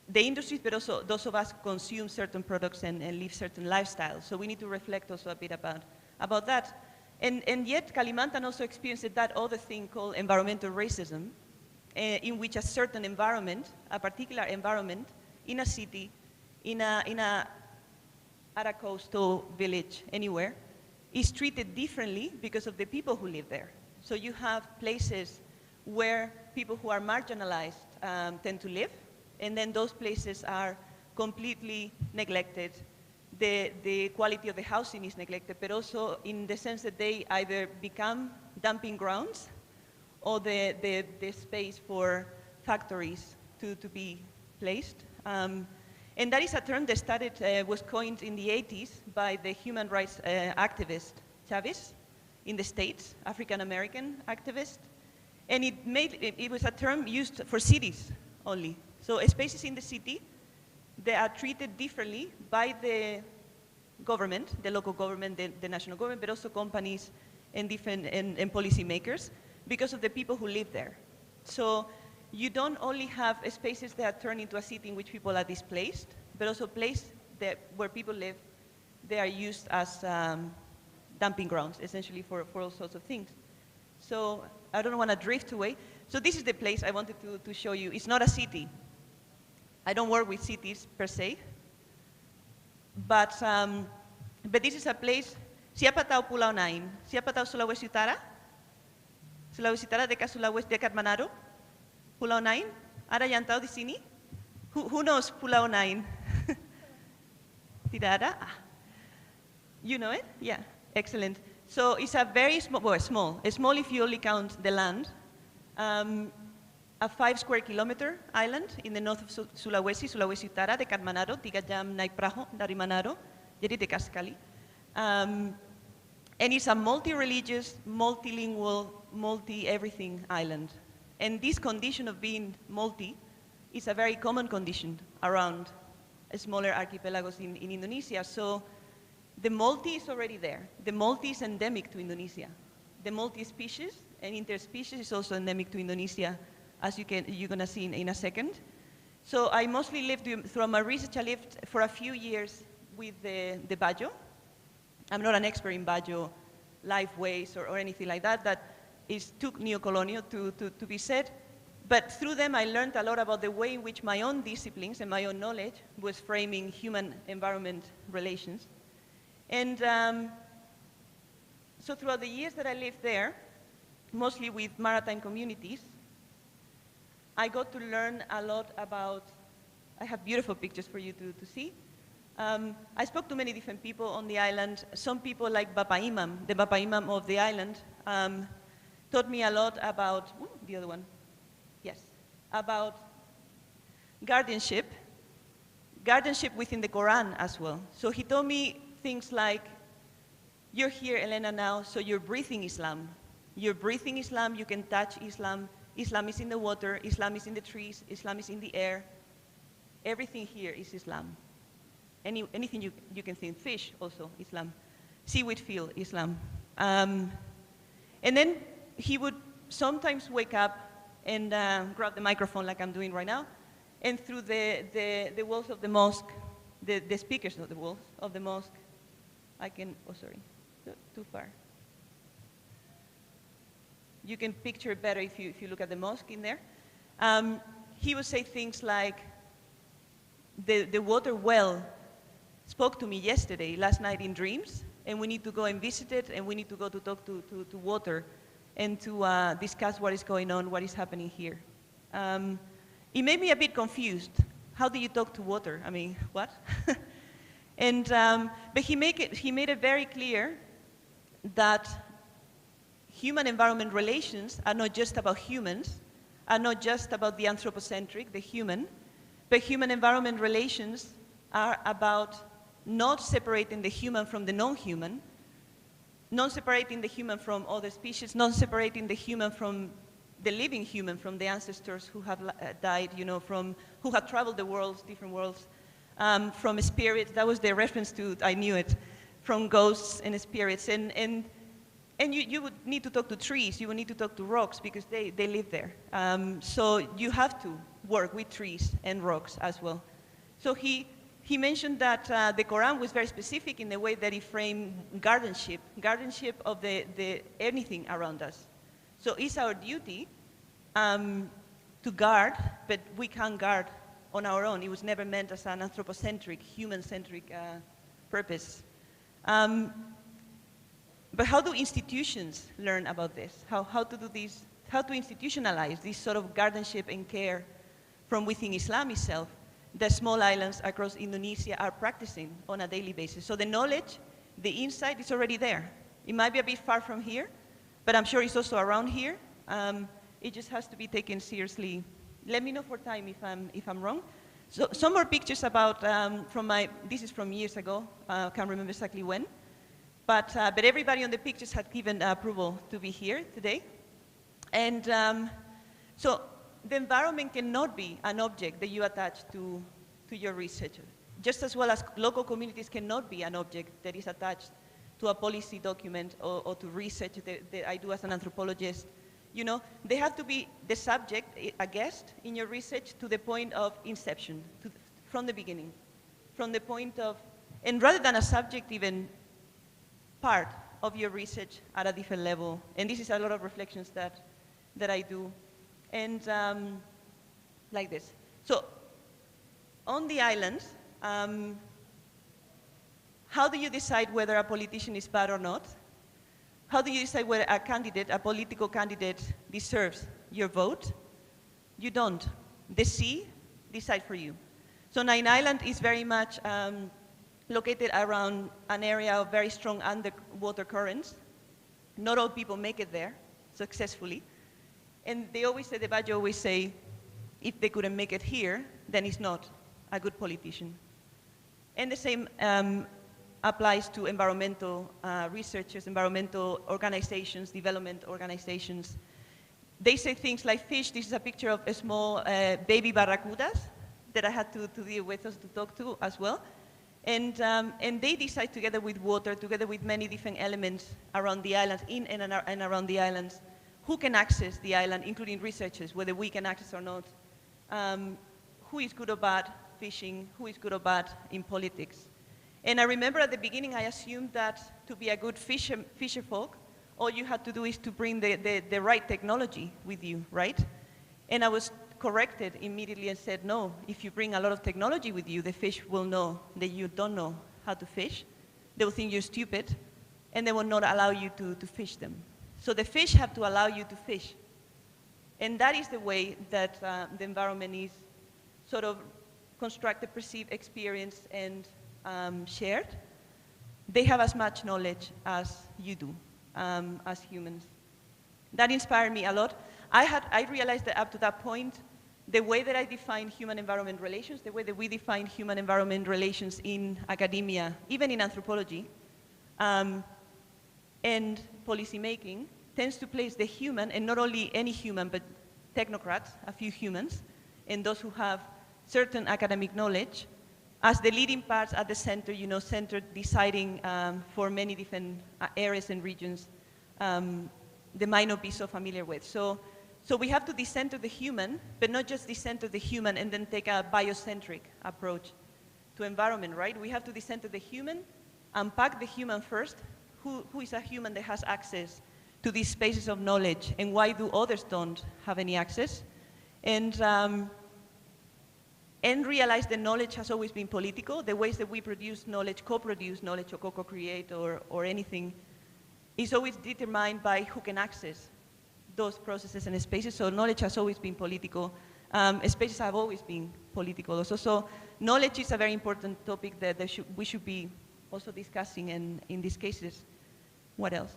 Speaker 6: the industries, but also those of us who consume certain products and live certain lifestyles. So we need to reflect also a bit about that. And yet Kalimantan also experienced that other thing called environmental racism, in which a certain environment, a particular environment, in a city, at a coastal village, anywhere, is treated differently because of the people who live there. So you have places where people who are marginalized tend to live, and then those places are completely neglected. The quality of the housing is neglected, but also in the sense that they either become dumping grounds or the space for factories to be placed. And that is a term that was coined in the 80s by the human rights activist Chavez in the States, African-American activist. And it was a term used for cities only. So spaces in the city, they are treated differently by the government, the local government, the national government, but also companies and different and policymakers because of the people who live there. So you don't only have spaces that turn into a city in which people are displaced, but also places where people live, they are used as dumping grounds, essentially, for all sorts of things. So I don't want to drift away. So this is the place I wanted to show you. It's not a city. I don't work with cities per se, but this is a place. Siapa tahu Pulau Nain? Siapa tahu Sulawesi Utara? Sulawesi Utara dekat Sulawesi, dekat Manado? Pulau Nain? Ada yang tahu di sini? Who knows Pulau Nain? Tidak ada? Ah. You know it? Yeah, excellent. So it's a very small, well, small if you only count the land. A 5 square kilometer island in the north of Sulawesi, Sulawesi Utara, dekat Manado, 3 jam naik perahu dari Manado, jadi dekat sekali. And it's a multi-religious, multilingual, multi-everything island. And this condition of being multi is a very common condition around smaller archipelagos in Indonesia. So the multi is already there. The multi is endemic to Indonesia. The multi-species and interspecies is also endemic to Indonesia, as you're going to see in a second. So I mostly lived, through my research, I lived for a few years with the Bajo. I'm not an expert in Bajo life ways or anything like that. That is too neo-colonial to be said. But through them, I learned a lot about the way in which my own disciplines and my own knowledge was framing human-environment relations. And so throughout the years that I lived there, mostly with maritime communities, I got to learn a lot about, I have beautiful pictures for you to see. I spoke to many different people on the island. Some people like Bapa Imam, the Bapa Imam of the island, taught me a lot about, the other one, yes, about guardianship within the Quran as well. So he told me things like, you're here, Elena, now, so you're breathing Islam. You're breathing Islam, you can touch Islam. Islam is in the water, Islam is in the trees, Islam is in the air. Everything here is Islam. Anything you can think, fish also, Islam. Seaweed field, Islam. And then he would sometimes wake up and grab the microphone like I'm doing right now, and through the walls of the mosque, the speakers of the walls of the mosque, I can, oh sorry, too far. You can picture it better if you look at the mosque in there. He would say things like, the water well spoke to me last night in dreams, and we need to go and visit it, and we need to go to talk to water and to discuss what is going on, what is happening here. It made me a bit confused. How do you talk to water? I mean, what? And, but he made it very clear that human-environment relations are not just about humans, are not just about the anthropocentric, the human, but human-environment relations are about not separating the human from the non-human, not separating the human from other species, not separating the human from the living human, from the ancestors who have died, you know, who have traveled the worlds, different worlds, from spirits. That was the reference to, I knew it, from ghosts and spirits. And you would need to talk to trees, you would need to talk to rocks because they live there. So you have to work with trees and rocks as well. So he mentioned that the Quran was very specific in the way that it framed guardianship of the anything around us. So it's our duty to guard, but we can't guard on our own. It was never meant as an anthropocentric, human-centric purpose. But how do institutions learn about this? How to do this? How to institutionalize this sort of guardianship and care from within Islam itself that small islands across Indonesia are practicing on a daily basis? So the knowledge, the insight is already there. It might be a bit far from here, but I'm sure it's also around here. It just has to be taken seriously. Let me know for time if I'm wrong. So some more pictures about, this is from years ago, can't remember exactly when, but everybody on the pictures had given approval to be here today. And so the environment cannot be an object that you attach to your research, just as well as local communities cannot be an object that is attached to a policy document or to research that I do as an anthropologist. You know, they have to be the subject, a guest in your research to the point of inception, from the beginning, from the point of, and rather than a subject, even part of your research at a different level. And this is a lot of reflections that I do. And like this. So on the islands, how do you decide whether a politician is bad or not? How do you decide whether a candidate, a political candidate, deserves your vote? You don't. The sea decides for you. So Nine Island is very much located around an area of very strong underwater currents. Not all people make it there successfully. And they always say, the Bajo always say, if they couldn't make it here, then he's not a good politician. And the same applies to environmental researchers, environmental organizations, development organizations. They say things like fish. This is a picture of a small baby barracudas that I had to deal with, us to talk to as well. And they decide together with water, together with many different elements around the islands, in and around the islands, who can access the island, including researchers, whether we can access or not, who is good or bad fishing, who is good or bad in politics. And I remember at the beginning I assumed that to be a good fisher folk, all you had to do is to bring the right technology with you, right? And I was corrected immediately and said, no, if you bring a lot of technology with you, the fish will know that you don't know how to fish. They will think you're stupid, and they will not allow you to fish them. So the fish have to allow you to fish. And that is the way that the environment is sort of constructed, perceived, experienced, and shared. They have as much knowledge as you do, as humans. That inspired me a lot. I realized that up to that point, the way that I define human-environment relations, the way that we define human-environment relations in academia, even in anthropology, and policymaking, tends to place the human, and not only any human, but technocrats, a few humans, and those who have certain academic knowledge, as the leading parts at the center, you know, center deciding for many different areas and regions they might not be so familiar with. So we have to decenter the human, but not just decenter the human and then take a biocentric approach to environment, right? We have to decenter the human, unpack the human first. Who is a human that has access to these spaces of knowledge, and why do others don't have any access? And realize that knowledge has always been political. The ways that we produce knowledge, co-produce knowledge, or co-create, or anything, is always determined by who can access those processes and spaces. So knowledge has always been political. Spaces have always been political also. So knowledge is a very important topic that we should be also discussing in these cases. What else?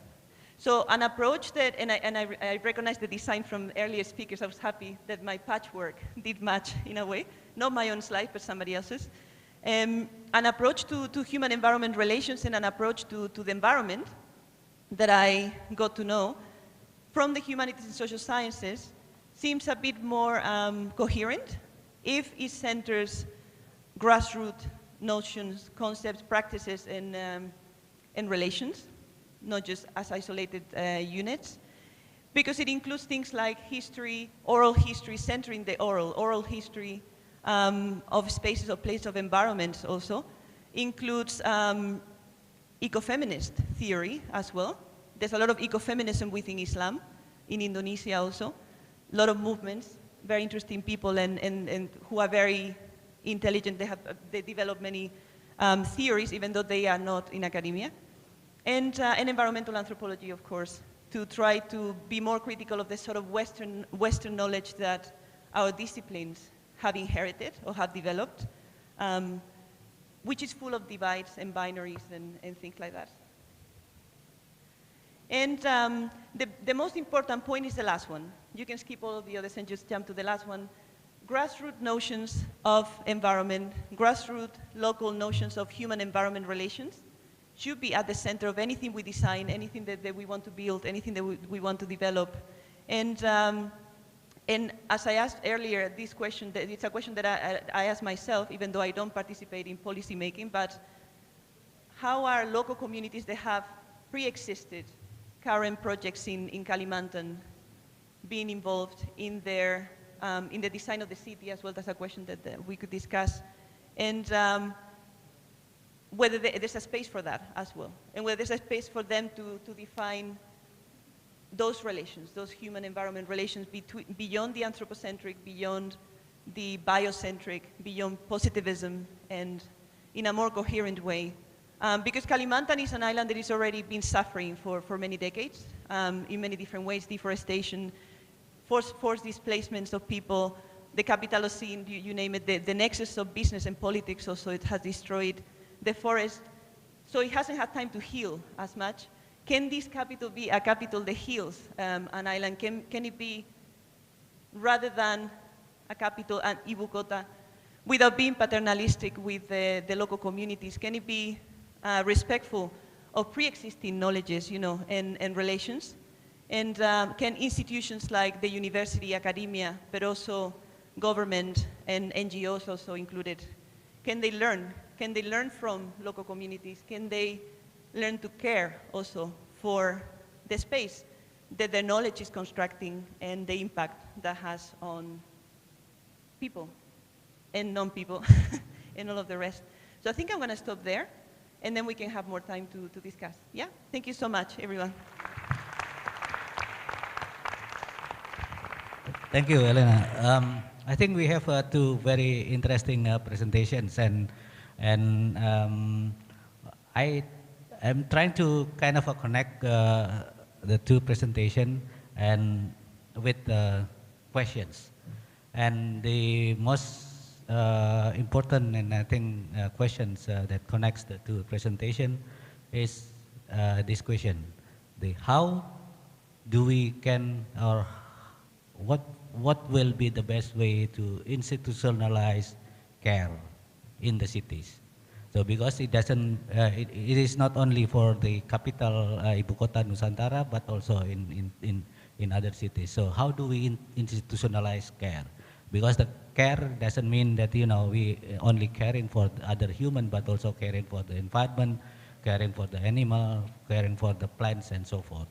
Speaker 6: So an approach that, and I recognize the design from earlier speakers. I was happy that my patchwork did match in a way. Not my own slide, but somebody else's. An approach to human-environment relations and an approach to the environment that I got to know from the humanities and social sciences seems a bit more coherent if it centers grassroots notions, concepts, practices, and relations, not just as isolated units, because it includes things like history, oral history, centering the oral history of spaces or places of environments also, includes ecofeminist theory as well. There's a lot of ecofeminism within Islam, in Indonesia also, a lot of movements, very interesting people and who are very intelligent. They develop many theories, even though they are not in academia. And environmental anthropology, of course, to try to be more critical of the sort of Western knowledge that our disciplines have inherited or have developed, which is full of divides and binaries and things like that. And the most important point is the last one. You can skip all of the others and just jump to the last one. grassroots notions of environment, grassroots local notions of human-environment relations should be at the center of anything we design, anything that we want to build, anything that we want to develop. And as I asked earlier, this question, it's a question that I ask myself, even though I don't participate in policy making, but how are local communities that have pre-existed current projects in Kalimantan being involved in the design of the city, as well? That's a question that we could discuss. And whether there's a space for that as well, and whether there's a space for them to define those relations, those human-environment relations beyond the anthropocentric, beyond the biocentric, beyond positivism, and in a more coherent way. Because Kalimantan is an island that has already been suffering for many decades, in many different ways: deforestation, forced displacements of people, the capital scene, you name it, the nexus of business and politics also, it has destroyed the forest. So it hasn't had time to heal as much. Can this capital be a capital that heals an island? Can it be, rather than a capital, an Ibu Kota, without being paternalistic with the local communities? Can it be respectful of pre-existing knowledges, you know, and relations? And can institutions like the university, academia, but also government and NGOs also included, can they learn? Can they learn from local communities? Can they learn to care also for the space that their knowledge is constructing and the impact that has on people and non-people and all of the rest? So I think I'm going to stop there, and then we can have more time to discuss. Yeah? Thank you so much, everyone.
Speaker 7: Thank you, Elena. I think we have two very interesting presentations, and I am trying to kind of connect the two presentations and with questions. And the most important, and I think questions that connects the two presentations is this question: the how do we can, or what will be the best way to institutionalize care in the cities? So because it doesn't, it is not only for the capital Ibu Kota Nusantara, but also in other cities. So how do we institutionalize care? Because the care doesn't mean that, you know, we only caring for the other human, but also caring for the environment, caring for the animal, caring for the plants and so forth,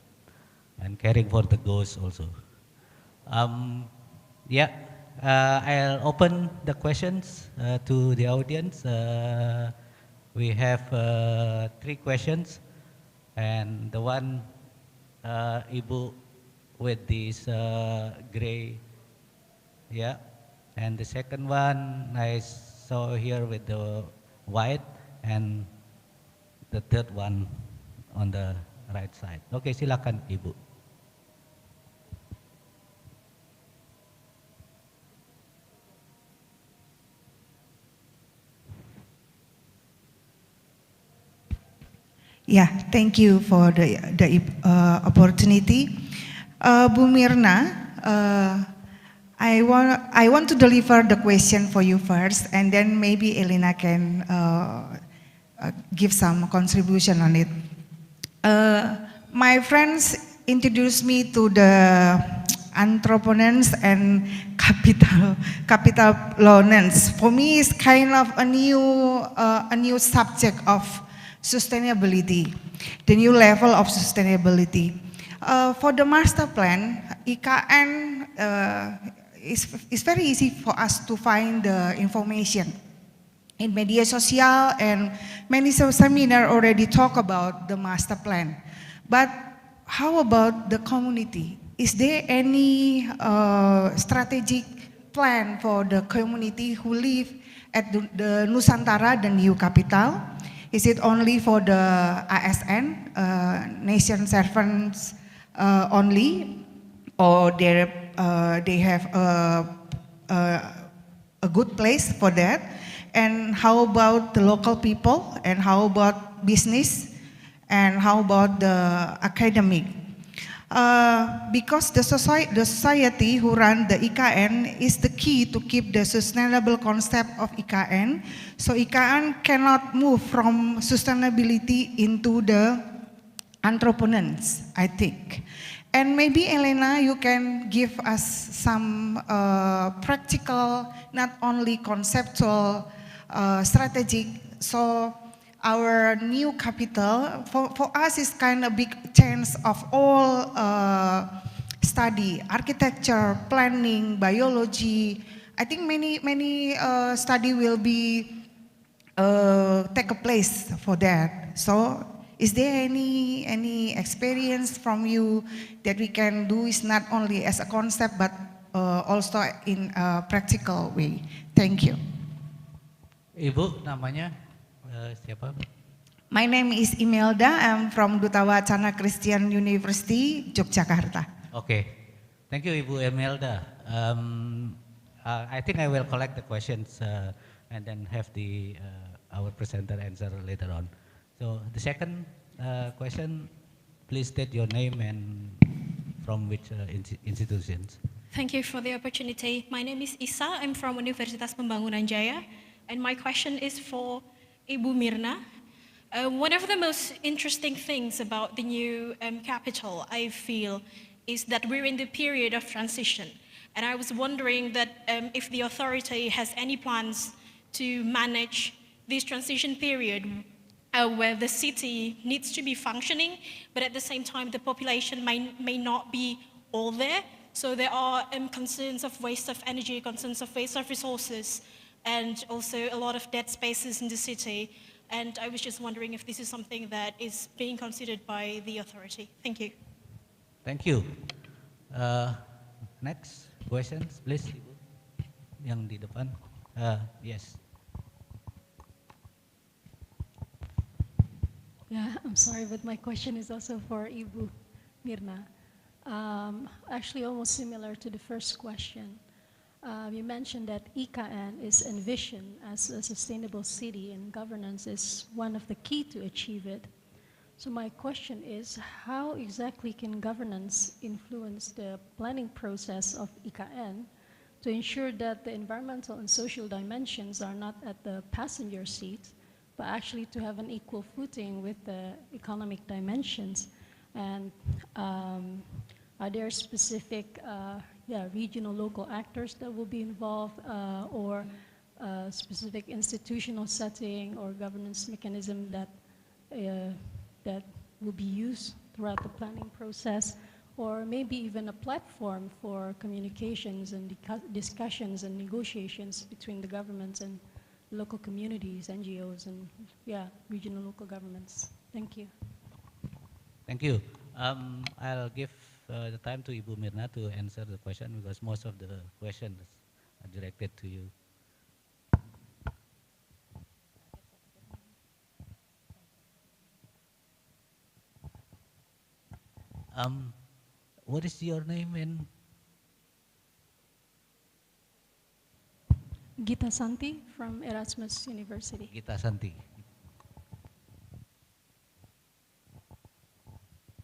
Speaker 7: and caring for the ghosts also. I'll open the questions to the audience. We have 3 questions, and the one Ibu with this gray, and the second one I saw here with the white, and the third one on the right side. Okay, silakan Ibu.
Speaker 9: Yeah, thank you for the opportunity. Bu Mirna, I want to deliver the question for you first, and then maybe Elena can give some contribution on it. My friends introduced me to the entrepreneurs and capital loans. For me, it's kind of a new subject of sustainability, the new level of sustainability. For the master plan, IKN it's very easy for us to find the information in media social, and many seminars already talk about the master plan. But how about the community? Is there any strategic plan for the community who live at the Nusantara, the new capital? Is it only for the ASN, nation servants only, or they have a good place for that? And how about the local people? And how about business? And how about the academic? Because the society who run the IKN is the key to keep the sustainable concept of IKN. So IKN cannot move from sustainability into the entrepreneurs, I think. And maybe Elena, you can give us some practical, not only conceptual, strategic. So our new capital, for us is kind of big chance of all study, architecture, planning, biology. I think many study will be take a place for that. So is there any experience from you that we can do is not only as a concept but also in a practical way? Thank you.
Speaker 7: Ibu, namanya siapa?
Speaker 9: My name is Imelda. I'm from Duta Wacana Christian University, Yogyakarta.
Speaker 7: Okay, thank you, Ibu Imelda. I think I will collect the questions and then have our presenter answer later on. So the second question, please state your name and from which institutions.
Speaker 10: Thank you for the opportunity. My name is Isa. I'm from Universitas Pembangunan Jaya, and my question is for Ibu Mirna. One of the most interesting things about the new capital, I feel, is that we're in the period of transition. And I was wondering that if the authority has any plans to manage this transition period where the city needs to be functioning, but at the same time the population may not be all there. So there are concerns of waste of energy, concerns of waste of resources, and also a lot of dead spaces in the city. And I was just wondering if this is something that is being considered by the authority. Thank you.
Speaker 7: Thank you. Next questions, please, Ibu. Yang di depan. Yes.
Speaker 14: Yeah, I'm sorry, but my question is also for Ibu Mirna. Actually, almost similar to the first question. You mentioned that IKN is envisioned as a sustainable city and governance is one of the key to achieve it. So my question is, how exactly can governance influence the planning process of IKN to ensure that the environmental and social dimensions are not at the passenger seat, but actually to have an equal footing with the economic dimensions? And are there specific regional local actors that will be involved or specific institutional setting or governance mechanism that will be used throughout the planning process, or maybe even a platform for communications and discussions and negotiations between the governments and local communities, NGOs, and regional local governments? Thank you.
Speaker 7: Thank you. I'll give the time to Ibu Mirna to answer the question because most of the questions are directed to you. What is your name and?
Speaker 14: Gita Santi from Erasmus University.
Speaker 7: Gita Santi.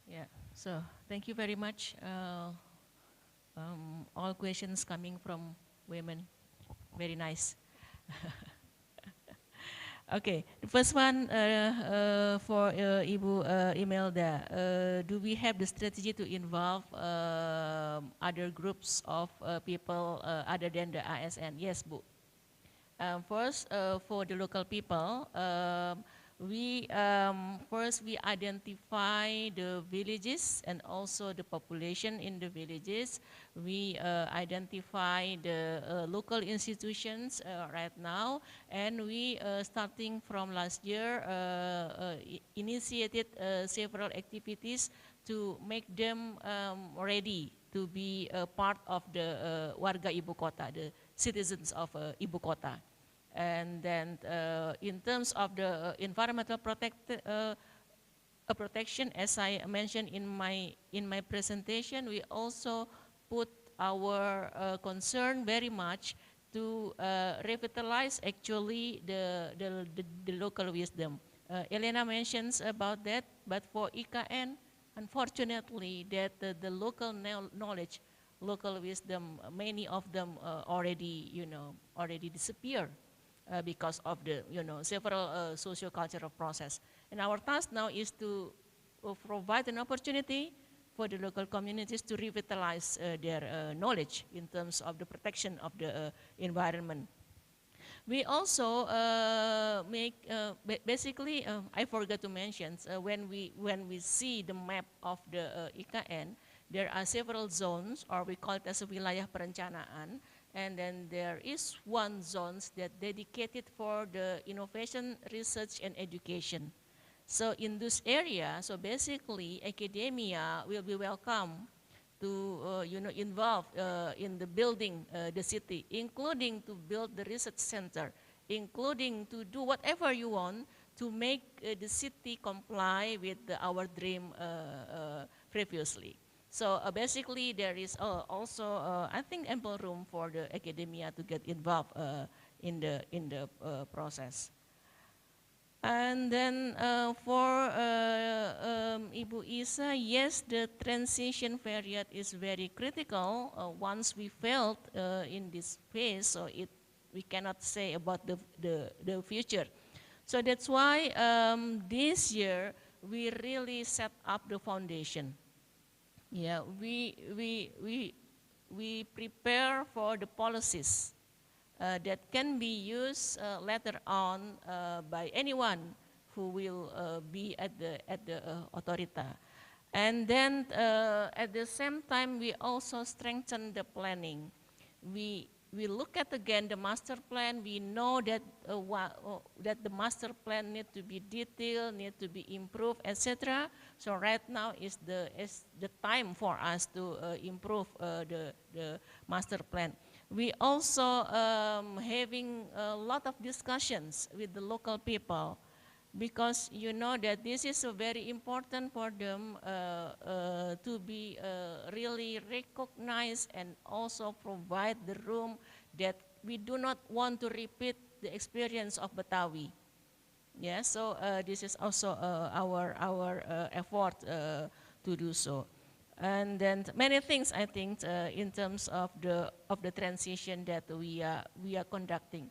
Speaker 8: Yeah, so thank you very much. All questions coming from women, very nice. Okay, the first one for Ibu Imelda. Do we have the strategy to involve other groups of people other than the ASN? Yes, Bu. First, for the local people, we identify the villages and also the population in the villages. We identify the local institutions right now, and we starting from last year initiated several activities to make them ready to be a part of the warga Ibu Kota, the citizens of Ibu Kota. And then in terms of the environmental protection, as I mentioned in my presentation, we also put our concern very much to revitalize actually the local wisdom. Elena mentions about that, but for IKN, unfortunately, that the local knowledge, local wisdom, many of them already, already disappear because of the, several socio-cultural process. And our task now is to provide an opportunity for the local communities to revitalize their knowledge in terms of the protection of the environment. We also basically, I forgot to mention, when we see the map of the IKN, there are several zones, or we call it as a wilayah perencanaan, and then there is one zone that dedicated for the innovation, research, and education. So in this area, so basically academia will be welcome to involve in the building the city, including to build the research center, including to do whatever you want to make the city comply with our dream previously. So basically there is also I think ample room for the academia to get involved in the process. And then for Ibu Isa, yes, the transition period is very critical. Once we failed in this phase, so we cannot say about the future. So that's why this year we really set up the foundation. Yeah, we prepare for the policies that can be used later on by anyone who will be at the authority. And then at the same time, we also strengthen the planning. We look at again the master plan. We know that that the master plan need to be detailed, need to be improved, etc. So right now is the time for us to improve the master plan. We also having a lot of discussions with the local people, because you know that this is very important for them to be really recognized and also provide the room that we do not want to repeat the experience of Betawi. Yeah, so this is also our effort to do so. And then many things, I think, in terms of the transition that we are conducting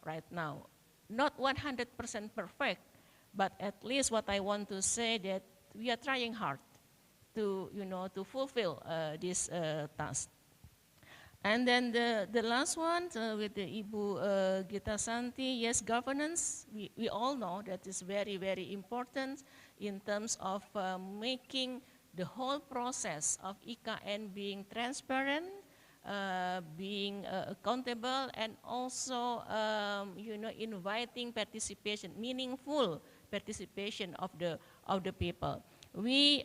Speaker 8: right now. Not 100% perfect, but at least what I want to say that we are trying hard to to fulfill this task. And then the last one with the Ibu Gita Santi, yes, governance. We all know that is very, very important in terms of making the whole process of IKN being transparent, being accountable, and also inviting participation, meaningful participation of the people. We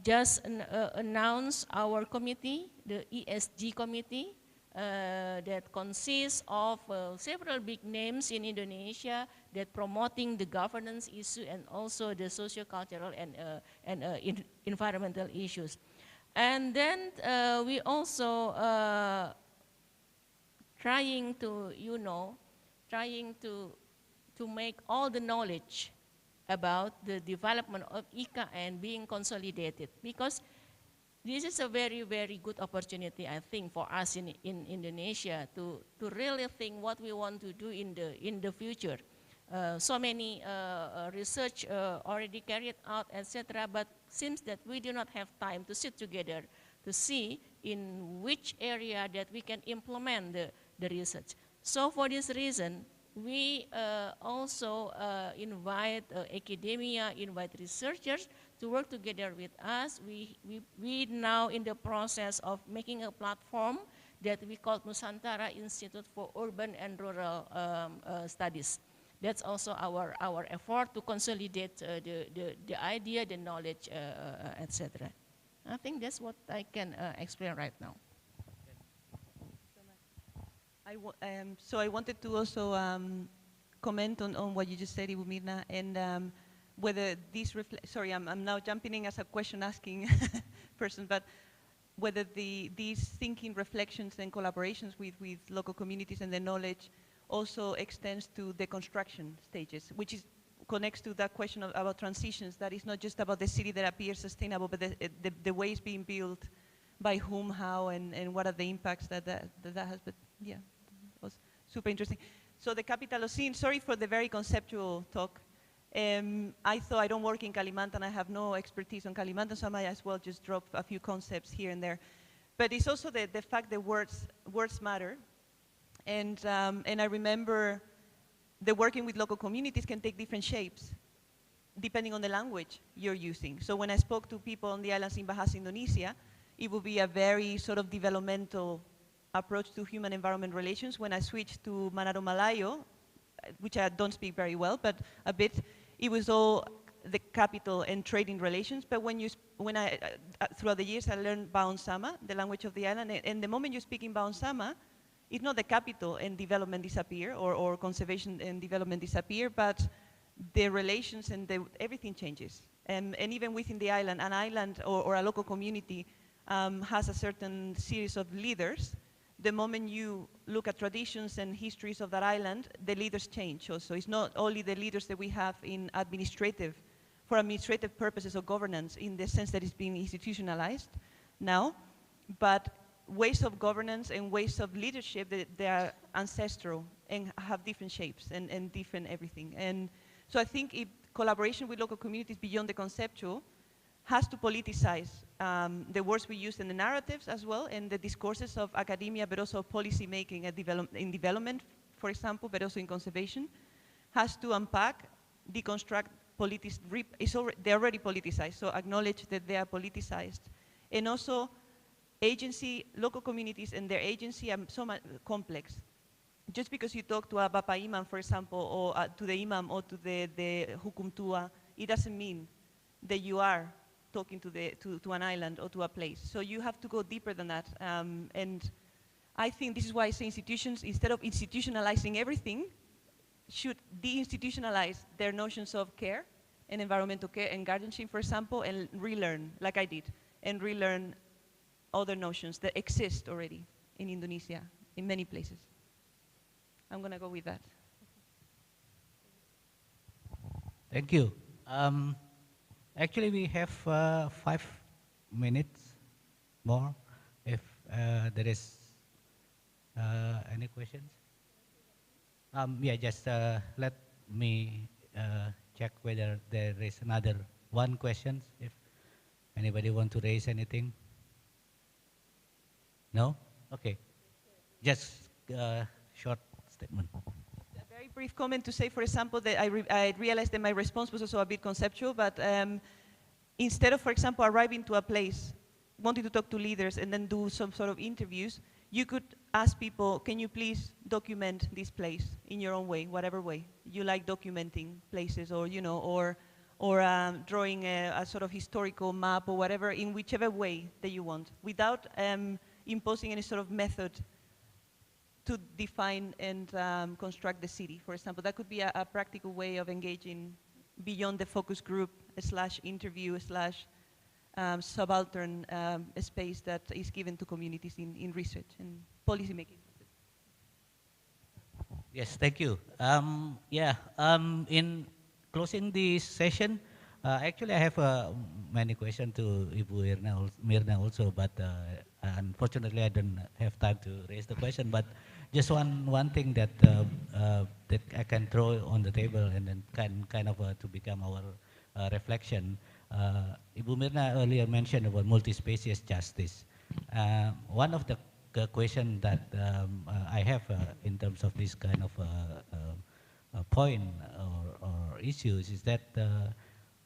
Speaker 8: just announced our committee, the ESG committee, that consists of several big names in Indonesia that promoting the governance issue and also the socio-cultural and environmental issues. And then we also trying to make all the knowledge about the development of IKN being consolidated, because this is a very, very good opportunity, I think, for us in Indonesia to really think what we want to do in the future. So many research already carried out, etc., but seems that we do not have time to sit together to see in which area that we can implement the research. So for this reason, we also invite academia, invite researchers to work together with us. We now in the process of making a platform that we call Nusantara Institute for Urban and Rural Studies. That's also our effort to consolidate the idea, the knowledge, etc. I think that's what I can explain right now.
Speaker 6: So I wanted to also comment on what you just said, Ibu Mirna, and whether these sorry, I'm now jumping in as a question-asking person, but whether these thinking, reflections, and collaborations with local communities and the knowledge also extends to the construction stages, which is connects to that question about transitions, that it's not just about the city that appears sustainable, but the way it's being built, by whom, how, and what are the impacts that has. But yeah, it was super interesting. So the capital scene, sorry for the very conceptual talk. I thought I don't work in Kalimantan, I have no expertise on Kalimantan, so I might as well just drop a few concepts here and there. But it's also the fact that words matter. And I remember the working with local communities can take different shapes depending on the language you're using. So when I spoke to people on the islands in Bahasa Indonesia, it would be a very sort of developmental approach to human-environment relations. When I switched to Manado Malayo, which I don't speak very well, but a bit, it was all the capital and trading relations. But throughout the years, I learned Baon Sama, the language of the island, and the moment you speak in Baon Sama, it's not the capital and development disappear, or conservation and development disappear, but the relations and everything changes. And even within the island, an island or a local community has a certain series of leaders. The moment you look at traditions and histories of that island, the leaders change also. It's not only the leaders that we have for administrative purposes of governance, in the sense that it's being institutionalized now, but ways of governance and ways of leadership that they are ancestral and have different shapes and different everything. And so I think collaboration with local communities beyond the conceptual has to politicize the words we use in the narratives as well, and the discourses of academia, but also policy making in development, for example, but also in conservation, has to unpack, deconstruct, they're already politicized, so acknowledge that they are politicized. And also agency, local communities and their agency are so much complex. Just because you talk to a Bapa Imam, for example, or to the Imam or to the Hukum Tua, it doesn't mean that you are talking to an island or to a place. So you have to go deeper than that. And I think this is why I say institutions, instead of institutionalizing everything, should deinstitutionalize their notions of care and environmental care and guardianship, for example, and relearn, like I did, and relearn other notions that exist already in Indonesia, in many places. I'm going to go with that.
Speaker 7: Thank you. Actually, we have 5 minutes more. If there is any questions? Yeah, just let me check whether there is another one question, if anybody want to raise anything. No? Okay. Just short statement.
Speaker 6: A very brief comment to say, for example, that I realized that my response was also a bit conceptual, but instead of, for example, arriving to a place, wanting to talk to leaders and then do some sort of interviews, you could ask people, can you please document this place in your own way, whatever way. You like documenting places, or, you know, or drawing a sort of historical map or whatever, in whichever way that you want, without imposing any sort of method to define and construct the city, for example. That could be a practical way of engaging beyond the focus group / interview / subaltern space that is given to communities in research and policy making.
Speaker 7: Yes, thank you. In closing this session, actually I have many questions to Ibu Mirna also, but unfortunately I don't have time to raise the question. But just one thing that that I can throw on the table and then kind of to become our reflection. Ibu Mirna earlier mentioned about multi-species justice. One of the question that I have in terms of this kind of point or issues is that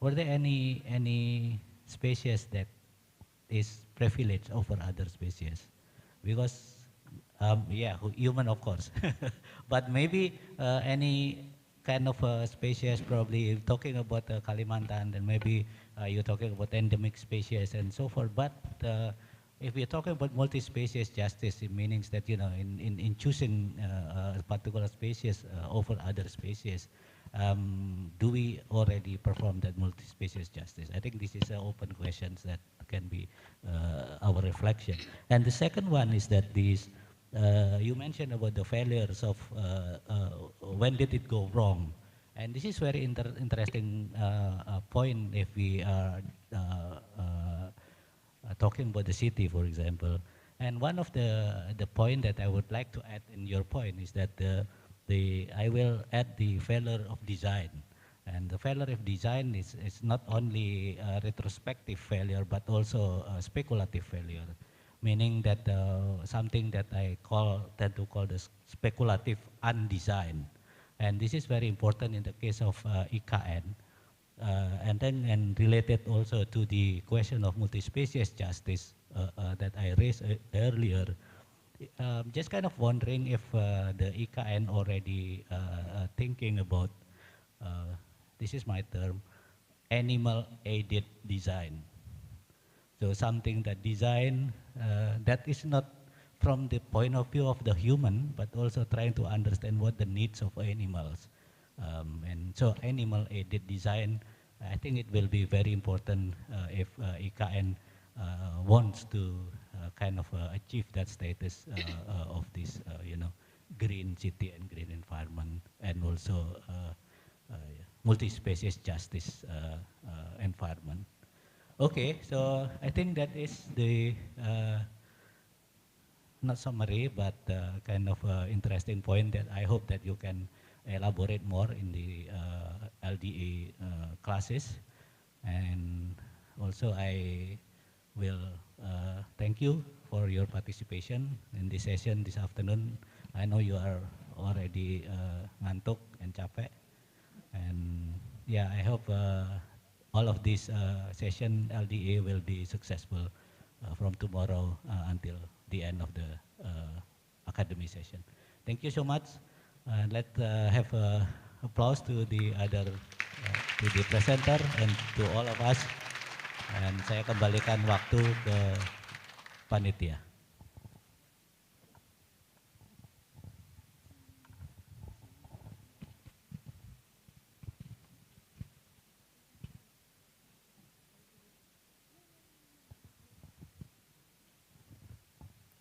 Speaker 7: were there any species that is privileged over other species? Because yeah, human of course, but maybe any kind of species, probably talking about Kalimantan, then maybe you're talking about endemic species and so forth. But if we're talking about multi-species justice, it means that, you know, in choosing a particular species over other species, do we already perform that multi-species justice? I think this is an open question that can be our reflection. And the second one is that these, you mentioned about the failures of when did it go wrong? And this is very interesting point if we are talking about the city, for example. And one of the point that I would like to add in your point is that I will add the failure of design. And the failure of design is not only a retrospective failure, but also a speculative failure, meaning that something that I tend to call the speculative undesign. And this is very important in the case of IKN. And related also to the question of multi-species justice that I raised earlier. Just kind of wondering if the IKN already thinking about, this is my term, animal-aided design. So something that design that is not from the point of view of the human, but also trying to understand what the needs of animals. And so animal-aided design, I think it will be very important if IKN wants to kind of achieve that status of this, green city and green environment, and also multi-species justice environment. Okay, so I think that is the not summary, but kind of interesting point that I hope that you can elaborate more in the LDE classes. And also I will thank you for your participation in this session this afternoon. I know you are already ngantuk and capek. And yeah, I hope all of this session LDE will be successful from tomorrow until the end of the academy session. Thank you so much. Let's have applause to the other, to the presenter and to all of us. And saya kembalikan waktu ke panitia.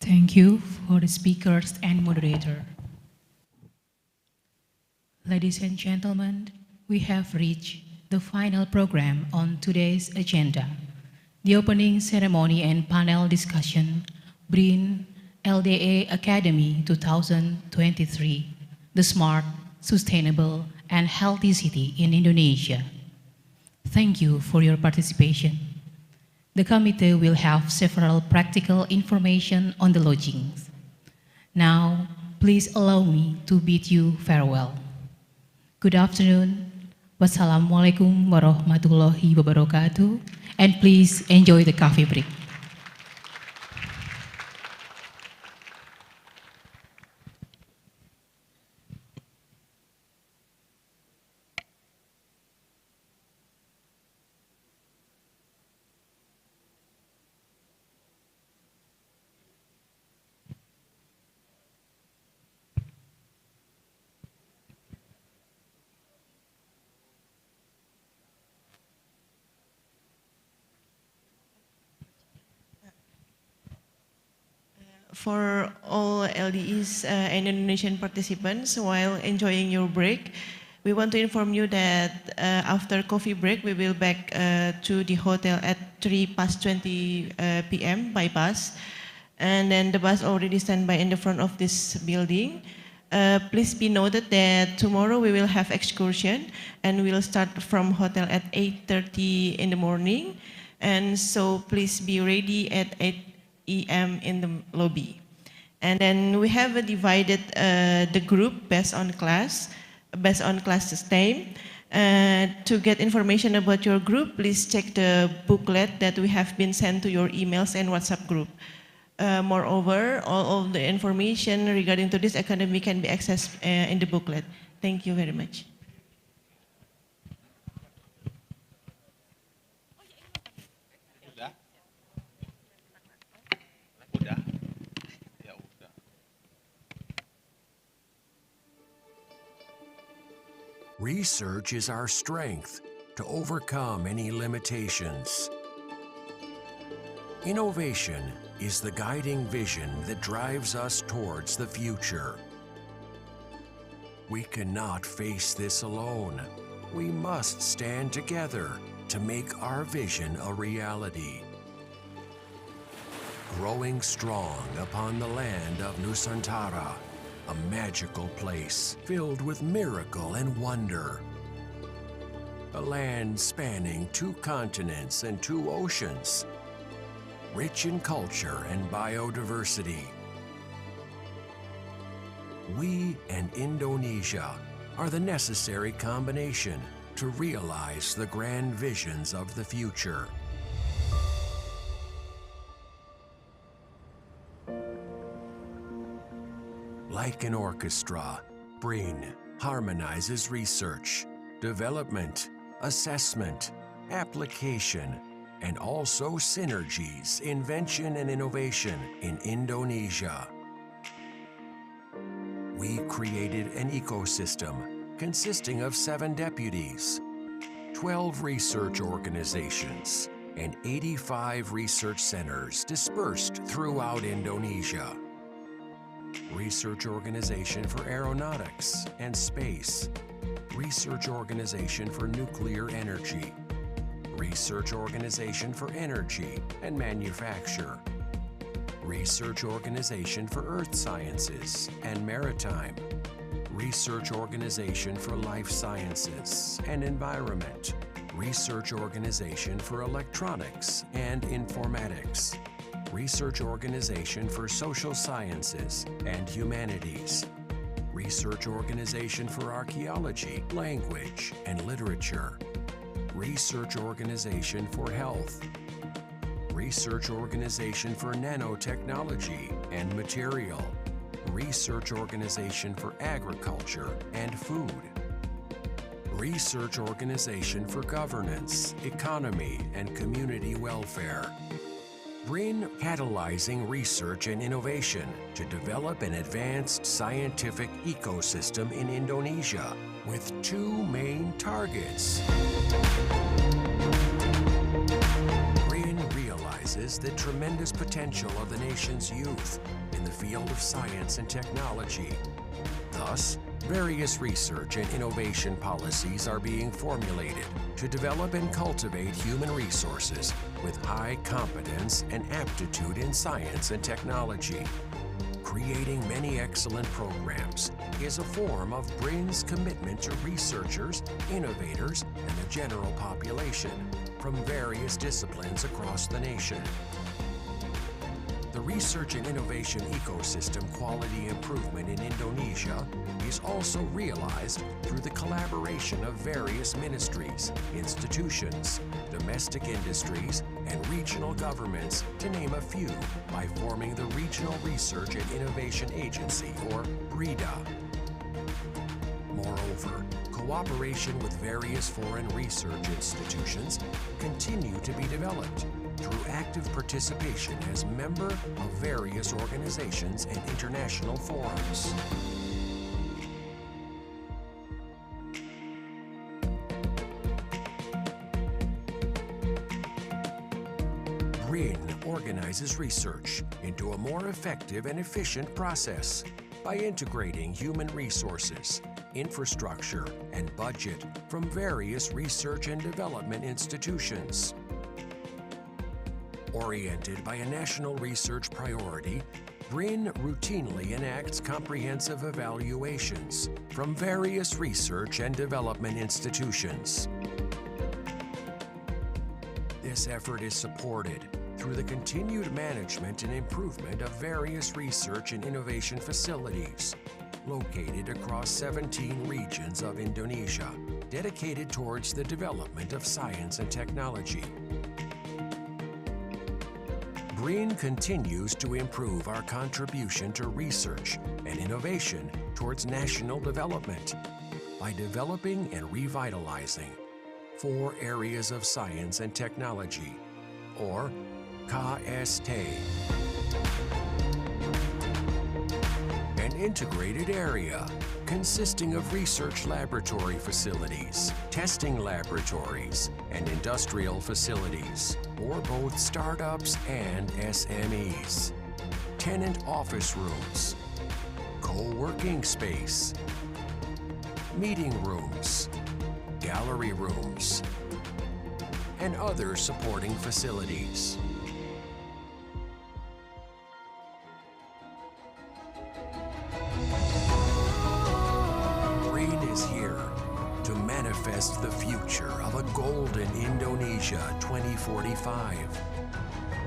Speaker 2: Thank you for the speakers and moderator. Ladies and gentlemen, we have reached the final program on today's agenda. The opening ceremony and panel discussion, BRIN-LDE Academy 2023, the smart, sustainable, and healthy city in Indonesia. Thank you for your participation. The committee will have several practical information on the lodgings. Now, please allow me to bid you farewell. Good afternoon. Wassalamualaikum warahmatullahi wabarakatuh. And please enjoy the coffee break.
Speaker 17: For all LDEs and Indonesian participants, while enjoying your break, we want to inform you that after coffee break, we will back to the hotel at 3:20 p.m. by bus. And then the bus already standby in the front of this building. Please be noted that tomorrow we will have excursion and we'll start from hotel at 8:30 in the morning. And so please be ready at 8 a.m. in the lobby. And then we have divided the group based on class time. To get information about your group, please check the booklet that we have been sent to your emails and WhatsApp group. Moreover, all of the information regarding to this academy can be accessed in the booklet. Thank you very much.
Speaker 1: Research is our strength to overcome any limitations. Innovation is the guiding vision that drives us towards the future. We cannot face this alone. We must stand together to make our vision a reality. Growing strong upon the land of Nusantara, a magical place filled with miracle and wonder. A land spanning 2 continents and 2 oceans, rich in culture and biodiversity. We and Indonesia are the necessary combination to realize the grand visions of the future. Like an orchestra, BRIN harmonizes research, development, assessment, application, and also synergies, invention, and innovation in Indonesia. We created an ecosystem consisting of 7 deputies, 12 research organizations, and 85 research centers dispersed throughout Indonesia. Research Organization for Aeronautics and Space, Research Organization for Nuclear Energy, Research Organization for Energy and Manufacture, Research Organization for Earth Sciences and Maritime, Research Organization for Life Sciences and Environment, Research Organization for Electronics and Informatics, Research Organization for Social Sciences and Humanities, Research Organization for Archaeology, Language, and Literature, Research Organization for Health, Research Organization for Nanotechnology and Material, Research Organization for Agriculture and Food, Research Organization for Governance, Economy, and Community Welfare. BRIN catalyzing research and innovation to develop an advanced scientific ecosystem in Indonesia with 2 main targets. BRIN realizes the tremendous potential of the nation's youth in the field of science and technology. Thus, various research and innovation policies are being formulated to develop and cultivate human resources with high competence and aptitude in science and technology. Creating many excellent programs is a form of BRIN's commitment to researchers, innovators, and the general population from various disciplines across the nation. The research and innovation ecosystem quality improvement in Indonesia is also realized through the collaboration of various ministries, institutions, domestic industries, and regional governments, to name a few, by forming the Regional Research and Innovation Agency, or RIDA. Moreover, cooperation with various foreign research institutions continue to be developed through active participation as member of various organizations and international forums. BRIN organizes research into a more effective and efficient process by integrating human resources, infrastructure, and budget from various research and development institutions. Oriented by a national research priority, BRIN routinely enacts comprehensive evaluations from various research and development institutions. This effort is supported through the continued management and improvement of various research and innovation facilities located across 17 regions of Indonesia, dedicated towards the development of science and technology. BRIN continues to improve our contribution to research and innovation towards national development by developing and revitalizing 4 areas of science and technology, or KST. An integrated area consisting of research laboratory facilities, testing laboratories, and industrial facilities for both startups and SMEs, tenant office rooms, co-working space, meeting rooms, gallery rooms, and other supporting facilities. BRIN is here to manifest the future of a golden Indonesia 2045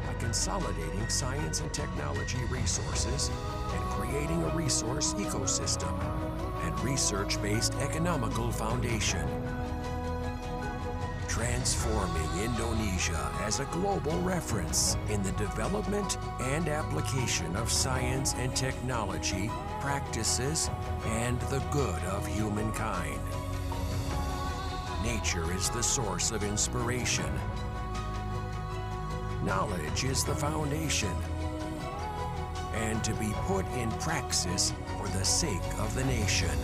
Speaker 1: by consolidating science and technology resources and creating a resource ecosystem and research-based economical foundation. Transforming Indonesia as a global reference in the development and application of science and technology practices and the good of humankind. Nature is the source of inspiration. Knowledge is the foundation, and to be put in praxis for the sake of the nation.